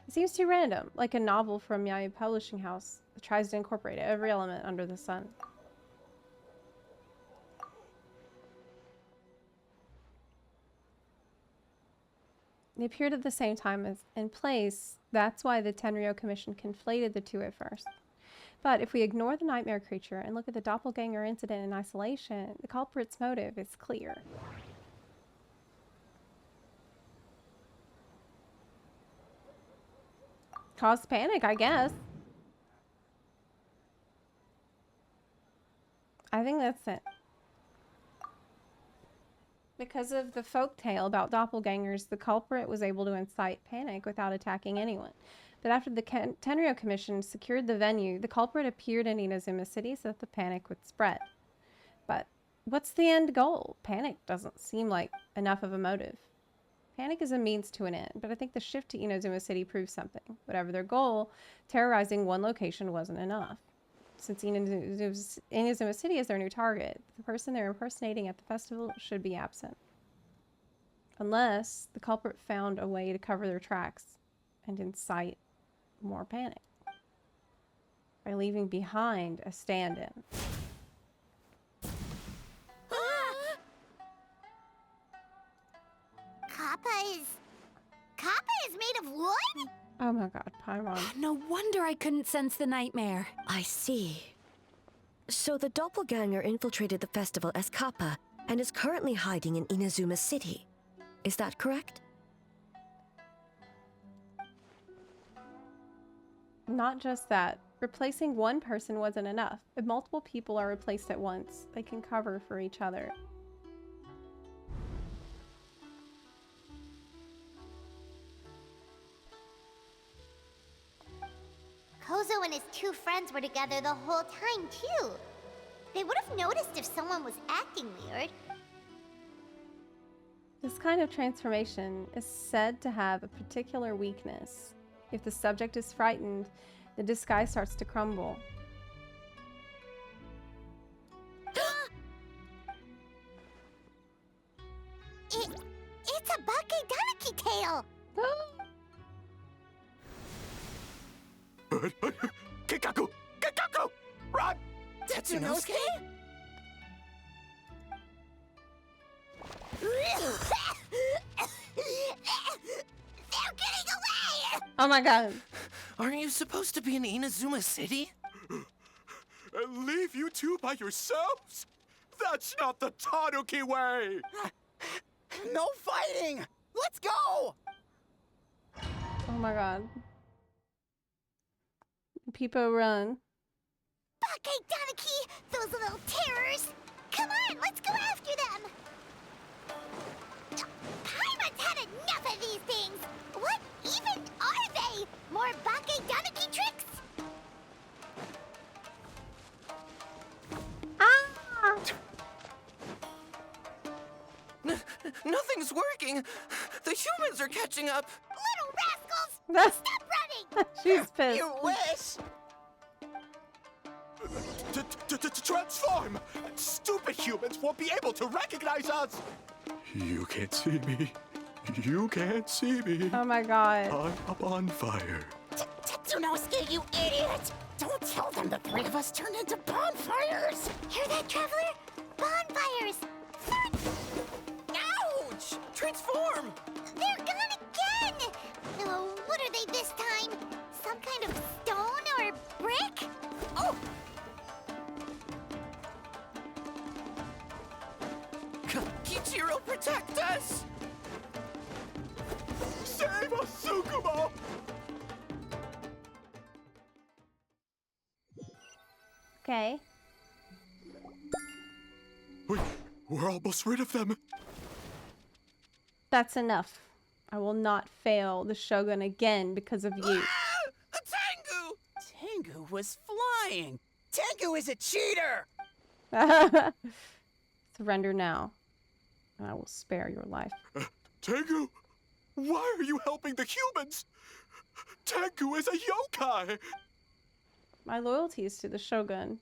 It seems too random, like a novel from Yayu Publishing House that tries to incorporate every element under the sun. They appeared at the same time as in place. That's why the Tenryo Commission conflated the two at first. But if we ignore the nightmare creature and look at the doppelganger incident in isolation, the culprit's motive is clear. Cause panic, I guess. I think that's it. Because of the folktale about doppelgangers, the culprit was able to incite panic without attacking anyone. But after the Tenryo Commission secured the venue, the culprit appeared in Inazuma City so that the panic would spread. But what's the end goal? Panic doesn't seem like enough of a motive. Panic is a means to an end, but I think the shift to Inazuma City proves something. Whatever their goal, terrorizing one location wasn't enough. Since Inazuma City is their new target, the person they're impersonating at the festival should be absent. Unless the culprit found a way to cover their tracks and incite more panic by leaving behind a stand-in. Kappa is made of wood? Oh my god, Paimon. No wonder I couldn't sense the nightmare. I see. So the doppelganger infiltrated the festival as Kappa and is currently hiding in Inazuma City. Is that correct? Not just that. Replacing one person wasn't enough. If multiple people are replaced at once, they can cover for each other. Kozo and his two friends were together the whole time, too. They would have noticed if someone was acting weird. This kind of transformation is said to have a particular weakness. If the subject is frightened, the disguise starts to crumble. It's a Bakedanaki tail! Kikaku! Kikaku! Run! Tetsunosuke? They're getting away! Oh my god. Aren't you supposed to be in Inazuma City? Leave you two by yourselves? That's not the Tanuki way! No fighting! Let's go! Oh my god. People run. Bakedaniki! Those little terrors! Come on, let's go after them! Paimon's had enough of these things! What even are they? More Bakedaniki tricks? Nothing's working. The humans are catching up. Little rascals! Stop running! She's pissed. You wish! Transform! Stupid humans won't be able to recognize us! You can't see me. You can't see me. Oh my god. I'm up on fire. Tetsunosuke, you idiot! Don't tell them the three of us turned into bonfires! Hear that, Traveler? Bonfires! Ouch! Transform! They're gone again! Oh, what are they this time? Some kind of stone or brick? Oh! Kichiro, protect us! Save us, Tsukumo! Okay. We're almost rid of them. That's enough. I will not fail the Shogun again because of you. Tengu! Tengu was flying! Tengu is a cheater! Surrender now, and I will spare your life. Tengu, why are you helping the humans? Tengu is a yokai! My loyalties to the Shogun,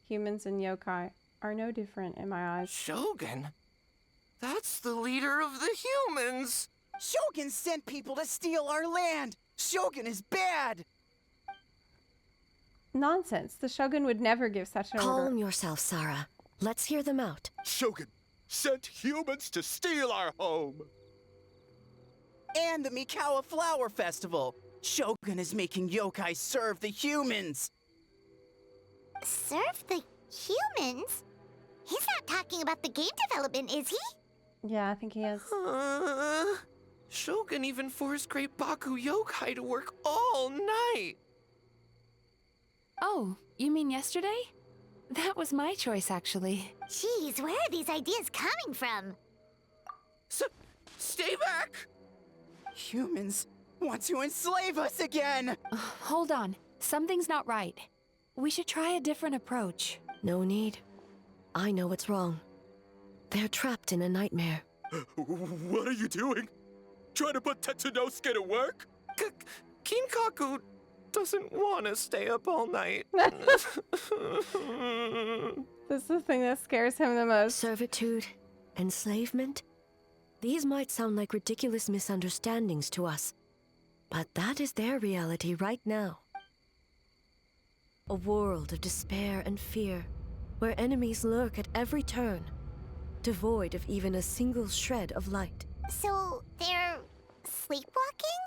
humans and yokai, are no different in my eyes. Shogun? That's the leader of the humans! Shogun sent people to steal our land! Shogun is bad! Nonsense. The Shogun would never give such an order. Calm yourself, Sarah. Let's hear them out. Shogun sent humans to steal our home! And the Mikawa Flower Festival! Shogun is making yokai serve the humans! Serve the humans? He's not talking about the game development, is he? Yeah, I think he is. Shogun even forced Great Baku Yokai to work all night! Oh, you mean yesterday? That was my choice, actually. Jeez, where are these ideas coming from? Stay back! Humans want to enslave us again! Hold on. Something's not right. We should try a different approach. No need. I know what's wrong. They're trapped in a nightmare. What are you doing? Trying to put Tetsunosuke to work? Kinkaku doesn't want to stay up all night. This is the thing that scares him the most. Servitude, enslavement. These might sound like ridiculous misunderstandings to us, but that is their reality right now. A world of despair and fear, where enemies lurk at every turn, devoid of even a single shred of light. So, they're sleepwalking?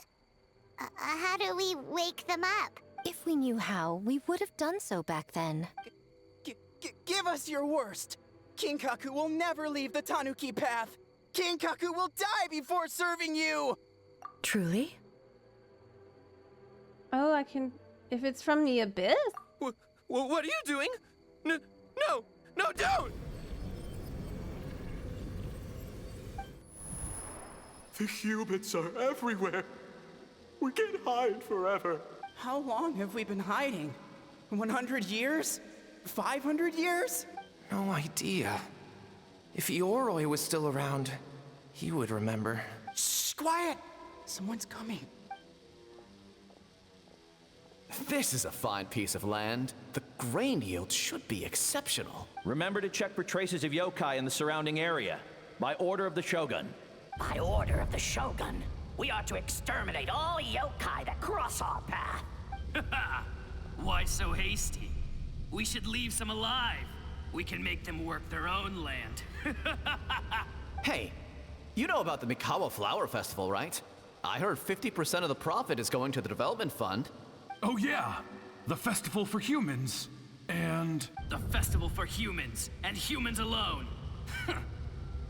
How do we wake them up? If we knew how, we would have done so back then. Give us your worst! Kinkaku will never leave the Tanuki path! Kinkaku will die before serving you! Truly? Oh, I can... If it's from the abyss? What are you doing? No, don't! The humans are everywhere. We can't hide forever. How long have we been hiding? 100 years? 500 years? No idea. If Ioroi was still around, he would remember. Shh, quiet! Someone's coming. This is a fine piece of land. The grain yield should be exceptional. Remember to check for traces of yokai in the surrounding area. By order of the Shogun. By order of the Shogun, we are to exterminate all yokai that cross our path. Why so hasty? We should leave some alive. We can make them work their own land. Hey, you know about the Mikawa Flower Festival, right? I heard 50% of the profit is going to the development fund. Oh yeah, the festival for humans. And... the festival for humans, and humans alone.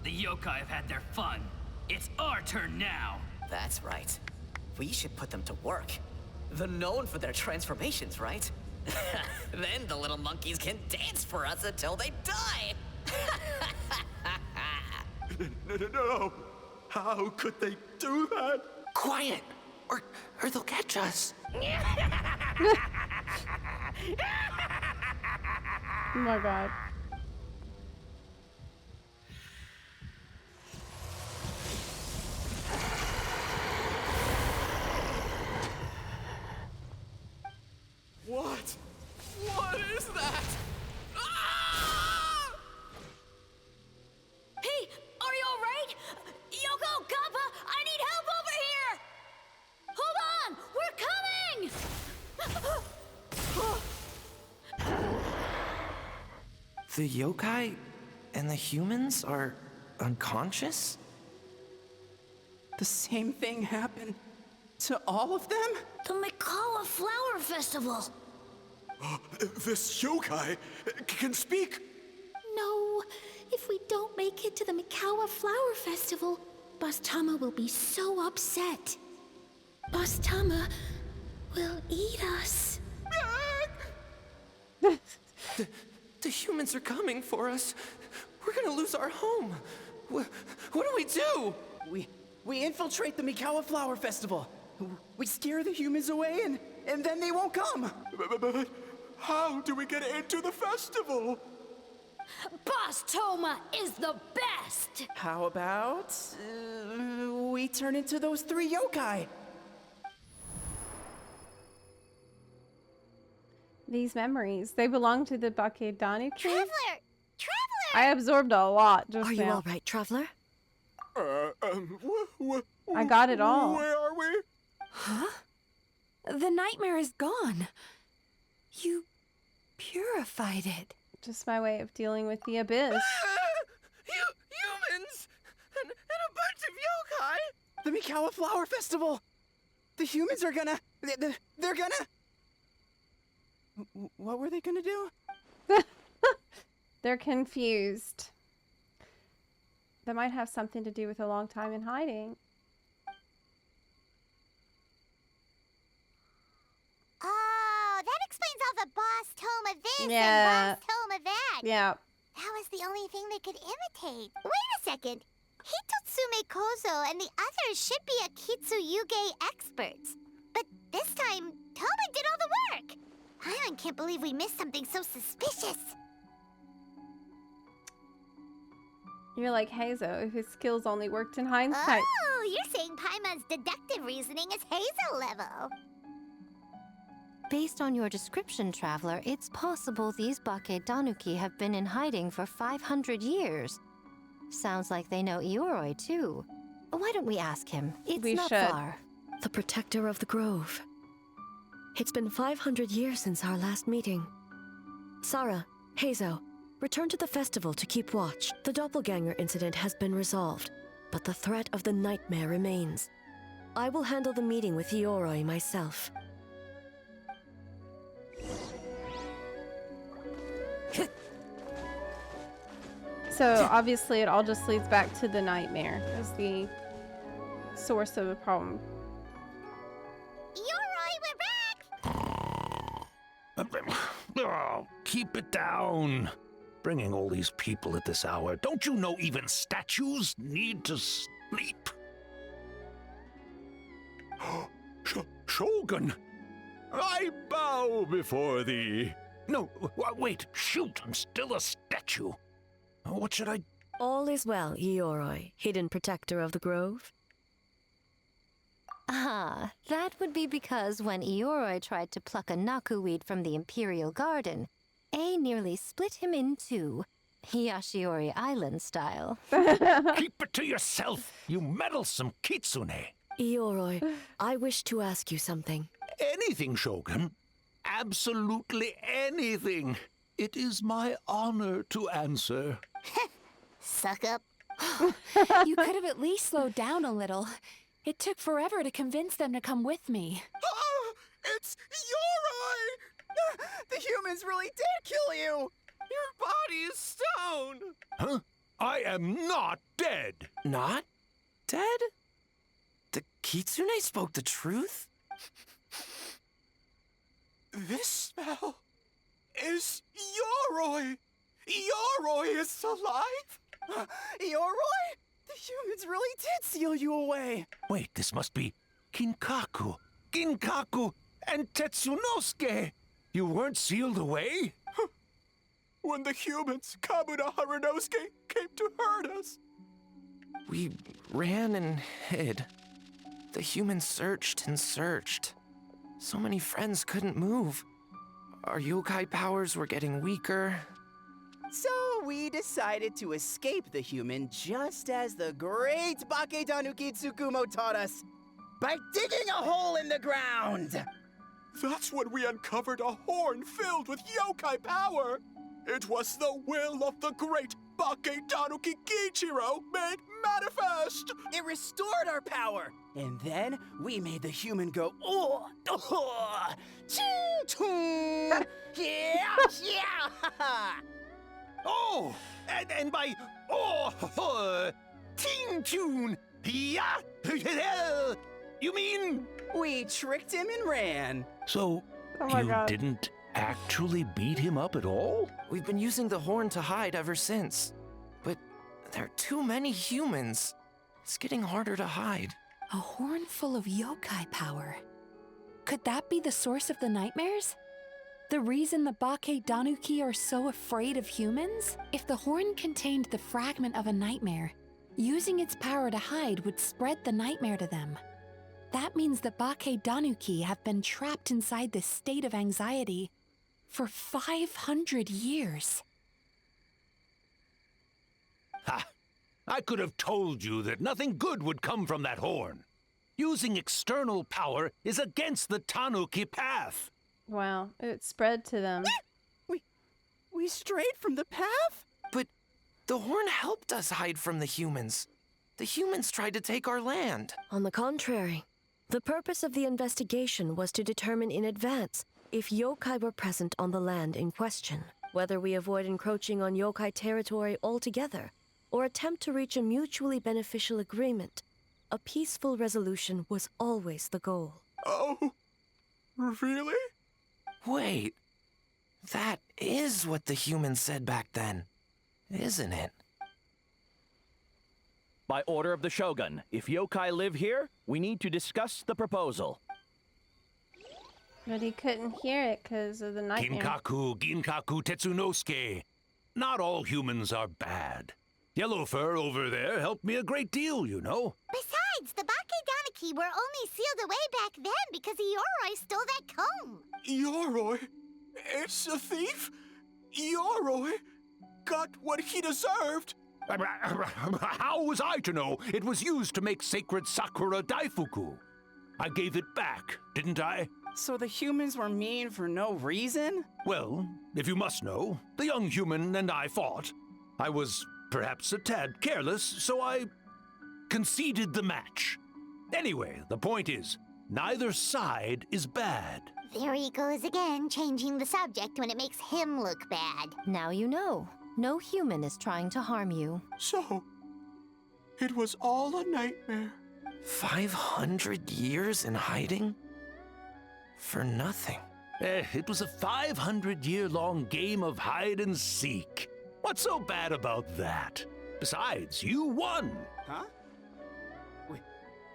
The yokai have had their fun. It's our turn now. That's right. We should put them to work. They're known for their transformations, right? Then the little monkeys can dance for us until they die. No! How could they do that? Quiet, or they'll catch us. Oh my god. What? What is that? Hey, are you alright? Yoko, Kappa, I need help over here! Hold on, we're coming! The yokai and the humans are unconscious? The same thing happened to all of them? The Mikawa Flower Festival! This yokai can speak. No, if we don't make it to the Mikawa Flower Festival, Boss Tama will be so upset. Boss Tama will eat us. The humans are coming for us. We're gonna lose our home. What do we do? We infiltrate the Mikawa Flower Festival. We scare the humans away and then they won't come. But how do we get into the festival? Boss Toma is the best! How about we turn into those 3 yokai? These memories, they belong to the Bakedanuki? Traveler! I absorbed a lot just Are now. you all right, Traveler? I got it all. Where are we? Huh? The nightmare is gone. You purified it. Just my way of dealing with the abyss. Humans! And a bunch of yokai! The Mikawa Flower Festival! The humans are gonna... They're gonna... What were they gonna do? They're confused. That might have something to do with a long time in hiding. Oh, that explains all the Boss Toma this Yeah. and Boss Toma that. Yeah. That was the only thing they could imitate. Wait a second. Hitotsume Kozo and the others should be Akitsuyuge experts. But this time, Toma did all the work. Paimon can't believe we missed something so suspicious. You're like Hazo, whose skills only worked in hindsight. Oh, you're saying Paimon's deductive reasoning is Hazel level. Based on your description, Traveler, it's possible these Bakedanuki have been in hiding for 500 years. Sounds like they know Ioroi, too. Why don't we ask him? It's We not should. far. The protector of the grove. It's been 500 years since our last meeting. Sarah, Hazo, return to the festival to keep watch. The doppelganger incident has been resolved, but the threat of the nightmare remains. I will handle the meeting with Ioroi myself. So obviously it all just leads back to the nightmare as the source of the problem. Oh, keep it down. Bringing all these people at this hour. Don't you know even statues need to sleep? Shogun! I bow before thee. No, wait, shoot, I'm still a statue. What should I... All is well, Ioroi, hidden protector of the grove. Ah, that would be because when Ioroi tried to pluck a nakuweed from the Imperial Garden, A nearly split him in two, Yashiori Island style. Keep it to yourself, you meddlesome kitsune. Ioroi, I wish to ask you something. Anything, Shogun. Absolutely anything. It is my honor to answer. Suck up. You could have at least slowed down a little. It took forever to convince them to come with me. Oh, it's Ioroi! The humans really did kill you! Your body is stone! Huh? I am not dead. Not dead? The kitsune spoke the truth? This smell is Yoroi! Yoroi is alive! Yoroi? The humans really did seal you away! Wait, this must be Kinkaku, Ginkaku, and Tetsunosuke! You weren't sealed away? When the humans, Kabuto Harunosuke, came to hurt us. We ran and hid. The humans searched and searched. So many friends couldn't move. Our yokai powers were getting weaker. So we decided to escape the human just as the great Bakedanuki Tsukumo taught us, by digging a hole in the ground! That's when we uncovered a horn filled with yokai power. It was the will of the great Bakedanuki Kichiro made manifest! It restored our power! And then we made the human go, oh, oh, ching, yeah, yeah! Oh, and by ting tune, yeah, you mean? We tricked him and ran. So, Oh my you God. didn't actually beat him up at all? We've been using the horn to hide ever since. But there are too many humans. It's getting harder to hide. A horn full of yokai power. Could that be the source of the nightmares? The reason the Bakedanuki are so afraid of humans? If the horn contained the fragment of a nightmare, using its power to hide would spread the nightmare to them. That means the Bakedanuki have been trapped inside this state of anxiety for 500 years. Ha! I could have told you that nothing good would come from that horn. Using external power is against the Tanuki path. Wow, it spread to them. We strayed from the path? But the horn helped us hide from the humans. The humans tried to take our land. On the contrary, the purpose of the investigation was to determine in advance if yokai were present on the land in question, whether we avoid encroaching on yokai territory altogether, or attempt to reach a mutually beneficial agreement. A peaceful resolution was always the goal. Oh, really? Wait, that is what the humans said back then, isn't it? By order of the Shogun, if yokai live here, we need to discuss the proposal. But he couldn't hear it because of the nightmare. Ginkaku, Tetsunosuke. Not all humans are bad. Yellow Fur over there helped me a great deal, you know. Besides, the Bakedanuki were only sealed away back then because Yoroi stole that comb. Yoroi? It's a thief? Yoroi got what he deserved. How was I to know it was used to make sacred Sakura Daifuku? I gave it back, didn't I? So the humans were mean for no reason? Well, if you must know, the young human and I fought. I was perhaps a tad careless, so I conceded the match. Anyway, the point is, neither side is bad. There he goes again, changing the subject when it makes him look bad. Now you know. No human is trying to harm you. So, it was all a nightmare. 500 years in hiding? For nothing. It was a 500-year-long game of hide and seek. What's so bad about that? Besides, you won. Huh?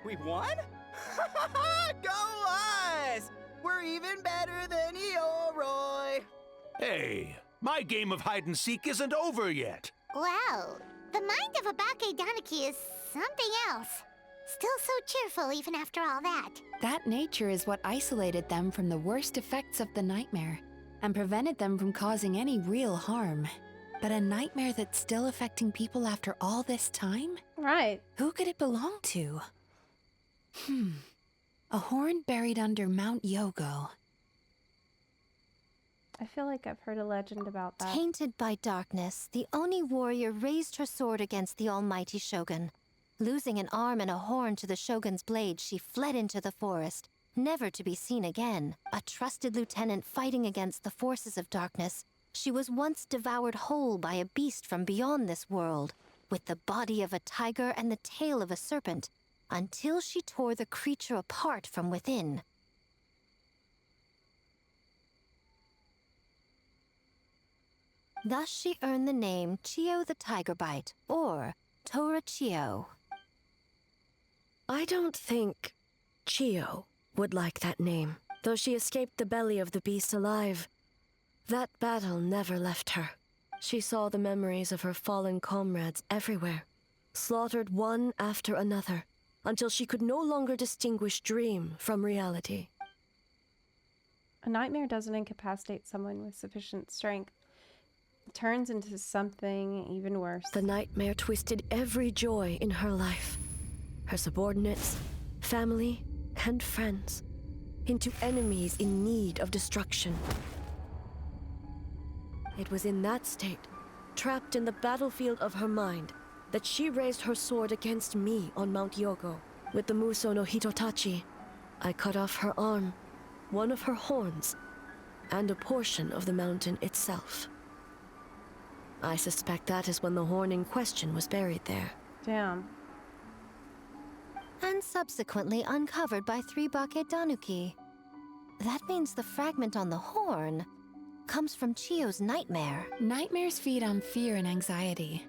We won? Go us! We're even better than Yoroi! Hey, my game of hide and seek isn't over yet. Well, the mind of a Bakedanuki is something else. Still so cheerful even after all that. That nature is what isolated them from the worst effects of the nightmare and prevented them from causing any real harm. But a nightmare that's still affecting people after all this time? Right. Who could it belong to? A horn buried under Mount Yogo. I feel like I've heard a legend about that. Tainted by darkness, the Oni warrior raised her sword against the almighty Shogun. Losing an arm and a horn to the Shogun's blade, she fled into the forest, never to be seen again. A trusted lieutenant fighting against the forces of darkness, she was once devoured whole by a beast from beyond this world, with the body of a tiger and the tail of a serpent, until she tore the creature apart from within. Thus she earned the name Chio the Tiger Bite, or Tora Chio. I don't think Chio would like that name. Though she escaped the belly of the beast alive, that battle never left her. She saw the memories of her fallen comrades everywhere, slaughtered one after another, until she could no longer distinguish dream from reality. A nightmare doesn't incapacitate someone with sufficient strength. It turns into something even worse. The nightmare twisted every joy in her life, her subordinates, family, and friends, into enemies in need of destruction. It was in that state, trapped in the battlefield of her mind, that she raised her sword against me on Mount Yogo. With the Muso no Hitotachi, I cut off her arm, one of her horns, and a portion of the mountain itself. I suspect that is when the horn in question was buried there. Damn. And subsequently uncovered by 3 Bake Danuki. That means the fragment on the horn comes from Chio's nightmare. Nightmares feed on fear and anxiety.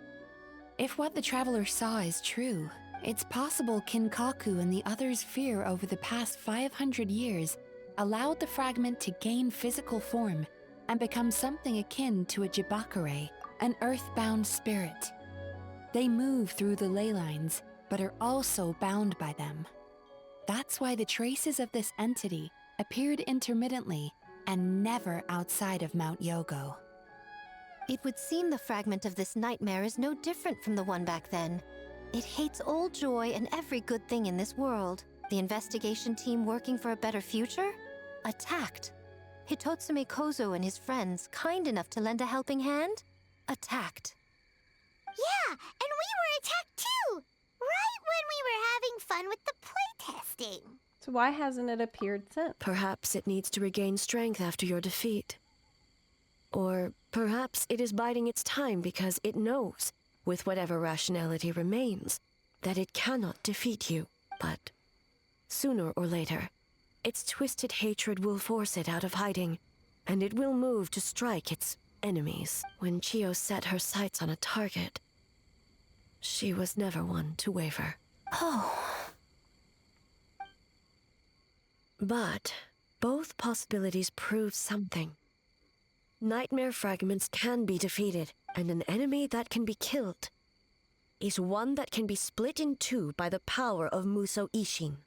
If what the traveler saw is true, it's possible Kinkaku and the others' fear over the past 500 years allowed the fragment to gain physical form and become something akin to a Jibakure, an earthbound spirit. They move through the ley lines, but are also bound by them. That's why the traces of this entity appeared intermittently and never outside of Mount Yogo. It would seem the fragment of this nightmare is no different from the one back then. It hates all joy and every good thing in this world. The investigation team working for a better future? Attacked. Hitotsume Kozo and his friends, kind enough to lend a helping hand? Attacked. Yeah, and we were attacked too! Right when we were having fun with the playtesting. So why hasn't it appeared since? Perhaps it needs to regain strength after your defeat. Or perhaps it is biding its time because it knows, with whatever rationality remains, that it cannot defeat you. But sooner or later, its twisted hatred will force it out of hiding, and it will move to strike its enemies. When Chio set her sights on a target, she was never one to waver. Oh. But both possibilities prove something. Nightmare fragments can be defeated, and an enemy that can be killed is one that can be split in two by the power of Muso Ishin.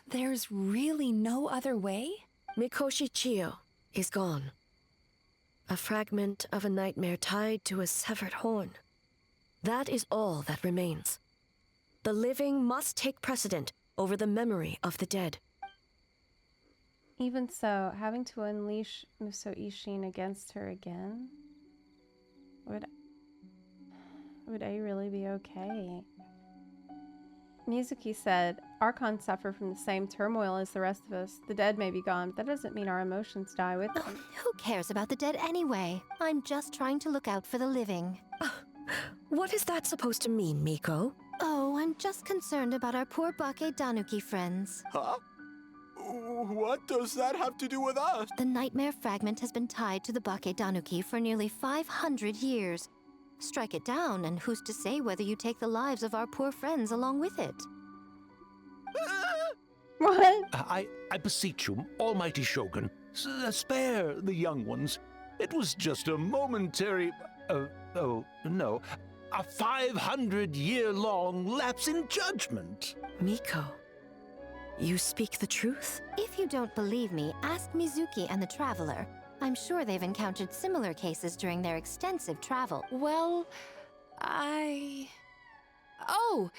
There's really no other way? Mikoshi Chio is gone. A fragment of a nightmare tied to a severed horn. That is all that remains. The living must take precedent over the memory of the dead. Even so, having to unleash Muso Ishin against her again? Would A really be okay? Mizuki said, Archons suffer from the same turmoil as the rest of us. The dead may be gone, but that doesn't mean our emotions die with them. Who cares about the dead anyway? I'm just trying to look out for the living. What is that supposed to mean, Miko? Oh, I'm just concerned about our poor Bake Danuki friends. Huh? What does that have to do with us? The nightmare fragment has been tied to the Bake Danuki for nearly 500 years. Strike it down, and who's to say whether you take the lives of our poor friends along with it? What? I beseech you, almighty Shogun, spare the young ones. It was just a momentary... oh, no. A 500-year-long lapse in judgment. Miko, you speak the truth? If you don't believe me, ask Mizuki and the Traveler. I'm sure they've encountered similar cases during their extensive travel. Well, Oh!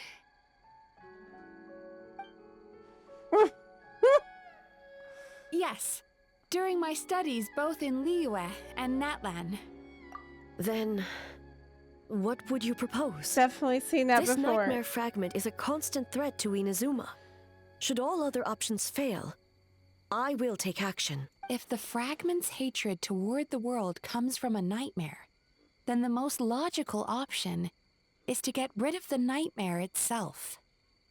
Yes, during my studies both in Liyue and Natlan. Then, what would you propose? Definitely seen that this before. This nightmare fragment is a constant threat to Inazuma. Should all other options fail, I will take action. If the fragment's hatred toward the world comes from a nightmare, then the most logical option is to get rid of the nightmare itself.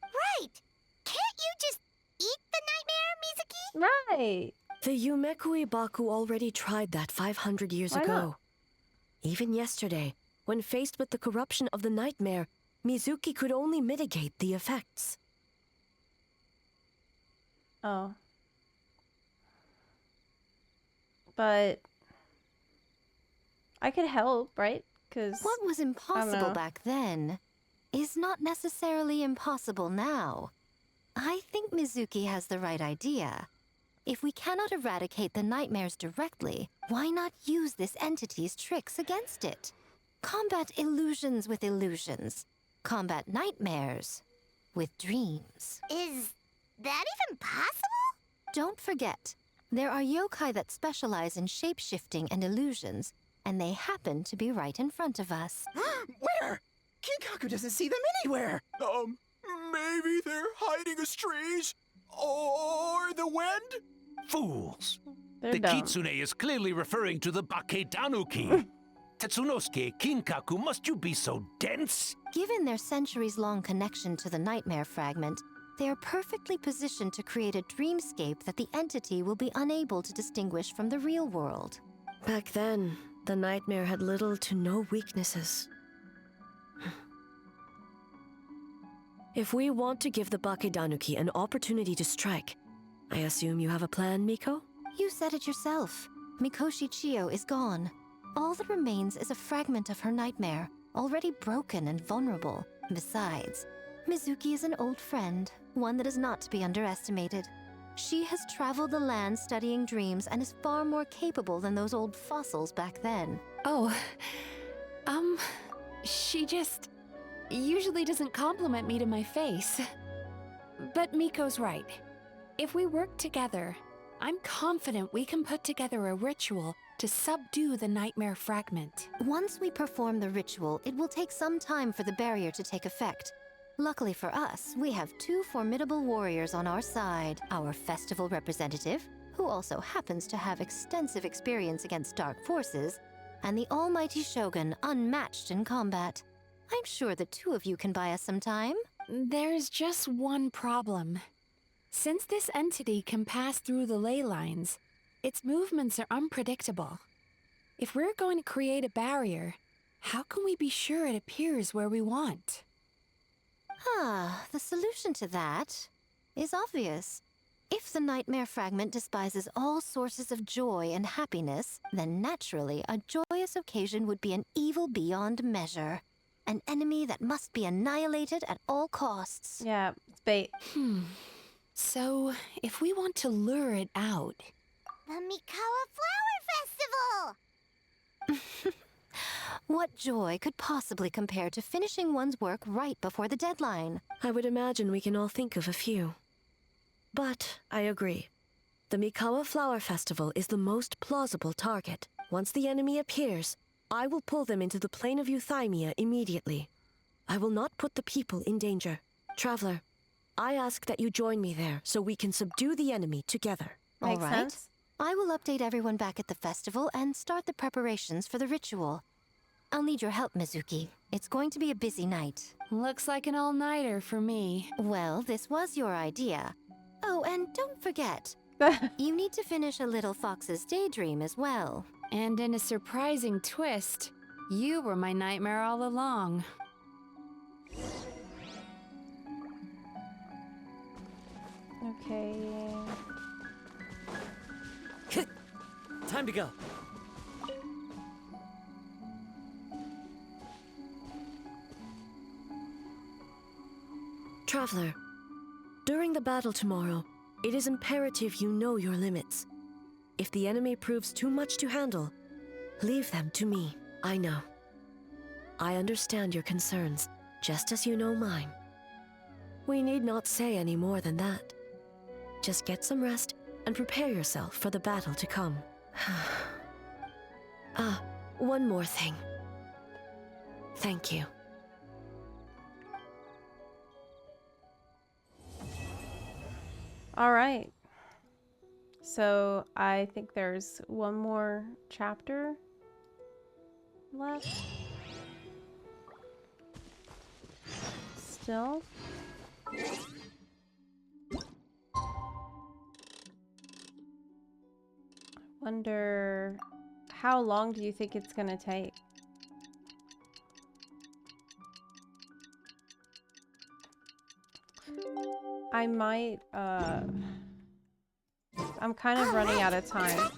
Right! Can't you just eat the nightmare, Mizuki? Right! The Yumekui Baku already tried that 500 years Why ago. not? Even yesterday, when faced with the corruption of the nightmare, Mizuki could only mitigate the effects. Oh. But I could help, right? Because what was impossible back then is not necessarily impossible now. I think Mizuki has the right idea. If we cannot eradicate the nightmares directly, why not use this entity's tricks against it? Combat illusions with illusions. Combat nightmares with dreams. Is that even possible? Don't forget, there are yokai that specialize in shape-shifting and illusions, and they happen to be right in front of us. Where? Kinkaku doesn't see them anywhere! Maybe they're hiding as trees? Or the wind? Fools! They're the dumb. kitsune is clearly referring to the Baketanuki. Tetsunosuke, Kinkaku, must you be so dense? Given their centuries-long connection to the nightmare fragment, they are perfectly positioned to create a dreamscape that the entity will be unable to distinguish from the real world. Back then, the nightmare had little to no weaknesses. If we want to give the Bakedanuki an opportunity to strike, I assume you have a plan, Miko? You said it yourself. Mikoshi Chiyo is gone. All that remains is a fragment of her nightmare, already broken and vulnerable. Besides, Mizuki is an old friend, one that is not to be underestimated. She has traveled the land studying dreams and is far more capable than those old fossils back then. Oh, she just usually doesn't compliment me to my face. But Miko's right. If we work together, I'm confident we can put together a ritual to subdue the nightmare fragment. Once we perform the ritual, it will take some time for the barrier to take effect. Luckily for us, we have two formidable warriors on our side. Our festival representative, who also happens to have extensive experience against dark forces, and the almighty Shogun, unmatched in combat. I'm sure the two of you can buy us some time. There's just one problem. Since this entity can pass through the ley lines, its movements are unpredictable. If we're going to create a barrier, how can we be sure it appears where we want? The solution to that is obvious. If the nightmare fragment despises all sources of joy and happiness, then naturally a joyous occasion would be an evil beyond measure. An enemy that must be annihilated at all costs. Yeah, it's bait. So, if we want to lure it out... The Mikawa Flower Festival! What joy could possibly compare to finishing one's work right before the deadline? I would imagine we can all think of a few. But I agree. The Mikawa Flower Festival is the most plausible target. Once the enemy appears, I will pull them into the plane of Euthymia immediately. I will not put the people in danger. Traveler, I ask that you join me there so we can subdue the enemy together. All right. I will update everyone back at the festival and start the preparations for the ritual. I'll need your help, Mizuki. It's going to be a busy night. Looks like an all-nighter for me. Well, this was your idea. Oh, and don't forget, you need to finish a little fox's daydream as well. And in a surprising twist, you were my nightmare all along. Okay. Time to go. Traveler, during the battle tomorrow, it is imperative you know your limits. If the enemy proves too much to handle, leave them to me. I know. I understand your concerns, just as you know mine. We need not say any more than that. Just get some rest and prepare yourself for the battle to come. One more thing. Thank you. All right. So I think there's one more chapter left. Still. Wonder how long do you think it's gonna take? I might, I'm kind of running out of time.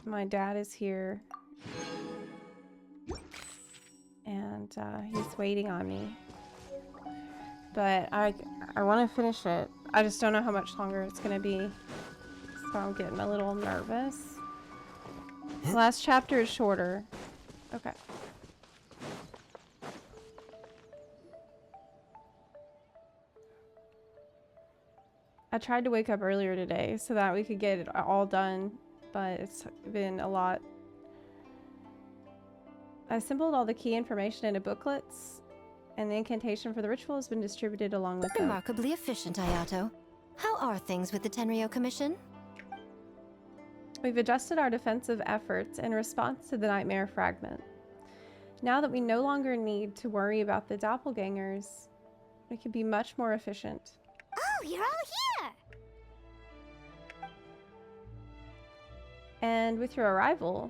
My dad is here. And, he's waiting on me. But I want to finish it. I just don't know how much longer it's going to be. So I'm getting a little nervous. The last chapter is shorter. Okay. I tried to wake up earlier today so that we could get it all done, but it's been a lot. I assembled all the key information into booklets, and the incantation for the ritual has been distributed along with them. Remarkably efficient, Ayato. How are things with the Tenryo Commission? We've adjusted our defensive efforts in response to the Nightmare Fragment. Now that we no longer need to worry about the doppelgangers, we can be much more efficient. Oh, you're all here! And with your arrival,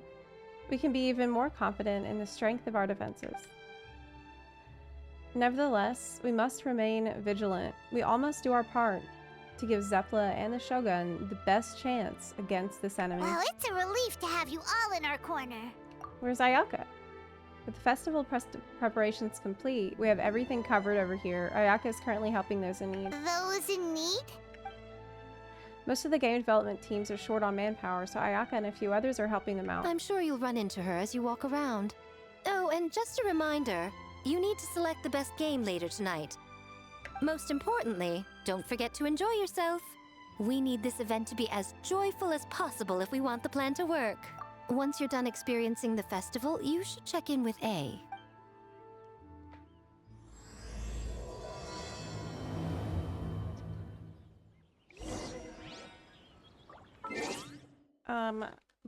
we can be even more confident in the strength of our defenses. Nevertheless, we must remain vigilant. We all must do our part to give Zepla and the Shogun the best chance against this enemy. Well, it's a relief to have you all in our corner. Where's Ayaka? With the festival preparations complete, we have everything covered over here. Ayaka is currently helping those in need. Those in need? Most of the game development teams are short on manpower, so Ayaka and a few others are helping them out. I'm sure you'll run into her as you walk around. Oh, and just a reminder, you need to select the best game later tonight. Most importantly, don't forget to enjoy yourself. We need this event to be as joyful as possible if we want the plan to work. Once you're done experiencing the festival, you should check in with A.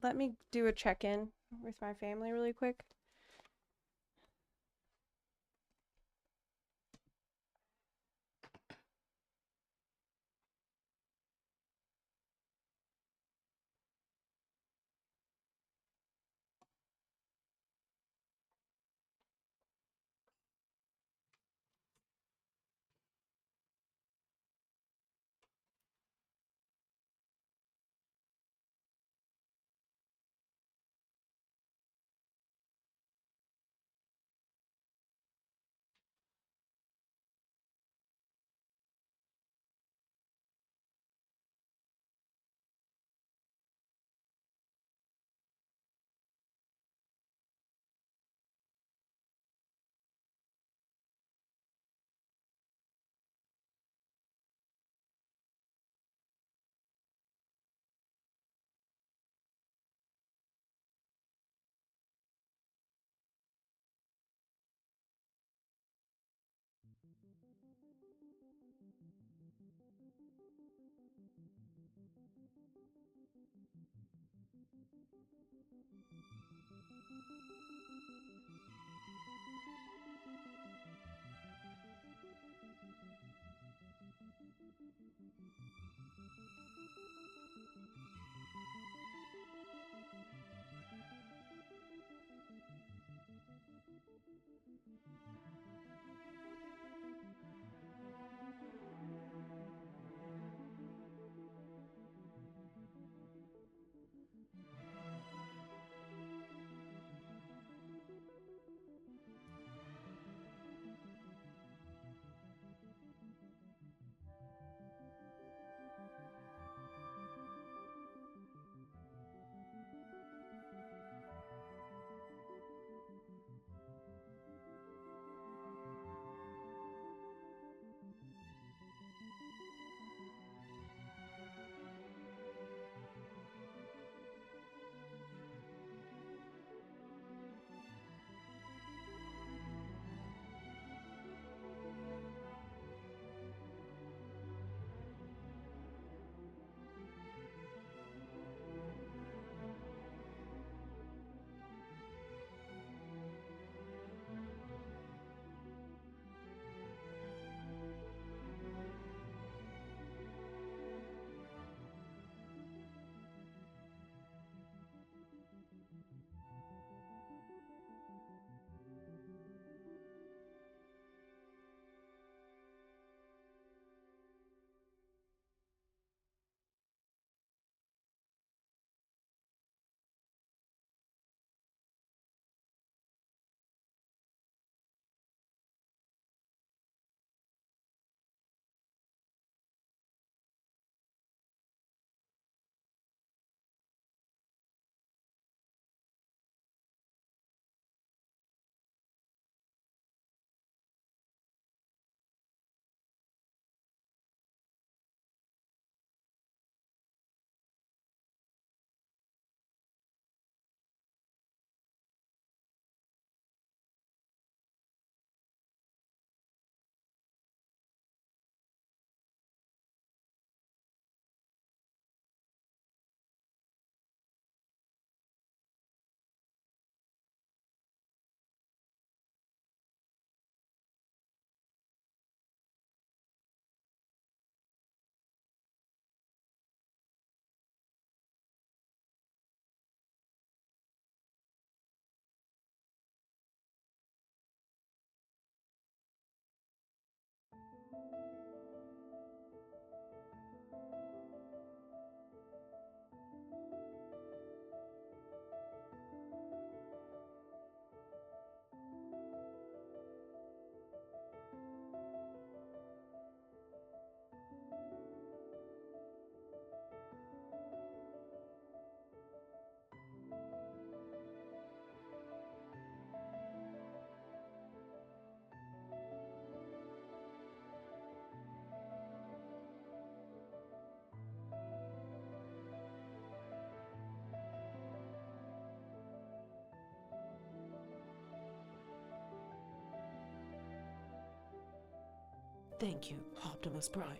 Let me do a check-in with my family really quick. Thank you, Optimus Prime.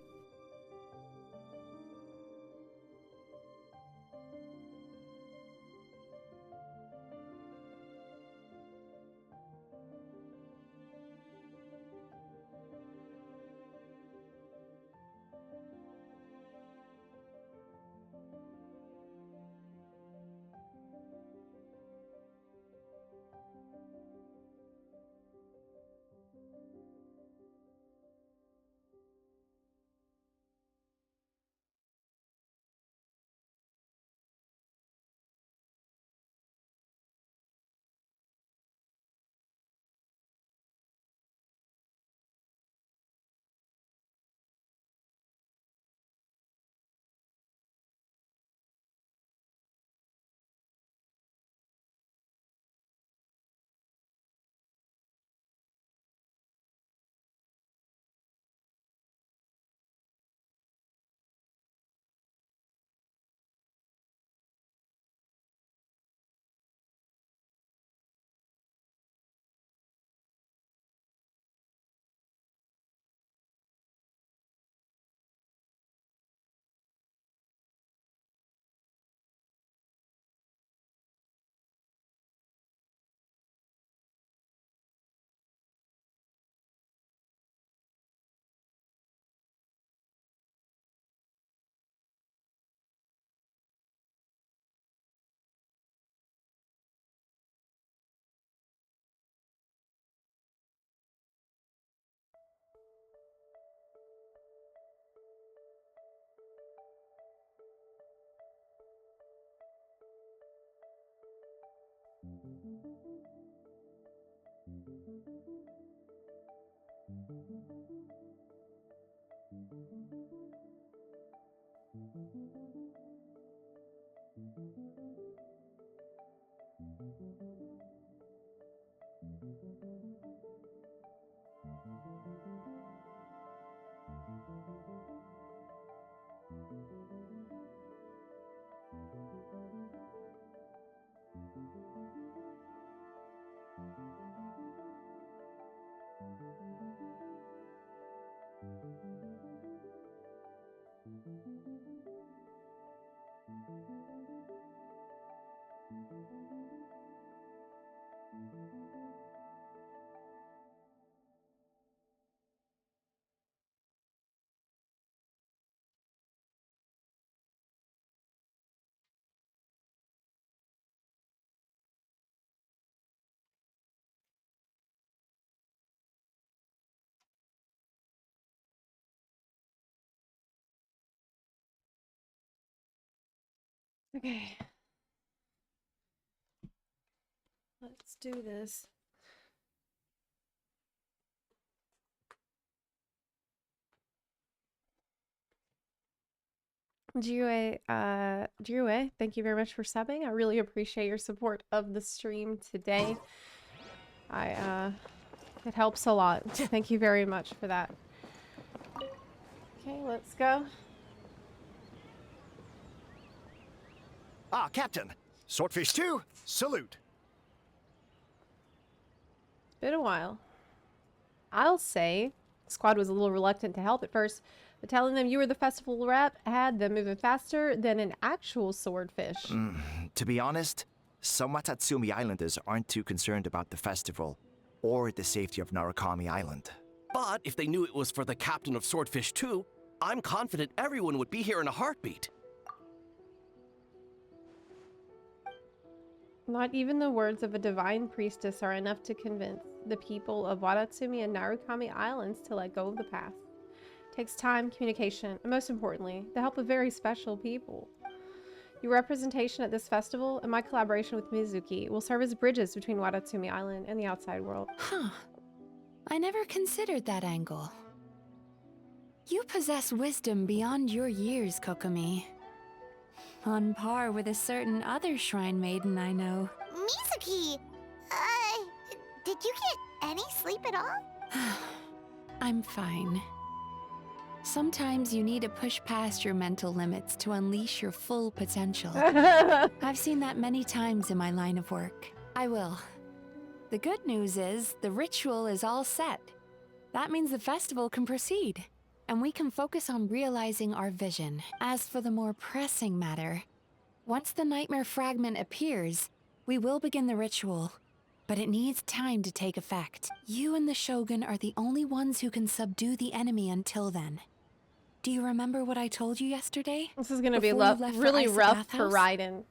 Okay. Let's do this. Jiue, thank you very much for subbing. I really appreciate your support of the stream today. It helps a lot. Thank you very much for that. Okay, let's go. Ah, Captain. Swordfish 2, salute. Been a while. I'll say, the squad was a little reluctant to help at first, but telling them you were the festival rep had them moving faster than an actual swordfish. To be honest, some Watatsumi Islanders aren't too concerned about the festival or the safety of Narukami Island. But if they knew it was for the captain of Swordfish 2, I'm confident everyone would be here in a heartbeat. Not even the words of a divine priestess are enough to convince the people of Watatsumi and Narukami Islands to let go of the past. Takes time, communication, and most importantly, the help of very special people. Your representation at this festival and my collaboration with Mizuki will serve as bridges between Watatsumi Island and the outside world. Huh. I never considered that angle. You possess wisdom beyond your years, Kokomi. On par with a certain other shrine maiden I know. Mizuki! Did you get any sleep at all? I'm fine. Sometimes you need to push past your mental limits to unleash your full potential. I've seen that many times in my line of work. I will. The good news is, the ritual is all set. That means the festival can proceed, and we can focus on realizing our vision. As for the more pressing matter, once the nightmare fragment appears, we will begin the ritual. But it needs time to take effect. You and the Shogun are the only ones who can subdue the enemy until then. Do you remember what I told you yesterday? This is gonna be really rough for Raiden.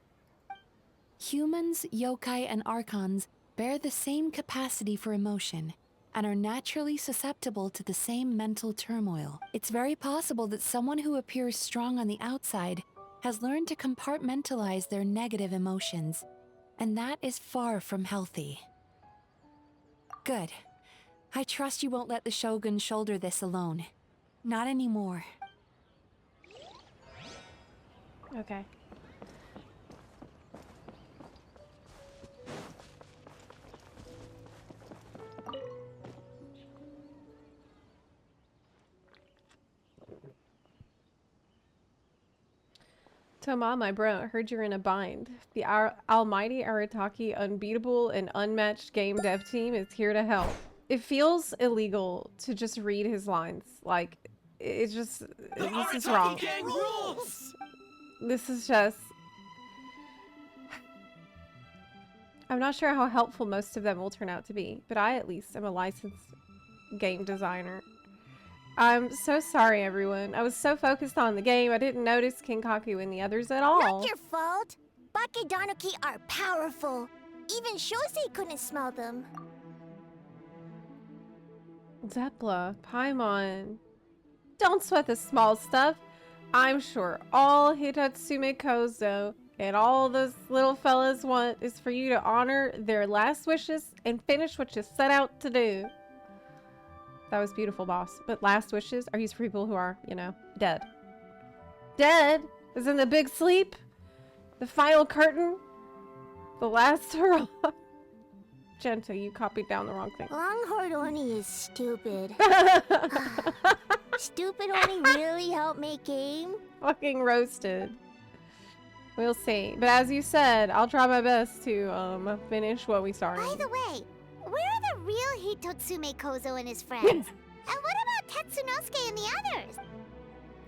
Humans, yokai, and archons bear the same capacity for emotion and are naturally susceptible to the same mental turmoil. It's very possible that someone who appears strong on the outside has learned to compartmentalize their negative emotions, and that is far from healthy. Good. I trust you won't let the Shogun shoulder this alone. Not anymore. Okay. Toma, my bro, I heard you're in a bind. The almighty Arataki unbeatable and unmatched game dev team is here to help. It feels illegal to just read his lines. Like, it's just, this is wrong. This is just... I'm not sure how helpful most of them will turn out to be, but I at least am a licensed game designer. I'm so sorry, everyone. I was so focused on the game, I didn't notice Kinkaku and the others at all. Not your fault. Bakedanuki are powerful. Even Shosei couldn't smell them. Zepla, Paimon. Don't sweat the small stuff. I'm sure all Hitatsume Kozo and all those little fellas want is for you to honor their last wishes and finish what you set out to do. That was beautiful, boss. But last wishes are used for people who are, you know, dead. Dead? As in the big sleep? The final curtain? The last hurrah? Genta, you copied down the wrong thing. Longhorn Oni is stupid. Stupid Oni really helped make game? Fucking roasted. We'll see. But as you said, I'll try my best to finish what we started. By the way, where are the real Hitotsume Kozo and his friends? And what about Tetsunosuke and the others?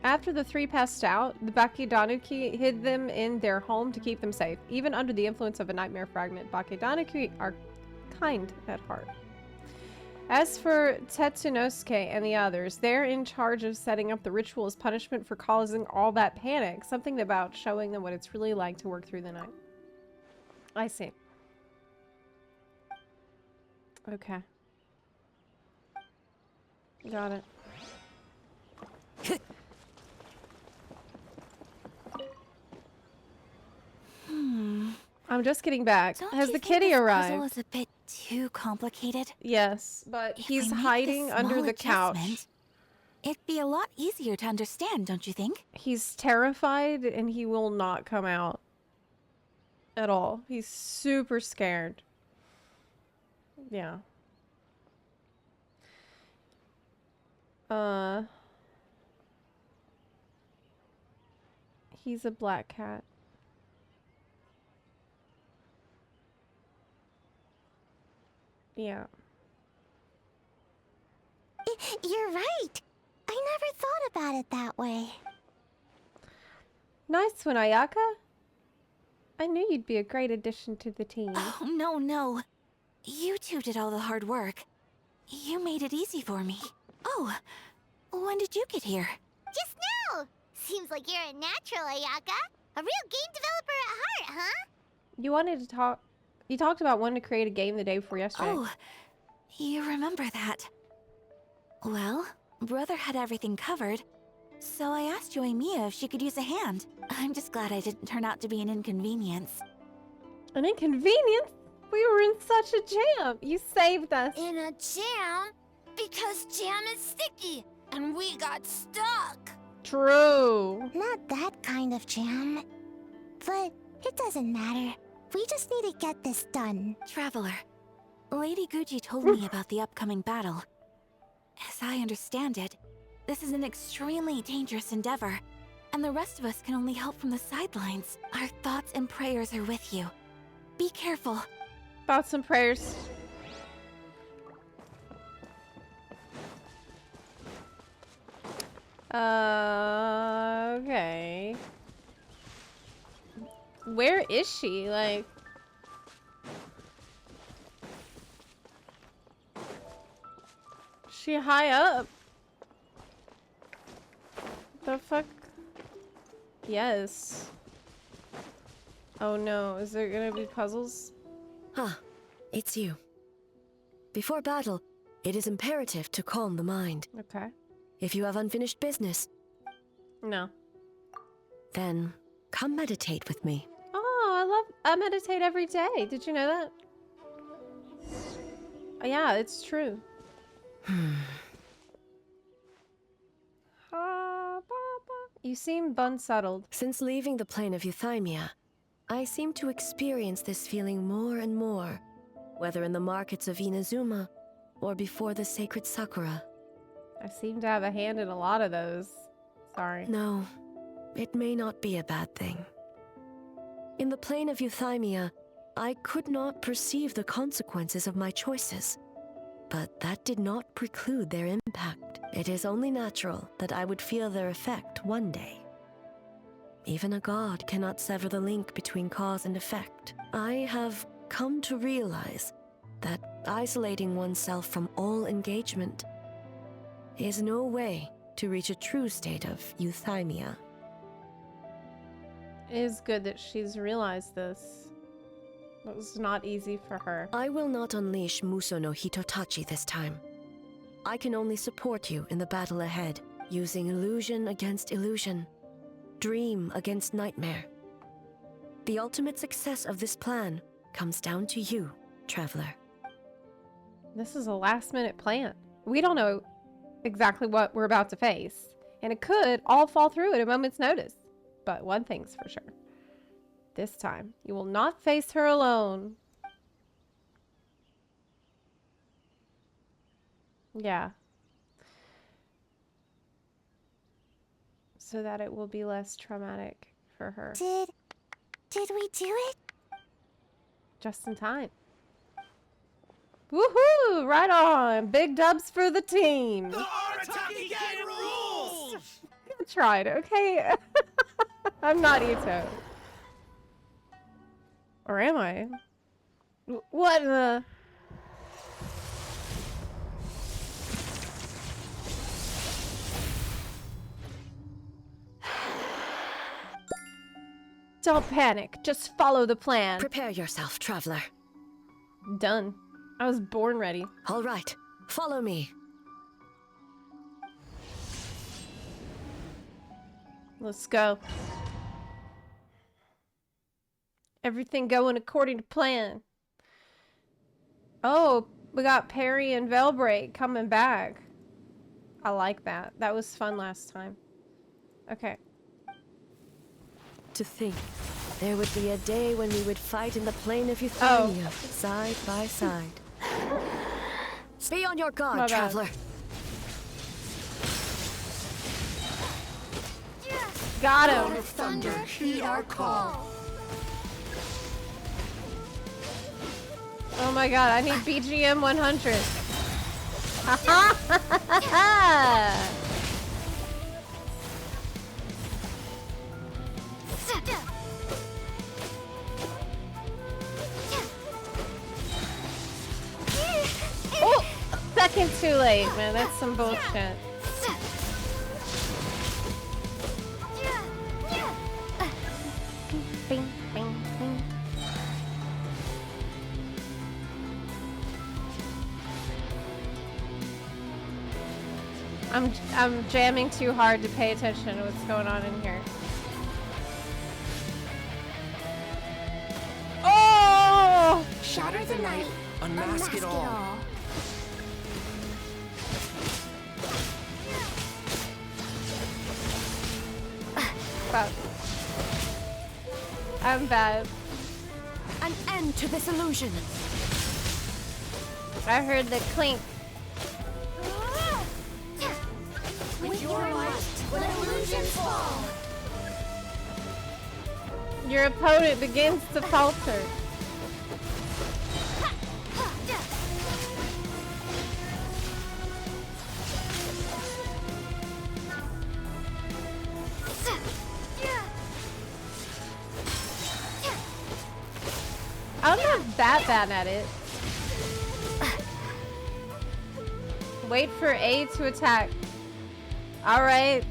After the three passed out, the Bakedanuki hid them in their home to keep them safe. Even under the influence of a nightmare fragment, Bakedanuki are kind at heart. As for Tetsunosuke and the others, they're in charge of setting up the ritual as punishment for causing all that panic. Something about showing them what it's really like to work through the night. I see. Okay. Got it. I'm just getting back. Has the kitty arrived? Puzzle is a bit too complicated. Yes, but he's hiding under the couch. It'd be a lot easier to understand, don't you think? He's terrified and he will not come out at all. He's super scared. Yeah. He's a black cat. Yeah. You're right. I never thought about it that way. Nice one, Ayaka. I knew you'd be a great addition to the team. Oh, no. You two did all the hard work. You made it easy for me. Oh, when did you get here? Just now. Seems like you're a natural, Ayaka. A real game developer at heart, huh? You wanted to talk... You talked about wanting to create a game the day before yesterday. Oh, you remember that. Well, brother had everything covered, so I asked Yoimiya if she could use a hand. I'm just glad I didn't turn out to be an inconvenience. An inconvenience? We were in such a jam. You saved us. In a jam? Because jam is sticky, and we got stuck. True. Not that kind of jam. But it doesn't matter. We just need to get this done. Traveler, Lady Guji told me about the upcoming battle. As I understand it, this is an extremely dangerous endeavor, and the rest of us can only help from the sidelines. Our thoughts and prayers are with you. Be careful. Thoughts and prayers. Okay. Where is she? Like... She high up? The fuck? Yes. Oh no, is there gonna be puzzles? Ah, it's you. Before battle, it is imperative to calm the mind. Okay. If you have unfinished business... No. Then, come meditate with me. Oh, I meditate every day. Did you know that? Yeah, it's true. You seem unsettled. Since leaving the plane of Euthymia, I seem to experience this feeling more and more, whether in the markets of Inazuma or before the sacred Sakura. I seem to have a hand in a lot of those. Sorry. No, it may not be a bad thing. In the plane of Euthymia, I could not perceive the consequences of my choices, but that did not preclude their impact. It is only natural that I would feel their effect one day. Even a god cannot sever the link between cause and effect. I have come to realize that isolating oneself from all engagement is no way to reach a true state of euthymia. It is good that she's realized this. It was not easy for her. I will not unleash Muso no Hitotachi this time. I can only support you in the battle ahead, using illusion against illusion, dream against nightmare. The ultimate success of this plan comes down to you, traveler. This is a last-minute plan. We don't know exactly what we're about to face, and it could all fall through at a moment's notice. But one thing's for sure. This time, you will not face her alone. Yeah. So that it will be less traumatic for her. Did we do it? Just in time. Woohoo! Right on! Big dubs for the team! The Arataki gang rules! I tried, okay? I'm not Ito. Or am I? What in the... Don't panic. Just follow the plan. Prepare yourself, traveler. Done. I was born ready. All right. Follow me. Let's go. Everything going according to plan. Oh, we got Perry and Velbreak coming back. I like that. That was fun last time. Okay. To think, there would be a day when we would fight in the plain of Euthymia, side by side. Be on your guard, traveler. Got him. Lord of Thunder, heed our call. Oh my god, I need BGM 100. Ha ha ha ha! Oh! Second too late, man. That's some bullshit. Bing, bing, bing. I'm jamming too hard to pay attention to what's going on in here. Oh! Shatter the night, unmask it all. Fuck. I'm bad. An end to this illusion. I heard the clink. With your might, let illusions fall. Your opponent begins to falter. I'm not that bad at it. Wait for A to attack. Alright.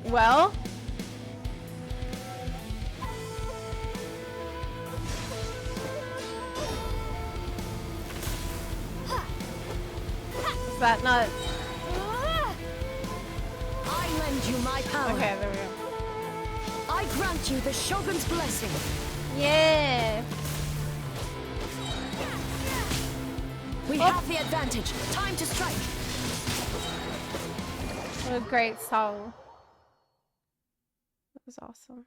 Well. Is that not... I lend you my power. Okay, there we go. I grant you the Shogun's blessing. Yeah. We have the advantage. Time to strike. What a great song. That was awesome.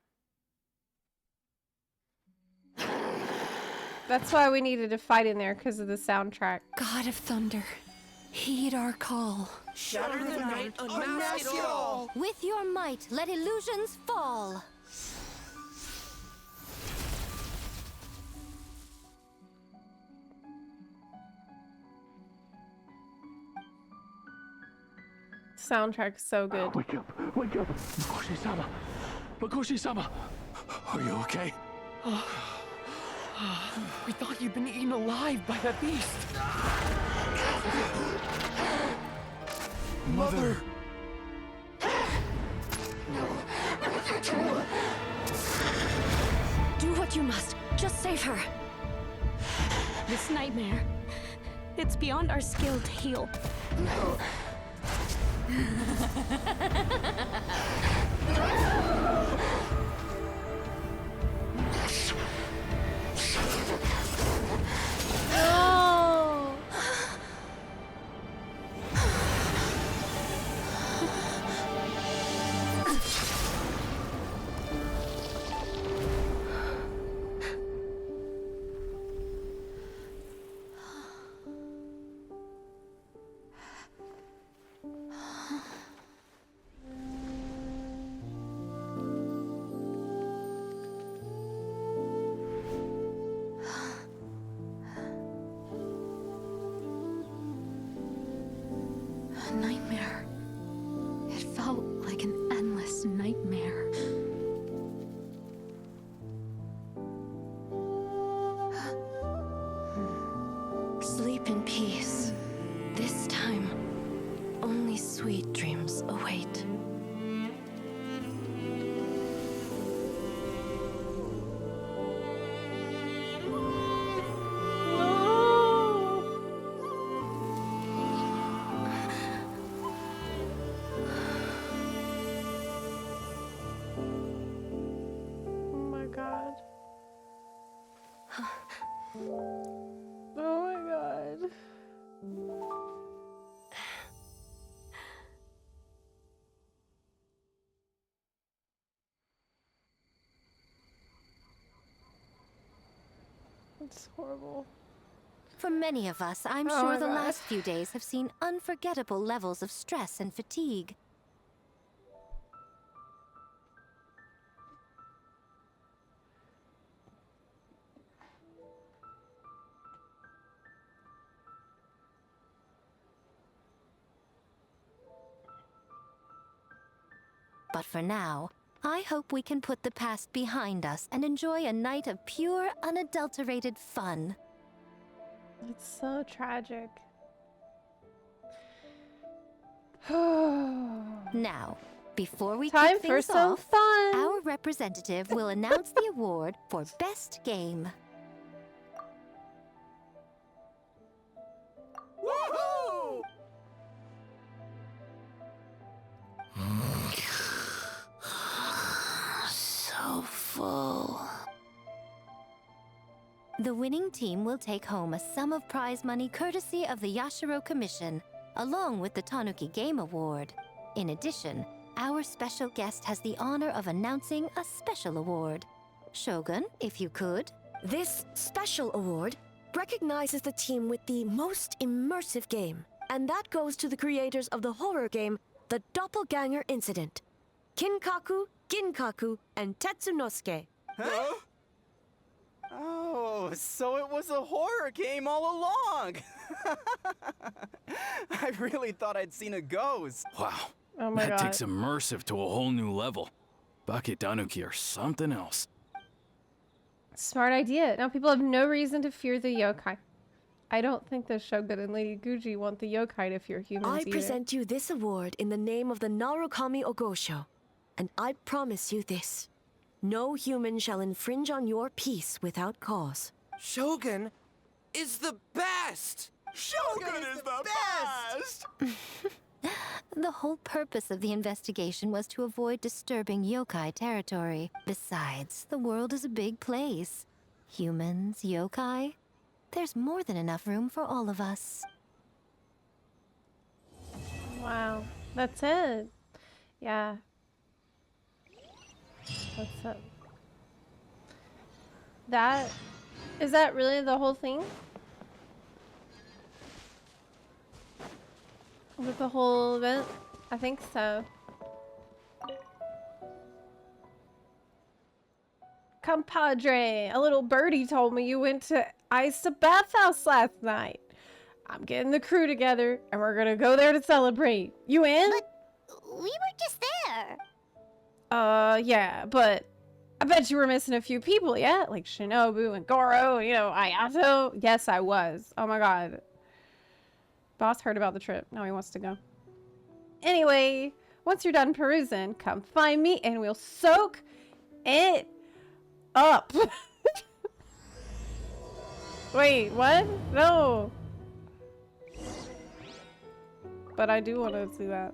That's why we needed to fight in there, because of the soundtrack. God of Thunder, heed our call. Shatter the night, unmask it all. With your might, let illusions fall. Soundtrack's so good. Wake up! Wake up! Mikoshi-sama! Mikoshi-sama! Are you okay? We thought you'd been eaten alive by that beast. Mother! Do what you must. Just save her. This nightmare, it's beyond our skill to heal. No! A nightmare. It felt like an endless nightmare. Sleep in peace. This time, only sweet dreams await. Oh my god. Oh my god. It's horrible. For many of us, I'm Oh sure my the God. last few days have seen unforgettable levels of stress and fatigue. But for now, I hope we can put the past behind us and enjoy a night of pure, unadulterated fun. It's so tragic. Time Now, before we for kick things some off, fun. our representative will announce the award for Best Game. So full. The winning team will take home a sum of prize money courtesy of the Yashiro Commission, along with the Tanuki Game Award. In addition, our special guest has the honor of announcing a special award. Shogun, if you could. This special award recognizes the team with the most immersive game, and that goes to the creators of the horror game, The Doppelganger Incident. Kinkaku, Ginkaku, and Tetsunosuke. Huh? Oh, so it was a horror game all along! I really thought I'd seen a ghost. Wow. Oh my that god. takes immersive to a whole new level. Baketanuki are something else. Smart idea. Now people have no reason to fear the yokai. I don't think the Shogun and Lady Guji want the yokai to fear humans I either. present you this award in the name of the Narukami Ogosho, and I promise you this. No human shall infringe on your peace without cause. Shogun is the best! Shogun is the best! The whole purpose of the investigation was to avoid disturbing yokai territory. Besides, the world is a big place. Humans, yokai, there's more than enough room for all of us. Wow. That's it. Yeah. What's up? Is that really the whole thing? With the whole event? I think so. Compadre, a little birdie told me you went to Isa Bathhouse last night. I'm getting the crew together and we're gonna go there to celebrate. You in? But we were just there. Yeah, but I bet you were missing a few people, yeah? Like Shinobu and Goro, you know, Ayato. Yes, I was. Oh my god. Boss heard about the trip. Now he wants to go. Anyway, once you're done perusing, come find me and we'll soak it up. Wait, what? No. But I do want to see that.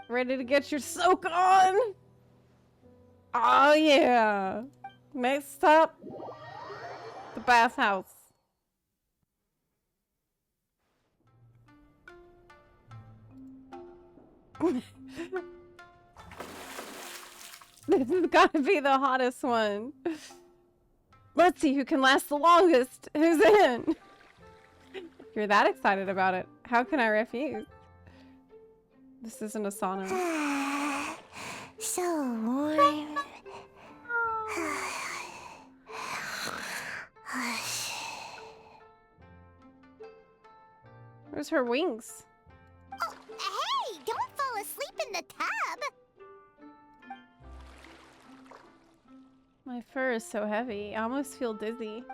Ready to get your soak on? Oh yeah. Next stop, the bathhouse. This has got to be the hottest one. Let's see who can last the longest. Who's in? If you're that excited about it, how can I refuse? This isn't a sauna. So warm. Where's her wings? Oh, hey! Don't fall asleep in the tub! My fur is so heavy. I almost feel dizzy.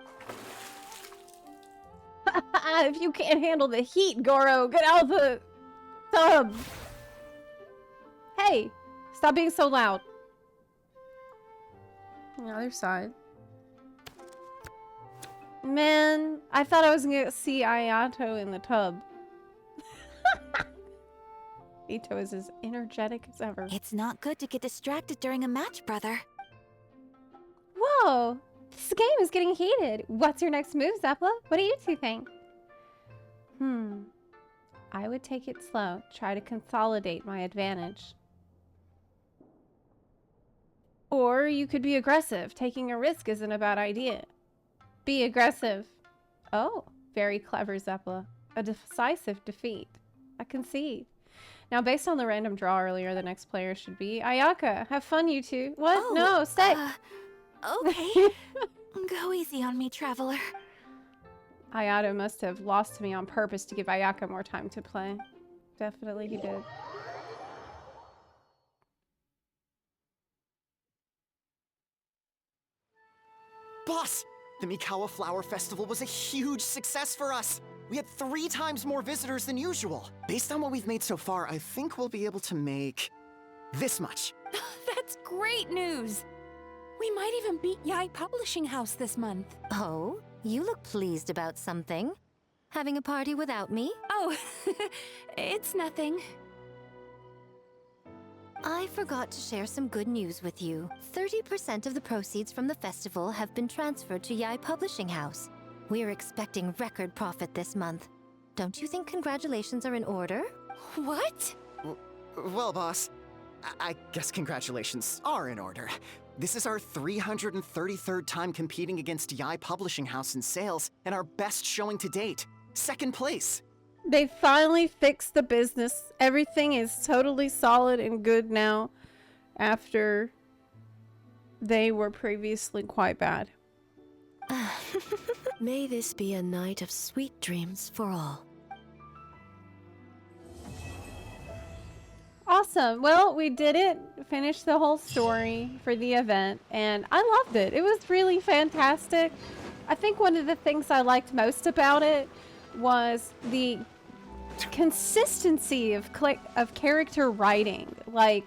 If you can't handle the heat, Goro, get out of the tub! Hey! Stop being so loud. On the other side. Man, I thought I was gonna see Ayato in the tub. Ito is as energetic as ever. It's not good to get distracted during a match, brother. Whoa! This game is getting heated. What's your next move, Zepla? What do you two think? I would take it slow. Try to consolidate my advantage. Or you could be aggressive. Taking a risk isn't a bad idea. Be aggressive. Oh, very clever, Zepla. A decisive defeat. I concede. Now, based on the random draw earlier, the next player should be Ayaka. Have fun, you two. What? Oh, no, stay. Okay. Go easy on me, traveler. Ayato must have lost to me on purpose to give Ayaka more time to play. Definitely he did. Boss! The Mikawa Flower Festival was a huge success for us! We had 3 times more visitors than usual. Based on what we've made so far, I think we'll be able to make this much. That's great news! We might even beat Yai Publishing House this month. Oh, you look pleased about something. Having a party without me? Oh, it's nothing. I forgot to share some good news with you. 30% of the proceeds from the festival have been transferred to Yai Publishing House. We're expecting record profit this month. Don't you think congratulations are in order? What? Well, boss, I guess congratulations are in order. This is our 333rd time competing against Yai Publishing House in sales, and our best showing to date. Second place. They finally fixed the business. Everything is totally solid and good now after they were previously quite bad. May this be a night of sweet dreams for all. Awesome. Well, we did it. Finished the whole story for the event, and I loved it. It was really fantastic. I think one of the things I liked most about it was the consistency of character writing. Like,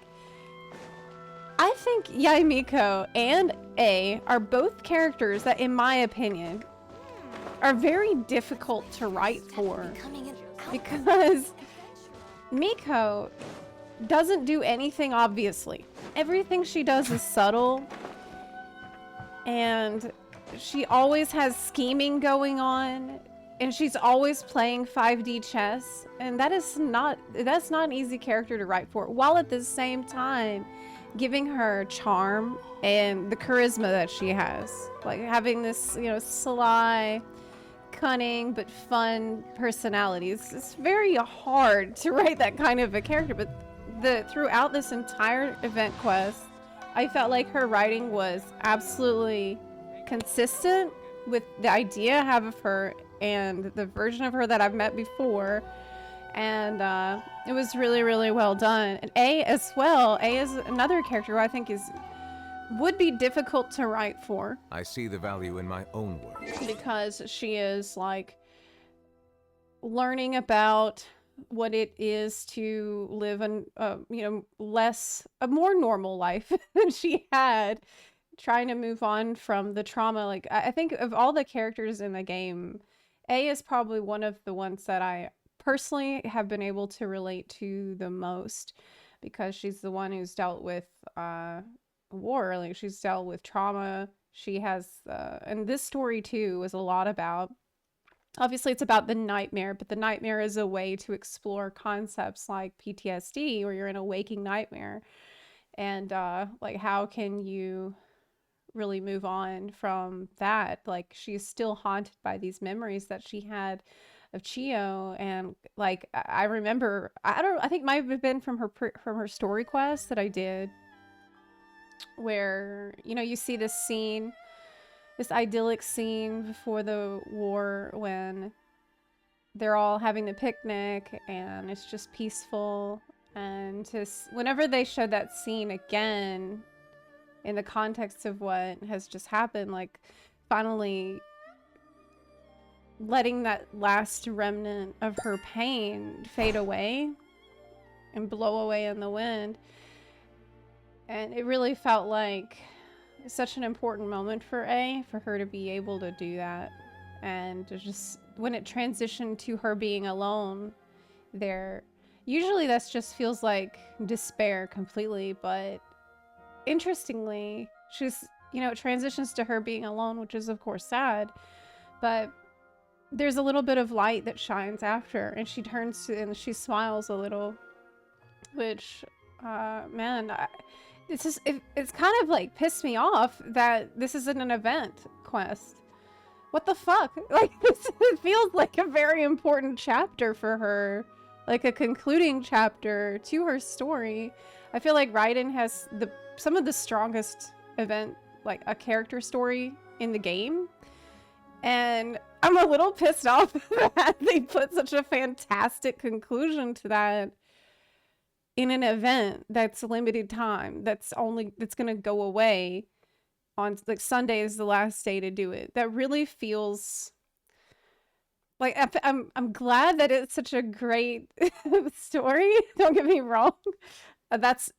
I think Yaimiko and A are both characters that, in my opinion, are very difficult to write for, because Miko doesn't do anything obviously. Everything she does is subtle, and she always has scheming going on, and she's always playing 5D chess, and that's not an easy character to write for, while at the same time giving her charm and the charisma that she has, like having this, you know, sly, cunning but fun personality. It's very hard to write that kind of a character, but throughout this entire event quest, I felt like her writing was absolutely consistent with the idea I have of her and the version of her that I've met before, and it was really, really well done. And A as well. A is another character who I think would be difficult to write for. I see the value in my own work. Because she is like learning about what it is to live a more normal life than she had, trying to move on from the trauma. Like, I think of all the characters in the game, A is probably one of the ones that I personally have been able to relate to the most, because she's the one who's dealt with war. Like, she's dealt with trauma. She has and this story too was a lot about, obviously it's about the nightmare, but the nightmare is a way to explore concepts like PTSD, where you're in a waking nightmare, and like, how can you really move on from that? Like, she's still haunted by these memories that she had of Chio, and like, I remember, I think it might have been from her story quest that I did, where, you know, you see this scene, this idyllic scene before the war, when they're all having the picnic and it's just peaceful, and whenever they showed that scene again in the context of what has just happened, like finally letting that last remnant of her pain fade away and blow away in the wind, and it really felt like such an important moment for A, for her to be able to do that. And just when it transitioned to her being alone there, usually that's just feels like despair completely, but interestingly, she's, you know, it transitions to her being alone, which is of course sad, but there's a little bit of light that shines after, and she turns to and she smiles a little, which man, it's kind of like pissed me off that this isn't an event quest. What the fuck? Like, it feels like a very important chapter for her, like a concluding chapter to her story. I feel like Raiden has some of the strongest event, like a character story in the game, and I'm a little pissed off that they put such a fantastic conclusion to that in an event that's limited time, that's gonna go away on, like, Sunday is the last day to do it. That really feels like, I'm glad that it's such a great story. Don't get me wrong. It's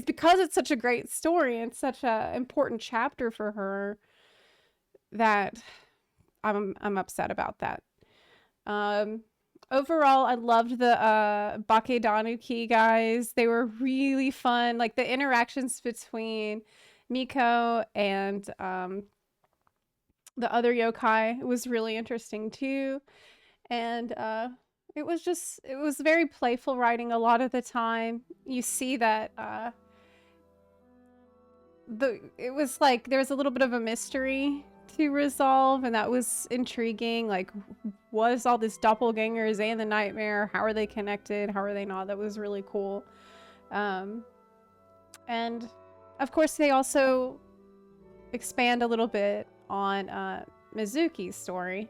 because it's such a great story and such a important chapter for her that I'm upset about that. Overall, I loved the Bakedanuki guys. They were really fun. Like the interactions between Miko and the other yokai was really interesting too. And it was very playful writing a lot of the time. You see that it was like there was a little bit of a mystery to resolve, and that was intriguing. Like, was all this doppelgangers and the nightmare? How are they connected? How are they not? That was really cool. And of course, they also expand a little bit on Mizuki's story,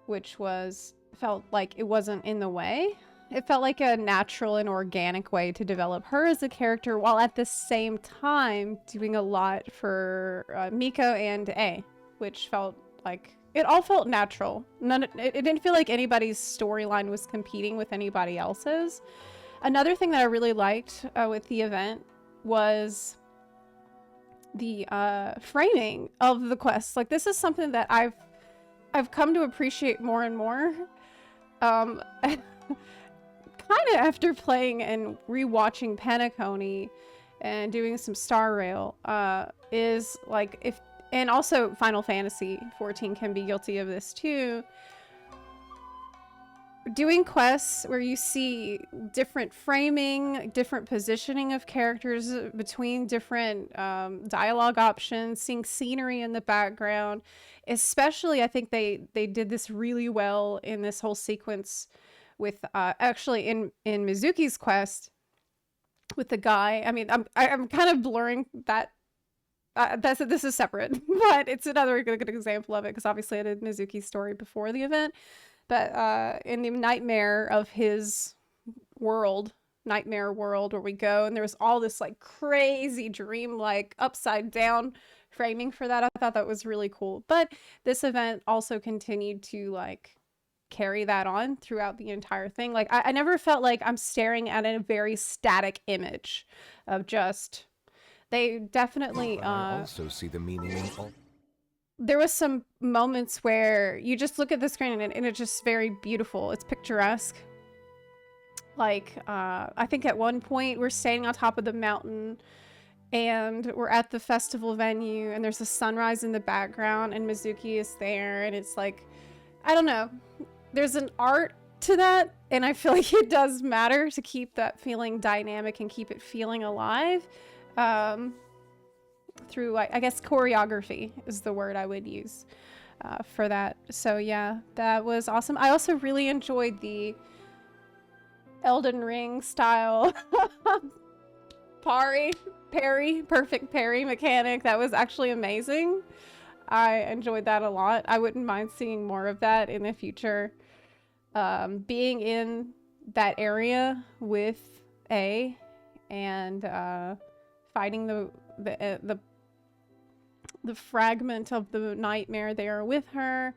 which felt like it wasn't in the way. It felt like a natural and organic way to develop her as a character, while at the same time doing a lot for Miko and A, which felt like it all felt natural. It didn't feel like anybody's storyline was competing with anybody else's. Another thing that I really liked with the event was the framing of the quests. Like, this is something that I've come to appreciate more and more. Kind of after playing and rewatching Penacony and doing some Star Rail, is like and also Final Fantasy 14 can be guilty of this too. Doing quests where you see different framing, different positioning of characters between different dialogue options, seeing scenery in the background. Especially, I think they did this really well in this whole sequence with actually in Mizuki's quest with the guy. I mean, I'm kind of blurring that. This is separate, but it's another good example of it because obviously I did Mizuki's story before the event. But in the nightmare of his nightmare world where we go, and there's all this like crazy dream-like upside down framing for that. I thought that was really cool. But this event also continued to like carry that on throughout the entire thing. Like I never felt like I'm staring at a very static image of just, they definitely I also see the meaning in all. There was some moments where you just look at the screen and it's just very beautiful. It's picturesque. Like I think at one point we're standing on top of the mountain and we're at the festival venue and there's a sunrise in the background and Mizuki is there, and it's like, I don't know, there's an art to that, and I feel like it does matter to keep that feeling dynamic and keep it feeling alive through, I guess, choreography is the word I would use for that. So yeah, that was awesome. I also really enjoyed the Elden Ring style perfect parry mechanic. That was actually amazing. I enjoyed that a lot. I wouldn't mind seeing more of that in the future. Being in that area with A and fighting the fragment of the nightmare there with her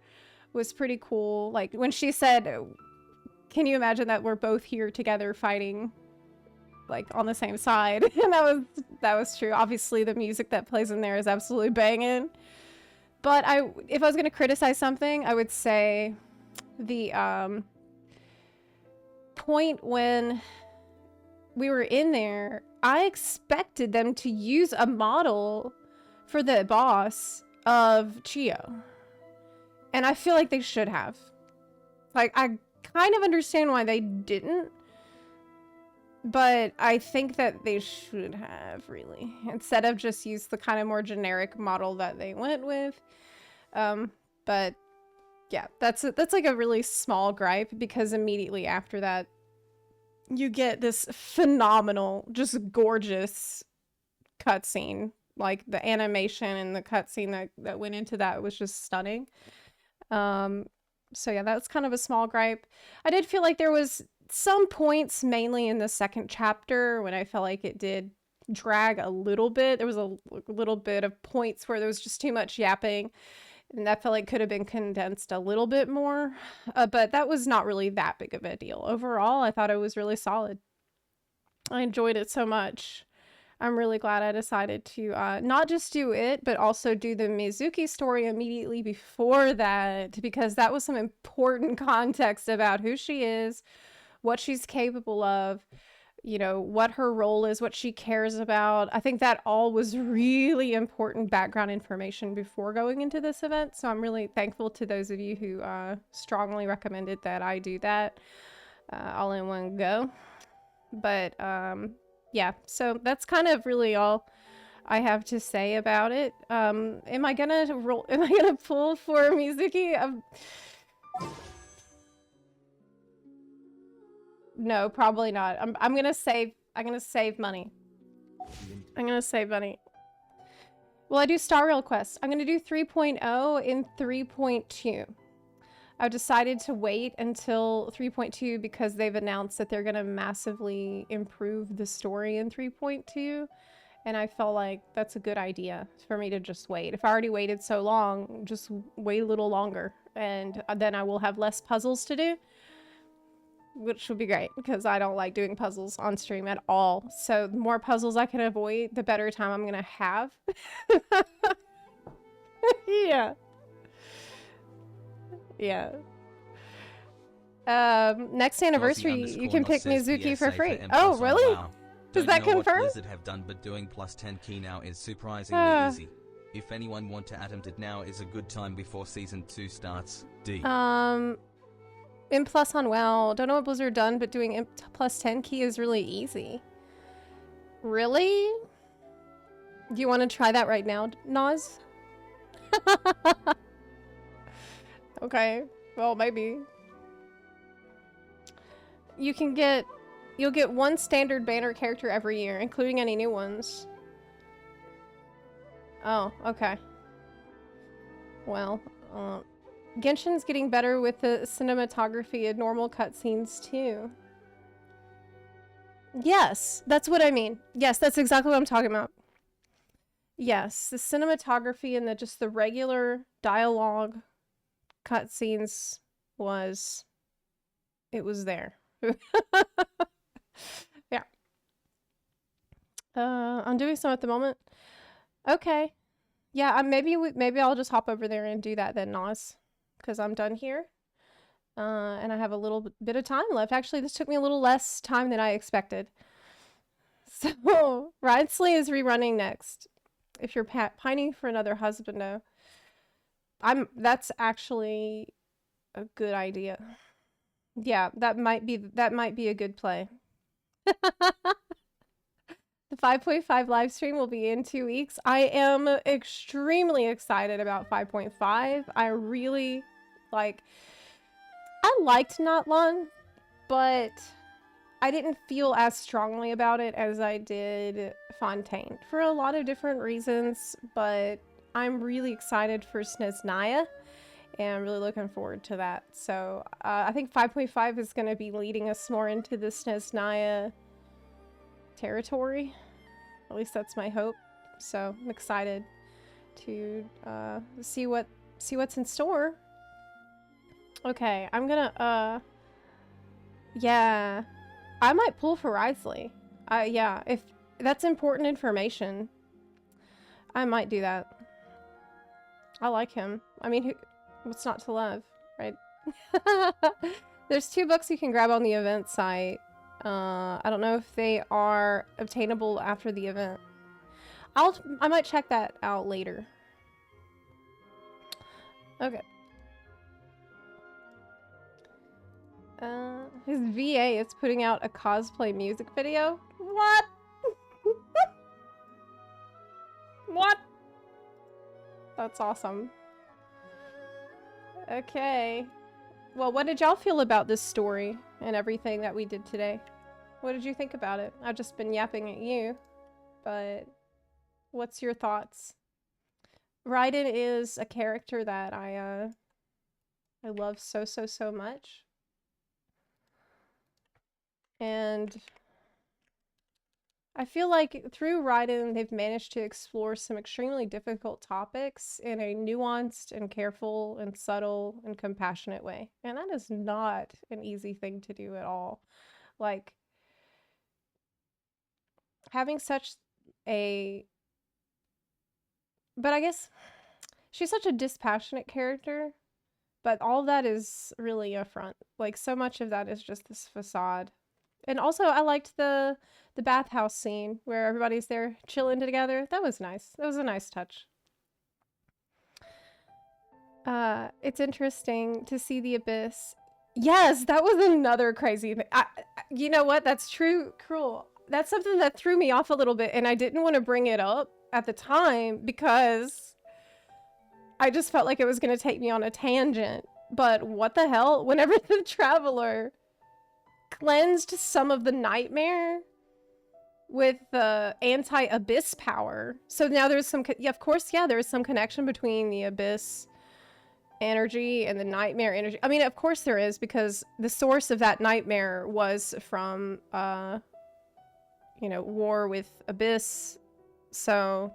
was pretty cool. Like when she said, can you imagine that we're both here together fighting like on the same side? And that was true. Obviously the music that plays in there is absolutely banging. But if I was going to criticize something, I would say the point when we were in there, I expected them to use a model for the boss of Chio. And I feel like they should have. Like, I kind of understand why they didn't, but I think that they should have, really, instead of just use the kind of more generic model that they went with. But yeah, that's like a really small gripe, because immediately after that you get this phenomenal, just gorgeous cutscene. Like the animation and the cutscene that went into that was just stunning. So yeah, that's kind of a small gripe. I did feel like there was some points, mainly in the second chapter, when I felt like it did drag a little bit. There was a little bit of points where there was just too much yapping, and that felt like could have been condensed a little bit more. But that was not really that big of a deal. Overall, I thought it was really solid. I enjoyed it so much. I'm really glad I decided to not just do it, but also do the Mizuki story immediately before that, because that was some important context about who she is, what she's capable of, you know, what her role is, what she cares about. I think that all was really important background information before going into this event. So I'm really thankful to those of you who strongly recommended that I do that all in one go. But yeah, so that's kind of really all I have to say about it. Am I gonna pull for Mizuki? No, probably not. I'm gonna save money. I'm gonna save money. Well, I do Star Rail Quest. I'm gonna do 3.0 in 3.2. I've decided to wait until 3.2 because they've announced that they're gonna massively improve the story in 3.2. And I felt like that's a good idea for me to just wait. If I already waited so long, just wait a little longer. And then I will have less puzzles to do. Which would be great, because I don't like doing puzzles on stream at all. So the more puzzles I can avoid, the better time I'm gonna have. Yeah. Yeah. Next anniversary, you can pick Mizuki for free. Oh, really? Is that confirmed? What Blizzard have done, but doing plus 10 key now is surprisingly easy. If anyone want to attempt it now is a good time before season 2 starts. D. In plus on WoW, don't know what Blizzard done, but doing plus 10 key is really easy. Really? Do you want to try that right now, Naz? Okay, well, maybe. You'll get one standard banner character every year, including any new ones. Oh, okay. Well, Genshin's getting better with the cinematography and normal cutscenes too. Yes, that's what I mean. Yes, that's exactly what I'm talking about. Yes, the cinematography and just the regular dialogue cutscenes was there. Yeah. I'm doing some at the moment. Okay. Yeah, maybe I'll just hop over there and do that then, Nas. Because I'm done here. And I have a little bit of time left. Actually, this took me a little less time than I expected. So, Ridesley is rerunning next. If you're pining for another husband, no. That's actually a good idea. Yeah, that might be a good play. The 5.5 live stream will be in 2 weeks. I am extremely excited about 5.5. I really I liked Notlon, but I didn't feel as strongly about it as I did Fontaine for a lot of different reasons, but I'm really excited for Snezhnaya, and I'm really looking forward to that. So I think 5.5 is going to be leading us more into the Snezhnaya territory. At least that's my hope. So I'm excited to see what's in store. Okay, I'm gonna yeah, I might pull for Ridesley. Yeah, if that's important information, I might do that. I like him. I mean, what's not to love, right? There's 2 books you can grab on the event site. I don't know if they are obtainable after the event. I might check that out later. Okay. His VA is putting out a cosplay music video. What? What? That's awesome. Okay. Well, what did y'all feel about this story and everything that we did today? What did you think about it? I've just been yapping at you, but what's your thoughts? Raiden is a character that I love so much. And I feel like through Raiden, they've managed to explore some extremely difficult topics in a nuanced and careful and subtle and compassionate way. And that is not an easy thing to do at all. Like, having such a... But I guess she's such a dispassionate character, but all that is really a front. Like, so much of that is just this facade. And also, I liked the bathhouse scene where everybody's there chilling together. That was nice. That was a nice touch. It's interesting to see the abyss. Yes, that was another crazy thing. You know what? That's true, cruel. That's something that threw me off a little bit, and I didn't want to bring it up at the time because I just felt like it was going to take me on a tangent. But what the hell? Whenever the Traveler cleansed some of the nightmare with the anti-abyss power, so now there's some, yeah, of course, yeah, there's some connection between the abyss energy and the nightmare energy. I mean, of course there is, because the source of that nightmare was from, you know, war with abyss. So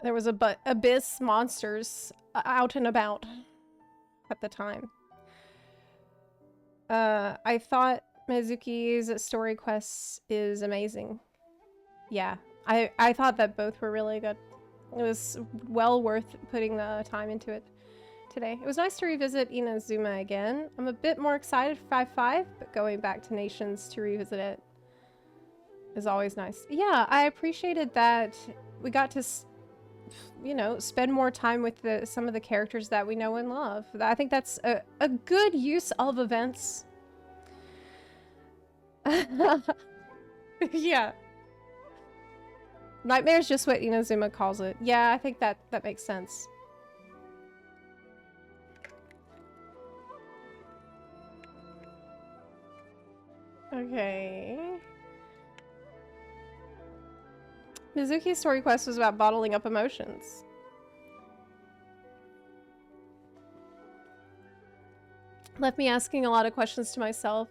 there was abyss monsters out and about at the time. I thought Mizuki's story quests is amazing. Yeah, I thought that both were really good. It was well worth putting the time into it today. It was nice to revisit Inazuma again. I'm a bit more excited for 5-5, but going back to Nations to revisit it is always nice. Yeah, I appreciated that we got to, you know, spend more time with some of the characters that we know and love. I think that's a good use of events. Yeah. Nightmare's just what Inazuma calls it. Yeah, I think that makes sense. Okay. Mizuki's story quest was about bottling up emotions. Left me asking a lot of questions to myself.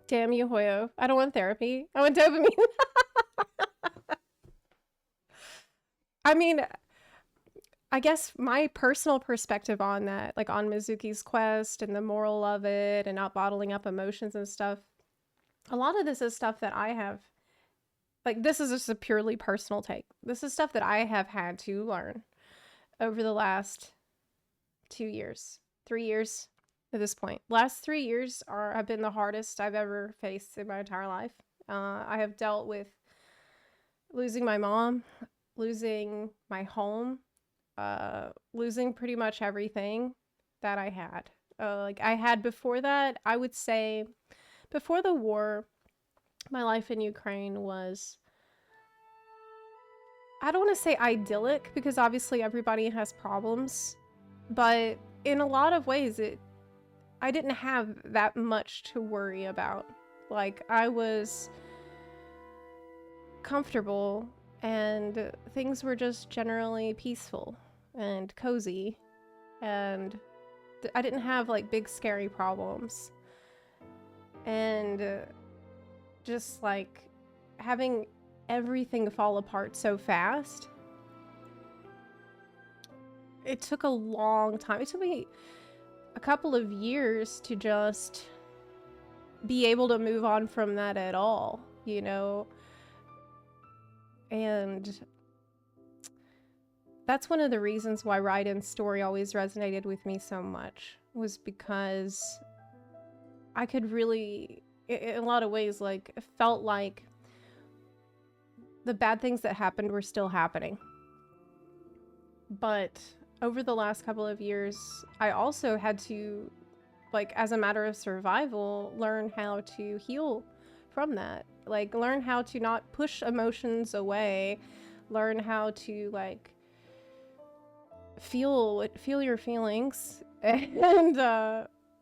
Damn you, Hoyo. I don't want therapy. I want dopamine. I mean, I guess my personal perspective on that, like on Mizuki's quest and the moral of it and not bottling up emotions and stuff, a lot of this is stuff that I have, like, this is just a purely personal take. This is stuff that I have had to learn over the last 2 years, 3 years at this point. Last 3 years have been the hardest I've ever faced in my entire life. I have dealt with losing my mom, losing my home, losing pretty much everything that I had. Like I had before that, I would say before the war, my life in Ukraine was, I don't want to say idyllic because obviously everybody has problems, but in a lot of ways I didn't have that much to worry about. Like I was comfortable and things were just generally peaceful and cozy, and I didn't have like big scary problems. And just like having everything fall apart so fast, it took a long time. It took me a couple of years to just be able to move on from that at all, you know? And that's one of the reasons why Raiden's story always resonated with me so much, was because I could really, in a lot of ways, like, it felt like the bad things that happened were still happening. But over the last couple of years, I also had to, like, as a matter of survival, learn how to heal from that. Like, learn how to not push emotions away, learn how to, like, feel your feelings and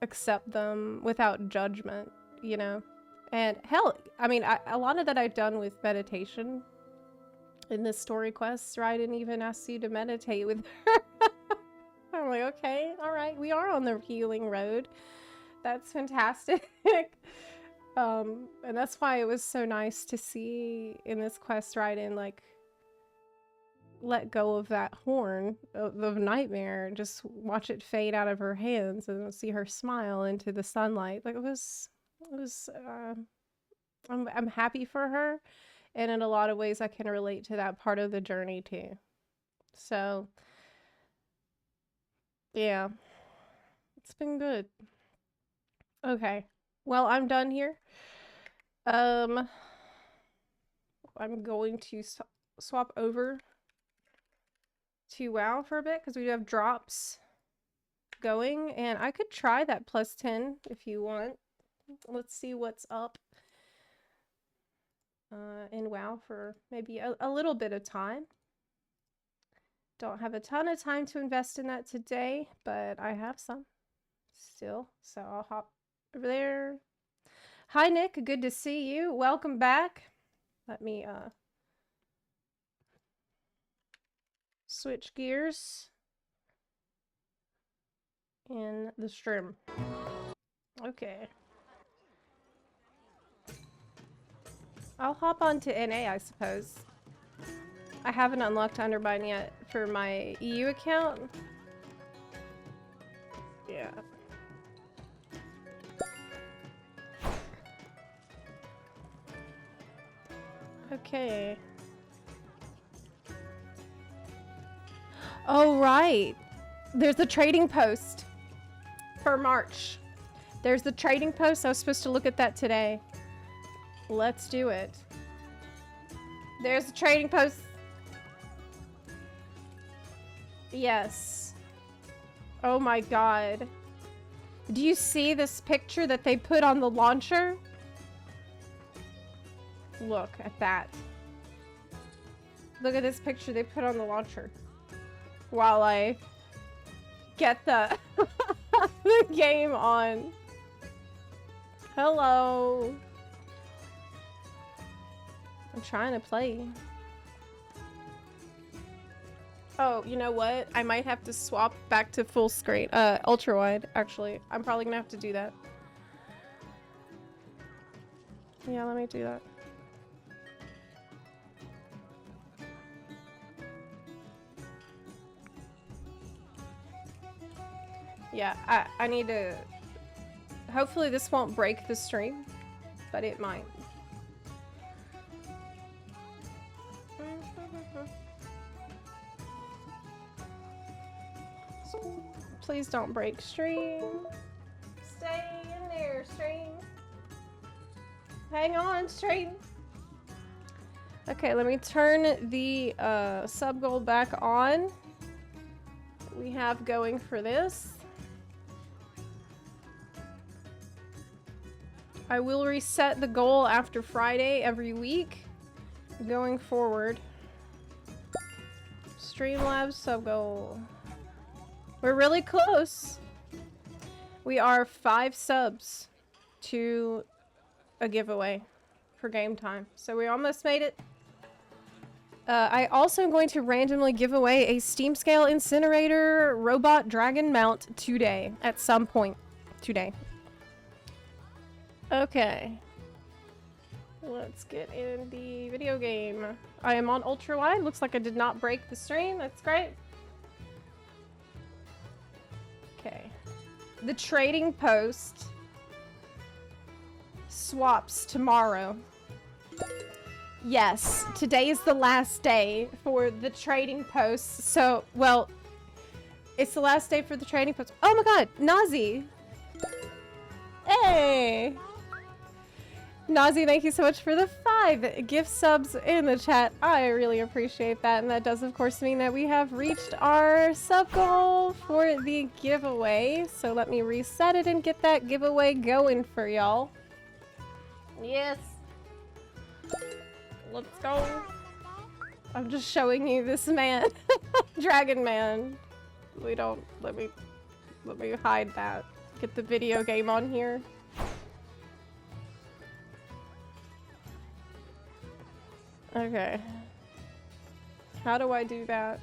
accept them without judgment, you know? And hell, I mean, a lot of that I've done with meditation in this story quest. Raiden even asks you to meditate with her. I'm like, okay, all right, we are on the healing road. That's fantastic. And that's why it was so nice to see in this quest Raiden, like, let go of that horn of nightmare and just watch it fade out of her hands and see her smile into the sunlight. Like, it was I'm happy for her, and in a lot of ways I can relate to that part of the journey too. So yeah, it's been good. Okay, well, I'm done here. I'm going to swap over to WoW for a bit because we do have drops going, and I could try that +10 if you want. Let's see what's up in WoW for maybe a little bit of time. Don't have a ton of time to invest in that today, but I have some still, so I'll hop over there. Hi Nick, good to see you. Welcome back. Let me switch gears in the stream. Okay. I'll hop on to NA, I suppose. I haven't unlocked Undermine yet for my EU account. Yeah. Okay. Oh, right. There's a trading post for March. There's the trading post. I was supposed to look at that today. Let's do it. There's a trading post. Yes. Oh my god. Do you see this picture that they put on the launcher? Look at that. Look at this picture they put on the launcher. While I get the, the game on. Hello. I'm trying to play. Oh, you know what? I might have to swap back to full screen. Ultra wide, actually. I'm probably gonna have to do that. Yeah, let me do that. Yeah, I need to... Hopefully this won't break the stream, but it might. Please don't break stream. Stay in there, stream. Hang on, stream. Okay, let me turn the sub goal back on. We have going for this. I will reset the goal after Friday every week going forward. Streamlabs sub goal. We're really close. We are 5 subs to a giveaway for game time. So we almost made it. I also am going to randomly give away a Steam Scale Incinerator Robot Dragon Mount today, at some point today. Okay. Let's get in the video game. I am on ultra wide. Looks like I did not break the stream. That's great. Okay. The trading post swaps tomorrow. Yes, today is the last day for the trading post. So, well, it's the last day for the trading post. Oh my god, Nazi! Hey! Nazi, thank you so much for the 5 gift subs in the chat. I really appreciate that. And that does, of course, mean that we have reached our sub goal for the giveaway. So let me reset it and get that giveaway going for y'all. Yes! Let's go. I'm just showing you this man. Dragon Man. We don't... Let me hide that. Get the video game on here. Okay. How do I do that?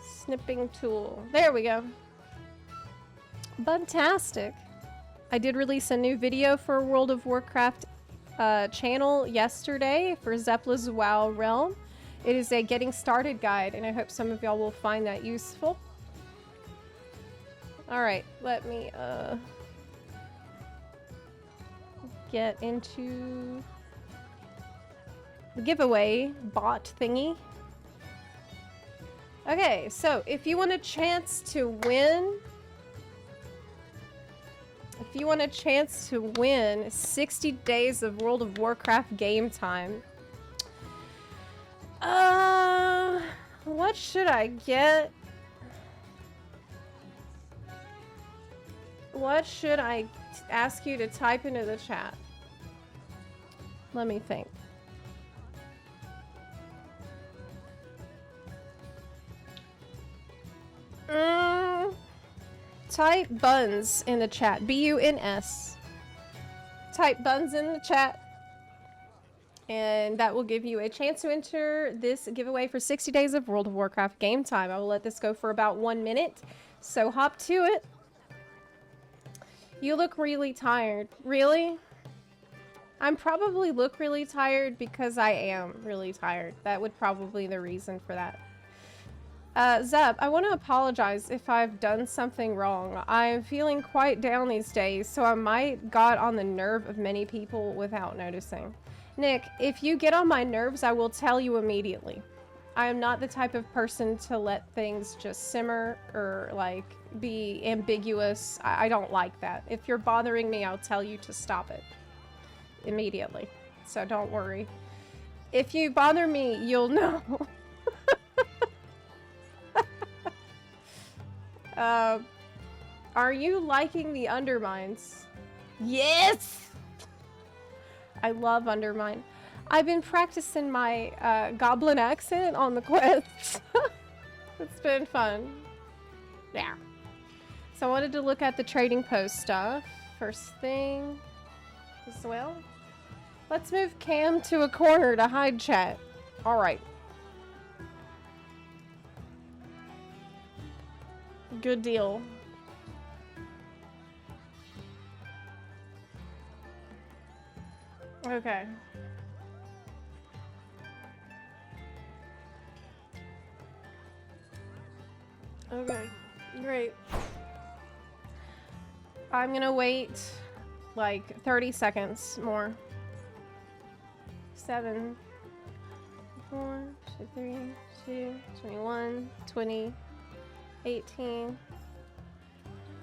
Snipping tool. There we go. Fantastic. I did release a new video for World of Warcraft channel yesterday for Zepla's WoW Realm. It is a getting started guide, and I hope some of y'all will find that useful. Alright, let me get into the giveaway bot thingy. Okay, so if you want a chance to win, 60 days of World of Warcraft game time, what should I get? What should I ask you to type into the chat? Let me think. Type buns in the chat. B-U-N-S. Type buns in the chat. And that will give you a chance to enter this giveaway for 60 days of World of Warcraft game time. I will let this go for about 1 minute. So hop to it. You look really tired. Really? I'm probably look really tired because I am really tired. That would probably be the reason for that. Zep, I want to apologize if I've done something wrong. I'm feeling quite down these days, so I might got on the nerve of many people without noticing. Nick, if you get on my nerves, I will tell you immediately. I am not the type of person to let things just simmer or, like, be ambiguous. I don't like that. If you're bothering me, I'll tell you to stop it immediately. So don't worry. If you bother me, you'll know. Are you liking the Undermines? Yes! I love Undermine. I've been practicing my goblin accent on the quests. It's been fun. Yeah. So I wanted to look at the trading post stuff first thing as well. Let's move Cam to a corner to hide chat. Alright. Good deal. Okay. Okay, great. I'm gonna wait like 30 seconds more. 7, 4, 3, 2, 21, 20, 18,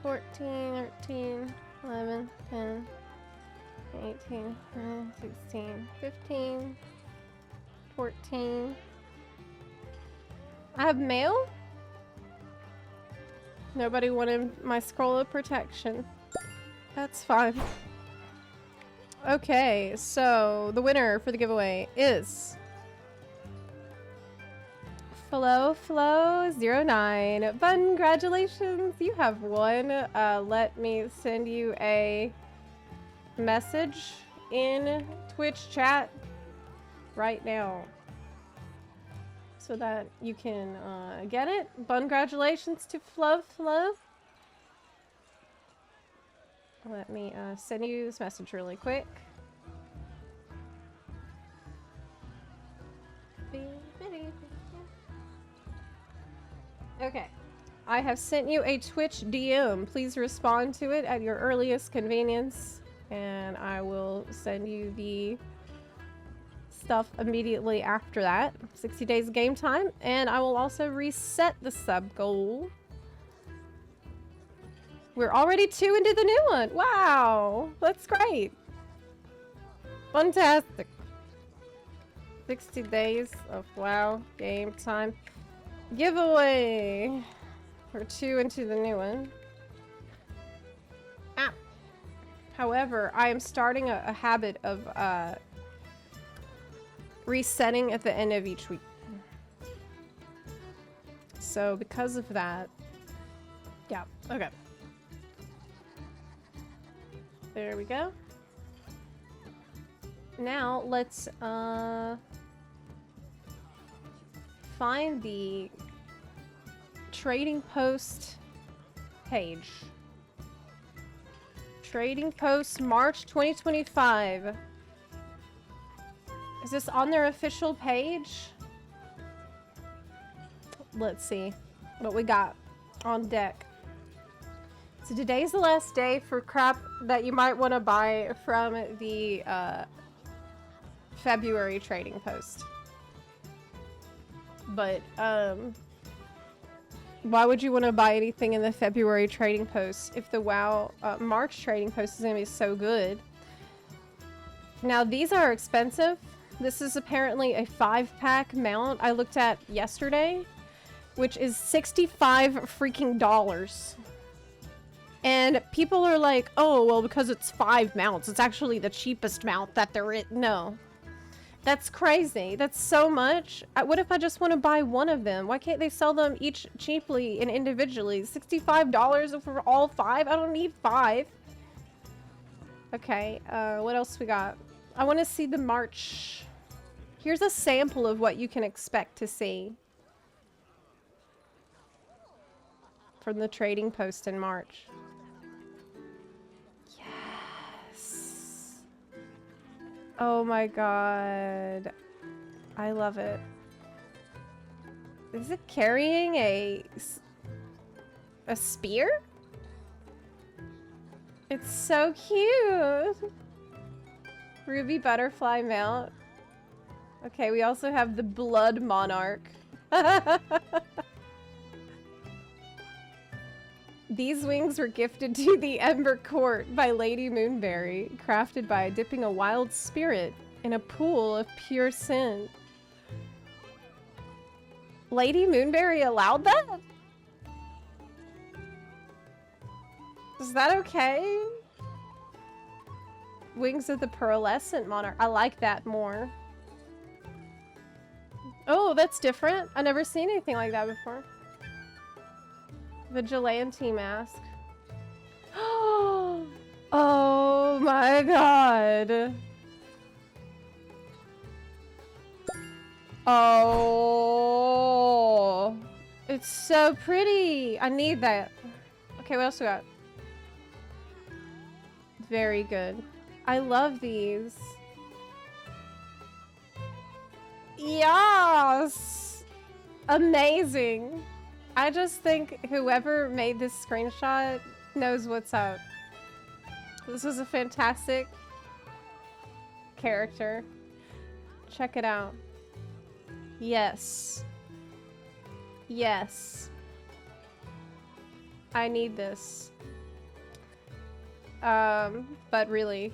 14, 13, 11, 10, 18, 19, 16, 15, 14. I have mail? Nobody wanted my scroll of protection. That's fine. Okay, so the winner for the giveaway is Flo09. Congratulations, you have won. Let me send you a message in Twitch chat right now so that you can get it. Congratulations to Flo. Let me send you this message really quick. Okay. I have sent you a Twitch DM. Please respond to it at your earliest convenience, and I will send you the stuff immediately after that. 60 days of game time, and I will also reset the sub goal. We're already 2 into the new one. Wow, that's great. Fantastic. 60 days of WoW game time giveaway. We're 2 into the new one. However, I am starting a habit of resetting at the end of each week. So because of that, yeah, okay. There we go. Now let's find the trading post page. Trading post March 2025. Is this on their official page? Let's see what we got on deck. So today's the last day for crap that you might want to buy from the February trading post. But why would you want to buy anything in the February trading post if the WoW March trading post is going to be so good? Now these are expensive. This is apparently a 5-pack mount I looked at yesterday, which is $65 freaking dollars. And people are like, oh, well, because it's 5 mounts, it's actually the cheapest mount that there is. No. That's crazy. That's so much. What if I just want to buy one of them? Why can't they sell them each cheaply and individually? $65 for all 5? I don't need 5. Okay, what else we got? I want to see the March. Here's a sample of what you can expect to see from the trading post in March. Yes. Oh my god. I love it. Is it carrying a spear? It's so cute. Ruby butterfly mount. Okay, we also have the blood monarch. These wings were gifted to the Ember Court by Lady Moonberry, crafted by dipping a wild spirit in a pool of pure sin. Lady Moonberry allowed that? Is that okay? Wings of the Pearlescent Monarch. I like that more. Oh, that's different. I've never seen anything like that before. Vigilante mask. Oh my god. Oh. It's so pretty. I need that. Okay, what else we got? Very good. I love these. Yes! Amazing. I just think whoever made this screenshot knows what's up. This was a fantastic character. Check it out. Yes. Yes. I need this. But really.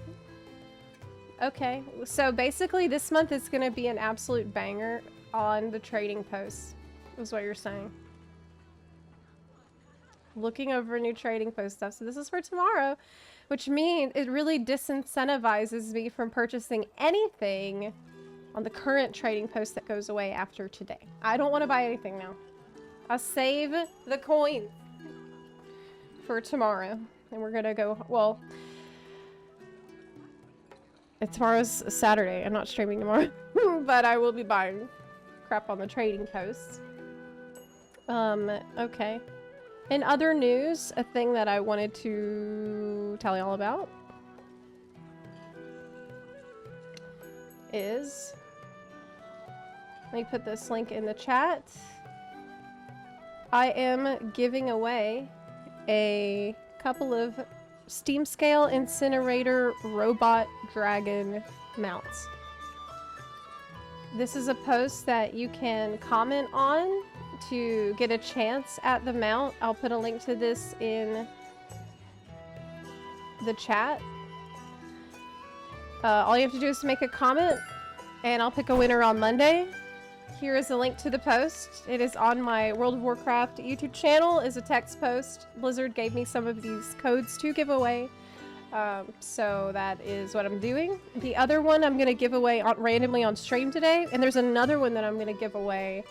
Okay, so basically this month is gonna be an absolute banger on the trading posts, is what you're saying. Looking over new trading post stuff. So this is for tomorrow, which means it really disincentivizes me from purchasing anything on the current trading post that goes away after today. I don't want to buy anything now. I'll save the coin for tomorrow. And we're gonna go, well, tomorrow's Saturday. I'm not streaming tomorrow, but I will be buying crap on the trading post. Okay. In other news, a thing that I wanted to tell y'all about is, let me put this link in the chat. I am giving away a couple of Steam Scale Incinerator Robot Dragon mounts. This is a post that you can comment on to get a chance at the mount. I'll put a link to this in the chat. All you have to do is make a comment and I'll pick a winner on Monday. Here is a link to the post. It is on my World of Warcraft YouTube channel. It's a text post. Blizzard gave me some of these codes to give away. So that is what I'm doing. The other one I'm going to give away randomly on stream today. And there's another one that I'm going to give away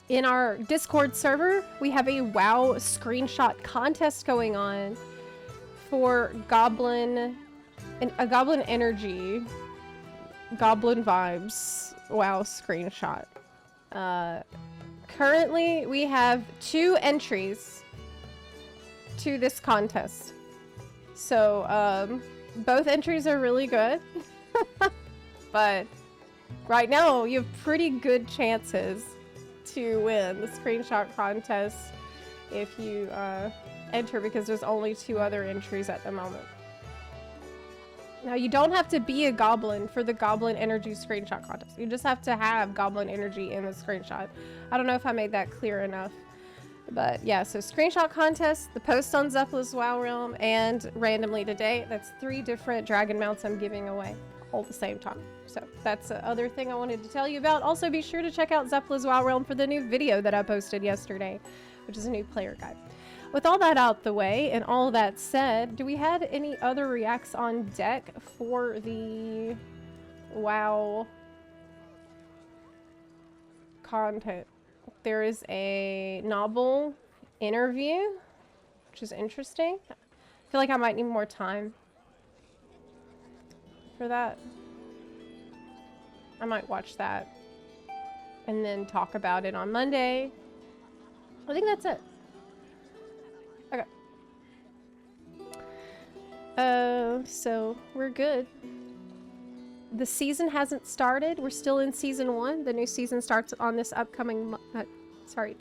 in our Discord server. We have a WoW screenshot contest going on for a Goblin Energy, Goblin Vibes WoW screenshot. Currently, we have 2 entries to this contest. So, both entries are really good. But right now, you have pretty good chances to win the screenshot contest if you enter, because there's only 2 other entries at the moment. Now, you don't have to be a goblin for the goblin energy screenshot contest. You just have to have goblin energy in the screenshot. I don't know if I made that clear enough. But yeah, so screenshot contest, the post on Zepla's WoW Realm, and randomly today, that's 3 different dragon mounts I'm giving away all at the same time. So that's the other thing I wanted to tell you about. Also, be sure to check out Zepla's WoW Realm for the new video that I posted yesterday, which is a new player guide. With all that out the way, and all that said, do we have any other reacts on deck for the WoW content? There is a novel interview, which is interesting. I feel like I might need more time for that. I might watch that and then talk about it on Monday. I think that's it. Okay. So we're good. The season hasn't started. We're still in season 1. The new season starts on this upcoming,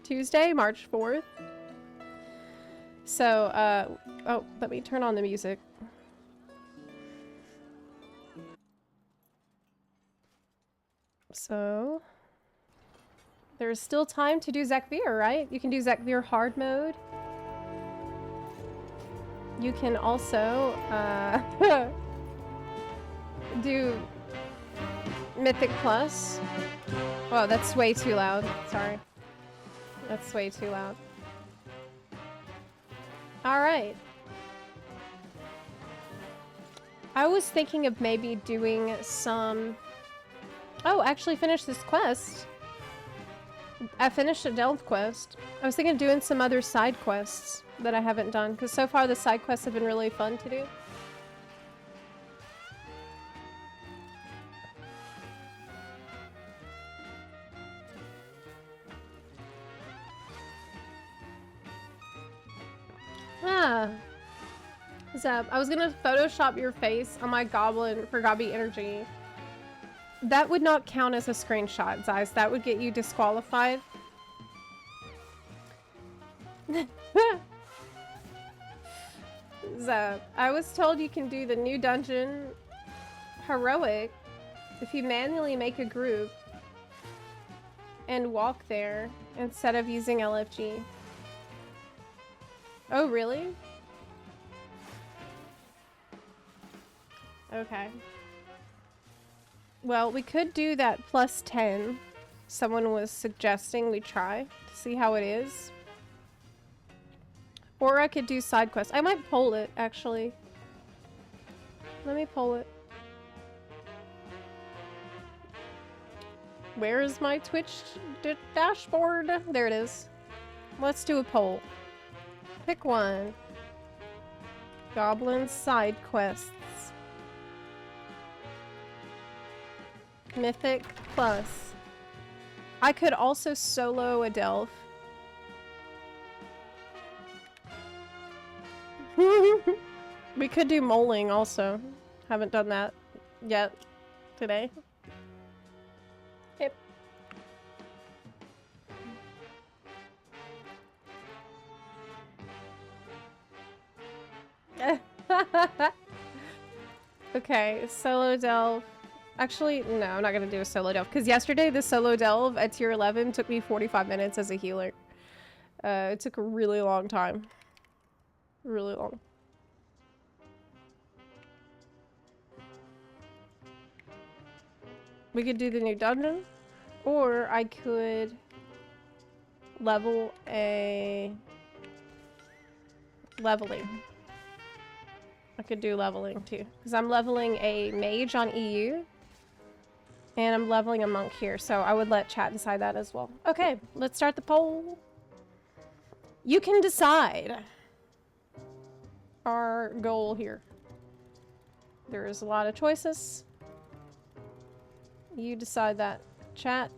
Tuesday, March 4th. So, oh, let me turn on the music. So, there's still time to do Zekvir, right? You can do Zekvir hard mode. You can also, do Mythic Plus. Oh, that's way too loud. Sorry. That's way too loud. Alright. I was thinking of maybe doing some... Oh, actually finished this quest. I finished a Delve quest. I was thinking of doing some other side quests that I haven't done, because so far the side quests have been really fun to do. Ah. Zeb, I was gonna Photoshop your face on my goblin for Gobby Energy. That would not count as a screenshot, Zeiss. That would get you disqualified. Zeb, I was told you can do the new dungeon heroic if you manually make a group and walk there instead of using LFG. Oh, really? Okay. Well, we could do that plus 10. Someone was suggesting we try to see how it is. Or I could do side quests. I might poll it, actually. Let me poll it. Where is my Twitch dashboard? There it is. Let's do a poll. Pick one. Goblin side quests. Mythic Plus. I could also solo a Delve. We could do moling also. Haven't done that yet today. Yep. Okay, solo Delve. Actually, no, I'm not gonna do a solo Delve, because yesterday the solo Delve at tier 11 took me 45 minutes as a healer. It took a really long time. Really long. We could do the new dungeon, or I could level a leveling. I could do leveling too, because I'm leveling a mage on EU, and I'm leveling a monk here, so I would let chat decide that as well. Okay, let's start the poll. You can decide our goal here. There is a lot of choices. You decide that, chat.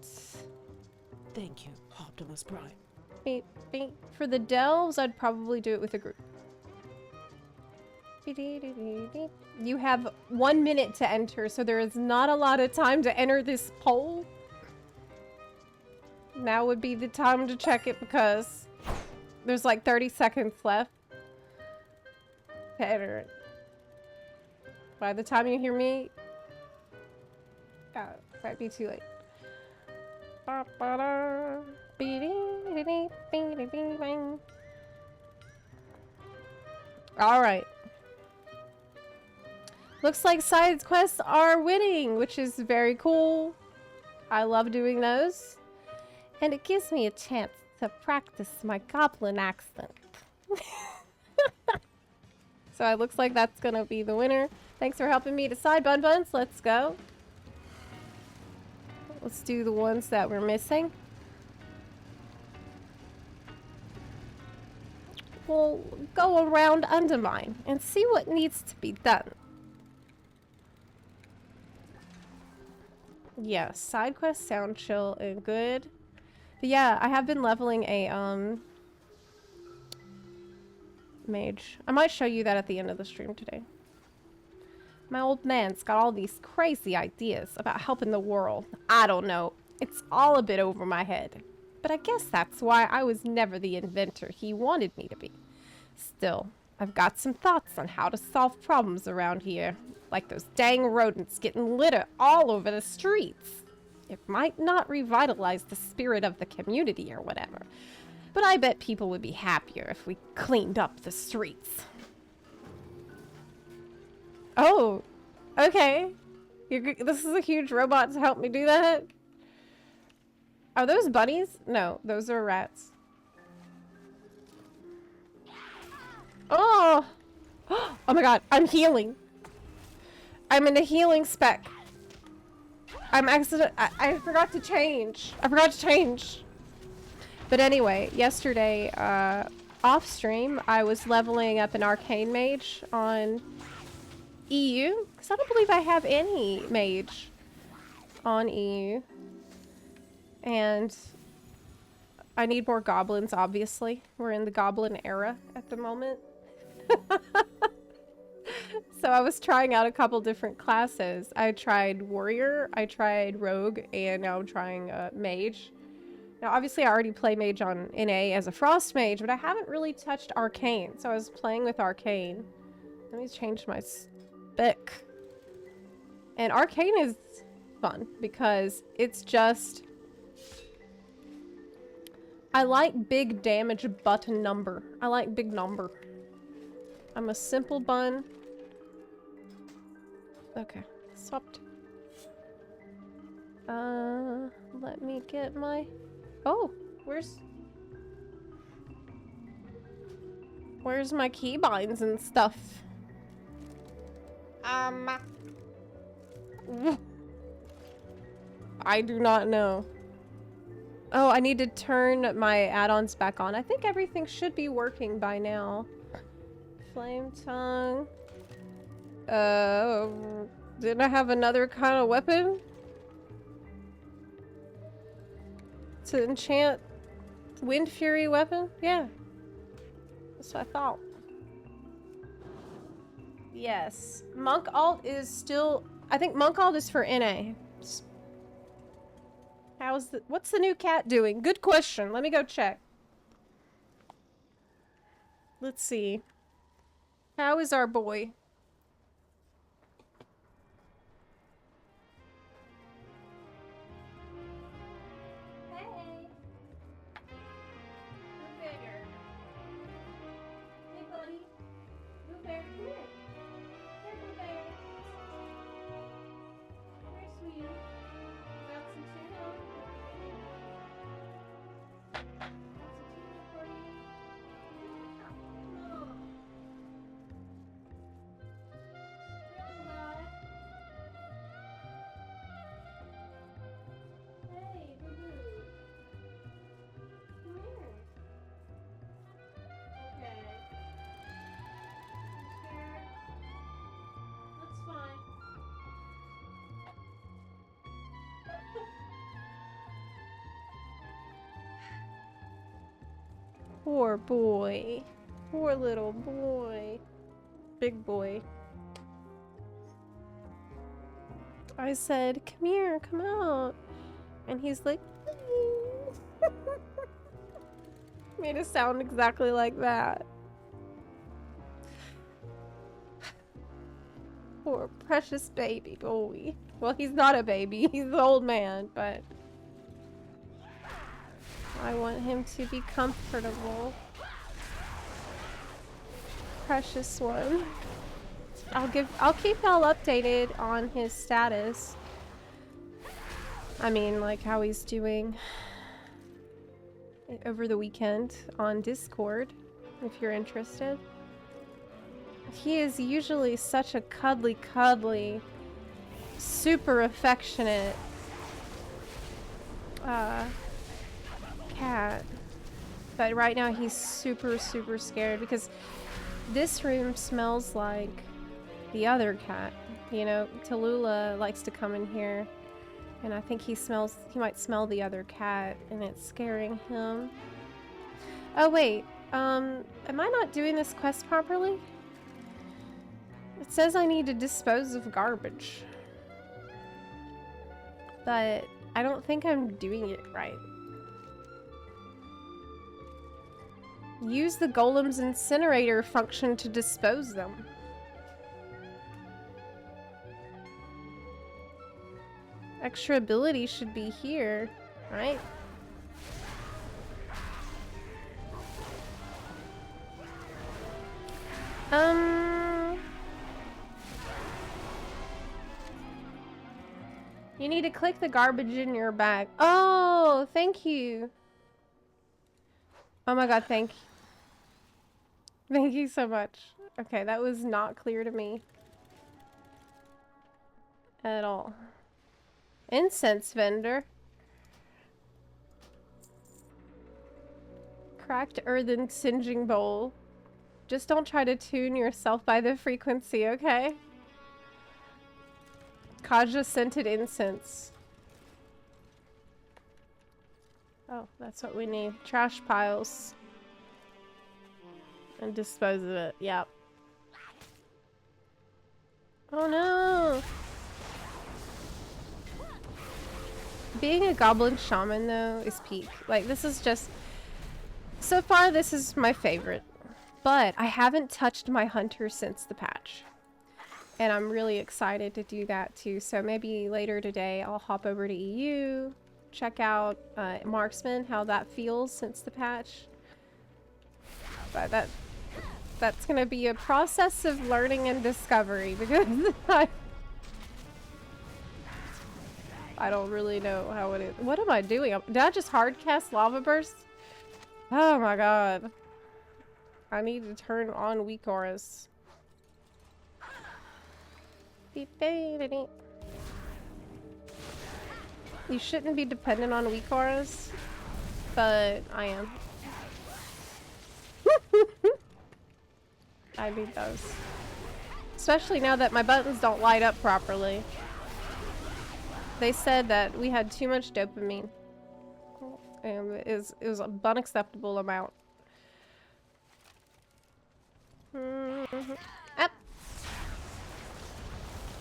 Thank you, Optimus Prime. Beep, beep. For the delves, I'd probably do it with a group. You have 1 minute to enter, so there is not a lot of time to enter this poll. Now would be the time to check it, because There's like 30 seconds left. Okay, by the time you hear me, it might be too late. Alright. Looks like side quests are winning, which is very cool. I love doing those. And it gives me a chance to practice my goblin accent. So it looks like that's gonna be the winner. Thanks for helping me decide, Bun Buns. Let's go. Let's do the ones that we're missing. We'll go around Undermine and see what needs to be done. Yeah, side quests sound chill and good. But yeah, I have been leveling a mage. I might show you that at the end of the stream today. My old man's got all these crazy ideas about helping the world. I don't know. It's all a bit over my head. But I guess that's why I was never the inventor he wanted me to be. Still, I've got some thoughts on how to solve problems around here. Like those dang rodents getting litter all over the streets. It might not revitalize the spirit of the community or whatever. But I bet people would be happier if we cleaned up the streets. Oh, okay. This is a huge robot to help me do that? Are those bunnies? No, those are rats. Oh! Oh my god, I'm healing. I'm in a healing spec. I forgot to change. I forgot to change. But anyway, yesterday, off stream, I was leveling up an arcane mage on EU. Because I don't believe I have any mage on EU. And I need more goblins, obviously. We're in the goblin era at the moment. So I was trying out a couple different classes. I tried warrior, I tried rogue, and now I'm trying mage. Now obviously I already play mage on NA as a frost mage, but I haven't really touched arcane. So I was playing with arcane. Let me change my spec. And arcane is fun because it's just... I like big damage button number. I like big number. I'm a simple bun. Okay, swapped. Let me get my... Oh, where's my keybinds and stuff? I do not know. Oh, I need to turn my add-ons back on. I think everything should be working by now. Flame tongue. Didn't I have another kind of weapon? To enchant Wind Fury weapon? Yeah. That's what I thought. Yes. Monk Alt is still... I think Monk Alt is for NA. What's the new cat doing? Good question. Let me go check. Let's see. How is our boy? Poor boy. Poor little boy. Big boy. I said, come here, come out. And he's like, Made it sound exactly like that. Poor precious baby boy. Well, he's not a baby, he's an old man, but I want him to be comfortable. Precious one. I'll keep y'all updated on his status. I mean, like how he's doing over the weekend on Discord, if you're interested. He is usually such a cuddly, super affectionate cat. But right now he's super scared because this room smells like the other cat. You know, Tallulah likes to come in here, and I think he might smell the other cat, and it's scaring him. Oh wait, am I not doing this quest properly? It says I need to dispose of garbage, but I don't think I'm doing it right. Use the golem's incinerator function to dispose them. Extra ability should be here, right? You need to click the garbage in your bag. Oh, thank you. Oh my god, thank you. Thank you so much. Okay, that was not clear to me at all. Incense vendor. Cracked earthen singeing bowl. Just don't try to tune yourself by the frequency, okay? Kaja scented incense. Oh, that's what we need. Trash piles. And dispose of it. Yep. Oh no! Being a goblin shaman, though, is peak. Like, this is just... So far, this is my favorite. But I haven't touched my hunter since the patch. And I'm really excited to do that, too. So maybe later today, I'll hop over to EU, check out Marksman, how that feels since the patch. But that's gonna be a process of learning and discovery, because I don't really know how it is. What am I doing? Did I just hardcast Lava Burst? Oh my god. I need to turn on weak auras. You shouldn't be dependent on weak auras, but I am. I need those. Especially now that my buttons don't light up properly. They said that we had too much dopamine. And it was an unacceptable amount. Up.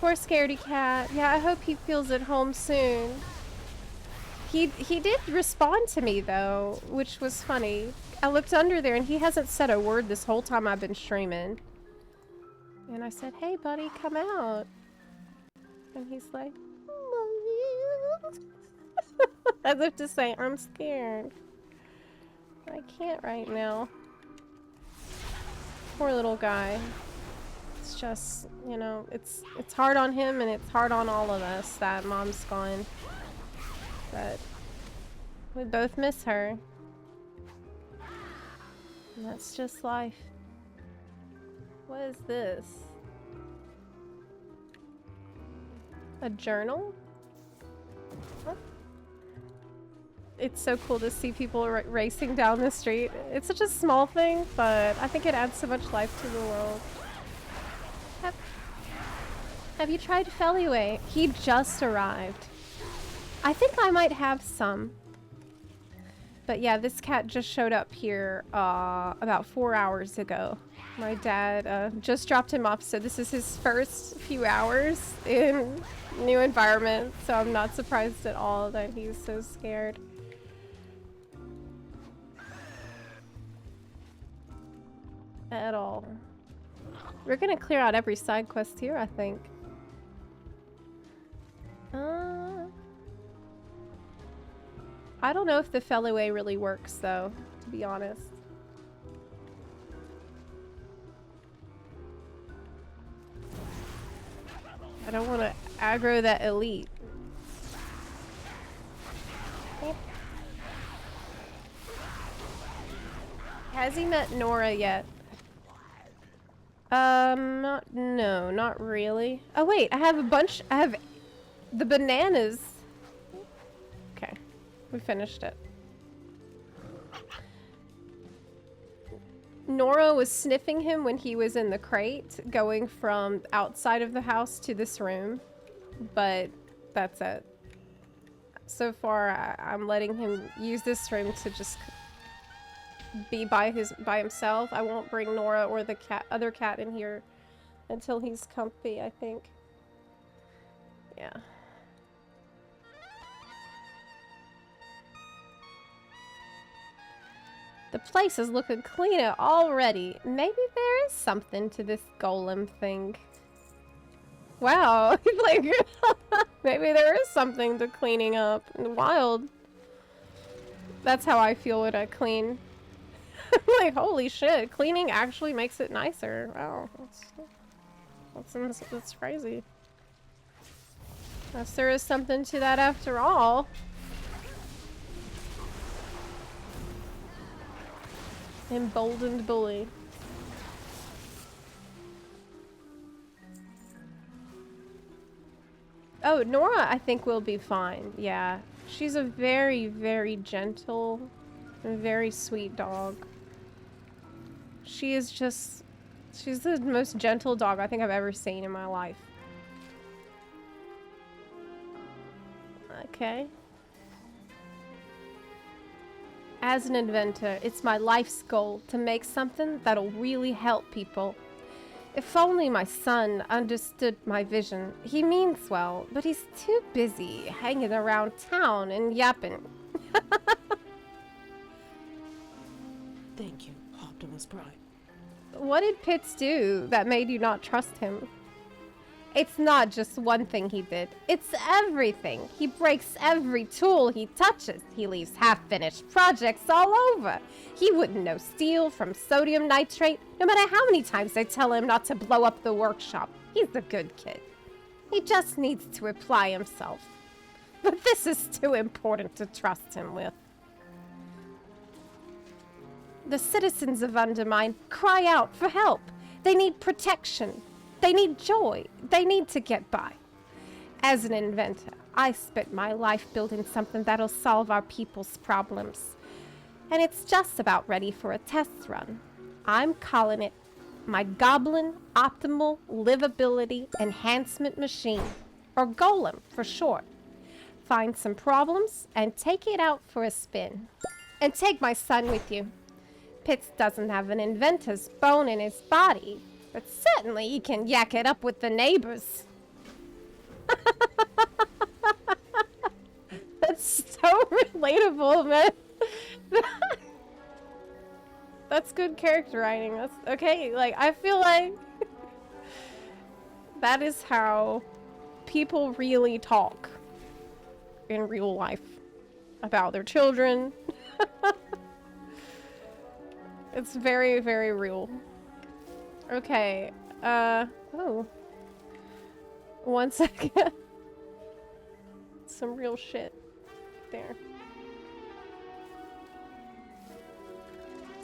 Poor scaredy cat. Yeah, I hope he feels at home soon. He did respond to me though, which was funny. I looked under there and he hasn't said a word this whole time I've been streaming. And I said, hey buddy, come out. And he's like, as if to say, I'm scared. I can't right now. Poor little guy. It's just, you know, it's hard on him and it's hard on all of us that Mom's gone. But we both miss her. And that's just life. What is this? A journal? What? It's so cool to see people racing down the street. It's such a small thing, but I think it adds so much life to the world. Have you tried Feliway? He just arrived. I think I might have some. But yeah, this cat just showed up here about 4 hours ago. My dad just dropped him off, so this is his first few hours in new environment, so I'm not surprised at all that he's so scared. At all. We're gonna clear out every side quest here, I think. I don't know if the Felloway really works, though, to be honest. I don't want to aggro that elite. Has he met Nora yet? No, not really. Oh wait, I have a bunch, I have the bananas. Okay, we finished it. Nora was sniffing him when he was in the crate, going from outside of the house to this room, but that's it. So far, I'm letting him use this room to just be by himself. I won't bring Nora or the other cat in here until he's comfy, I think. Yeah. The place is looking cleaner already. Maybe there is something to this golem thing. Wow, like maybe there is something to cleaning up. Wild. That's how I feel when I clean. Like, holy shit, cleaning actually makes it nicer. Wow, that's crazy. Guess there is something to that after all. Emboldened bully. Oh, Nora, I think will be fine. Yeah, she's a very, very gentle and very sweet dog. She is just, she's the most gentle dog I think I've ever seen in my life. Okay. As an inventor, it's my life's goal to make something that'll really help people. If only my son understood my vision. He means well, but he's too busy hanging around town and yapping. Thank you, Optimus Prime. What did Pitts do that made you not trust him? It's not just one thing he did. It's everything. He breaks every tool he touches. He leaves half-finished projects all over. He wouldn't know steel from sodium nitrate, no matter how many times I tell him not to blow up the workshop. He's a good kid. He just needs to apply himself. But this is too important to trust him with. The citizens of Undermine cry out for help. They need protection. They need joy. They need to get by. As an inventor, I spent my life building something that'll solve our people's problems. And it's just about ready for a test run. I'm calling it my Goblin Optimal Livability Enhancement Machine, or Golem for short. Find some problems and take it out for a spin. And take my son with you. Pitts doesn't have an inventor's bone in his body, but certainly he can yak it up with the neighbors. That's so relatable, man. That's good character writing. That's okay. Like, I feel like that is how people really talk in real life about their children. It's very, very real. Okay, oh. 1 second. Some real shit there.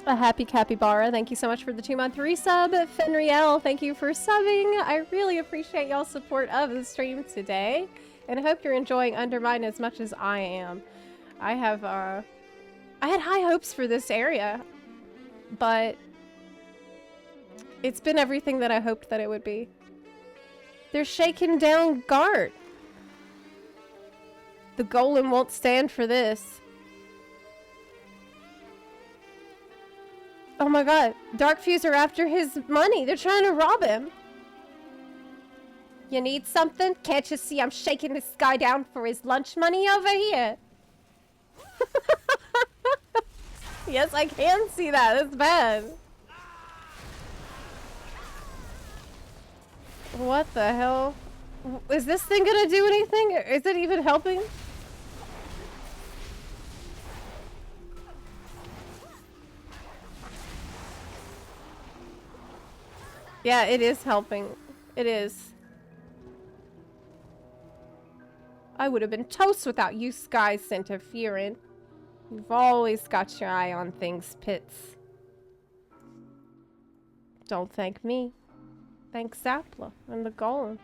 A happy capybara, thank you so much for the 2-month resub. Fenriel, thank you for subbing. I really appreciate y'all's support of the stream today. And I hope you're enjoying Undermine as much as I am. I had high hopes for this area, but it's been everything that I hoped that it would be. They're shaking down Gart. The golem won't stand for this. Oh my god, Darkfuse are after his money. They're trying to rob him. You need something? Can't you see I'm shaking this guy down for his lunch money over here? Yes, I can see that. It's bad. What the hell? Is this thing gonna do anything? Is it even helping? Yeah, it is helping. It is. I would have been toast without you guys interfering. You've always got your eye on things, Pitts. Don't thank me. Thank Zepla and the golem.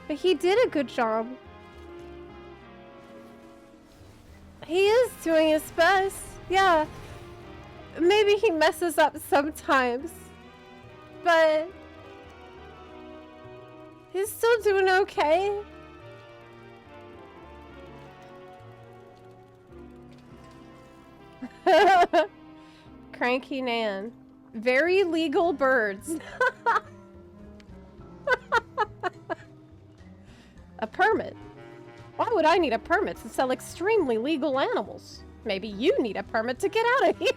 But he did a good job. He is doing his best. Yeah. Maybe he messes up sometimes. But he's still doing okay. Cranky Nan. Very legal birds. A permit? Why would I need a permit to sell extremely legal animals? Maybe you need a permit to get out of here.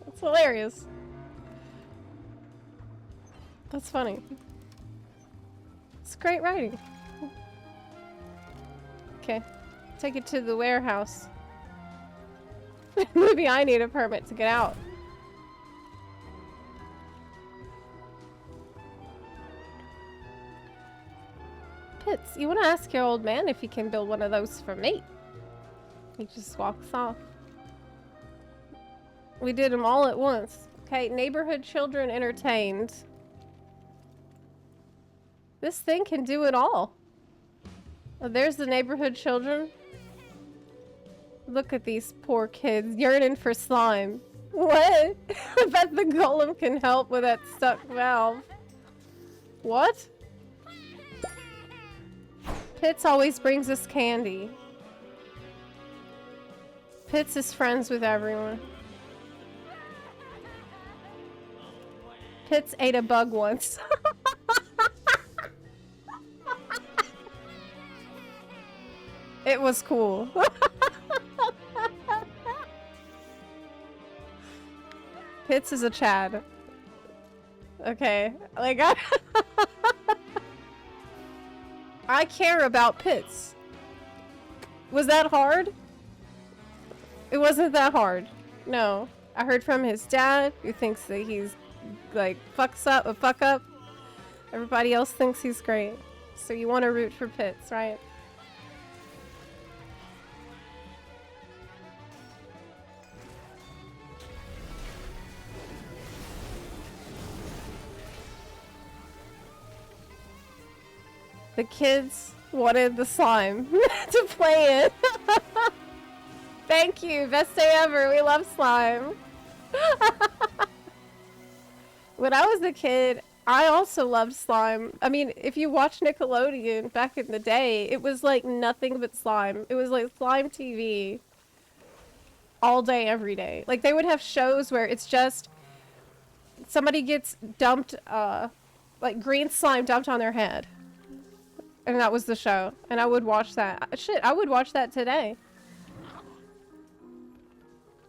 That's hilarious. That's funny. It's great writing. Okay. Take it to the warehouse. Maybe I need a permit to get out. Pitts, you want to ask your old man if he can build one of those for me? He just walks off. We did them all at once. Okay, neighborhood children entertained. This thing can do it all. Oh, there's the neighborhood children. Look at these poor kids yearning for slime. What? I bet the golem can help with that stuck valve. What? Pitts always brings us candy. Pitts is friends with everyone. Pitts ate a bug once. It was cool. Pitts is a Chad. Okay, like I care about Pitts. Was that hard? It wasn't that hard. No. I heard from his dad, who thinks that he's like fuck up. Everybody else thinks he's great. So you want to root for Pitts, right? The kids wanted the slime to play it. Thank you. Best day ever. We love slime. When I was a kid, I also loved slime. I mean, if you watch Nickelodeon back in the day, it was like nothing but slime. It was like slime TV all day, every day. Like they would have shows where it's just somebody gets dumped, like green slime dumped on their head. And that was the show. And I would watch that. Shit, I would watch that today.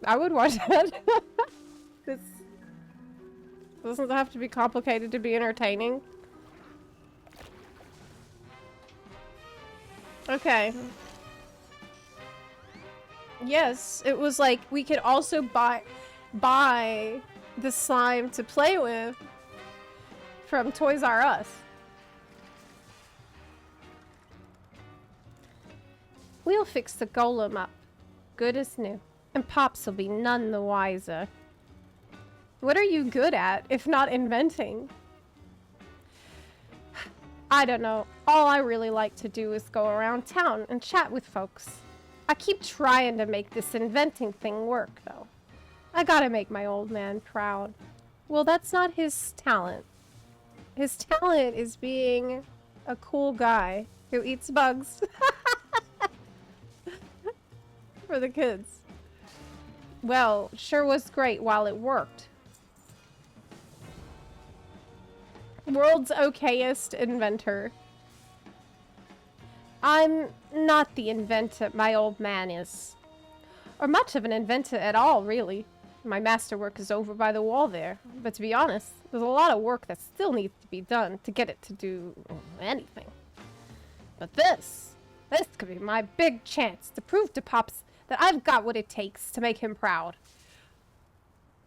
I would watch that. This doesn't have to be complicated to be entertaining. Okay. Yes, it was like we could also buy the slime to play with from Toys R Us. We'll fix the golem up. Good as new. And Pops will be none the wiser. What are you good at, if not inventing? I don't know. All I really like to do is go around town and chat with folks. I keep trying to make this inventing thing work, though. I gotta make my old man proud. Well, that's not his talent. His talent is being a cool guy who eats bugs. For the kids. Well, sure was great while it worked. World's okayest inventor. I'm not the inventor my old man is. Or much of an inventor at all, really. My masterwork is over by the wall there. But to be honest, there's a lot of work that still needs to be done to get it to do anything. But this could be my big chance to prove to Pops that I've got what it takes to make him proud.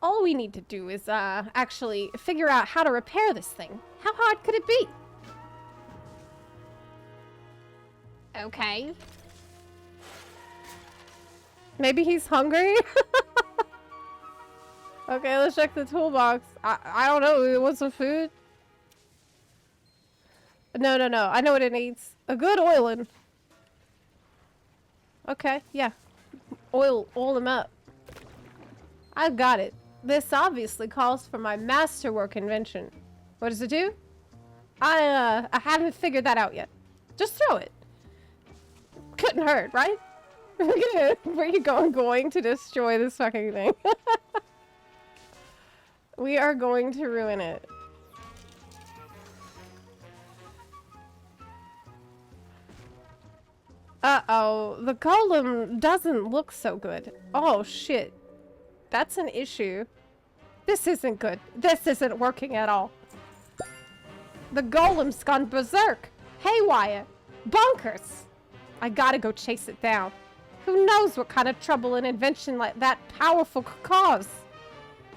All we need to do is, actually figure out how to repair this thing. How hard could it be? Okay. Maybe he's hungry? Okay, let's check the toolbox. I don't know. It wants some food? No. I know what it needs. A good oiling. Okay, yeah. Oil him up. I've got it. This obviously calls for my masterwork invention. What does it do? I haven't figured that out yet. Just throw it. Couldn't hurt, right? Where are you going to destroy this fucking thing? We are going to ruin it. Uh-oh, the golem doesn't look so good. Oh, shit. That's an issue. This isn't good. This isn't working at all. The golem's gone berserk. Haywire. Bonkers. I gotta go chase it down. Who knows what kind of trouble an invention like that powerful could cause?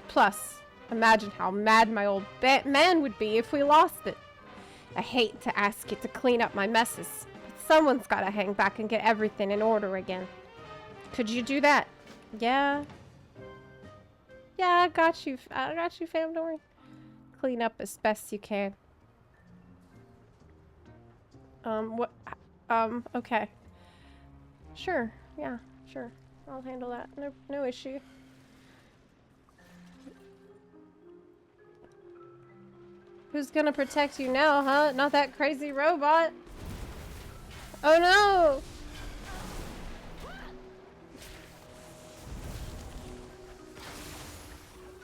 Plus, imagine how mad my old man would be if we lost it. I hate to ask it to clean up my messes, but someone's gotta hang back and get everything in order again. Could you do that? Yeah. Yeah, I got you, fam, don't worry. Clean up as best you can. Okay. Sure, yeah, sure. I'll handle that. No issue. Who's gonna protect you now, huh? Not that crazy robot. Oh no!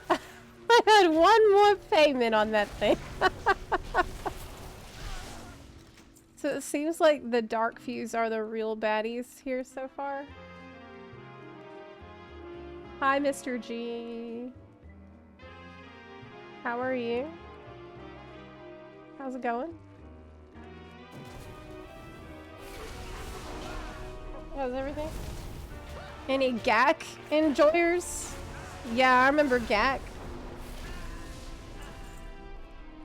I had one more payment on that thing. So it seems like the Dark Fuse are the real baddies here so far. Hi, Mr. G. How are you? How's it going? How's everything? Any GAC enjoyers? Yeah, I remember GAC.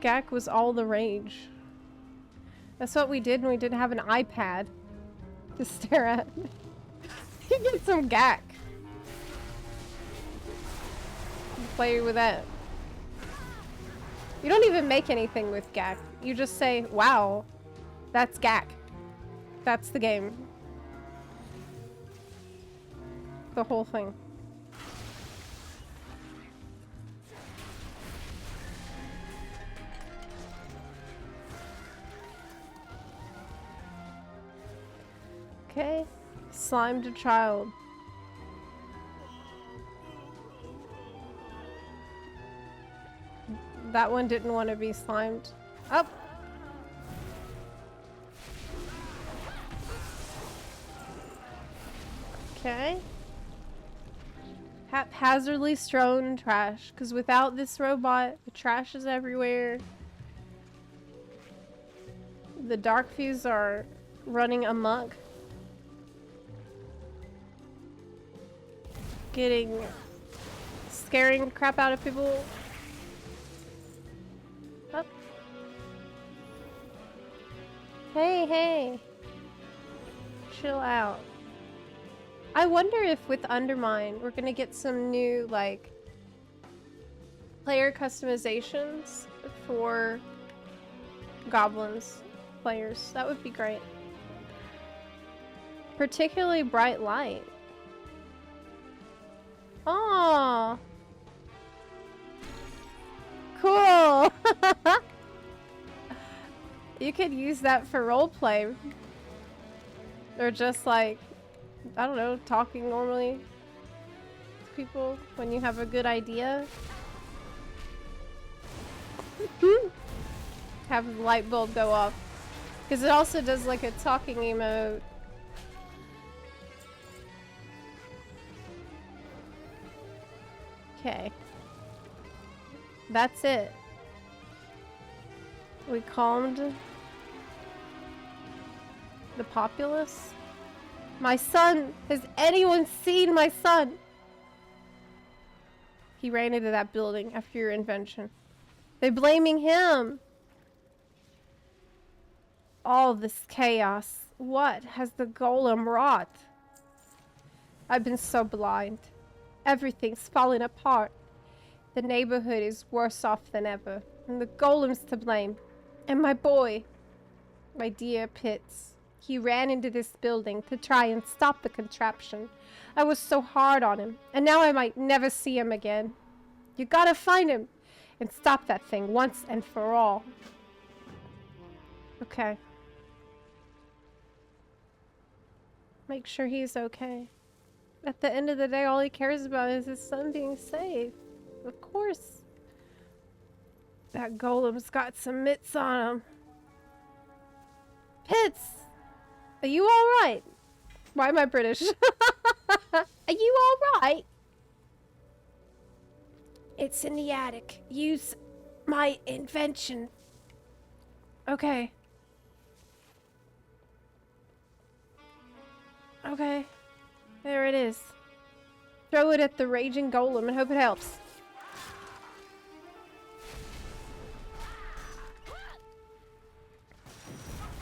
GAC was all the rage. That's what we did when we didn't have an iPad to stare at. You get some GAC. Play with that. You don't even make anything with GAC. You just say, wow, that's GAC. That's the game. The whole thing. Okay. Slimed a child. That one didn't want to be slimed. Up. Okay. Haphazardly strewn trash, because without this robot, the trash is everywhere. The Dark Fuse are running amok. Scaring the crap out of people. Up. Hey. Chill out. I wonder if with Undermine, we're gonna get some new, like, player customizations for goblins players. That would be great. Particularly bright light. Oh, cool. You could use that for roleplay. Or just like, I don't know, talking normally to people when you have a good idea. Have the light bulb go off. Because it also does like a talking emote. Okay. That's it. We calmed the populace. My son! Has anyone seen my son? He ran into that building after your invention. They're blaming him. All this chaos. What has the golem wrought? I've been so blind. Everything's falling apart. The neighborhood is worse off than ever. And the golem's to blame. And my boy. My dear Pitts. He ran into this building to try and stop the contraption. I was so hard on him. And now I might never see him again. You gotta find him. And stop that thing once and for all. Okay. Make sure he's okay. At the end of the day, all he cares about is his son being safe. Of course. That golem's got some mitts on him. Pitts! Are you alright? Why am I British? Are you alright? It's in the attic. Use my invention. Okay. Okay. There it is. Throw it at the raging golem and hope it helps.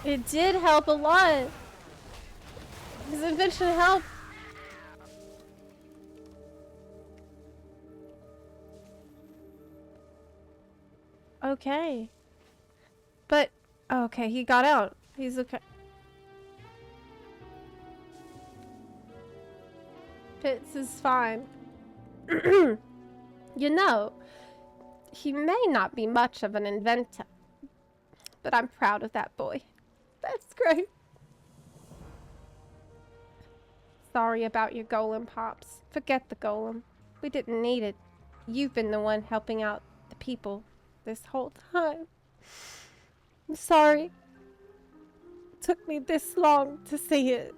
It did help a lot. His invention helped. Okay. But, okay, he got out. He's okay. Pitts is fine. You know, he may not be much of an inventor, but I'm proud of that boy. That's great. Sorry about your golem, Pops. Forget the golem. We didn't need it. You've been the one helping out the people this whole time. I'm sorry. It took me this long to see it.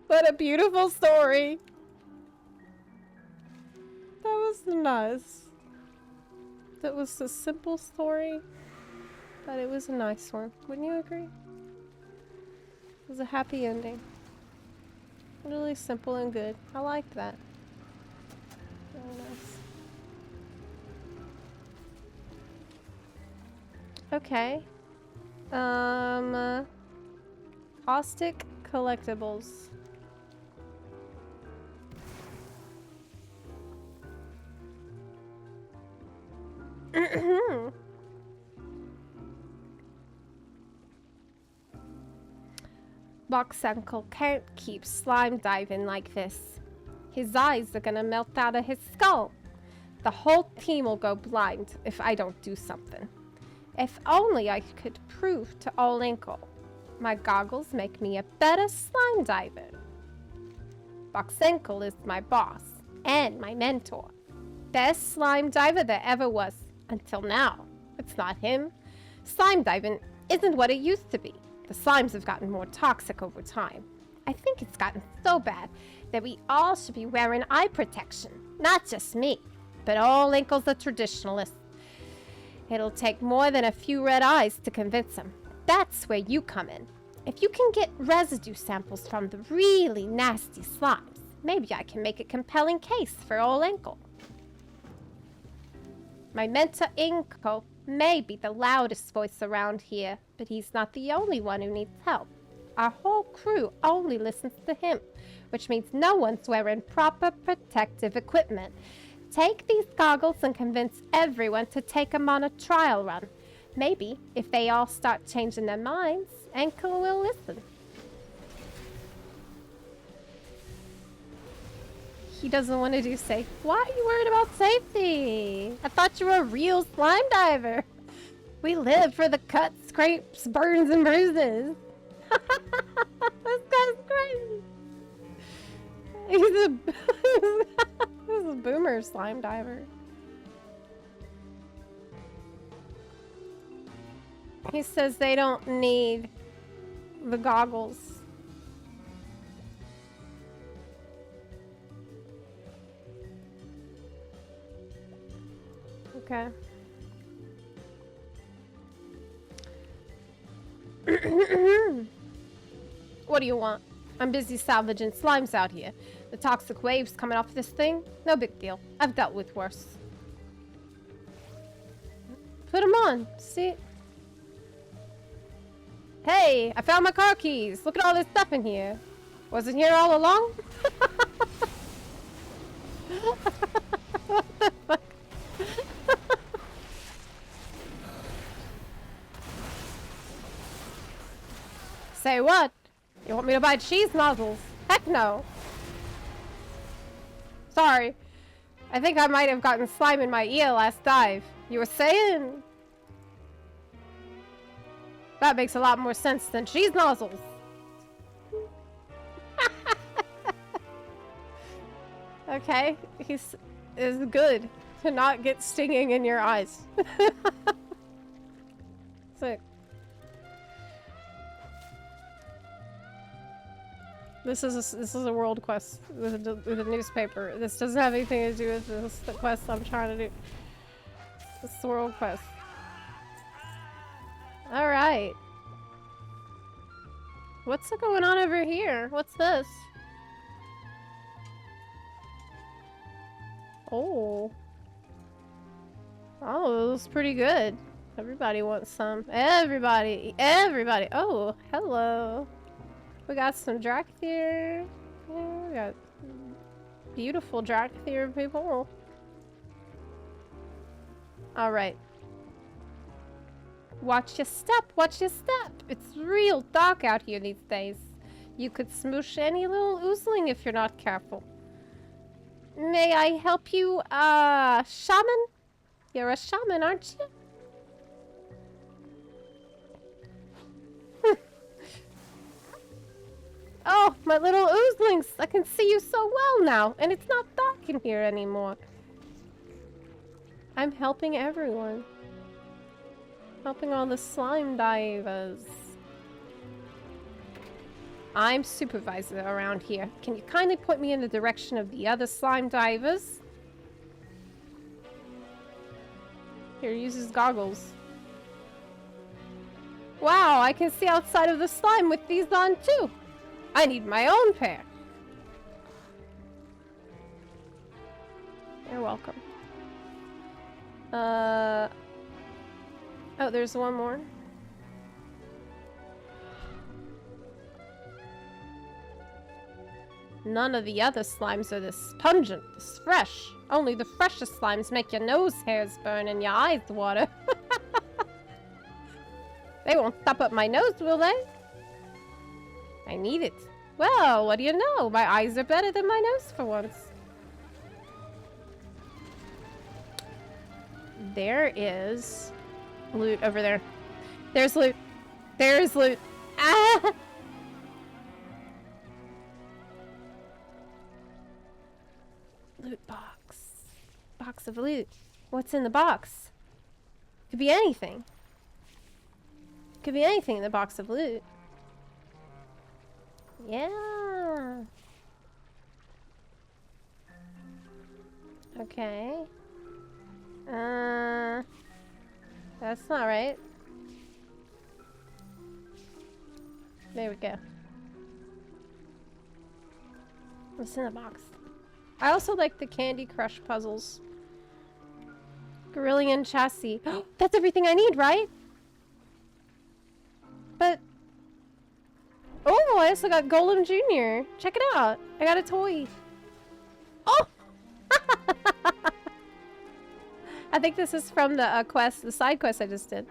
What a beautiful story. That was nice. That was a simple story, but it was a nice one. Wouldn't you agree? It was a happy ending. Really simple and good. I liked that. Very nice. Okay. Caustic collectibles. Box Uncle can't keep slime diving like this. His eyes are gonna melt out of his skull. The whole team will go blind if I don't do something. If only I could prove to All Inkle. My goggles make me a better slime diver. Box Uncle is my boss and my mentor. Best slime diver there ever was. Until now. It's not him. Slime diving isn't what it used to be. The slimes have gotten more toxic over time. I think it's gotten so bad that we all should be wearing eye protection. Not just me, but all Inkle's a traditionalist. It'll take more than a few red eyes to convince him. That's where you come in. If you can get residue samples from the really nasty slimes, maybe I can make a compelling case for All Inkle. My mentor Inkle may be the loudest voice around here, but he's not the only one who needs help. Our whole crew only listens to him, which means no one's wearing proper protective equipment. Take these goggles and convince everyone to take them on a trial run. Maybe, if they all start changing their minds, Inkle will listen. He doesn't want to do safe. Why are you worried about safety? I thought you were a real slime diver. We live for the cuts, scrapes, burns, and bruises. This guy's crazy. He's a boomer slime diver. He says they don't need the goggles. Okay. What do you want? I'm busy salvaging slimes out here. The toxic waves coming off this thing? No big deal. I've dealt with worse. Put them on. See? Hey, I found my car keys. Look at all this stuff in here. Wasn't here all along? What the fuck? Say what? You want me to buy cheese nozzles? Heck no. Sorry. I think I might have gotten slime in my ear last dive. You were saying? That makes a lot more sense than cheese nozzles. Okay, is good to not get stinging in your eyes. Sick. This is a world quest with a newspaper. This doesn't have anything to do with the quest I'm trying to do. This is the world quest. All right. What's going on over here? What's this? Oh. Oh, it was pretty good. Everybody wants some. Everybody. Oh, hello. We got some Drakthir. Yeah, we got beautiful Drakthir people. Alright. Watch your step, watch your step. It's real dark out here these days. You could smoosh any little oozling if you're not careful. May I help you, shaman? You're a shaman, aren't you? Oh, my little oozlings! I can see you so well now, and it's not dark in here anymore. I'm helping everyone. Helping all the slime divers. I'm supervisor around here. Can you kindly point me in the direction of the other slime divers? Here, use his goggles. Wow, I can see outside of the slime with these on too. I need my own pair. You're welcome. Oh, there's one more. None of the other slimes are this pungent, this fresh. Only the freshest slimes make your nose hairs burn and your eyes water. They won't stop up my nose, will they? I need it. Well, what do you know? My eyes are better than my nose for once. There is loot over there. There's loot. There's loot. Ah! Loot box. Box of loot. What's in the box? Could be anything. Could be anything in the box of loot. Yeah. Okay. That's not right. There we go. What's in the box? I also like the Candy Crush puzzles. Gorillion chassis. That's everything I need, right? But... oh, I also got Golem Jr. Check it out. I got a toy. Oh! I think this is from the quest, the side quest I just did.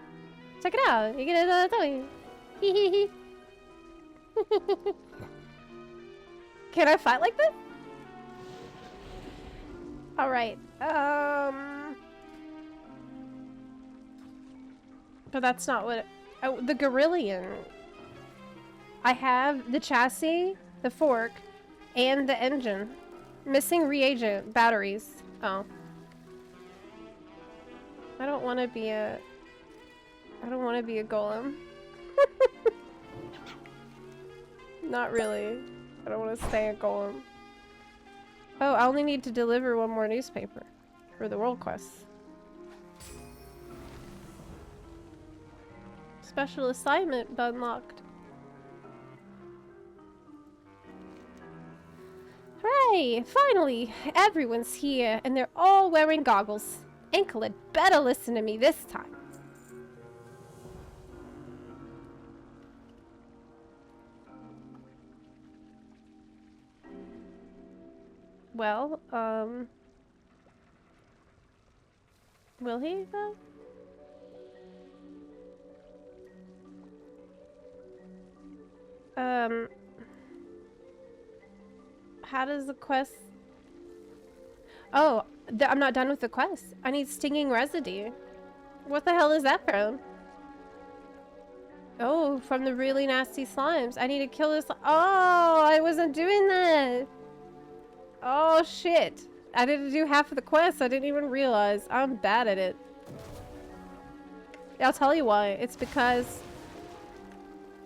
Check it out. You get a toy. Hee hee hee. Can I fight like this? Alright. But that's not what... oh, the Gorillion. I have the chassis, the fork, and the engine. Missing reagent, batteries. Oh. I don't want to be a... I don't want to be a golem. Not really. I don't want to stay a golem. Oh, I only need to deliver one more newspaper for the world quest. Special assignment unlocked. Hooray! Finally! Everyone's here, and they're all wearing goggles. Ankle had better listen to me this time. Well, will he, though? How does the quest... Oh, I'm not done with the quest. I need stinging residue. What the hell is that from? Oh, from the really nasty slimes. I need to kill this... Oh, I wasn't doing that. Oh, shit. I didn't do half of the quest. I didn't even realize. I'm bad at it. I'll tell you why. It's because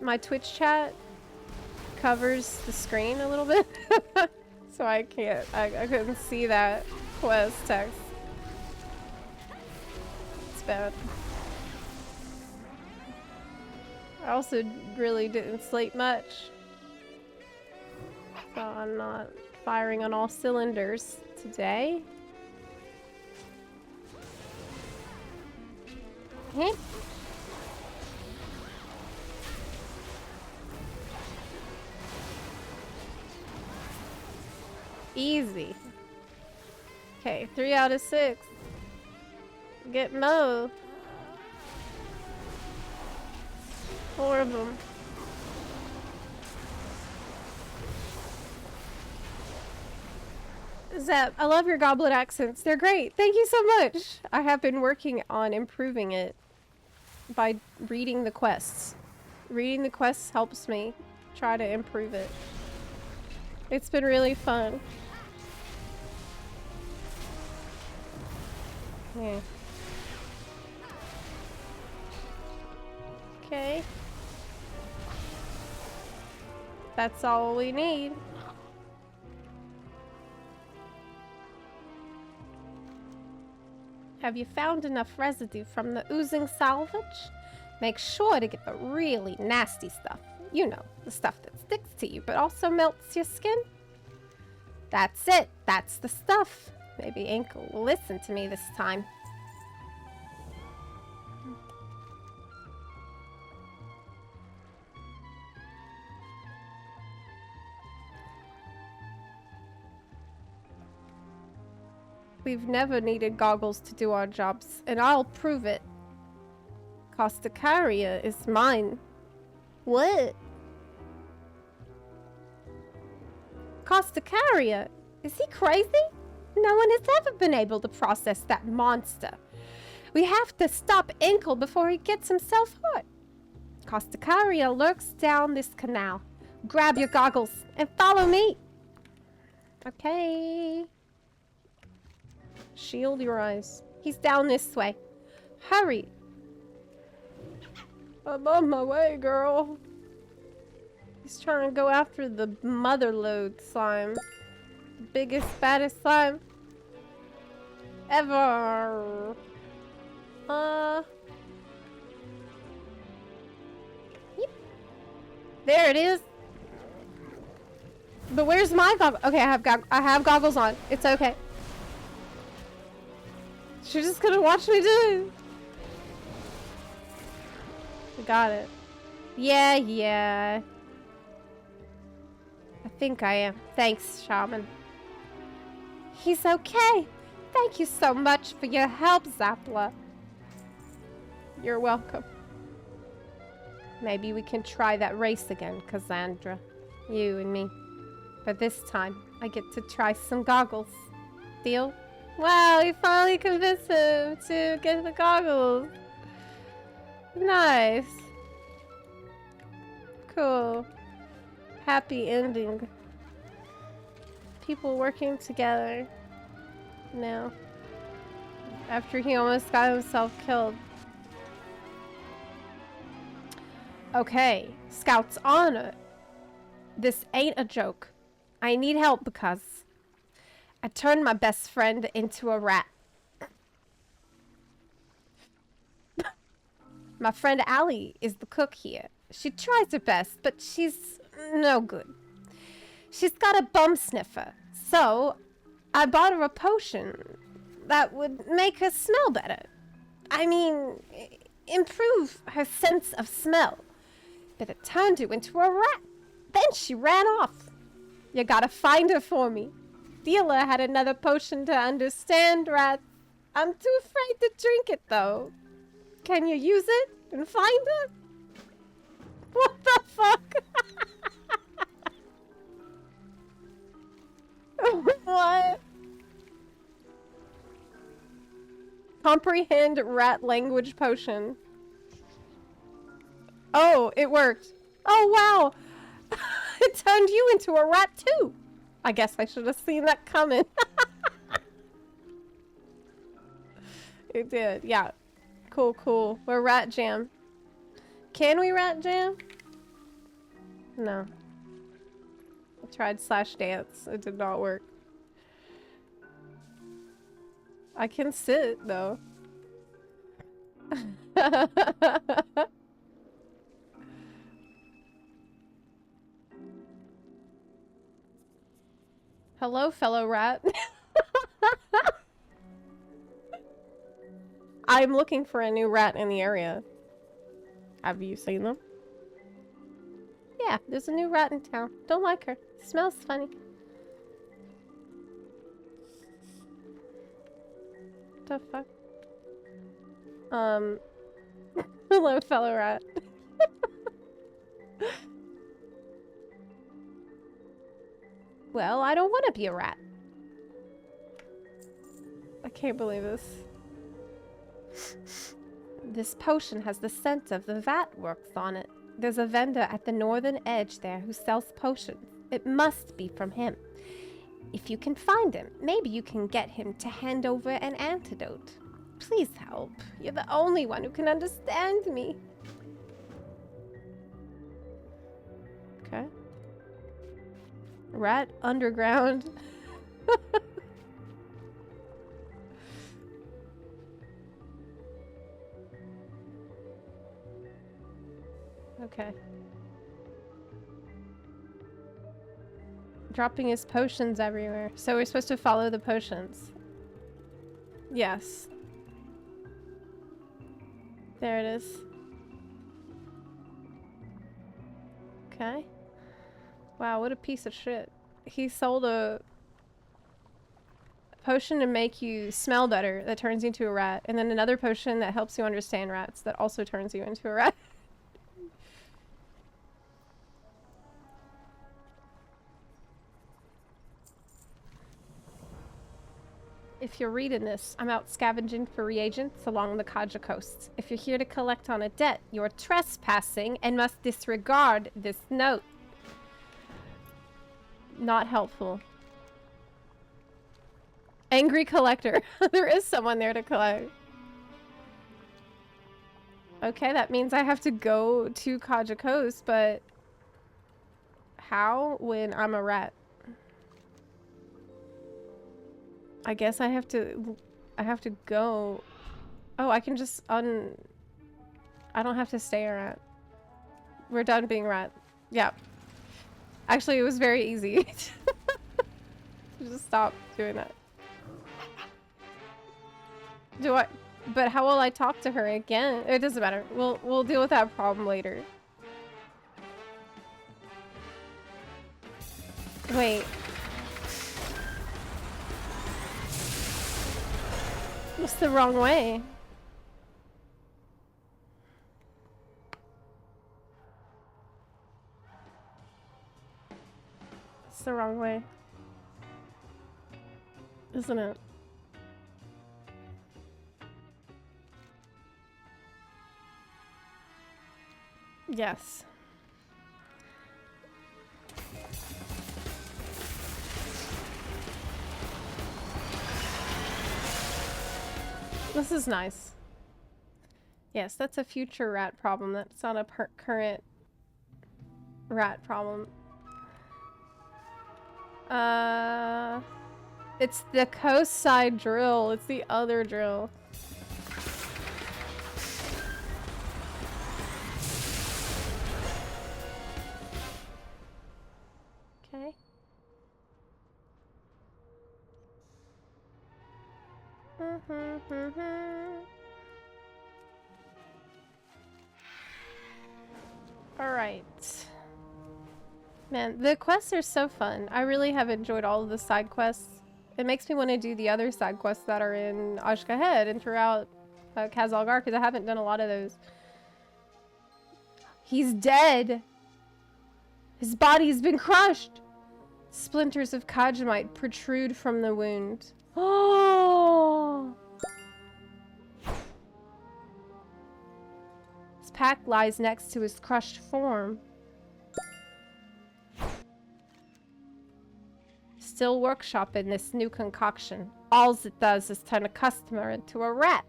my Twitch chat covers the screen a little bit. So I can't, I couldn't see that quest text. It's bad. I also really didn't sleep much. So I'm not firing on all cylinders today. Okay. Easy. Okay, 3 out of 6. Get Mo. 4 of them. Zep, I love your goblet accents. They're great. Thank you so much. I have been working on improving it by reading the quests. Reading the quests helps me try to improve it. It's been really fun. Yeah. Okay. That's all we need. Have you found enough residue from the oozing salvage? Make sure to get the really nasty stuff. You know, the stuff that sticks to you but also melts your skin. That's it. That's the stuff. Maybe Ankle will listen to me this time. We've never needed goggles to do our jobs, and I'll prove it. Costacaria is mine. What? Costacaria? Is he crazy? No one has ever been able to process that monster. We have to stop Ankle before he gets himself hurt. Costacaria lurks down this canal. Grab your goggles and follow me. Okay. Shield your eyes. He's down this way. Hurry. I'm on my way, girl. He's trying to go after the motherlode slime. Biggest, baddest slime ever. Yep. There it is. But where's my goggle? Okay, I have goggles on. It's okay. She's just gonna watch me do it. I got it. Yeah. I think I am. Thanks, Shaman. He's okay. Thank you so much for your help, Zepla. You're welcome. Maybe we can try that race again, Cassandra. You and me. But this time, I get to try some goggles. Deal? Wow, we finally convinced him to get the goggles. Nice. Cool. Happy ending. People working together now. After he almost got himself killed. Okay, Scout's honor. This ain't a joke. I need help because I turned my best friend into a rat. My friend Allie is the cook here. She tries her best, but she's no good. She's got a bum sniffer, so I bought her a potion that would make her smell better. I mean, improve her sense of smell. But it turned her into a rat. Then she ran off. You gotta find her for me. Dealer had another potion to understand rats. I'm too afraid to drink it, though. Can you use it and find her? What the fuck? What? Comprehend rat language potion. Oh, it worked. Oh, wow. It turned you into a rat, too. I guess I should have seen that coming. It did, yeah. Cool, cool. We're rat jam. Can we rat jam? No. I tried slash dance. It did not work. I can sit, though. Hello, fellow rat. I'm looking for a new rat in the area. Have you seen them? Yeah, there's a new rat in town. Don't like her. Smells funny. The fuck? Hello, fellow rat. Well, I don't want to be a rat. I can't believe this. This potion has the scent of the vat works on it. There's a vendor at the northern edge there who sells potions. It must be from him. If you can find him, maybe you can get him to hand over an antidote. Please help. You're the only one who can understand me. Okay. Rat underground. Okay. Dropping his potions everywhere. So we're supposed to follow the potions. Yes. There it is. Okay. Wow, what a piece of shit. He sold a potion to make you smell better that turns you into a rat, and then another potion that helps you understand rats that also turns you into a rat. If you're reading this, I'm out scavenging for reagents along the Kaja coast. If you're here to collect on a debt, you're trespassing and must disregard this note. Not helpful. Angry collector. There is someone there to collect. Okay, that means I have to go to Kaja Coast, but how when I'm a rat? I guess I have to go. Oh, I can just I don't have to stay a rat. We're done being rat. Yeah. Actually, it was very easy. Just stop doing that. But how will I talk to her again? It doesn't matter. We'll deal with that problem later. Wait. What's the wrong way? It's the wrong way. Isn't it? Yes. This is nice. Yes, that's a future rat problem. That's not a current rat problem. It's the coast side drill. It's the other drill. Alright. Man, the quests are so fun. I really have enjoyed all of the side quests. It makes me want to do the other side quests that are in Ashka Head and throughout Kazalgar, because I haven't done a lot of those. He's dead! His body's been crushed! Splinters of Kajamite protrude from the wound. Oh! His pack lies next to his crushed form. Still workshopping this new concoction. All it does is turn a customer into a rat.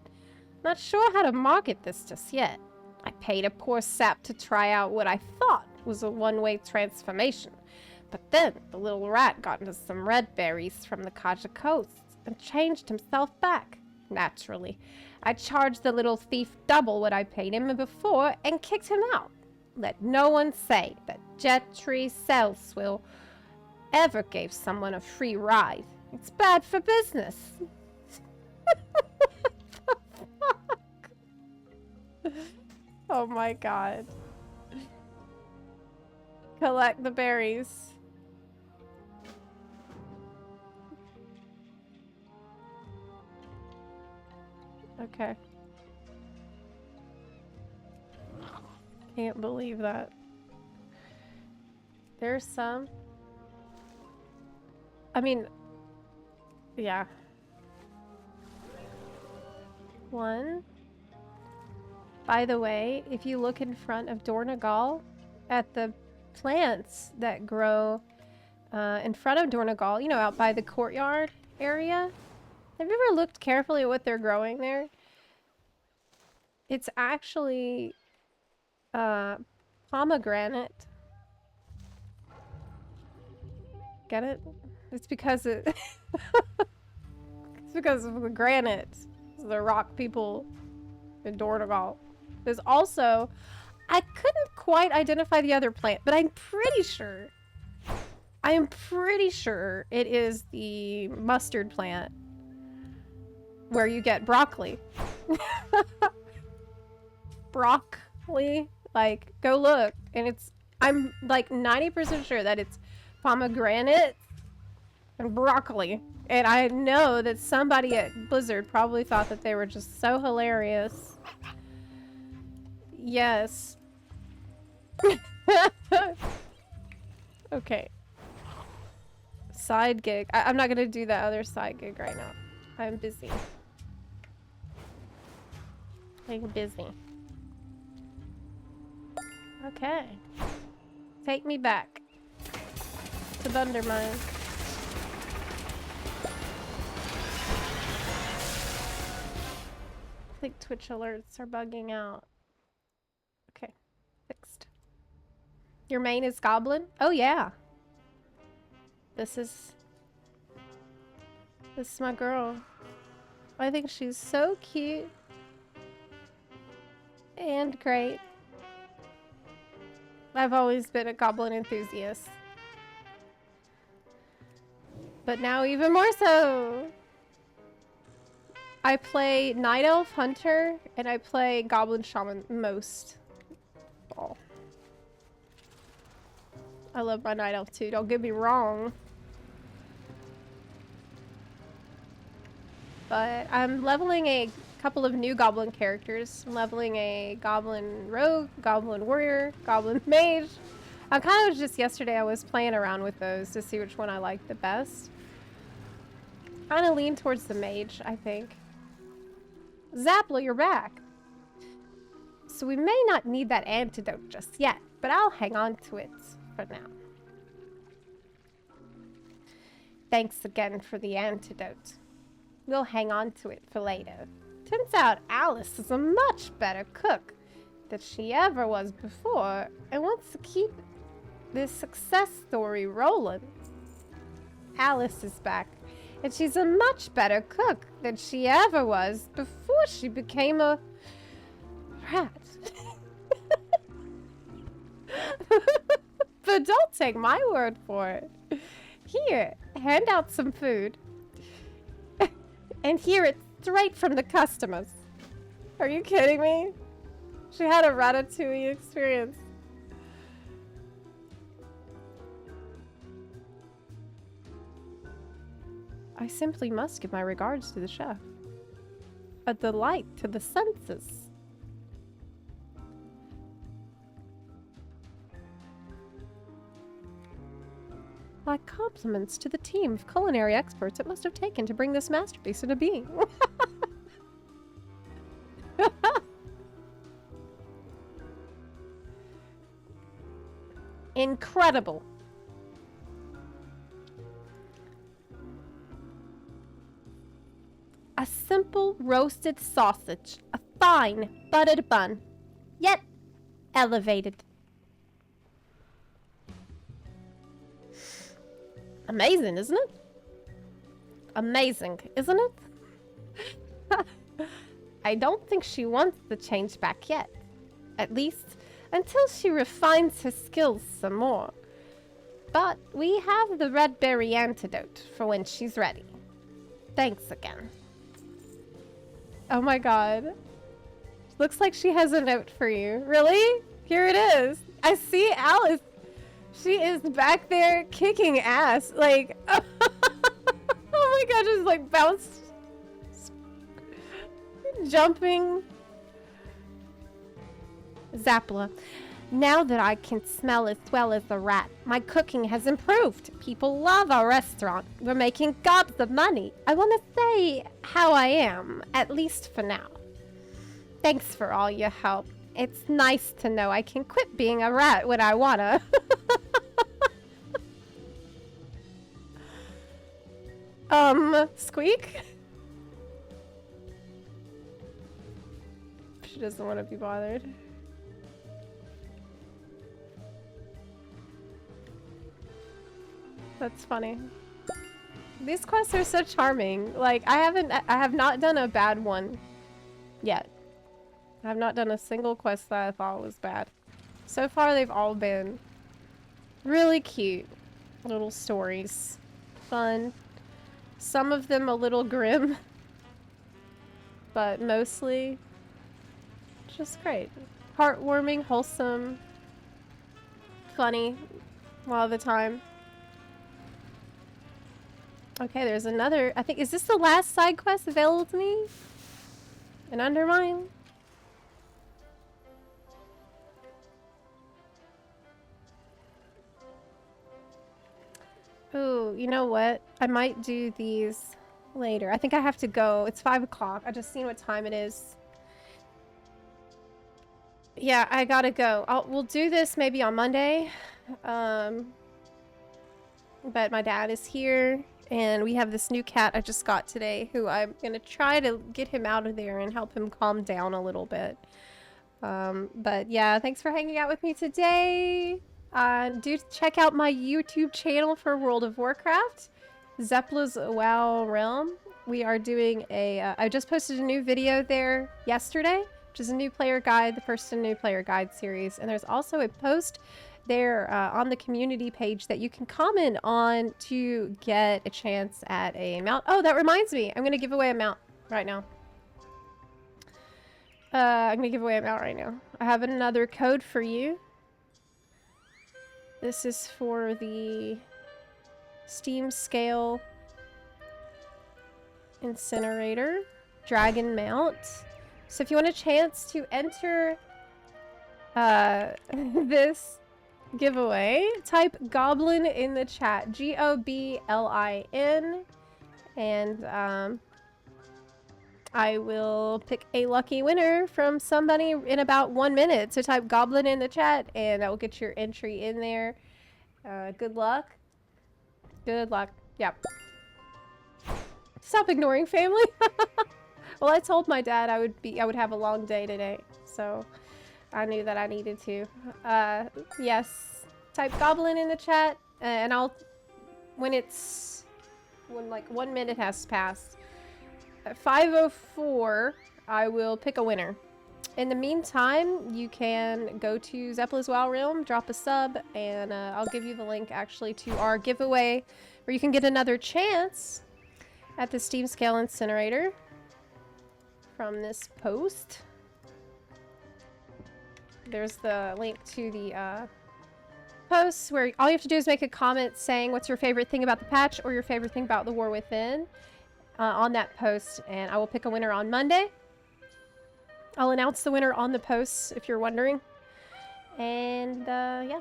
Not sure how to market this just yet. I paid a poor sap to try out what I thought was a one-way transformation. But then the little rat got into some red berries from the Kaja coast and changed himself back. Naturally, I charged the little thief double what I paid him before and kicked him out. Let no one say that Jetri Sellswill ever gave someone a free ride. It's bad for business. Oh my god. Collect the berries. Okay. Can't believe that. There's some. I mean, yeah. One. By the way, if you look in front of Dornagal at the plants that grow in front of Dornagal, you know, out by the courtyard area, have you ever looked carefully at what they're growing there? It's actually pomegranate. Get it? It's because it it's because of the granite. The rock people in Dornagal. There's also, I couldn't quite identify the other plant, but I'm pretty sure it is the mustard plant where you get broccoli. Broccoli, like, go look, and it's, I'm like 90% sure that it's pomegranate and broccoli. And I know that somebody at Blizzard probably thought that they were just so hilarious. Yes. Okay. Side gig. I'm not gonna do that other side gig right now. I'm busy. I'm busy. Okay. Take me back to Undermine. I think Twitch alerts are bugging out. Okay, fixed. Your main is Goblin? Oh yeah. This is my girl. I think she's so cute. And great. I've always been a Goblin enthusiast. But now even more so. I play Night Elf Hunter, and I play Goblin Shaman most. Oh. I love my Night Elf too, don't get me wrong. But I'm leveling a couple of new Goblin characters. I'm leveling a Goblin Rogue, Goblin Warrior, Goblin Mage. I kind of just yesterday I was playing around with those to see which one I liked the best. Kind of lean towards the Mage, I think. Zepla, you're back. So we may not need that antidote just yet, but I'll hang on to it for now. Thanks again for the antidote. We'll hang on to it for later. Turns out Alice is a much better cook than she ever was before and wants to keep this success story rolling. Alice is back. And she's a much better cook than she ever was before she became a rat. But don't take my word for it. Here, hand out some food. And here it's straight from the customers. Are you kidding me? She had a ratatouille experience. I simply must give my regards to the chef. A delight to the senses. My compliments to the team of culinary experts it must have taken to bring this masterpiece into being. Incredible. A simple roasted sausage, a fine buttered bun, yet elevated. Amazing, isn't it? Amazing, isn't it? I don't think she wants the change back yet. At least, until she refines her skills some more. But we have the red berry antidote for when she's ready. Thanks again. Oh my god. Looks like she has a note for you. Really? Here it is. I see Alice. She is back there kicking ass. Like, oh my god, just like bounced. Jumping. Zepla. Now that I can smell as well as the rat, my cooking has improved. People love our restaurant. We're making gobs of money. I want to say how I am, at least for now. Thanks for all your help. It's nice to know I can quit being a rat when I wanna. Squeak? She doesn't want to be bothered. That's funny. These quests are so charming. Like, I have not done a bad one yet. I have not done a single quest that I thought was bad. So far, they've all been really cute little stories. Fun. Some of them a little grim. But mostly just great. Heartwarming, wholesome, funny a lot of the time. Okay, there's another. I think, is this the last side quest available to me? An Undermine? Ooh, you know what? I might do these later. I think I have to go. It's 5 o'clock. I just seen what time it is. Yeah, I gotta go. We'll do this maybe on Monday. But my dad is here. And we have this new cat I just got today who I'm going to try to get him out of there and help him calm down a little bit. But yeah, thanks for hanging out with me today. Do check out my YouTube channel for World of Warcraft, Zepla's WoW Realm. We are doing a, I just posted a new video there yesterday, which is a new player guide, the first in new player guide series. And there's also a post there on the community page that you can comment on to get a chance at a mount. Oh, that reminds me. I'm going to give away a mount right now. I'm going to give away a mount right now. I have another code for you. This is for the Steam Scale Incinerator Dragon Mount. So if you want a chance to enter this giveaway, type Goblin in the chat. Goblin. And I will pick a lucky winner from somebody in about 1 minute. So type Goblin in the chat and that will get your entry in there. Good luck. Good luck. Yep. Stop ignoring family. Well, I told my dad I would have a long day today, so I knew that I needed to. Yes. Type Goblin in the chat, and when like 1 minute has passed, at 5:04, I will pick a winner. In the meantime, you can go to Zepla's WoW Realm, drop a sub, and I'll give you the link actually to our giveaway, where you can get another chance at the Steam Scale Incinerator. from this post. There's the link to the posts where all you have to do is make a comment saying what's your favorite thing about the patch or your favorite thing about the War Within on that post, and I will pick a winner on Monday. I'll announce the winner on the posts if you're wondering. And yeah.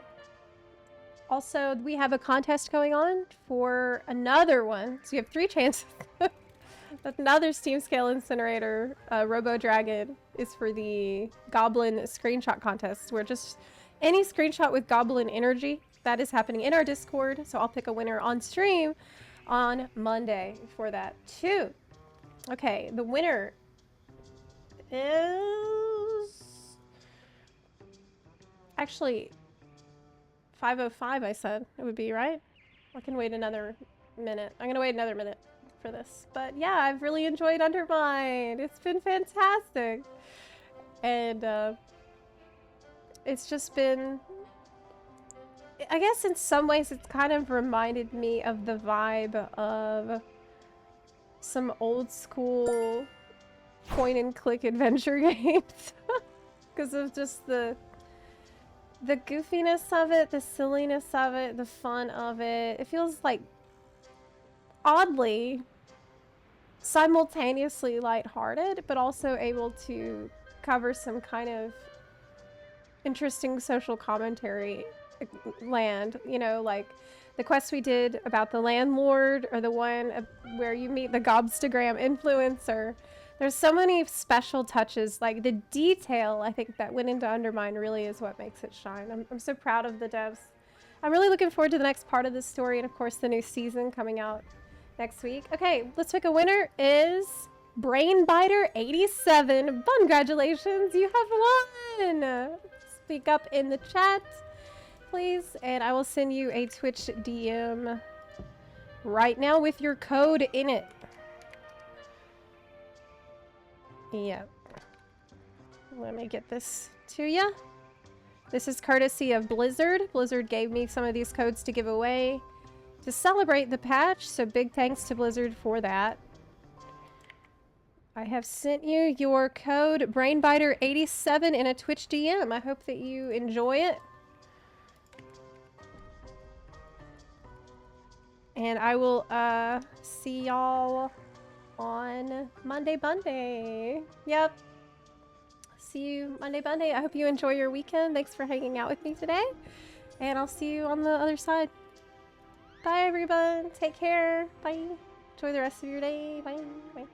Also, we have a contest going on for another one. So you have 3 chances. Another Steam Scale Incinerator Robo Dragon is for the Goblin screenshot contest, where just any screenshot with Goblin energy, that is happening in our Discord. So I'll pick a winner on stream on Monday for that too. Okay, the winner is actually 5:05. I said it would be, right? I can wait another minute. I'm gonna wait another minute for this, but yeah, I've really enjoyed Undermine. It's been fantastic, and it's just been, I guess in some ways it's kind of reminded me of the vibe of some old school point and click adventure games because of just the goofiness of it, the silliness of it, the fun of it. It feels like oddly simultaneously lighthearted, but also able to cover some kind of interesting social commentary land. You know, like the quest we did about the landlord, or the one where you meet the Gobstagram influencer. There's so many special touches, like the detail I think that went into Undermine really is what makes it shine. I'm so proud of the devs. I'm really looking forward to the next part of this story, and of course the new season coming out next week. Okay, let's pick a winner. Is Brainbiter87. Congratulations, you have won! Speak up in the chat, please, and I will send you a Twitch DM right now with your code in it. Yeah. Let me get this to you. This is courtesy of Blizzard. Blizzard gave me some of these codes to give away to celebrate the patch, so big thanks to Blizzard for that. I have sent you your code Brainbiter87 in a Twitch DM. I hope that you enjoy it. And I will see y'all on Monday. Yep. See you Monday. I hope you enjoy your weekend. Thanks for hanging out with me today. And I'll see you on the other side. Bye, everyone. Take care. Bye. Enjoy the rest of your day. Bye. Bye.